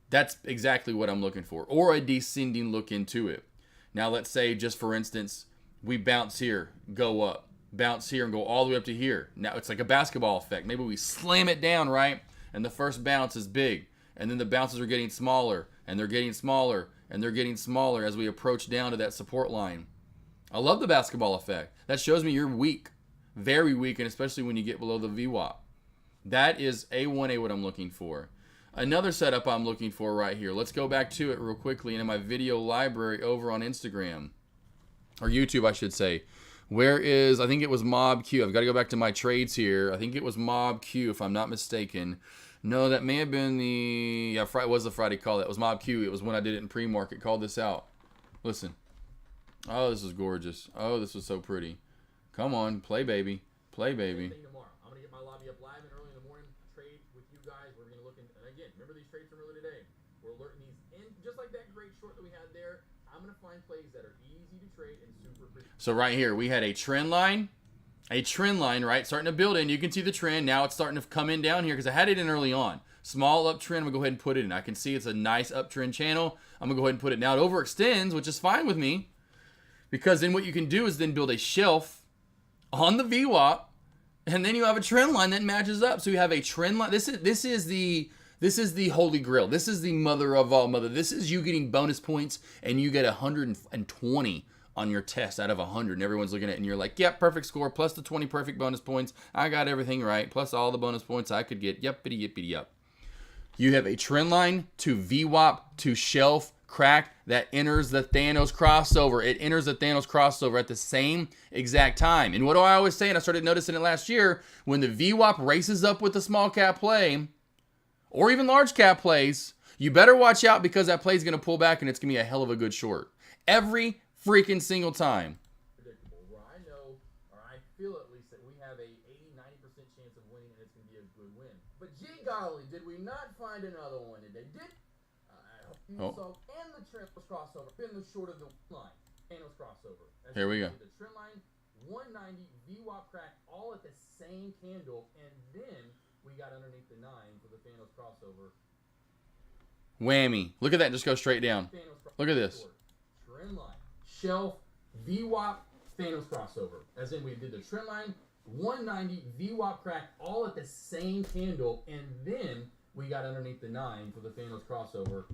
That's exactly what I'm looking for. Or a descending look into it. Now let's say, just for instance, we bounce here, go up. Bounce here and go all the way up to here. Now it's like a basketball effect. Maybe we slam it down, right? And the first bounce is big. And then the bounces are getting smaller. And they're getting smaller, and they're getting smaller as we approach down to that support line. I love the basketball effect. That shows me you're weak, very weak, and especially when you get below the VWAP. That is A1A what I'm looking for. Another setup I'm looking for right here. Let's go back to it real quickly in my video library over on Instagram, or YouTube, I should say. I think it was Mob Q. I've got to go back to my trades here. I think it was Mob Q, if I'm not mistaken. No, that may have been it was the Friday call. That was Mob Q. It was when I did it in pre-market. Called this out. Listen. Oh, this is gorgeous. Oh, this was so pretty. Come on, play baby. Play baby. Tomorrow. I'm going to get my lobby up live and early in the morning. Trade with you guys. We're going to look and again, remember these trades from earlier today. We're alerting these. And just like that great short that we had there, I'm going to find plays that are easy to trade and super pretty. So right here, we had a trend line. a trend line, right? Starting to build in. You can see the trend. Now it's starting to come in down here because I had it in early on. Small uptrend. I'm going to go ahead and put it in. I can see it's a nice uptrend channel. I'm going to go ahead and put it. Now it overextends, which is fine with me because then what you can do is then build a shelf on the VWAP, and then you have a trend line that matches up. So you have a trend line. This is the holy grail. This is the mother of all mother. This is you getting bonus points, and you get 120 on your test out of 100, and everyone's looking at it, and you're like, yep, perfect score, plus the 20 perfect bonus points. I got everything right, plus all the bonus points I could get. Yep-itty, yippity, yup. You have a trend line to VWAP to shelf crack that enters the Thanos crossover. It enters the Thanos crossover at the same exact time. And what do I always say, and I started noticing it last year, when the VWAP races up with the small cap play, or even large cap plays, you better watch out because that play is going to pull back and it's going to be a hell of a good short. Every freaking single time. Predictable. Where I know, or I feel at least, that we have a 80-90% chance of winning and it's going to be a good win. But gee golly, did we not find another one today? I hope you saw, and the trend was crossover. Been the short of the line. And it was crossover. Here we go. The trend line, 190, VWAP crack, all at the same candle, and then we got underneath the 9 for the Thanos crossover. Whammy. Look at that, just go straight down. Look at this. Trend line. Shelf, VWAP, Thanos crossover. As in, we did the trend line, 190, VWAP crack, all at the same candle, and then we got underneath the 9 for the Thanos crossover.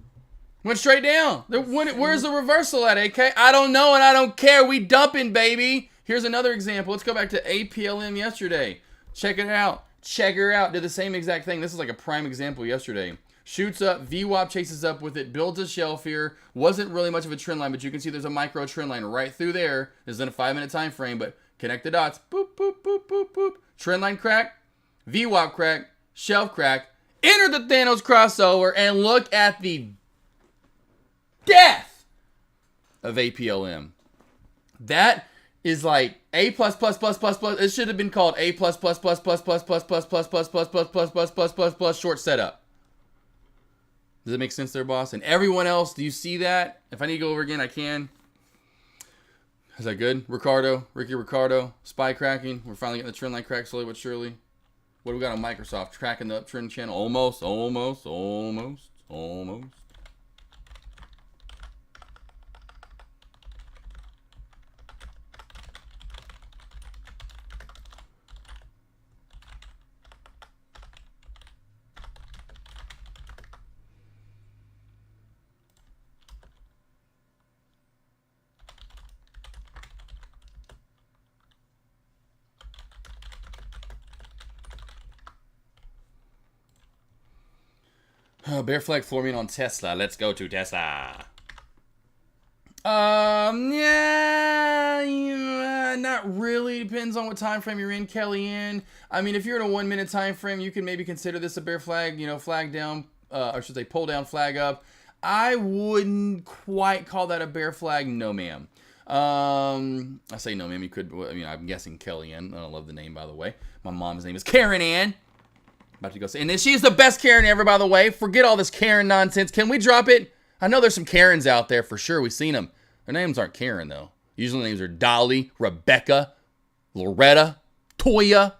Went straight down. Where's the reversal at, AK? I don't know, and I don't care. We dumping, baby. Here's another example. Let's go back to APLM yesterday. Check it out. Check her out. Did the same exact thing. This is like a prime example yesterday. Shoots up, VWAP chases up with it, builds a shelf here. Wasn't really much of a trend line, but you can see there's a micro trend line right through there. This is in a 5-minute time frame, but connect the dots. Boop, boop, boop, boop, boop. Trend line crack, VWAP crack, shelf crack. Enter the Thanos crossover, and look at the death of APLM. That is like A++++++. It should have been called A++++++++++++++++++++ short setup. Does it make sense there, boss? And everyone else, do you see that? If I need to go over again, I can. Is that good? Ricky Ricardo, spy cracking. We're finally getting the trend line crack slowly but surely. What do we got on Microsoft? Tracking the uptrend channel. Almost. Bear flag forming on Tesla. Let's go to Tesla. Yeah, not really. Depends on what time frame you're in, Kellyanne. I mean, if you're in a 1 minute time frame, you can maybe consider this a bear flag. Flag down, or I should say, pull down, flag up. I wouldn't quite call that a bear flag. No, ma'am. I say no, ma'am. You could. I mean, I'm guessing Kellyanne. I love the name, by the way. My mom's name is Karen Ann. About to go say, and then she's the best Karen ever, by the way. Forget all this Karen nonsense. Can we drop it? I know there's some Karens out there for sure. We've seen them. Their names aren't Karen, though. Usually names are Dolly, Rebecca, Loretta, Toya,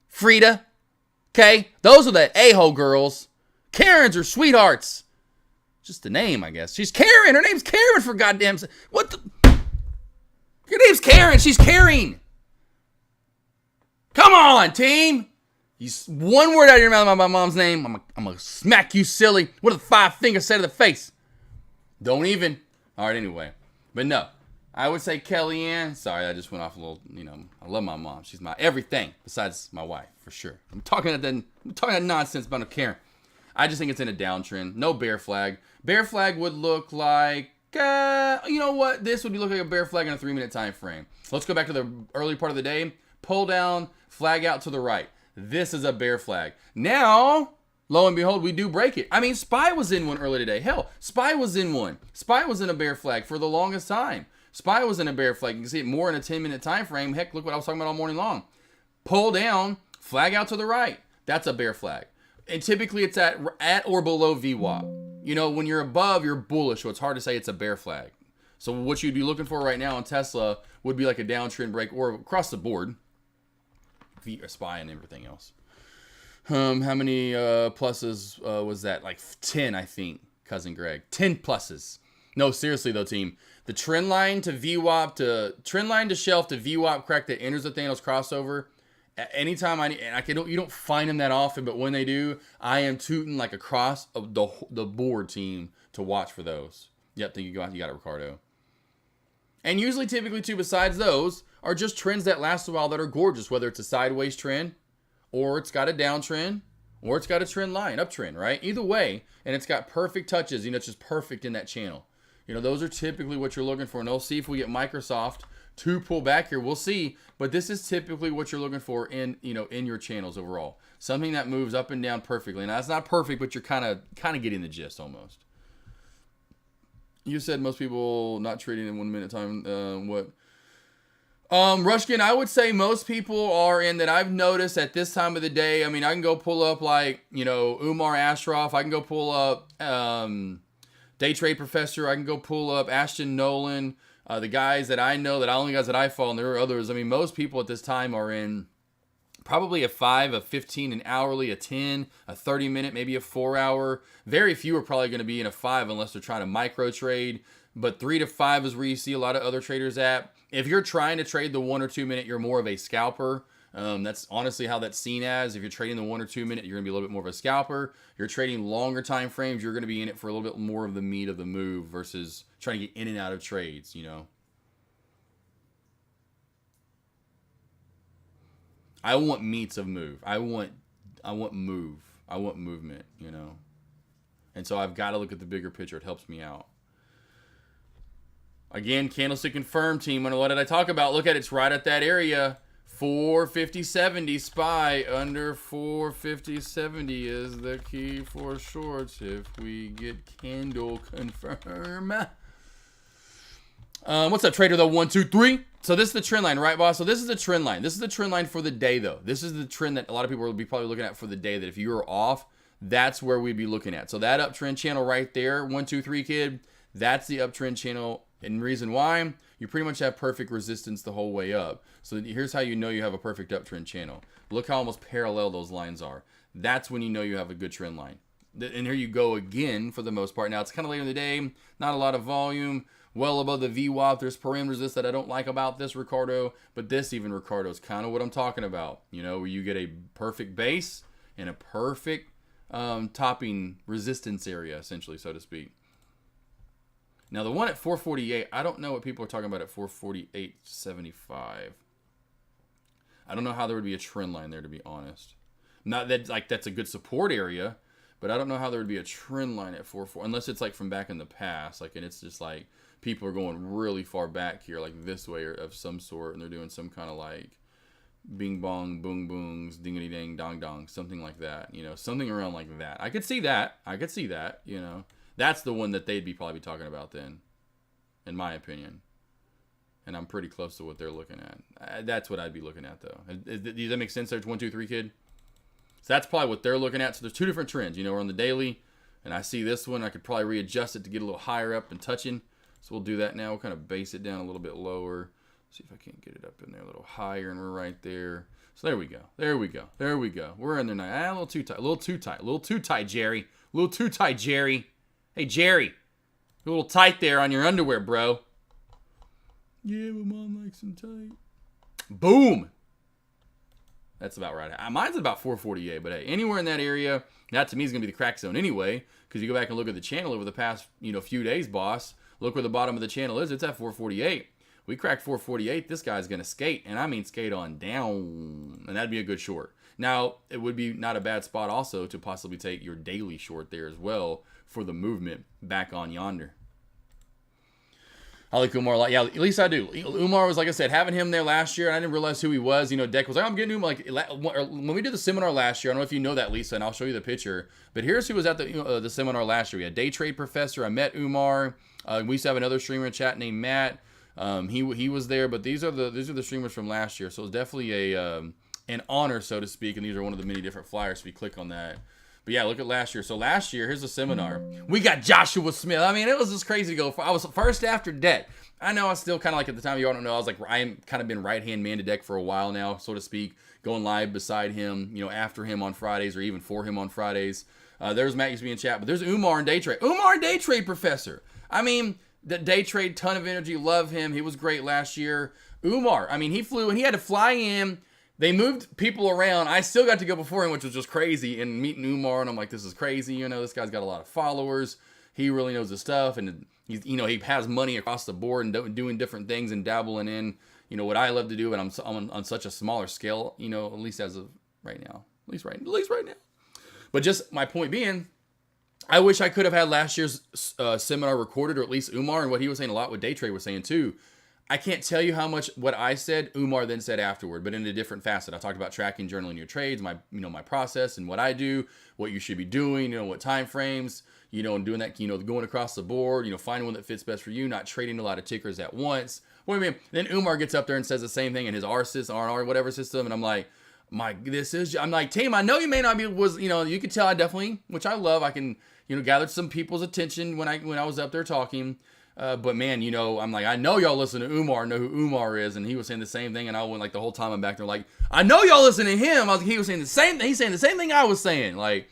Frida. Okay? Those are the a-hole girls. Karens are sweethearts. Just the name, I guess. She's Karen. Her name's Karen, for goddamn... What the... Your name's Karen. She's carrying. Come on, team. One word out of your mouth about my mom's name, I'm going to smack you silly. What a 5-finger set to the face. Don't even. All right, anyway. But no, I would say Kellyanne. Sorry, I just went off a little, I love my mom. She's my everything besides my wife, for sure. I'm talking that nonsense about a Karen. I just think it's in a downtrend. No bear flag. Bear flag would look like, you know what? This would look like a bear flag in a 3-minute time frame. Let's go back to the early part of the day. Pull down, flag out to the right. This is a bear flag. Now, lo and behold, we do break it. I mean, SPY was in one early today. Hell, SPY was in one. SPY was in a bear flag for the longest time. SPY was in a bear flag. You can see it more in a 10-minute time frame. Heck, look what I was talking about all morning long. Pull down, flag out to the right. That's a bear flag. And typically it's at or below VWAP. When you're above, you're bullish, so it's hard to say it's a bear flag. So what you'd be looking for right now on Tesla would be like a downtrend break or across the board. SPY and everything else. How many pluses was that? Like 10, I think, Cousin Greg. 10 pluses. No, seriously though, team. The trend line to VWAP to shelf to VWAP crack that enters the Thanos crossover. Anytime you don't find them that often, but when they do, I am tooting like across of the board, team, to watch for those. Yep, you got it, Ricardo. And usually, typically too, besides those, are just trends that last a while that are gorgeous, whether it's a sideways trend, or it's got a downtrend, or it's got a trend line, uptrend, right? Either way, and it's got perfect touches, it's just perfect in that channel. Those are typically what you're looking for. And we'll see if we get Microsoft to pull back here. We'll see. But this is typically what you're looking for in your channels overall. Something that moves up and down perfectly. Now, it's not perfect, but you're kind of getting the gist almost. You said most people not trading in 1 minute time. What? Rushkin, I would say most people are in that I've noticed at this time of the day. I mean, I can go pull up like, Umar Ashraf. I can go pull up Day Trade Professor. I can go pull up Ashton Nolan. The guys that I know, the only guys that I follow, and there are others. I mean, most people at this time are in probably a 5, a 15, an hourly, a 10, a 30-minute, maybe a 4-hour. Very few are probably going to be in a 5 unless they're trying to micro trade. But 3 to 5 is where you see a lot of other traders at. If you're trying to trade the 1 or 2 minute, you're more of a scalper. That's honestly how that's seen as. If you're trading the 1 or 2 minute, you're going to be a little bit more of a scalper. You're trading longer time frames, you're going to be in it for a little bit more of the meat of the move versus trying to get in and out of trades, I want meats of move. I want move. I want movement, And so I've got to look at the bigger picture. It helps me out. Again, candlestick confirmed, team. What did I talk about? Look at it. It's right at that area. 450.70 SPY under 450.70 is the key for shorts if we get candle confirm. What's up, trader, though? 1, 2, 3. So this is the trend line, right, boss? So this is the trend line. This is the trend line for the day, though. This is the trend that a lot of people will be probably looking at for the day, that if you were off, that's where we'd be looking at. So that uptrend channel right there, 1, 2, 3, kid, that's the uptrend channel. And the reason why, you pretty much have perfect resistance the whole way up. So here's how you know you have a perfect uptrend channel. Look how almost parallel those lines are. That's when you know you have a good trend line. And here you go again for the most part. Now, it's kind of later in the day, not a lot of volume, well above the VWAP. There's parameters this that I don't like about this, Ricardo, but this even, Ricardo, is kind of what I'm talking about. Where you get a perfect base and a perfect topping resistance area, essentially, so to speak. Now, the one at 448, I don't know what people are talking about at 448.75. I don't know how there would be a trend line there, to be honest. Not that that's a good support area, but I don't know how there would be a trend line at 4.4, unless it's like from back in the past, and it's just like people are going really far back here, like this way or of some sort, and they're doing some kind of like bing bong, boom boongs, dingity dang, dong dong, something like that, something around like that. I could see that. That's the one that they'd probably be talking about then, in my opinion. And I'm pretty close to what they're looking at. That's what I'd be looking at, though. Does that make sense? There's 1, 2, 3, kid. So that's probably what they're looking at. So there's 2 different trends. We're on the daily, and I see this one. I could probably readjust it to get a little higher up and touching. So we'll do that now. We'll kind of base it down a little bit lower. See if I can't get it up in there a little higher, and we're right there. So there we go. There we go. There we go. We're in there now. A little too tight. A little too tight. A little too tight, Jerry. A little too tight, Jerry. Hey, Jerry, you're a little tight there on your underwear, bro. Yeah, my mom likes them tight. Boom. That's about right. Mine's about 448, but hey, anywhere in that area, that to me is going to be the crack zone anyway, because you go back and look at the channel over the past few days, boss. Look where the bottom of the channel is. It's at 448. We cracked 448. This guy's going to skate, and I mean skate on down, and that'd be a good short. Now, it would be not a bad spot also to possibly take your daily short there as well for the movement back on yonder. I like Umar a lot. Yeah, at least I do. Umar was, like I said, having him there last year, and I didn't realize who he was. Deck was like, I'm getting Umar. When we did the seminar last year, I don't know if you know that, Lisa, and I'll show you the picture. But here's who was at the seminar last year. We had Day Trade Professor. I met Umar. We used to have another streamer in chat named Matt. He was there, but these are the streamers from last year. So it's definitely an honor, so to speak, and these are one of the many different flyers if you click on that. But yeah, look at last year. So last year, here's the seminar. We got Joshua Smith. I mean, it was just crazy to go. I was first after Deck. I know I was still kind of like at the time, you all don't know, I was like, I am kind of been right-hand man to Deck for a while now, so to speak, going live beside him, after him on Fridays or even for him on Fridays. There's Matt used to be in chat, but there's Umar and Day Trade. Umar and Day Trade Professor. I mean, the Day Trade, ton of energy, love him. He was great last year. Umar, I mean, he flew and he had to fly in. They moved people around. I still got to go before him, which was just crazy. And meeting Umar, and I'm like, this is crazy. This guy's got a lot of followers. He really knows his stuff, and he's, he has money across the board and doing different things and dabbling in, what I love to do. And I'm on such a smaller scale, at least as of right now, at least right now. But just my point being, I wish I could have had last year's seminar recorded, or at least Umar, and what he was saying a lot, what Day Trade was saying too. I can't tell you how much what I said, Umar then said afterward, but in a different facet. I talked about tracking, journaling your trades, my process and what I do, what you should be doing, what time frames, and doing that, going across the board, finding one that fits best for you, not trading a lot of tickers at once. What do you mean? Then Umar gets up there and says the same thing in his R whatever system, and I'm like, I'm like, Tim, I know you may not be, you could tell I definitely, which I love, I can, gathered some people's attention when I was up there talking. But man, I'm like, I know y'all listen to Umar, know who Umar is, and he was saying the same thing, and I went like the whole time I'm back there like, I know y'all listen to him. He was saying the same thing. He's saying the same thing I was saying, like,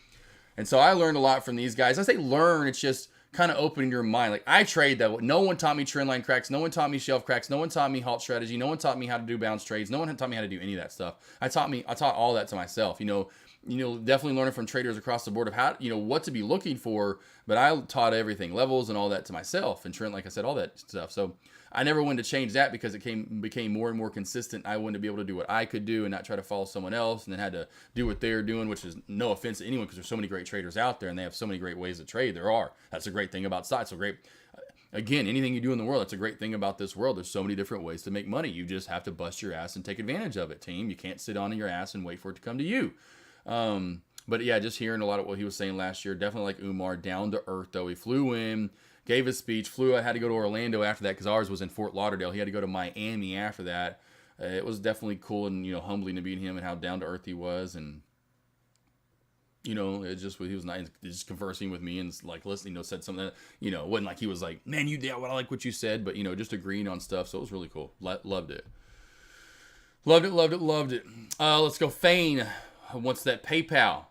and so I learned a lot from these guys. I say learn, it's just kind of opening your mind. Like I trade that. No one taught me trend line cracks. No one taught me shelf cracks. No one taught me halt strategy. No one taught me how to do bounce trades. No one taught me how to do any of that stuff. I taught all that to myself. Definitely learning from traders across the board of how, what to be looking for, but I taught everything, levels and all that to myself, and trend, like I said, all that stuff. So I never wanted to change that because it became more and more consistent. I wanted to be able to do what I could do and not try to follow someone else, and then had to do what they're doing, which is no offense to anyone because there's so many great traders out there and they have so many great ways to trade. That's a great thing about stocks. Again, anything you do in the world, that's a great thing about this world. There's so many different ways to make money. You just have to bust your ass and take advantage of it, team. You can't sit on your ass and wait for it to come to you. But yeah, just hearing a lot of what he was saying last year, definitely like Umar, down to earth though. He flew in, gave his speech, I had to go to Orlando after that because ours was in Fort Lauderdale. He had to go to Miami after that. It was definitely cool and, humbling to meet him and how down to earth he was. And, he was nice, just conversing with me and like listening, said something that, it wasn't like he was like, man, I like what you said, but, just agreeing on stuff. So it was really cool. Loved it. Loved it. Let's go. Fane wants that PayPal.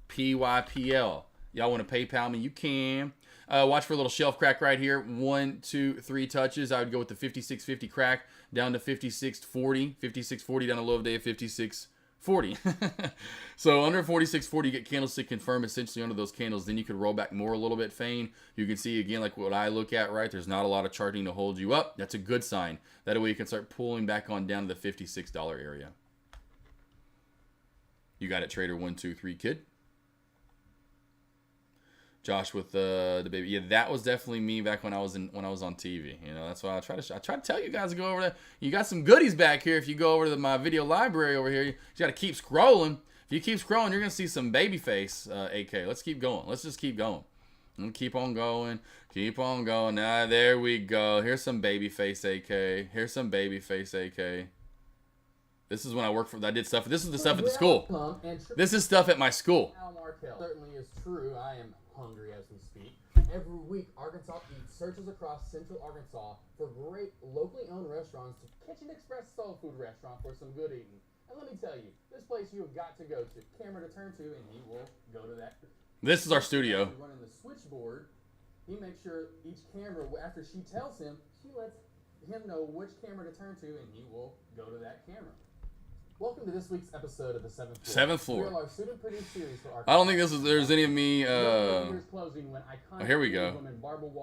PYPL. Y'all want to PayPal me? You can. Watch for a little shelf crack right here. 1, 2, 3 touches. I would go with the 56.50 crack down to 56.40. 56.40 down to low of day of 56.40. So under 46.40, you get candlestick confirm essentially under those candles. Then you could roll back more a little bit, Fane. You can see again like what I look at, right? There's not a lot of charting to hold you up. That's a good sign. That way you can start pulling back on down to the $56 area. You got it, Trader 123 Kid. Josh with the baby. Yeah, that was definitely me back when I was on TV. That's why I try to tell you guys to go over there. You got some goodies back here. If you go over to my video library over here, you got to keep scrolling. If you keep scrolling, you're gonna see some babyface AK. Let's keep going. Let's just keep going. And keep on going. Keep on going. Ah, there we go. Here's some babyface AK. Here's some babyface AK. This is when I did stuff. This is the stuff at the school. This is stuff at my school. Al Markel certainly is true. I am hungry as we speak. Every week, Arkansas Eats searches across central Arkansas for great locally owned restaurants to Kitchen Express Soul Food Restaurant for some good eating. And let me tell you, this place you have got to go to. Camera to turn to, and he will go to that. This is our studio. Running the switchboard, he makes sure each camera, after she tells him, she lets him know which camera to turn to, and he will go to that camera. Welcome to this week's episode of the 7th Floor. 7th Floor. We are our student-produced series for Arkansas. I don't think there's any of me. Oh, here we go.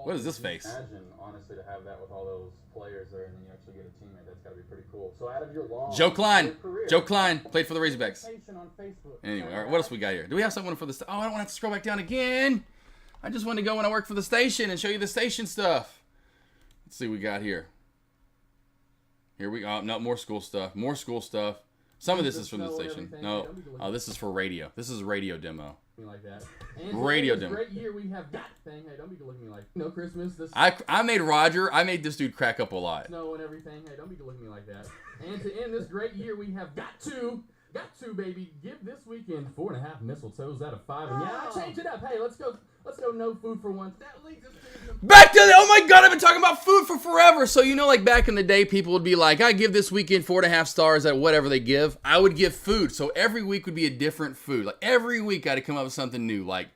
What is this face? Imagine, honestly, to have that with all those players there, and then you actually get a teammate. That's got to be pretty cool. So out of your long Joe Klein. career, Joe Klein played for the Razorbacks. On Facebook. Anyway, all right, what else we got here? Do we have something for the? Oh, I don't want to have to scroll back down again. I just wanted to go when I worked for the station and show you the station stuff. Let's see what we got here. Here we go. No, more school stuff. More school stuff. Some of this is from the station. No. Oh, this is for radio. This is a radio demo. Like that. Radio demo. Great year we have got thing. Hey, don't be looking at me like no Christmas. This I made Roger. I made this dude crack up a lot. Snow and everything. Hey, don't be looking at me like that. And to end this great year we have got to Got to, baby. Give this weekend 4.5 mistletoes out of 5. And yeah, I changed it up. Hey, let's go no food for once. That leads us to Back to the, oh my God, I've been talking about food for forever. So, you know, like back in the day, people would be like, I give this weekend 4.5 stars at whatever they give. I would give food. So every week would be a different food. Like every week I had to come up with something new. Like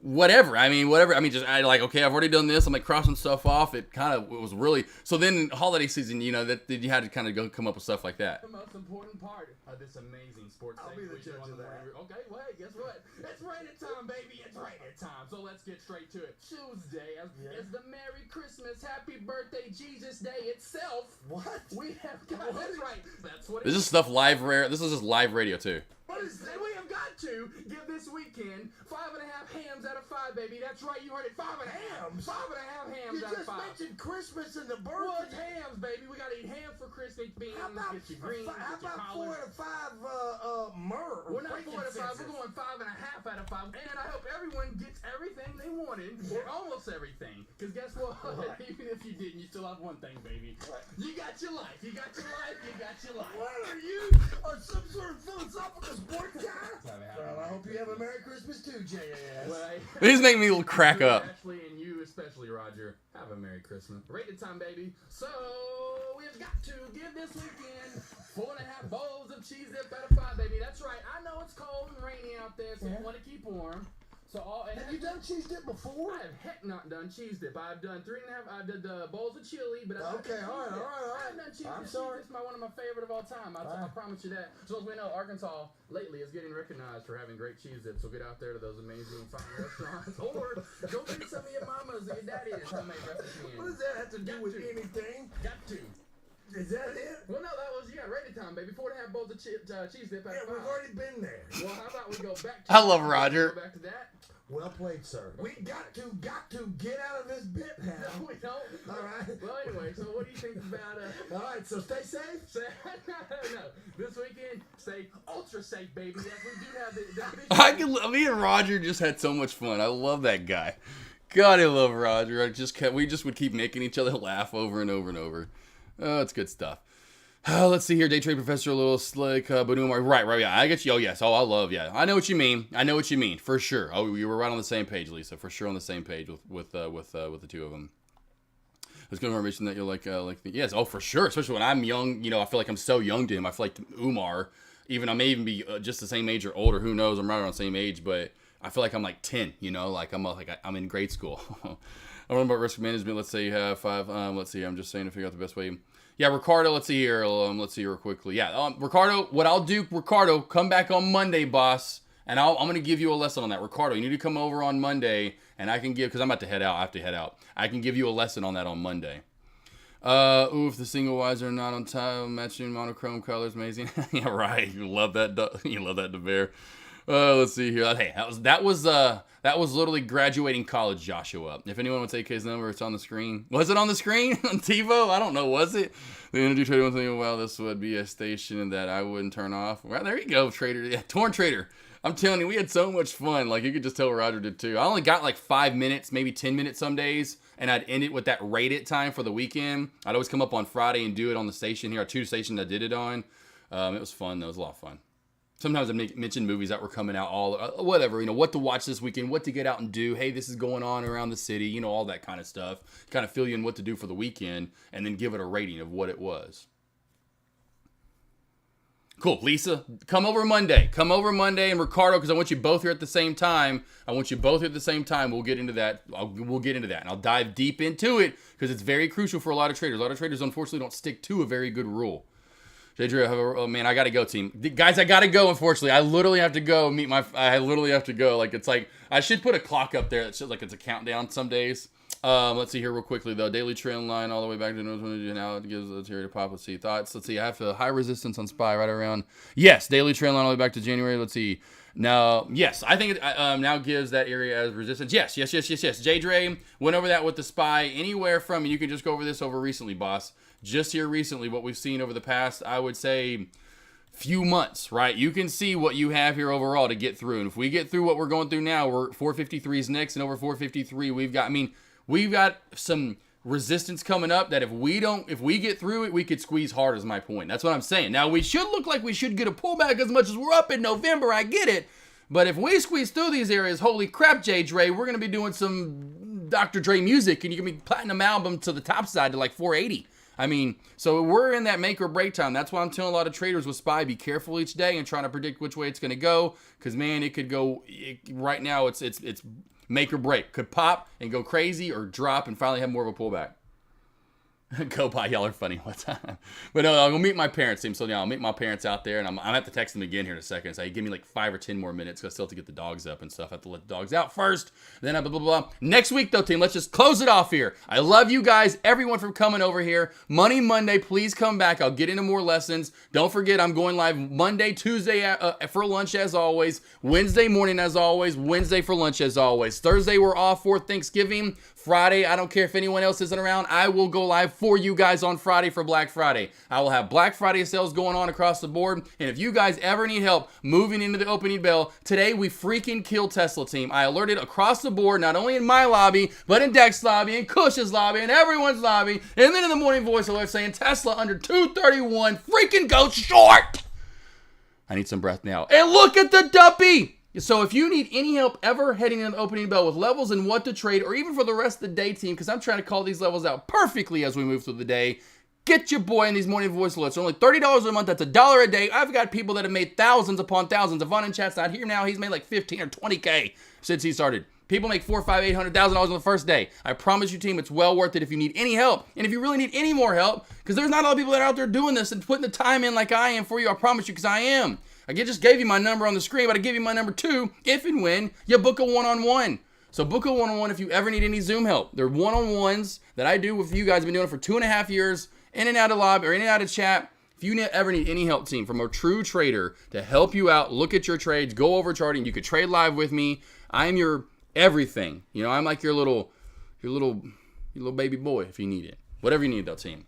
whatever. I mean, like, okay, I've already done this. I'm like crossing stuff off. It was really, so then holiday season, you know, that you had to kind of go come up with stuff like that. the most important part of this amazing sports I'll segment be the we do judge on of the that. morning. Okay, well, hey, guess what? It's raining time, baby. It's raining time. So let's get straight to it. Tuesday is the Merry Christmas, Happy Birthday, Jesus Day itself. What? We have got that's right. That's what This is stuff live rare. This is just live radio too. What is that? We have got to give this weekend 5.5 hams out of 5, baby. That's right, you heard it. 5.5 hams. 5.5 hams You out of just 5. mentioned Christmas and the Well, it's birthday. hams, baby. We gotta eat hams for Christmas beans. How about, get your greens, how get your about collards. 4 out of 5 myrrh? We're not 4 out of 5. We're going 5.5 out of 5. And I hope everyone gets everything they wanted, or almost everything. Because guess what? Even if you didn't, you still have one thing, baby. You got your life. You got your life. You got your life. What are you? Are some sort of philosophical sports guy? Well, I hope you have a Merry Christmas too, JAS. Well, These make me crack up. Ashley and you especially, Roger. Have a Merry Christmas. Rated time, baby. So we have got to give this weekend 4.5 bowls of cheese dip out of 5, baby. That's right. I know it's cold and rainy out there, so you want to keep warm. So have you done cheese dip before? I have heck not done cheese dip. I've done 3.5. I did the bowls of chili, but Okay, all right. I've done cheese dip. I'm sorry. It's one of my favorite of all time. I promise you that. So as we know, Arkansas lately is getting recognized for having great cheese dip. So get out there to those amazing fine restaurants, or go get some of your mama's or your daddy's homemade recipe. What does that have to do with anything? Got to. Is that it? Well, no, that was rated time, baby. 4.5 bowls of cheese dip. Yeah, we've already been there. Well, how about we go back to I love Roger. Go back to that. Well played, sir. We got to get out of this bit now. No, we don't. All right. Well, anyway, so what do you think about All right, so stay safe. no. This weekend, stay ultra safe, baby. Yes, we do have the Me and Roger just had so much fun. I love that guy. God, I love Roger. We just would keep making each other laugh over and over and over. Oh, it's good stuff. Let's see here. Day trade professor, a little slick, but right, yeah. I get you. Oh, yes. Oh, I love, yeah. I know what you mean. For sure. Oh, you were right on the same page, Lisa. For sure on the same page with the two of them. It's good information that you're yes. Oh, for sure. Especially when I'm young. You know, I feel like I'm so young to him. I feel like Umar, I may even be just the same age or older. Who knows? I'm right around the same age, but I feel like I'm like 10. You know, like I'm in grade school. I remember about risk management. Let's say you have 5. Let's see. I'm just saying to figure out the best way. Yeah, Ricardo, let's see here. Let's see real quickly. Yeah, Ricardo, what I'll do, Ricardo, come back on Monday, boss, and I'm going to give you a lesson on that. Ricardo, you need to come over on Monday, and I can give, because I'm about to head out. I have to head out. I can give you a lesson on that on Monday. If the single wires are not on time, matching monochrome colors, amazing. Yeah, right. You love that. You love that, DeBear. Let's see here. Hey, that was literally graduating college, Joshua. If anyone wants AK's number, it's on the screen. Was it on the screen on TiVo? I don't know. Was it? The energy trader was thinking, well, this would be a station that I wouldn't turn off. Well, there you go, trader. Yeah, Torn Trader. I'm telling you, we had so much fun. Like, you could just tell Roger did too. I only got like 5 minutes, maybe 10 minutes some days, and I'd end it with that rated time for the weekend. I'd always come up on Friday and do it on the station here. 2 stations I did it on. It was fun, though. It was a lot of fun. Sometimes I mention movies that were coming out, whatever, what to watch this weekend, what to get out and do. Hey, this is going on around the city, all that kind of stuff. Kind of fill you in what to do for the weekend, and then give it a rating of what it was. Cool, Lisa, come over Monday, and Ricardo, because I want you both here at the same time. We'll get into that. And I'll dive deep into it, because it's very crucial for a lot of traders. A lot of traders, unfortunately, don't stick to a very good rule. Oh man, I gotta go, team. Guys, I gotta go, unfortunately. I literally have to go meet I literally have to go. It's like, I should put a clock up there that shows like it's a countdown some days. Let's see here real quickly, though. Daily trend line all the way back to now. It gives the to pop. Let's see. Thoughts. Let's see. I have a high resistance on SPY right around. Yes, daily trend line all the way back to January. Let's see. Now, yes, I think it now gives that area as resistance. Yes. J. Dre went over that with the SPY anywhere from, and you can just go over this over recently, boss. Just here recently, what we've seen over the past, I would say, few months, right? You can see what you have here overall to get through. And if we get through what we're going through now, we're 453s next, and over 453, we've got some resistance coming up that if we get through it, we could squeeze hard is my point. That's what I'm saying. Now, we should look like we should get a pullback as much as we're up in November. I get it. But if we squeeze through these areas, holy crap, J. Dre, we're going to be doing some Dr. Dre music, and you can be platinum album to the top side to like 480. I mean, so we're in that make or break time. That's why I'm telling a lot of traders with SPY, be careful each day and trying to predict which way it's going to go. Because, man, it could go, right now it's make or break. Could pop and go crazy or drop and finally have more of a pullback. Go by, y'all are funny all the time. But no, I'll go meet my parents. So yeah, I'll meet my parents out there, and I'm gonna have to text them again here in a second. So give me like 5 or 10 more minutes because I still have to get the dogs up and stuff. I have to let the dogs out first. Then blah, blah, blah. Next week, though, team, let's just close it off here. I love you guys, everyone, for coming over here. Money Monday, please come back. I'll get into more lessons. Don't forget, I'm going live Monday, Tuesday for lunch as always. Wednesday morning as always. Wednesday for lunch as always. Thursday, we're off for Thanksgiving. Friday, I don't care if anyone else isn't around. I will go live for you guys on Friday for Black Friday. I will have Black Friday sales going on across the board. And if you guys ever need help moving into the opening bell, today we freaking killed Tesla, team. I alerted across the board, not only in my lobby, but in Deck's lobby, and Cush's lobby, and everyone's lobby. And then in the morning voice alert saying Tesla under 231 freaking goes short. I need some breath now. And look at the duppy. So if you need any help ever heading into the opening bell with levels and what to trade, or even for the rest of the day, team, because I'm trying to call these levels out perfectly as we move through the day, get your boy in these morning voice alerts. They're only $30 a month. That's $1 a day. I've got people that have made thousands upon thousands. Yvonne in chat's not here now. He's made like 15 or 20K since he started. People make $400,000, $500,000, $800,000 on the first day. I promise you, team, it's well worth it if you need any help. And if you really need any more help, because there's not a lot of people that are out there doing this and putting the time in like I am for you. I promise you, because I am. I just gave you my number on the screen, but I give you my number too if and when you book a one-on-one. So book a one-on-one if you ever need any Zoom help. They're one-on-ones that I do with you guys. I've been doing it for 2.5 years, in and out of lobby or in and out of chat. If you ever need any help, team, from a true trader to help you out, look at your trades, go over charting. You could trade live with me. I'm your everything. You know, I'm like your little baby boy if you need it. Whatever you need, though, team.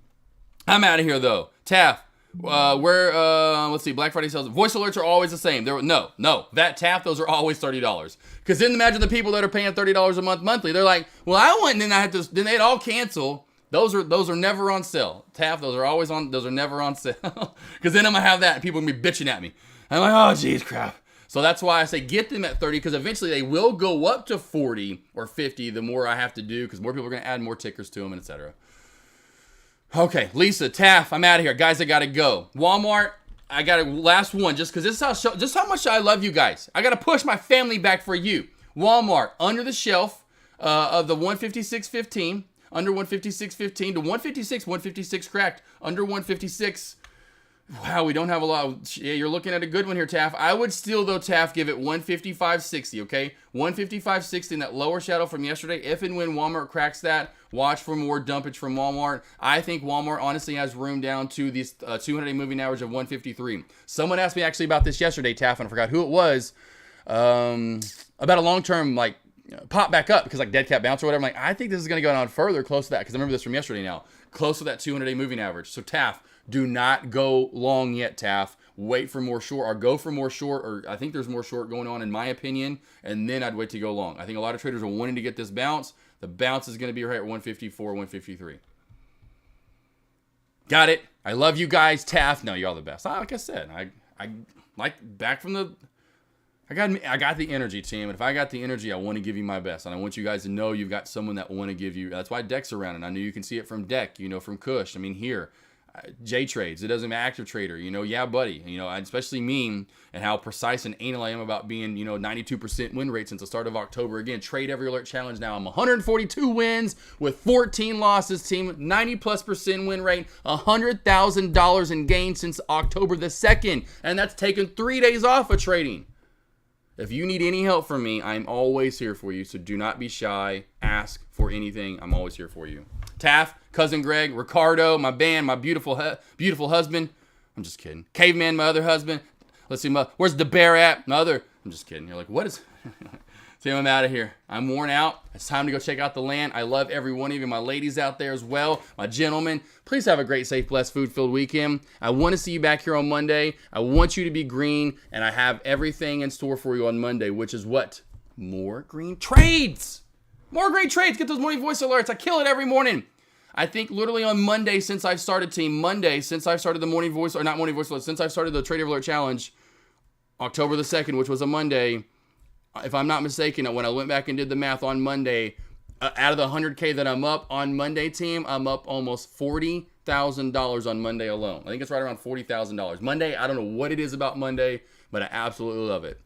I'm out of here, though. Taff. Let's see, Black Friday sales. Voice alerts are always the same. That TAF, those are always $30. Because then imagine the people that are paying $30 a month monthly. They're like, well, I want, and then they'd all cancel. Those are never on sale. TAF, those are never on sale. Because then I'm gonna have that, and people are gonna be bitching at me. I'm like, oh, geez, crap. So that's why I say get them at 30, because eventually they will go up to 40 or 50 the more I have to do, because more people are gonna add more tickers to them, and etc. Okay, Lisa, Taff, I'm out of here. Guys, I gotta go. Walmart, I got a last one, just because this is just how much I love you guys. I gotta push my family back for you. Walmart, under the shelf of the 156.15, under 156.15 to 156 cracked, under 156. Wow, we don't have a lot. Yeah, you're looking at a good one here, Taff. I would still, though, Taff, give it 155.60, okay? 155.60 in that lower shadow from yesterday. If and when Walmart cracks that, watch for more dumpage from Walmart. I think Walmart honestly has room down to these 200-day moving average of 153. Someone asked me actually about this yesterday, Taff, and I forgot who it was, about a long-term, like, pop back up because like dead cat bounce or whatever. I'm like, I think this is going to go down further close to that because I remember this from yesterday now. Close to that 200-day moving average. So, Taff, do not go long yet, Taff. Wait for more short or go for more short, or I think there's more short going on in my opinion, and then I'd wait to go long. I think a lot of traders are wanting to get this bounce. The bounce is going to be right at 154, 153. Got it. I love you guys, Taff. No, you're all the best. Like I said, I like back from the... I got the energy, team. And if I got the energy, I want to give you my best. And I want you guys to know you've got someone that want to give you. That's why Deck's around. And I know you can see it from Deck, you know, from Cush. I mean, here, J Trades. It doesn't matter, active trader. You know, yeah, buddy. You know, especially me and how precise and anal I am about being, you know, 92% win rate since the start of October. Again, Trade Every Alert Challenge. Now I'm 142 wins with 14 losses, team. 90+% win rate. $100,000 in gains since October the 2nd. And that's taken 3 days off of trading. If you need any help from me, I'm always here for you. So do not be shy. Ask for anything. I'm always here for you. Taff, Cousin Greg, Ricardo, my band, my beautiful husband. I'm just kidding. Caveman, my other husband. Let's see, where's the bear at? My other. I'm just kidding. You're like, what is... See, I'm out of here. I'm worn out. It's time to go check out the land. I love every one of you. My ladies out there as well. My gentlemen. Please have a great, safe, blessed, food-filled weekend. I want to see you back here on Monday. I want you to be green. And I have everything in store for you on Monday, which is what? More green trades. More great trades. Get those morning voice alerts. I kill it every morning. I think literally on Monday since I've started since I've started the morning voice, or not morning voice, since I've started the Trader Alert Challenge, October the 2nd, which was a Monday, if I'm not mistaken, when I went back and did the math on Monday, out of the 100K that I'm up on Monday, team, I'm up almost $40,000 on Monday alone. I think it's right around $40,000. Monday, I don't know what it is about Monday, but I absolutely love it.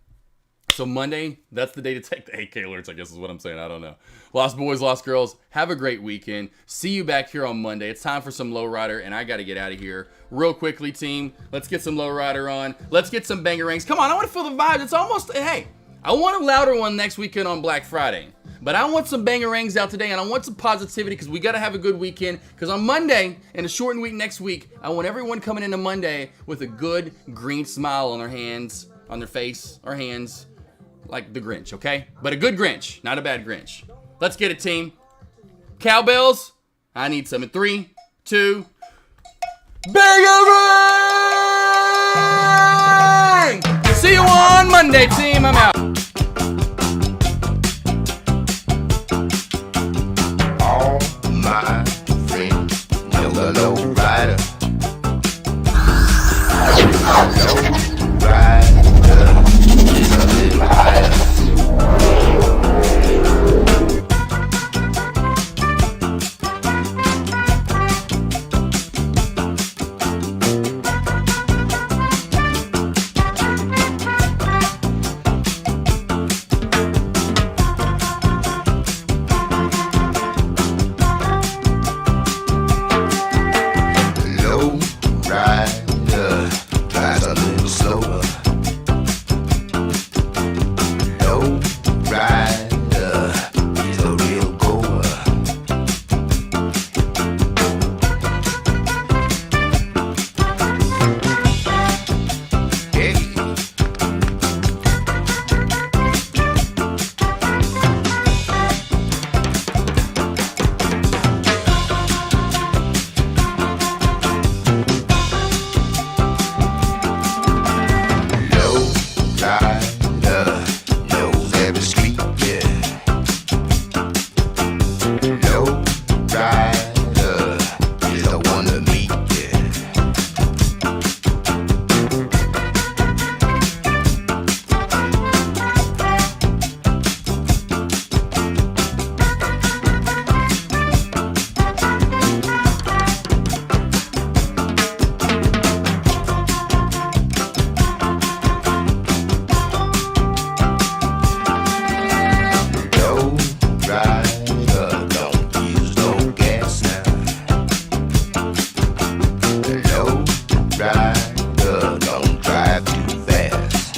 So Monday, that's the day to take the AK alerts, I guess is what I'm saying. I don't know. Lost boys, lost girls, have a great weekend. See you back here on Monday. It's time for some lowrider, and I got to get out of here real quickly, team. Let's get some lowrider on. Let's get some bangerangs. Come on, I want to feel the vibes. It's almost, hey, I want a louder one next weekend on Black Friday. But I want some bangerangs out today, and I want some positivity because we got to have a good weekend. Because on Monday, and a shortened week next week, I want everyone coming into Monday with a good green smile on their hands, on their face, or hands. Like the Grinch, okay? But a good Grinch, not a bad Grinch. Let's get it, team. Cowbells, I need some in 3, 2, bangerang! See you on Monday, team. I'm out. All my friends know the low rider. Low rider is a little higher. Low rider drives a little slower. Low rider is a real goer. Hey. Low rider knows every street, yeah. Low rider is the one to meet, yeah. Low rider don't use no gas now. Low rider don't drive too fast.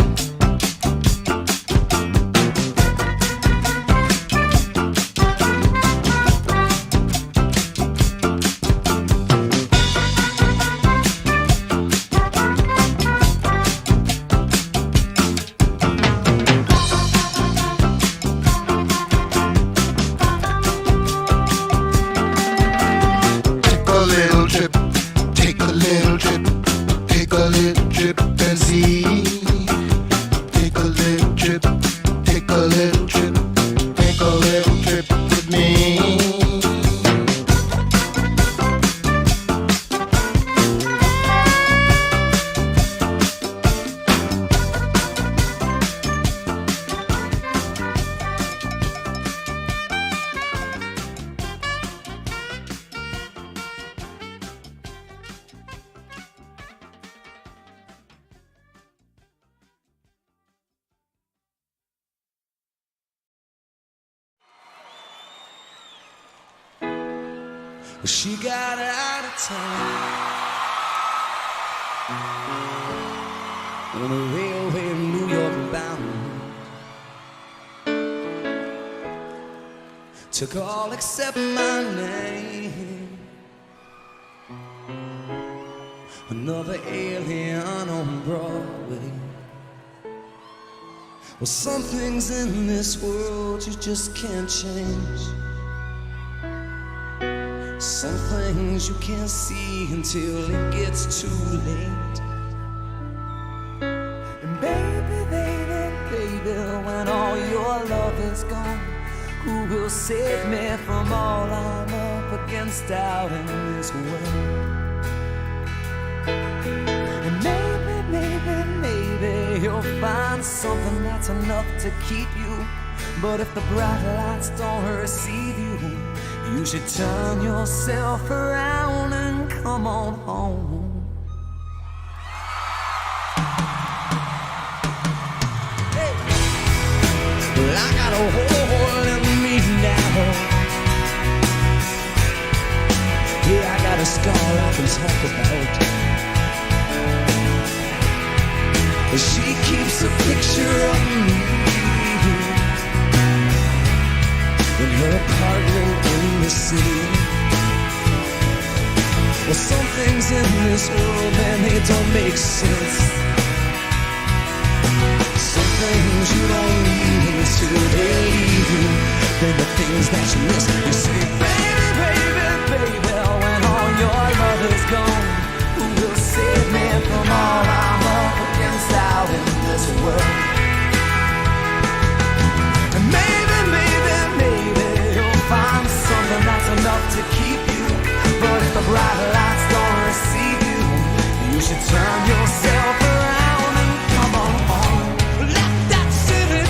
Take a little trip, take a little trip, take a little trip and see. Take a little trip, take a little trip, take a little trip with me. She got out of town on a railway New York bound. Took all except my name. Another alien on Broadway. Well, some things in this world you just can't change. Some things you can't see until it gets too late. And baby, when all your love is gone, who will save me from all I'm up against out in this world. And maybe you'll find something that's enough to keep you. But if the bright lights don't receive you, you should turn yourself around and come on home. Hey. Well, I got a hole in me now. Yeah, I got a scar I can talk about. She keeps a picture of me in her apartment in the city. Well, some things in this world, man, they don't make sense. Some things you don't need until they leave you. Then the things that you miss, you say, baby, baby, baby, when all your love is gone, who will save me from all I'm up against out in this world? And maybe you'll find something that's enough to keep you. But if the bright lights don't receive you, you should turn yourself around and come on home. Let that city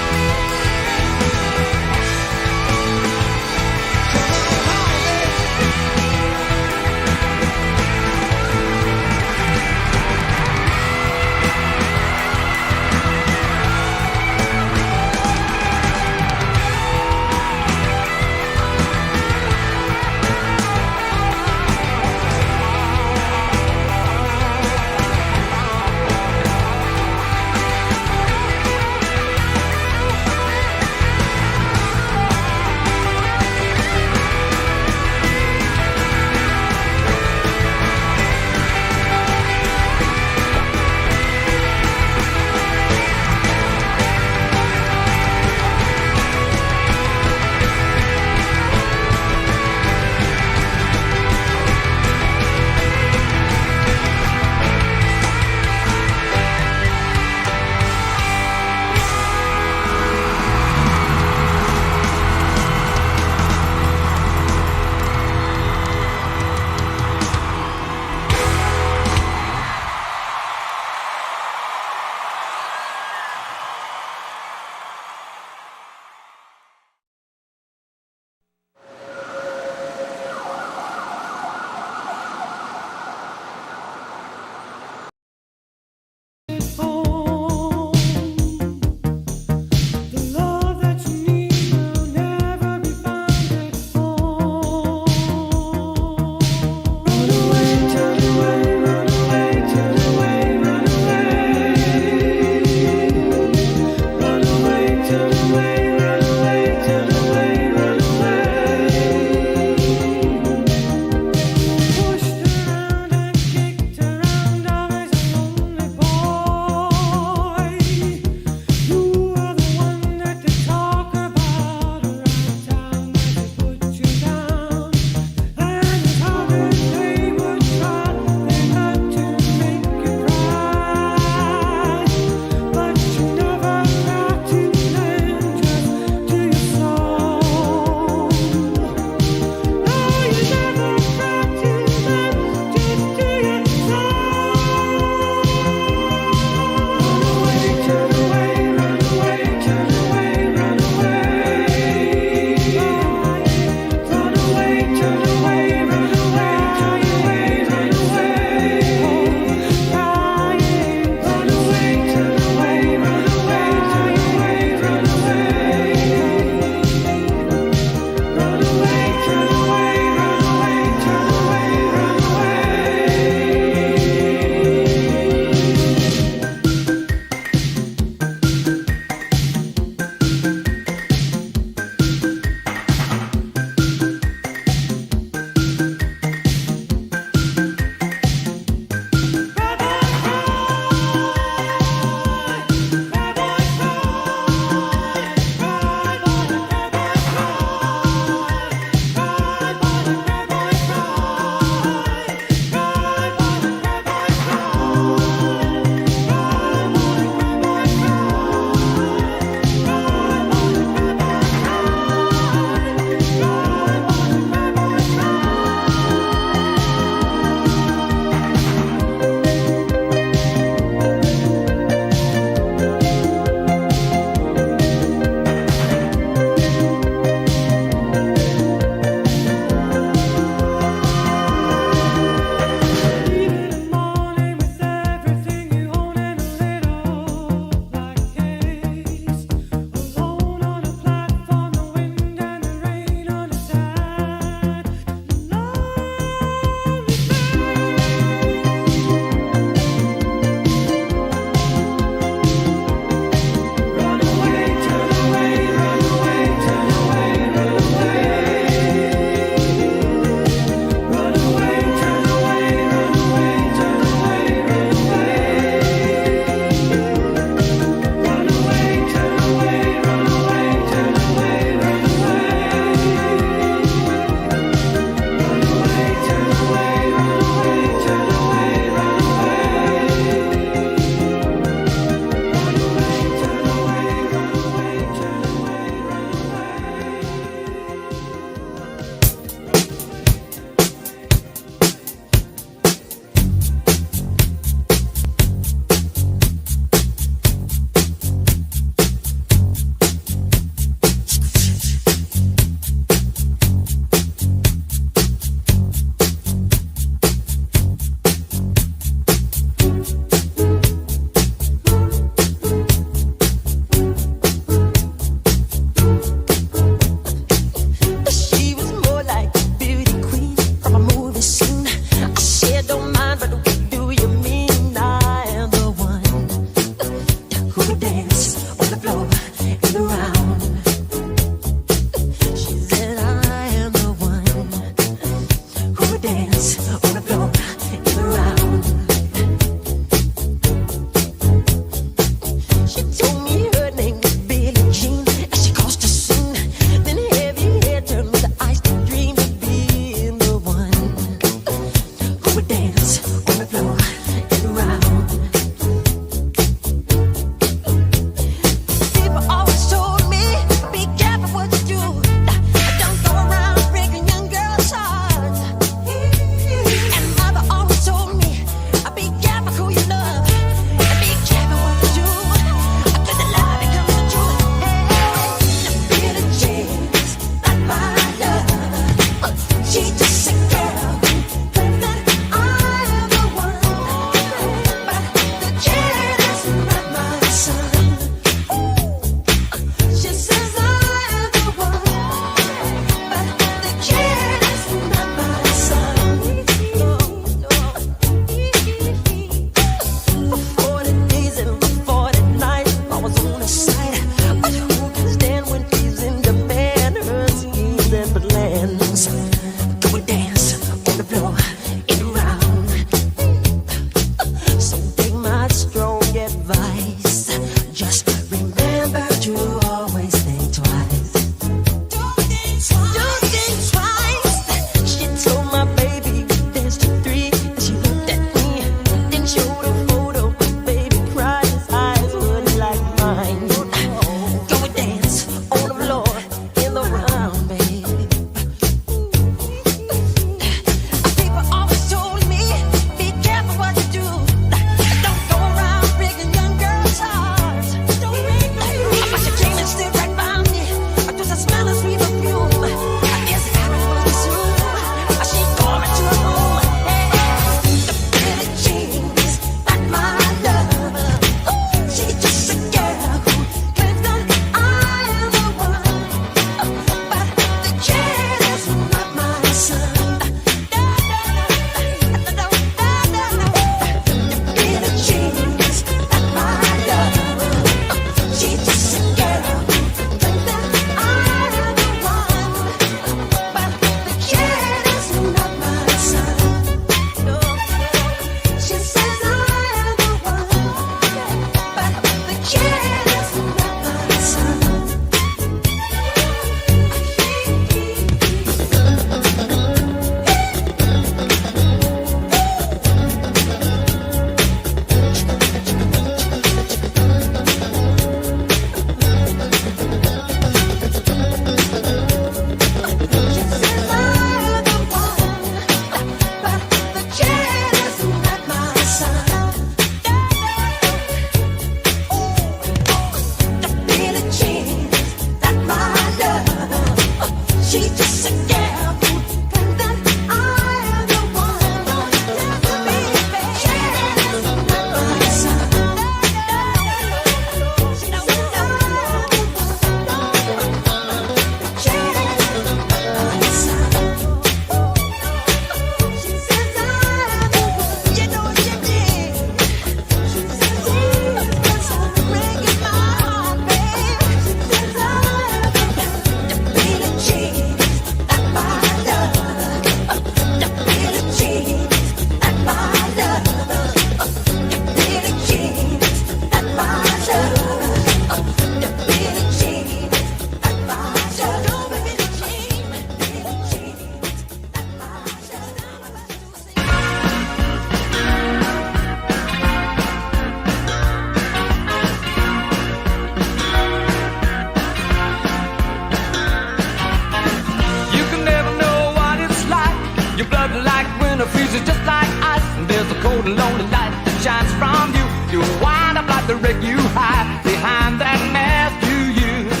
the lonely light that shines from you. You wind up like the wreck you hide behind that mask you use.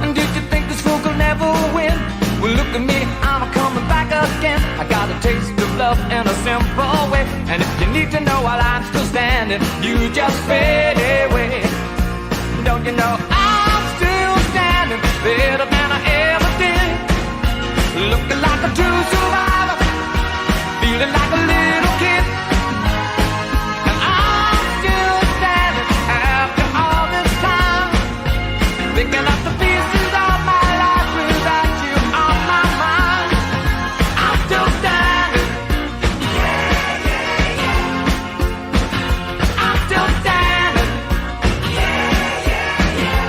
And did you think this fool could never win? Well, look at me, I'm coming back again. I got a taste of love in a simple way. And if you need to know while I'm still standing, you just fade away. Don't you know I'm still standing better than I ever did? Looking like a true survivor, feeling like a little kid. And I'm still standing after all this time, picking up the pieces of my life without you on my mind. I'm still standing. Yeah, yeah, yeah. I'm still standing. Yeah, yeah, yeah.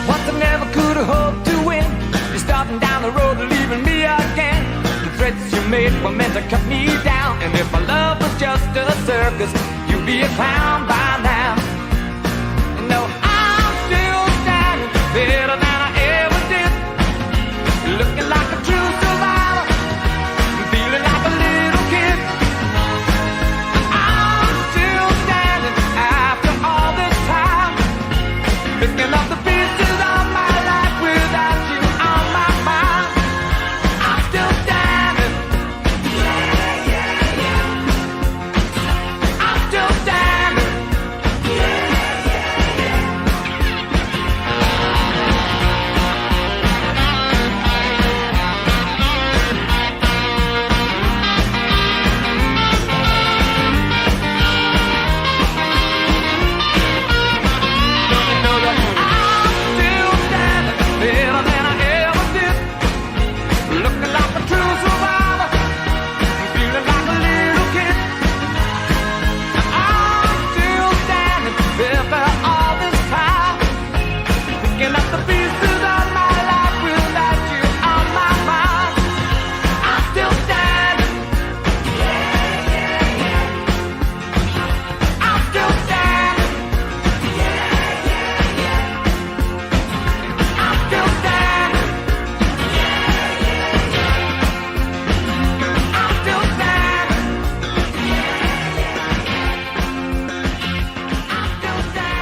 What I never could have hoped to win, you're starting down the road leaving me again. The threats you made were meant to cut me down, and if my love was just a circus, you'd be a clown by now. No, I'm still standing better than I ever did. Looking like a true survivor, feeling like a little kid. I'm still standing after all this time, picking up the pieces of my life without you on my mind. I'm still standing. Yeah, yeah, yeah. I'm still standing. Better than I ever did. Looking like a true survivor, feeling like a little kid. I'm still standing after all this time, picking up the pieces of my life without you on my mind. I'm still standing. Yeah, yeah, yeah. I'm still standing. Yeah, yeah, yeah. I'm still standing. I'm still standing. I'm still standing.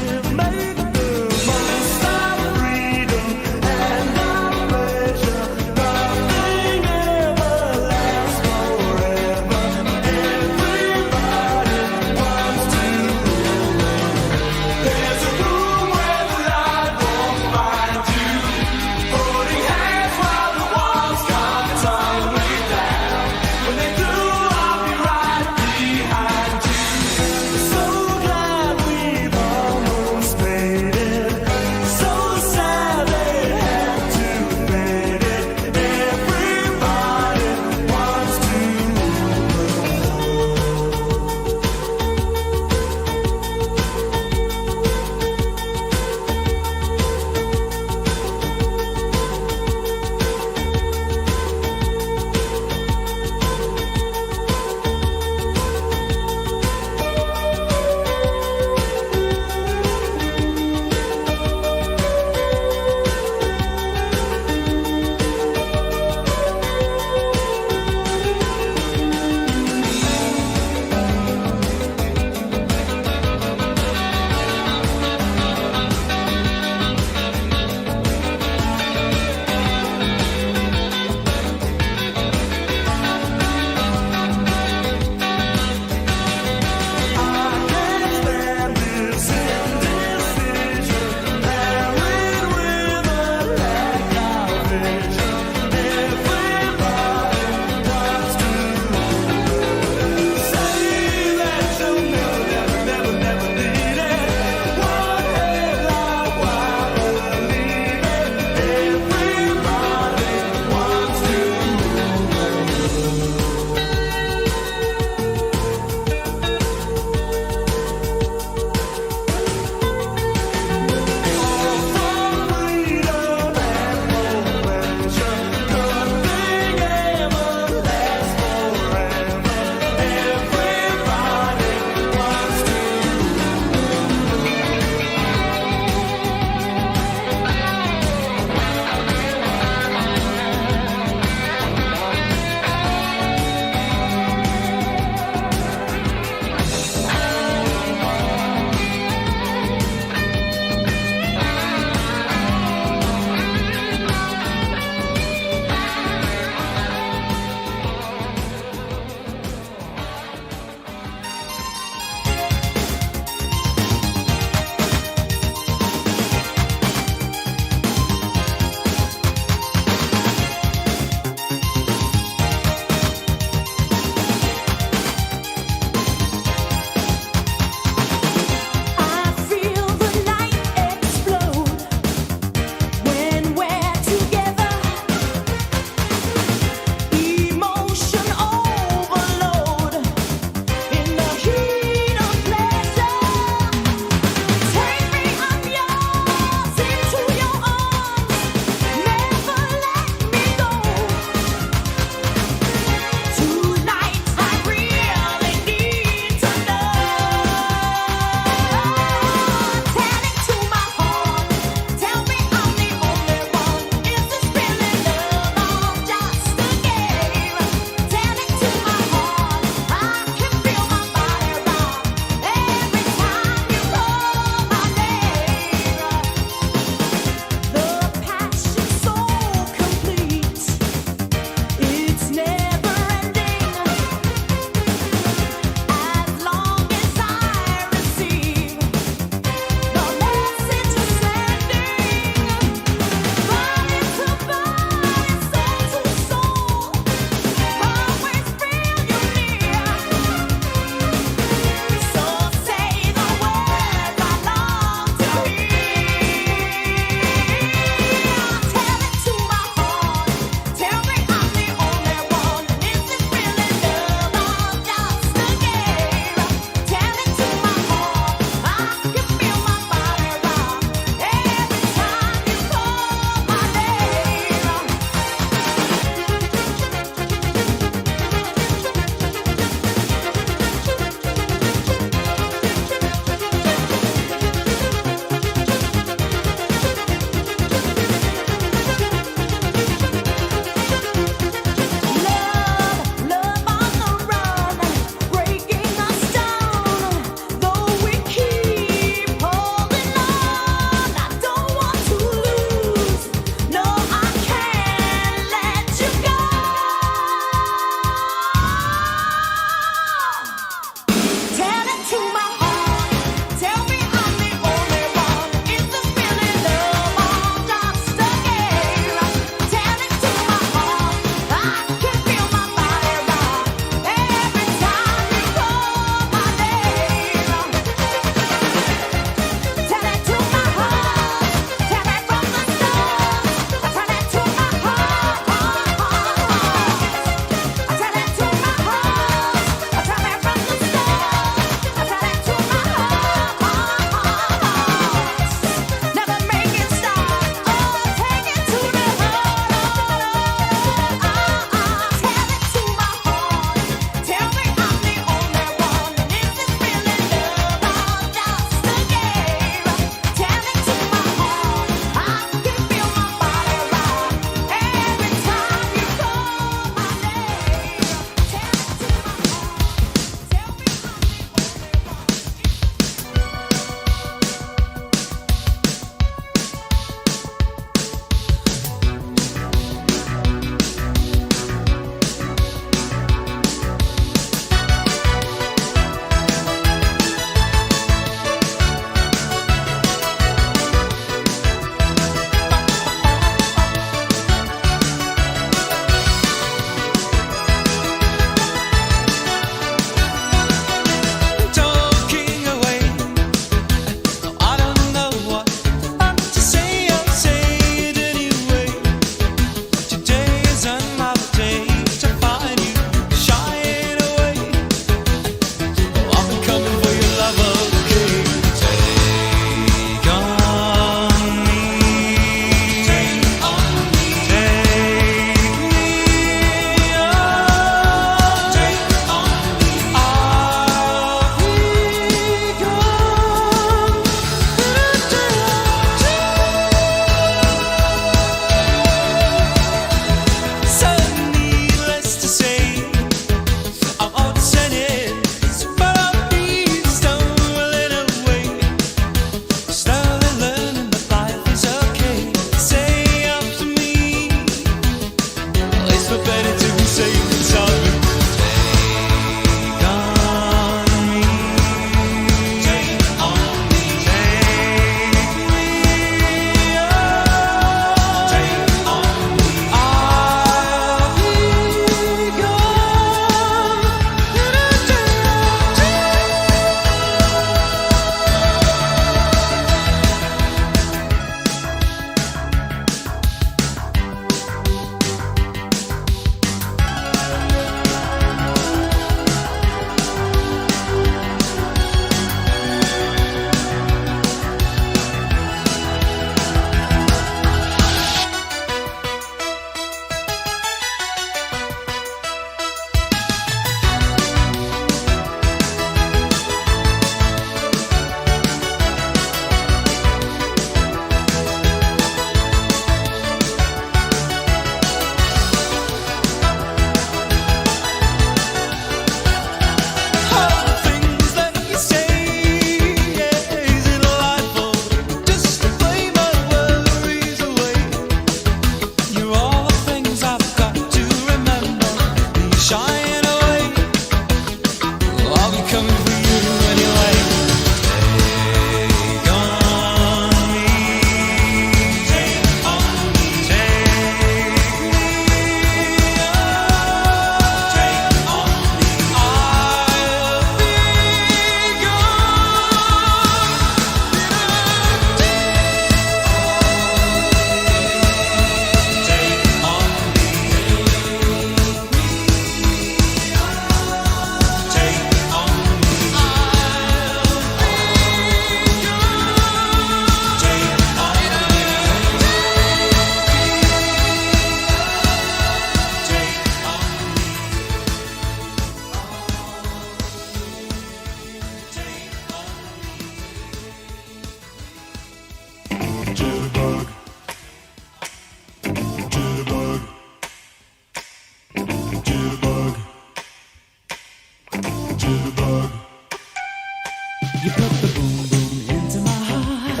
You put the boom boom into my heart.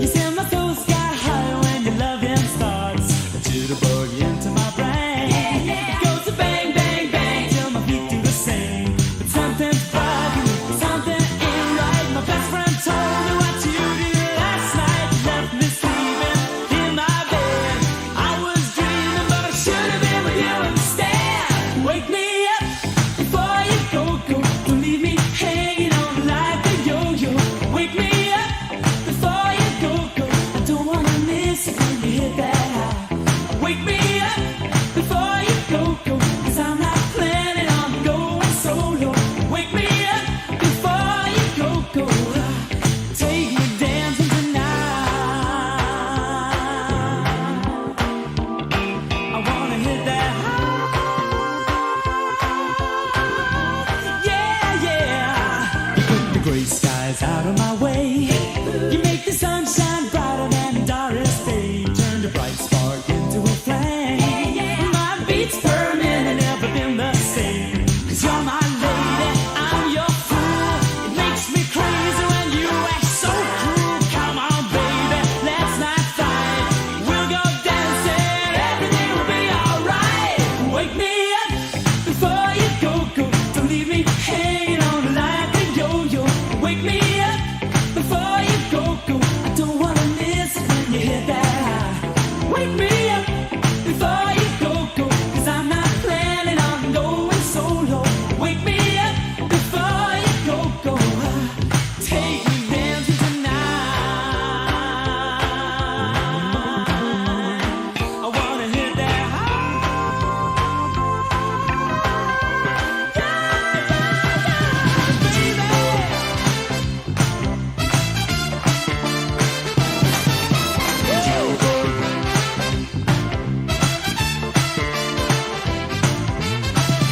You send my soul sky high when your loving starts. A jitterbug into my brain. It goes to bang, bang, bang till my feet do the same. But something's bugging, something ain't right. My best friend told me what you did last night. You left me sleeping in my bed. I was dreaming, but I should have been with you instead. Wake me up before you go. Don't leave me hanging on like a yo-yo. Wake me up before you go. I don't wanna miss it when you hit that high. Wake me up before you go. 'Cause I'm not planning on going solo. Wake me up before you go. Take me dancing tonight. I wanna hit that high. Yeah, yeah. You put the gray skies out of my way. You make the sunshine brighter than Doris Day. Turn the bright spark into a flame. My beats per minute never been the same. 'Cause you're my lady, I'm your fool. It makes me crazy when you act so cruel. Come on, baby, let's not fight. We'll go dancing, everything will be alright. Wake me up before you go. Don't leave me hanging on like a yo-yo. Wake me up before you go. I don't wanna miss it when you hit that high. Wake me up before you go. 'Cause I'm not planning on going solo. Wake me up before you go. Take me dancing tonight. I wanna hit that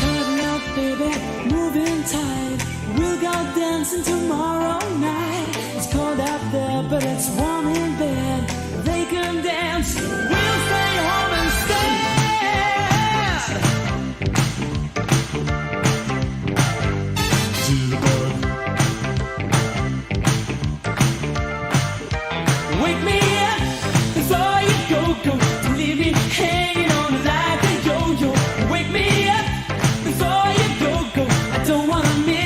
Coming up, baby, moving tight. We'll go dancing tomorrow night. It's cold out there, but it's warm in bed. They can dance, we'll stay home instead. Wake me up before you go. Don't leave me hanging on like a yo-yo. Wake me up before you go. I don't wanna miss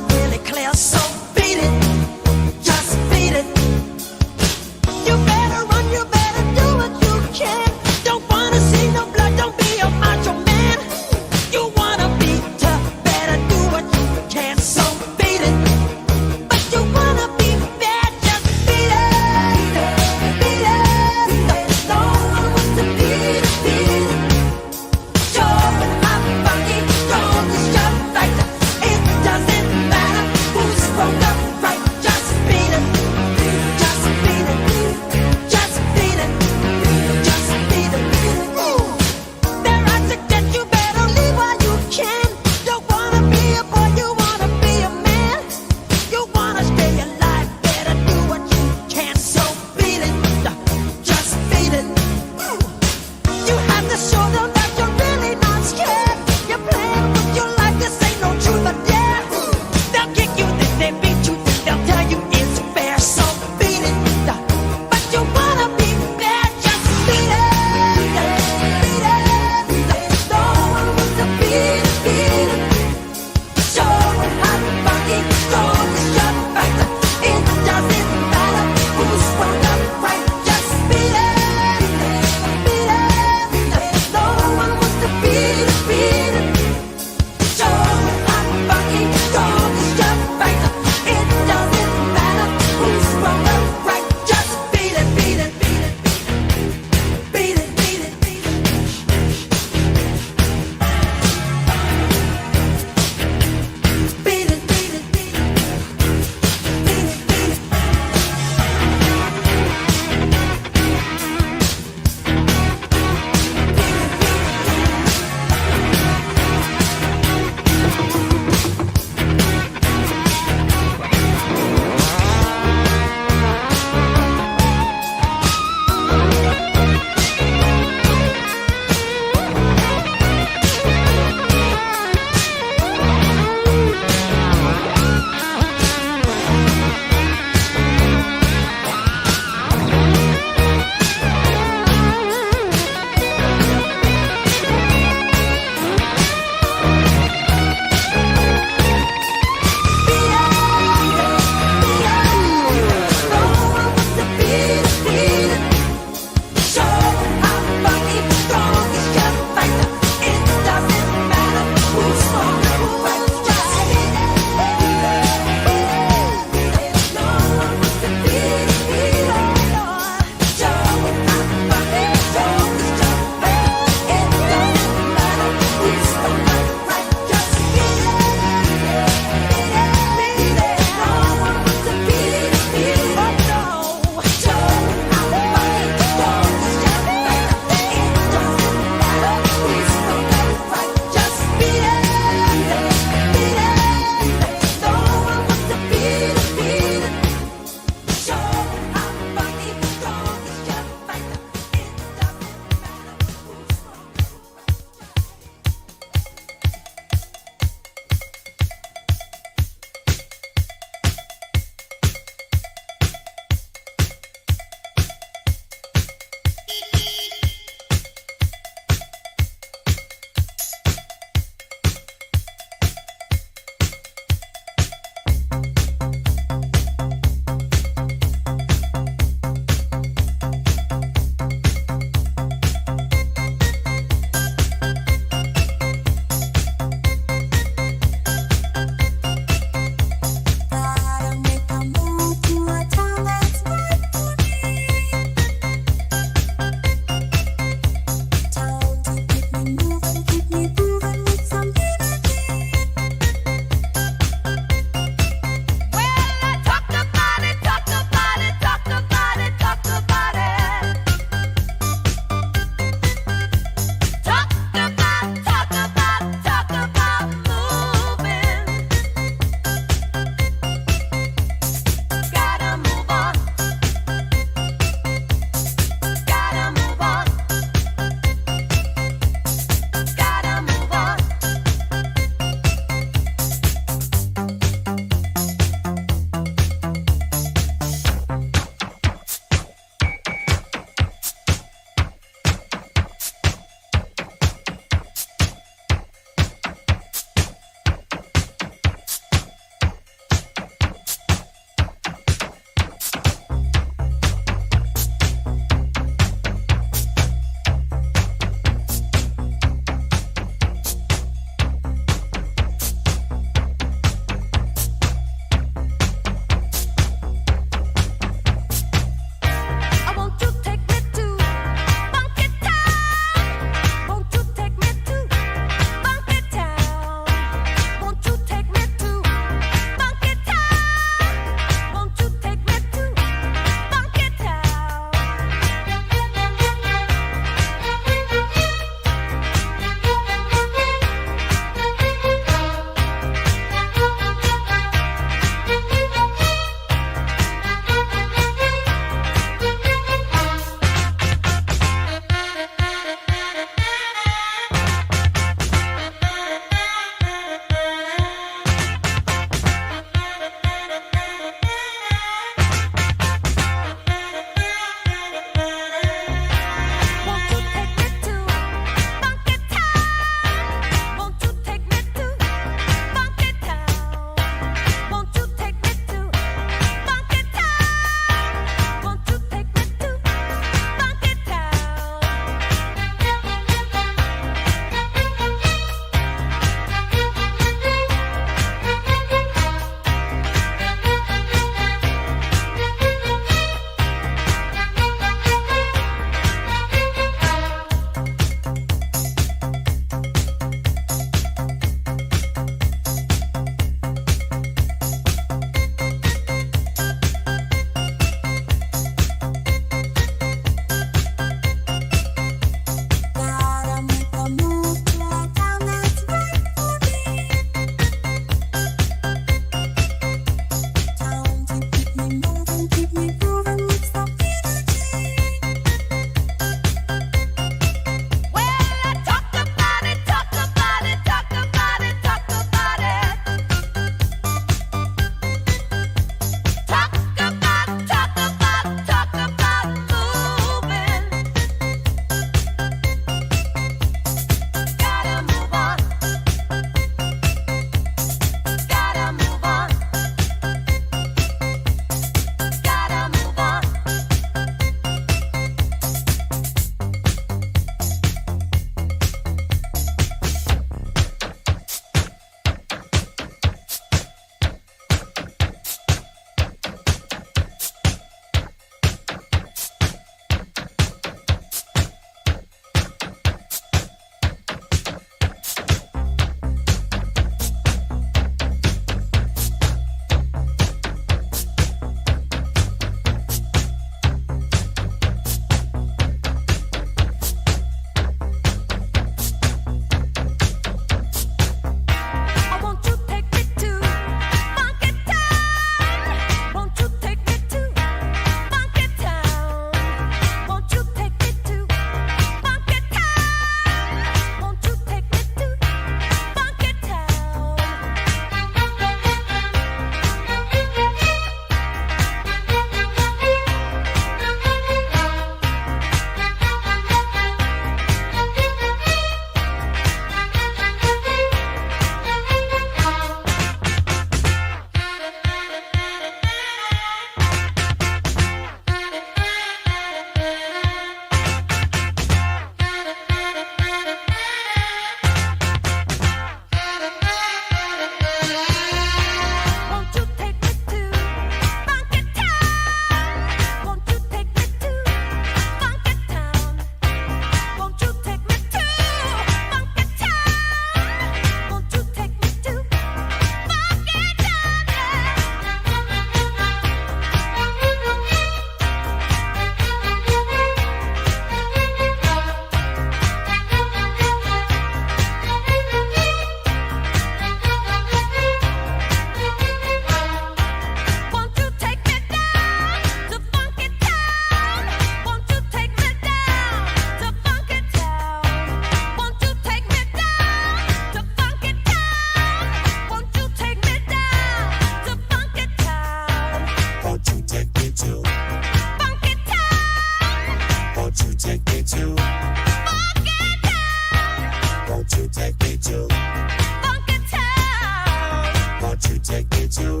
take me to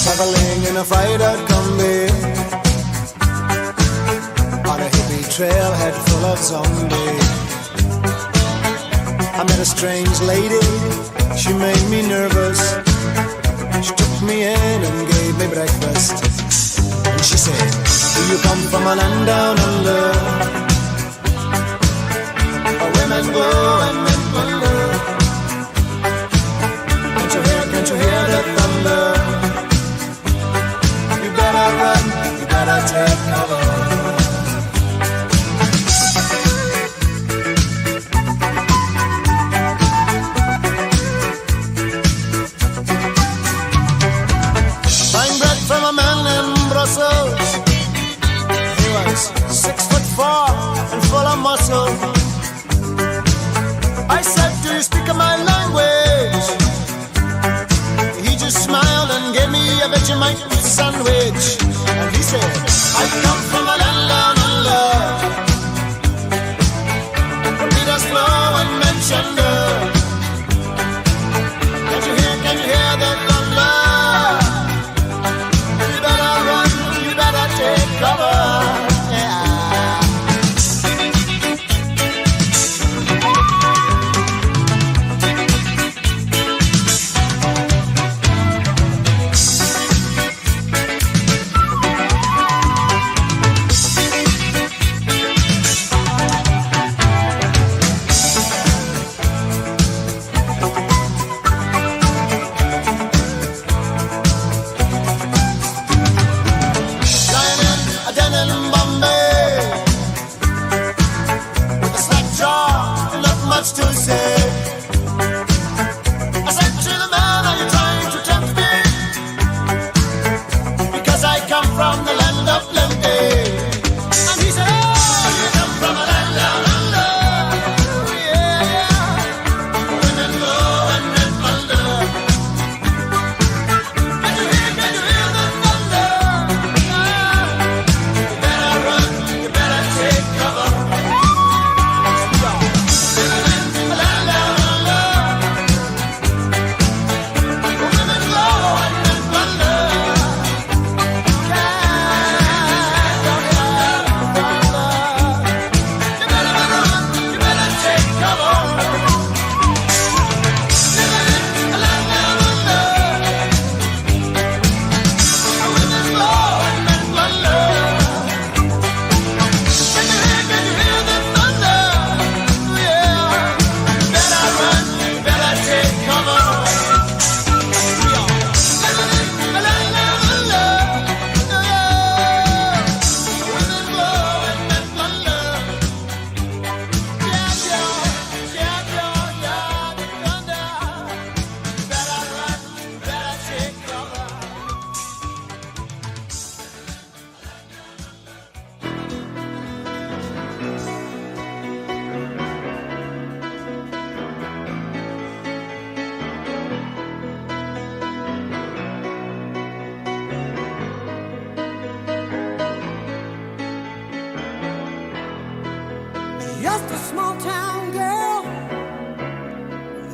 traveling in a freighter combi on a hippie trailhead full of zombies. I met a strange lady, she made me nervous. She took me in and gave me breakfast. And she said, do you come from a land down under, where women go and men wonder? Can't you hear the thunder? You better run, you better take cover. Buying bread from a man in Brussels. He was 6'4" and full of muscle. I said, do you speak my language? He just smiled and gave me a Vegemite sandwich. And he said, I come from a land down under, where Peter's flow and Manchester. Can you hear the thunder? You better run, you better take cover. To say, I said to the man, are you trying to tempt me? Because I come from the land of plenty. And he said, oh, you come from a land down under, yeah. Women go and men wonder. Can you hear the thunder? You better run, you better take cover. Just a small town girl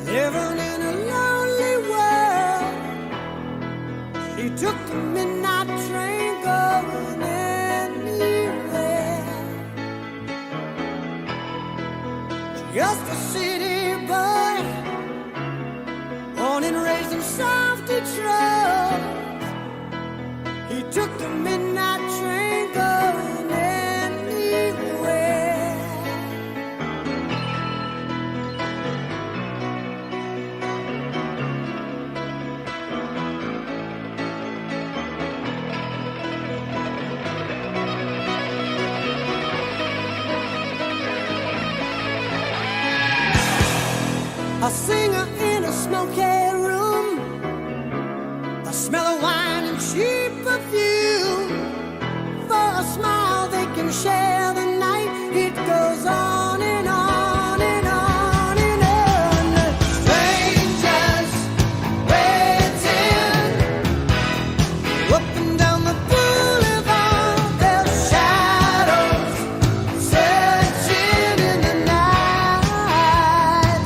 living in a lonely world. She took the midnight train going the midnight train going anywhere. A singer in a smoky room, the smell of wine and cheap perfume. For a smile they can share the night. It goes on and on and on and on. Strangers waiting up and down the boulevard. Their shadows searching in the night.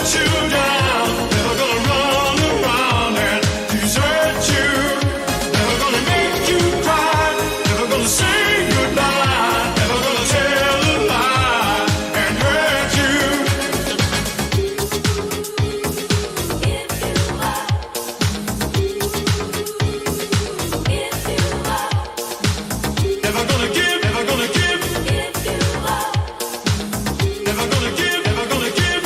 let you down. Never gonna run around and desert you. Never gonna make you cry. Never gonna say goodbye. Never gonna tell a lie and hurt you. Never gonna give, never gonna give. Never gonna give, never gonna give.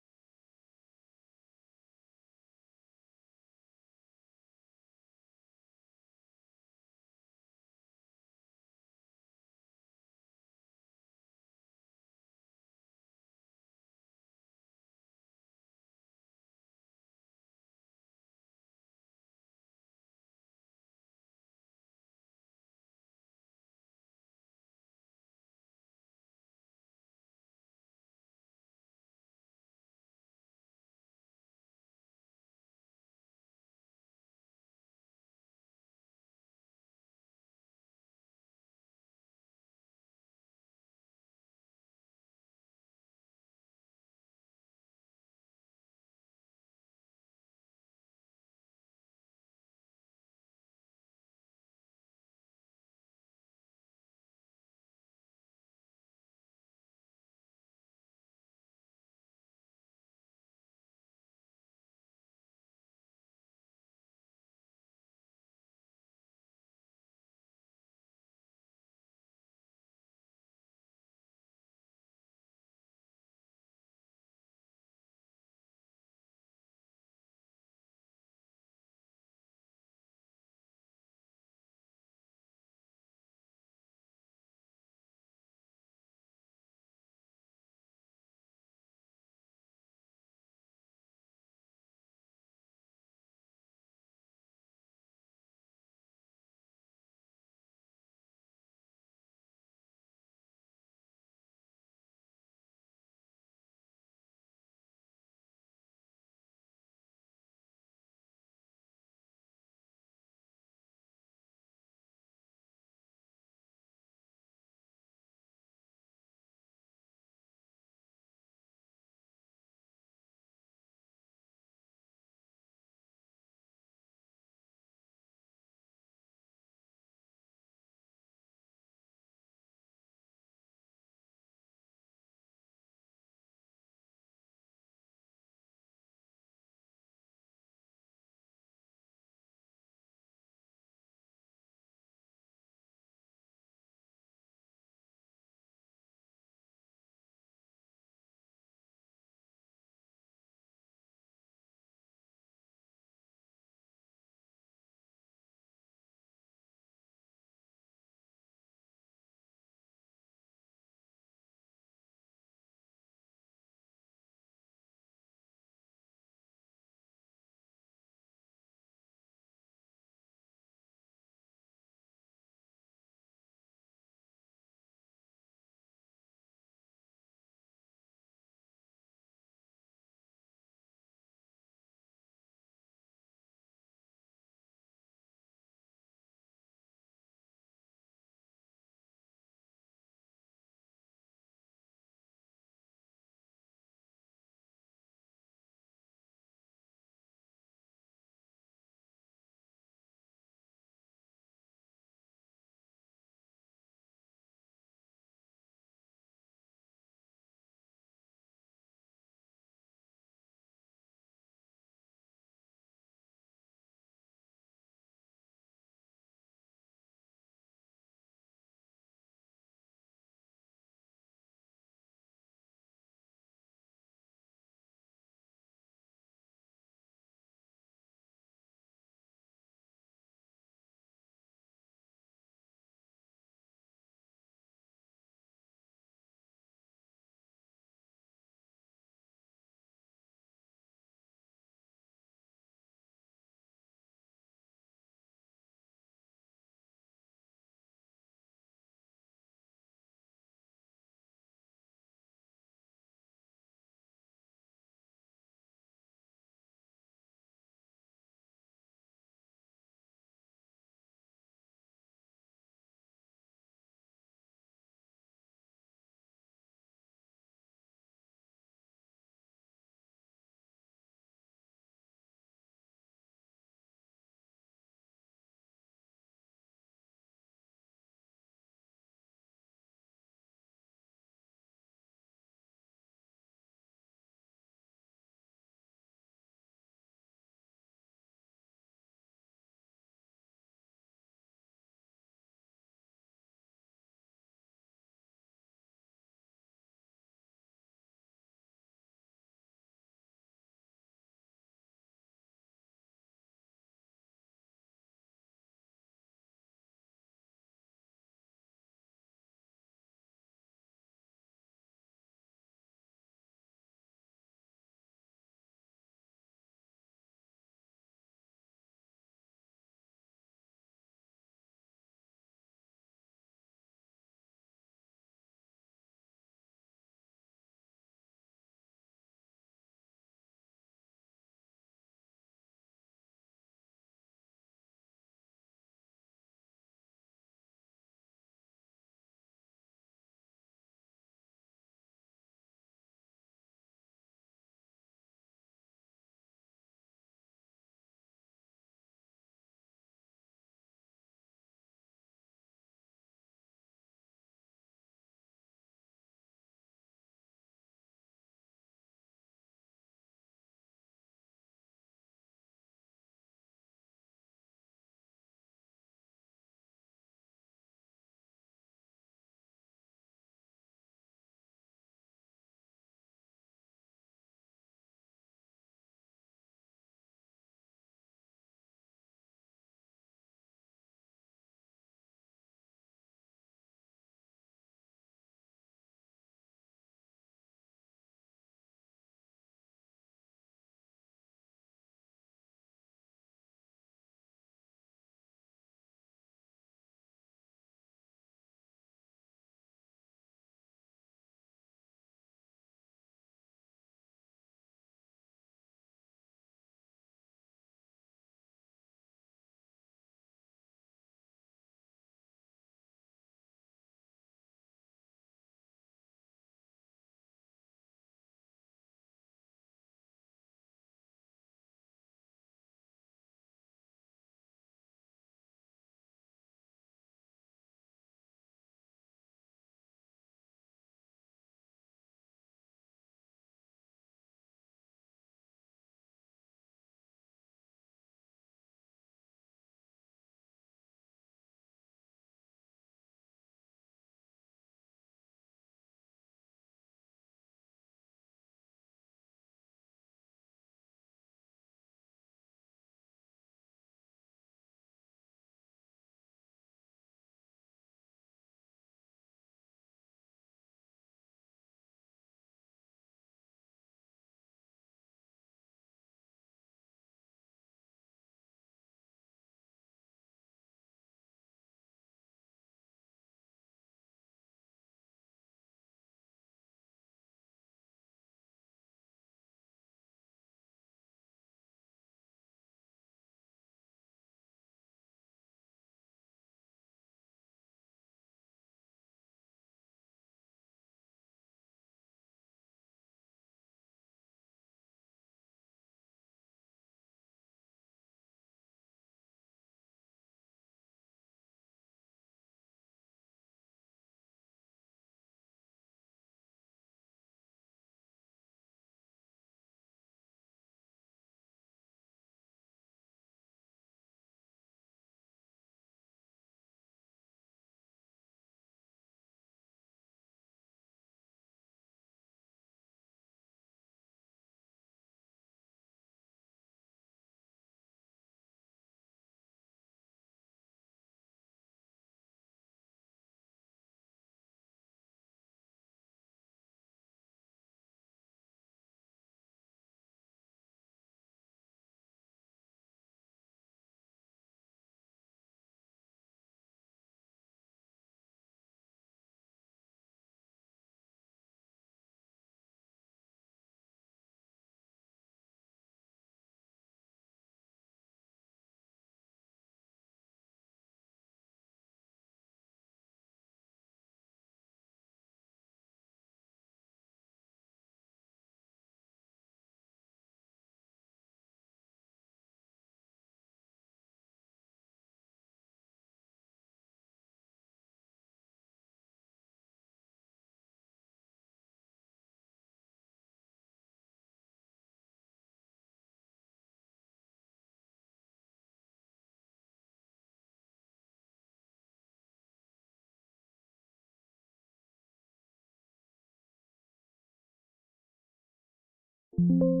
you.